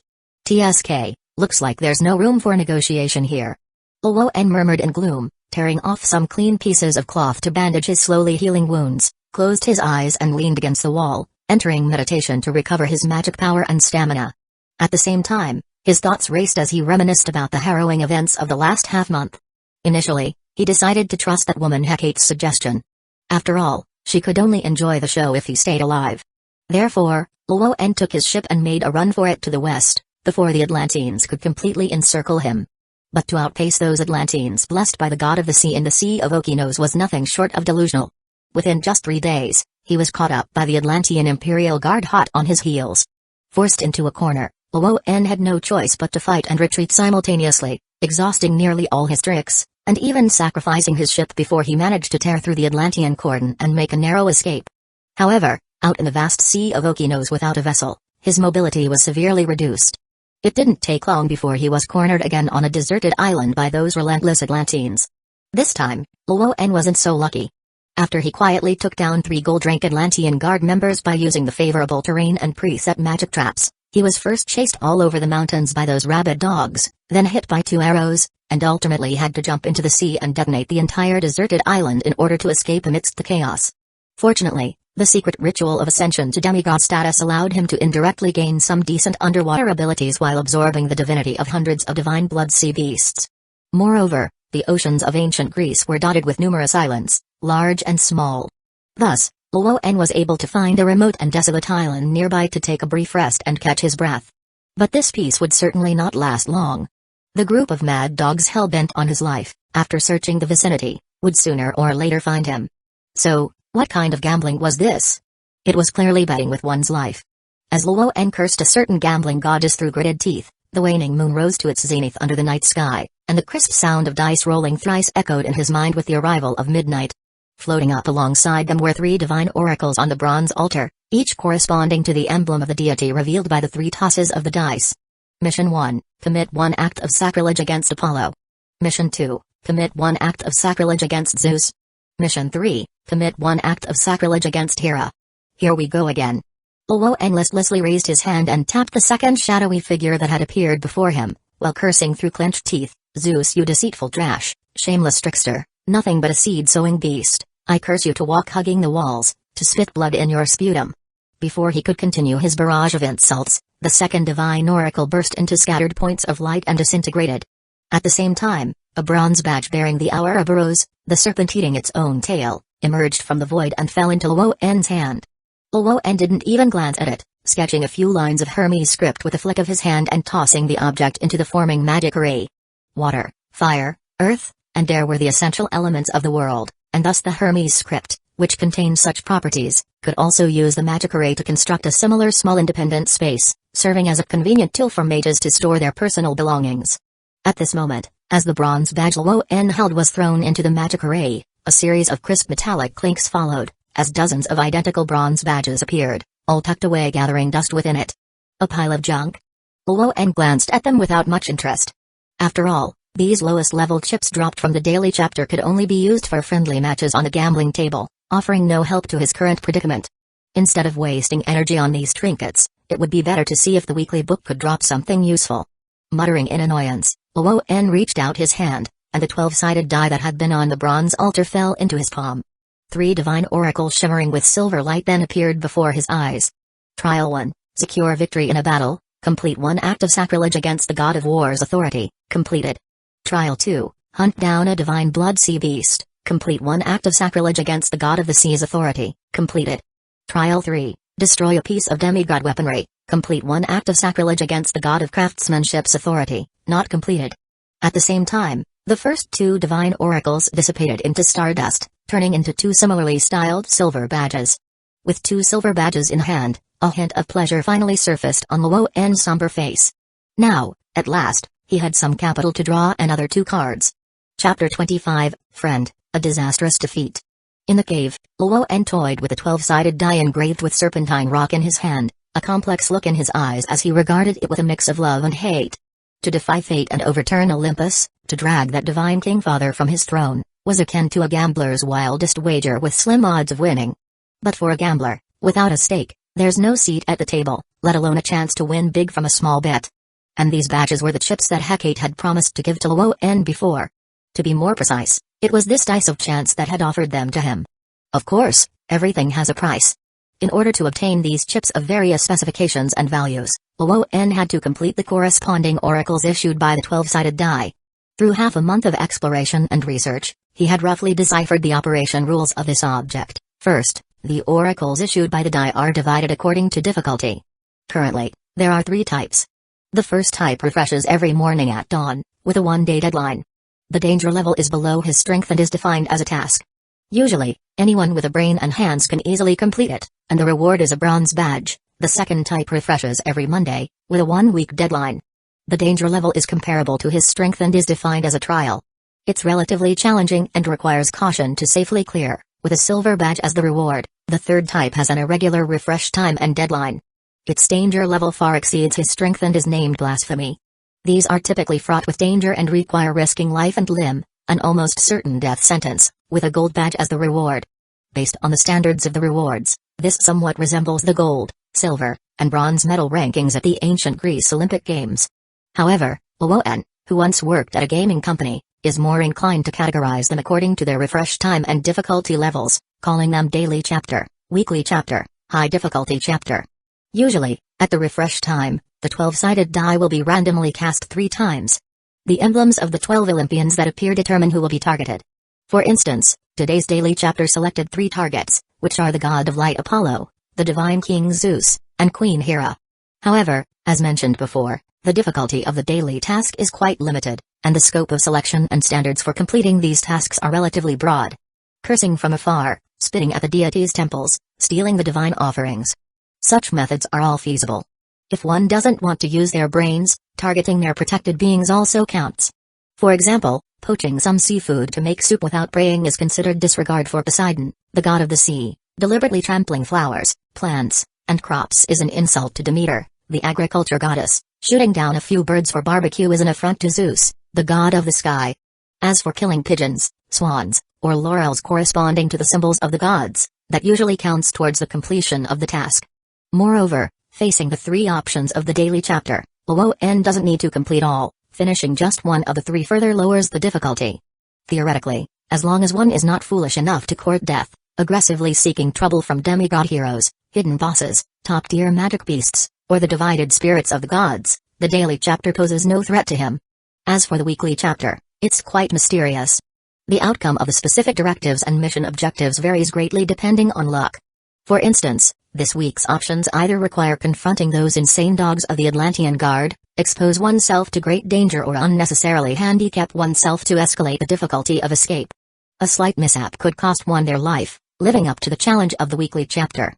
TSK, looks like there's no room for negotiation here. Luoen murmured in gloom, tearing off some clean pieces of cloth to bandage his slowly healing wounds, closed his eyes and leaned against the wall, entering meditation to recover his magic power and stamina. At the same time, his thoughts raced as he reminisced about the harrowing events of the last half-month. Initially, he decided to trust that woman Hecate's suggestion. After all, she could only enjoy the show if he stayed alive. Therefore, Luoen took his ship and made a run for it to the west, before the Atlanteans could completely encircle him. But to outpace those Atlanteans blessed by the god of the sea in the Sea of Okinos was nothing short of delusional. Within just 3 days, he was caught up by the Atlantean Imperial Guard hot on his heels. Forced into a corner, Luoen had no choice but to fight and retreat simultaneously, exhausting nearly all his tricks, and even sacrificing his ship before he managed to tear through the Atlantean cordon and make a narrow escape. However, out in the vast Sea of Okinos without a vessel, his mobility was severely reduced. It didn't take long before he was cornered again on a deserted island by those relentless Atlanteans. This time, Luoen wasn't so lucky. After he quietly took down 3 gold-rank Atlantean Guard members by using the favorable terrain and preset magic traps, he was first chased all over the mountains by those rabid dogs, then hit by 2 arrows, and ultimately had to jump into the sea and detonate the entire deserted island in order to escape amidst the chaos. Fortunately, the secret ritual of ascension to demigod status allowed him to indirectly gain some decent underwater abilities while absorbing the divinity of hundreds of divine blood sea beasts. Moreover, the oceans of ancient Greece were dotted with numerous islands, large and small. Thus, Luoen was able to find a remote and desolate island nearby to take a brief rest and catch his breath. But this peace would certainly not last long. The group of mad dogs hell-bent on his life, after searching the vicinity, would sooner or later find him. So, what kind of gambling was this? It was clearly betting with one's life. As Luoen cursed a certain gambling goddess through gritted teeth, the waning moon rose to its zenith under the night sky, and the crisp sound of dice rolling thrice echoed in his mind with the arrival of midnight. Floating up alongside them were 3 divine oracles on the bronze altar, each corresponding to the emblem of the deity revealed by the 3 tosses of the dice. Mission 1, commit 1 act of sacrilege against Apollo. Mission 2, commit 1 act of sacrilege against Zeus. Mission 3, commit 1 act of sacrilege against Hera. Here we go again. Luoen listlessly raised his hand and tapped the second shadowy figure that had appeared before him, while cursing through clenched teeth, Zeus, you deceitful trash, shameless trickster, nothing but a seed-sowing beast, I curse you to walk hugging the walls, to spit blood in your sputum. Before he could continue his barrage of insults, the second divine oracle burst into scattered points of light and disintegrated. At the same time, a bronze badge bearing the Ouroboros, the serpent eating its own tail, emerged from the void and fell into Luoen's hand. Luoen didn't even glance at it, sketching a few lines of Hermes script with a flick of his hand and tossing the object into the forming magic array. Water, fire, earth, and air were the essential elements of the world, and thus the Hermes script, which contained such properties, could also use the magic array to construct a similar small independent space, serving as a convenient tool for mages to store their personal belongings. At this moment, as the bronze badge Luoen held was thrown into the magic array, a series of crisp metallic clinks followed, as dozens of identical bronze badges appeared, all tucked away gathering dust within it. A pile of junk? Luoen glanced at them without much interest. After all, these lowest-level chips dropped from the daily chapter could only be used for friendly matches on the gambling table, offering no help to his current predicament. Instead of wasting energy on these trinkets, it would be better to see if the weekly book could drop something useful. Muttering in annoyance, Luoen reached out his hand, and the 12-sided die that had been on the bronze altar fell into his palm. 3 divine oracles shimmering with silver light then appeared before his eyes. Trial 1, secure victory in a battle, complete 1 act of sacrilege against the god of war's authority, completed. Trial 2, hunt down a divine blood sea beast, complete 1 act of sacrilege against the god of the sea's authority, completed. Trial 3, destroy a piece of demigod weaponry, complete 1 act of sacrilege against the god of craftsmanship's authority, not completed. At the same time, the first 2 divine oracles dissipated into stardust, turning into 2 similarly styled silver badges. With 2 silver badges in hand, a hint of pleasure finally surfaced on Luo En's somber face. Now, at last, he had some capital to draw another 2 cards. Chapter 25, Friend, a Disastrous Defeat. In the cave, Luo En toyed with a 12-sided die engraved with serpentine rock in his hand, a complex look in his eyes as he regarded it with a mix of love and hate. To defy fate and overturn Olympus, to drag that divine kingfather from his throne, was akin to a gambler's wildest wager with slim odds of winning. But for a gambler, without a stake, there's no seat at the table, let alone a chance to win big from a small bet. And these badges were the chips that Hecate had promised to give to Luo En before. To be more precise, it was this dice of chance that had offered them to him. Of course, everything has a price. In order to obtain these chips of various specifications and values, Luo En had to complete the corresponding oracles issued by the 12-sided die. Through half a month of exploration and research, he had roughly deciphered the operation rules of this object. First, the oracles issued by the die are divided according to difficulty. Currently, there are 3 types. The first type refreshes every morning at dawn, with a 1-day deadline. The danger level is below his strength and is defined as a task. Usually, anyone with a brain and hands can easily complete it, and the reward is a bronze badge. The second type refreshes every Monday, with a 1-week deadline. The danger level is comparable to his strength and is defined as a trial. It's relatively challenging and requires caution to safely clear, with a silver badge as the reward. The third type has an irregular refresh time and deadline. Its danger level far exceeds his strength and is named blasphemy. These are typically fraught with danger and require risking life and limb, an almost certain death sentence, with a gold badge as the reward. Based on the standards of the rewards, this somewhat resembles the gold, silver, and bronze medal rankings at the ancient Greece Olympic Games. However, Luo En, who once worked at a gaming company, is more inclined to categorize them according to their refresh time and difficulty levels, calling them daily chapter, weekly chapter, high difficulty chapter. Usually, at the refresh time, the 12-sided die will be randomly cast 3 times. The emblems of the 12 Olympians that appear determine who will be targeted. For instance, today's daily chapter selected 3 targets, which are the god of light Apollo, the divine king Zeus, and Queen Hera. However, as mentioned before, the difficulty of the daily task is quite limited, and the scope of selection and standards for completing these tasks are relatively broad. Cursing from afar, spitting at the deities' temples, stealing the divine offerings. Such methods are all feasible. If one doesn't want to use their brains, targeting their protected beings also counts. For example, poaching some seafood to make soup without praying is considered disregard for Poseidon, the god of the sea. Deliberately trampling flowers, plants, and crops is an insult to Demeter, the agriculture goddess. Shooting down a few birds for barbecue is an affront to Zeus, the god of the sky. As for killing pigeons, swans, or laurels corresponding to the symbols of the gods, that usually counts towards the completion of the task. Moreover, facing the 3 options of the daily chapter, Luo En doesn't need to complete all, finishing just one of the 3 further lowers the difficulty. Theoretically, as long as one is not foolish enough to court death, aggressively seeking trouble from demigod heroes, hidden bosses, top-tier magic beasts, or the divided spirits of the gods, the daily chapter poses no threat to him. As for the weekly chapter, it's quite mysterious. The outcome of the specific directives and mission objectives varies greatly depending on luck. For instance, this week's options either require confronting those insane dogs of the Atlantean Guard, expose oneself to great danger, or unnecessarily handicap oneself to escalate the difficulty of escape. A slight mishap could cost one their life, living up to the challenge of the weekly chapter.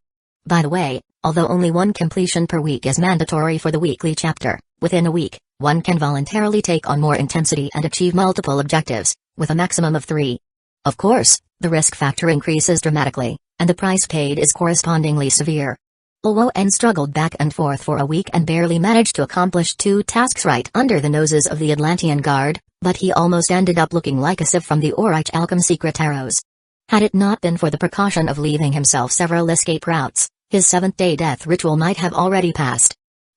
By the way, although only 1 completion per week is mandatory for the weekly chapter, within a week, one can voluntarily take on more intensity and achieve multiple objectives, with a maximum of 3. Of course, the risk factor increases dramatically, and the price paid is correspondingly severe. Luo En struggled back and forth for a week and barely managed to accomplish 2 tasks right under the noses of the Atlantean Guard, but he almost ended up looking like a sieve from the Orich Alchem secret arrows. Had it not been for the precaution of leaving himself several escape routes, his 7th-day death ritual might have already passed.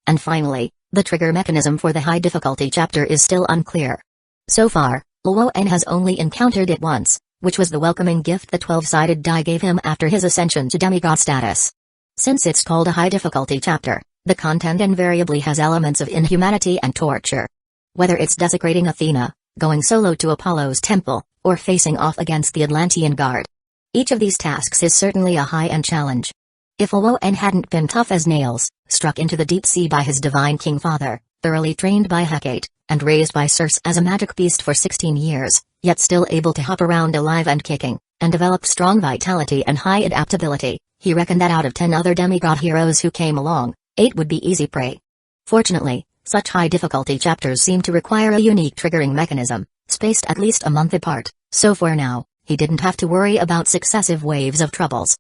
And finally, the trigger mechanism for the high difficulty chapter is still unclear. So far, Luo En has only encountered it once, which was the welcoming gift the 12-sided die gave him after his ascension to demigod status. Since it's called a high-difficulty chapter, the content invariably has elements of inhumanity and torture. Whether it's desecrating Athena, going solo to Apollo's temple, or facing off against the Atlantean Guard. Each of these tasks is certainly a high-end challenge. If Luoan hadn't been tough as nails, struck into the deep sea by his divine king father, thoroughly trained by Hecate, and raised by Circe as a magic beast for 16 years, yet still able to hop around alive and kicking, and developed strong vitality and high adaptability, he reckoned that out of 10 other demigod heroes who came along, 8 would be easy prey. Fortunately, such high-difficulty chapters seem to require a unique triggering mechanism, spaced at least a month apart, so for now, he didn't have to worry about successive waves of troubles.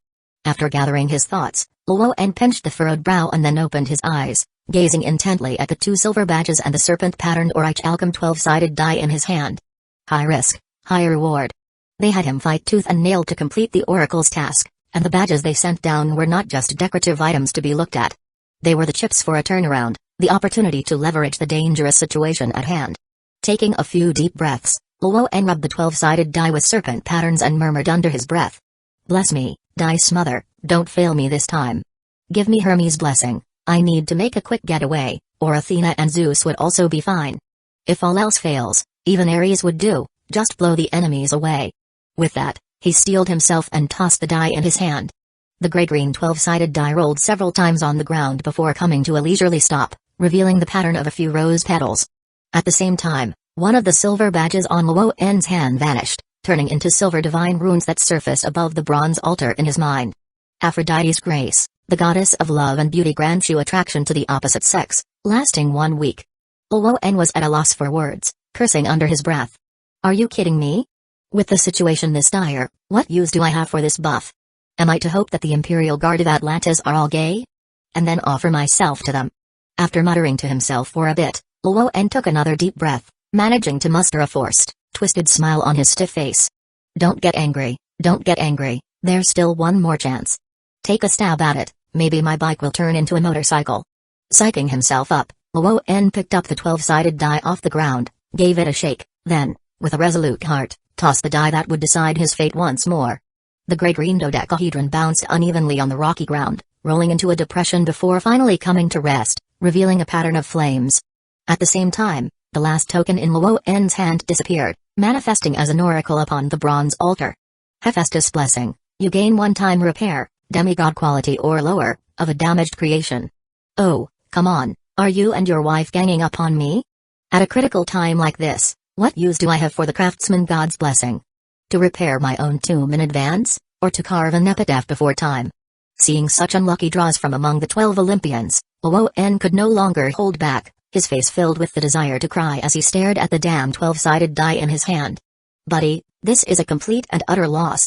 After gathering his thoughts, Luoan pinched the furrowed brow and then opened his eyes, gazing intently at the 2 silver badges and the serpent-patterned Orichalcum 12-sided die in his hand. High risk, high reward. They had him fight tooth and nail to complete the Oracle's task, and the badges they sent down were not just decorative items to be looked at. They were the chips for a turnaround, the opportunity to leverage the dangerous situation at hand. Taking a few deep breaths, Luoan rubbed the 12-sided die with serpent patterns and murmured under his breath. Bless me, Dice Mother, don't fail me this time. Give me Hermes' blessing, I need to make a quick getaway, or Athena and Zeus would also be fine. If all else fails, even Ares would do, just blow the enemies away. With that, he steeled himself and tossed the die in his hand. The gray-green 12-sided die rolled several times on the ground before coming to a leisurely stop, revealing the pattern of a few rose petals. At the same time, one of the silver badges on Luoan's hand vanished, turning into silver divine runes that surfaced above the bronze altar in his mind. Aphrodite's grace, the goddess of love and beauty, grants you attraction to the opposite sex, lasting 1 week. Luoan was at a loss for words, cursing under his breath. Are you kidding me? With the situation this dire, what use do I have for this buff? Am I to hope that the Imperial Guard of Atlantis are all gay? And then offer myself to them? After muttering to himself for a bit, Luoan took another deep breath, managing to muster a forced, twisted smile on his stiff face. Don't get angry, there's still one more chance. Take a stab at it, maybe my bike will turn into a motorcycle. Psyching himself up, Luoan picked up the 12-sided die off the ground, gave it a shake, then, with a resolute heart, tossed the die that would decide his fate once more. The gray-green dodecahedron bounced unevenly on the rocky ground, rolling into a depression before finally coming to rest, revealing a pattern of flames. At the same time, the last token in Luoan's hand disappeared, manifesting as an oracle upon the bronze altar. Hephaestus' blessing, you gain one-time repair, demigod quality or lower, of a damaged creation. Oh, come on, are you and your wife ganging up on me? At a critical time like this, what use do I have for the craftsman god's blessing? To repair my own tomb in advance, or to carve an epitaph before time? Seeing such unlucky draws from among the 12 Olympians, Luoan could no longer hold back, his face filled with the desire to cry as he stared at the damn 12-sided die in his hand. Buddy, this is a complete and utter loss,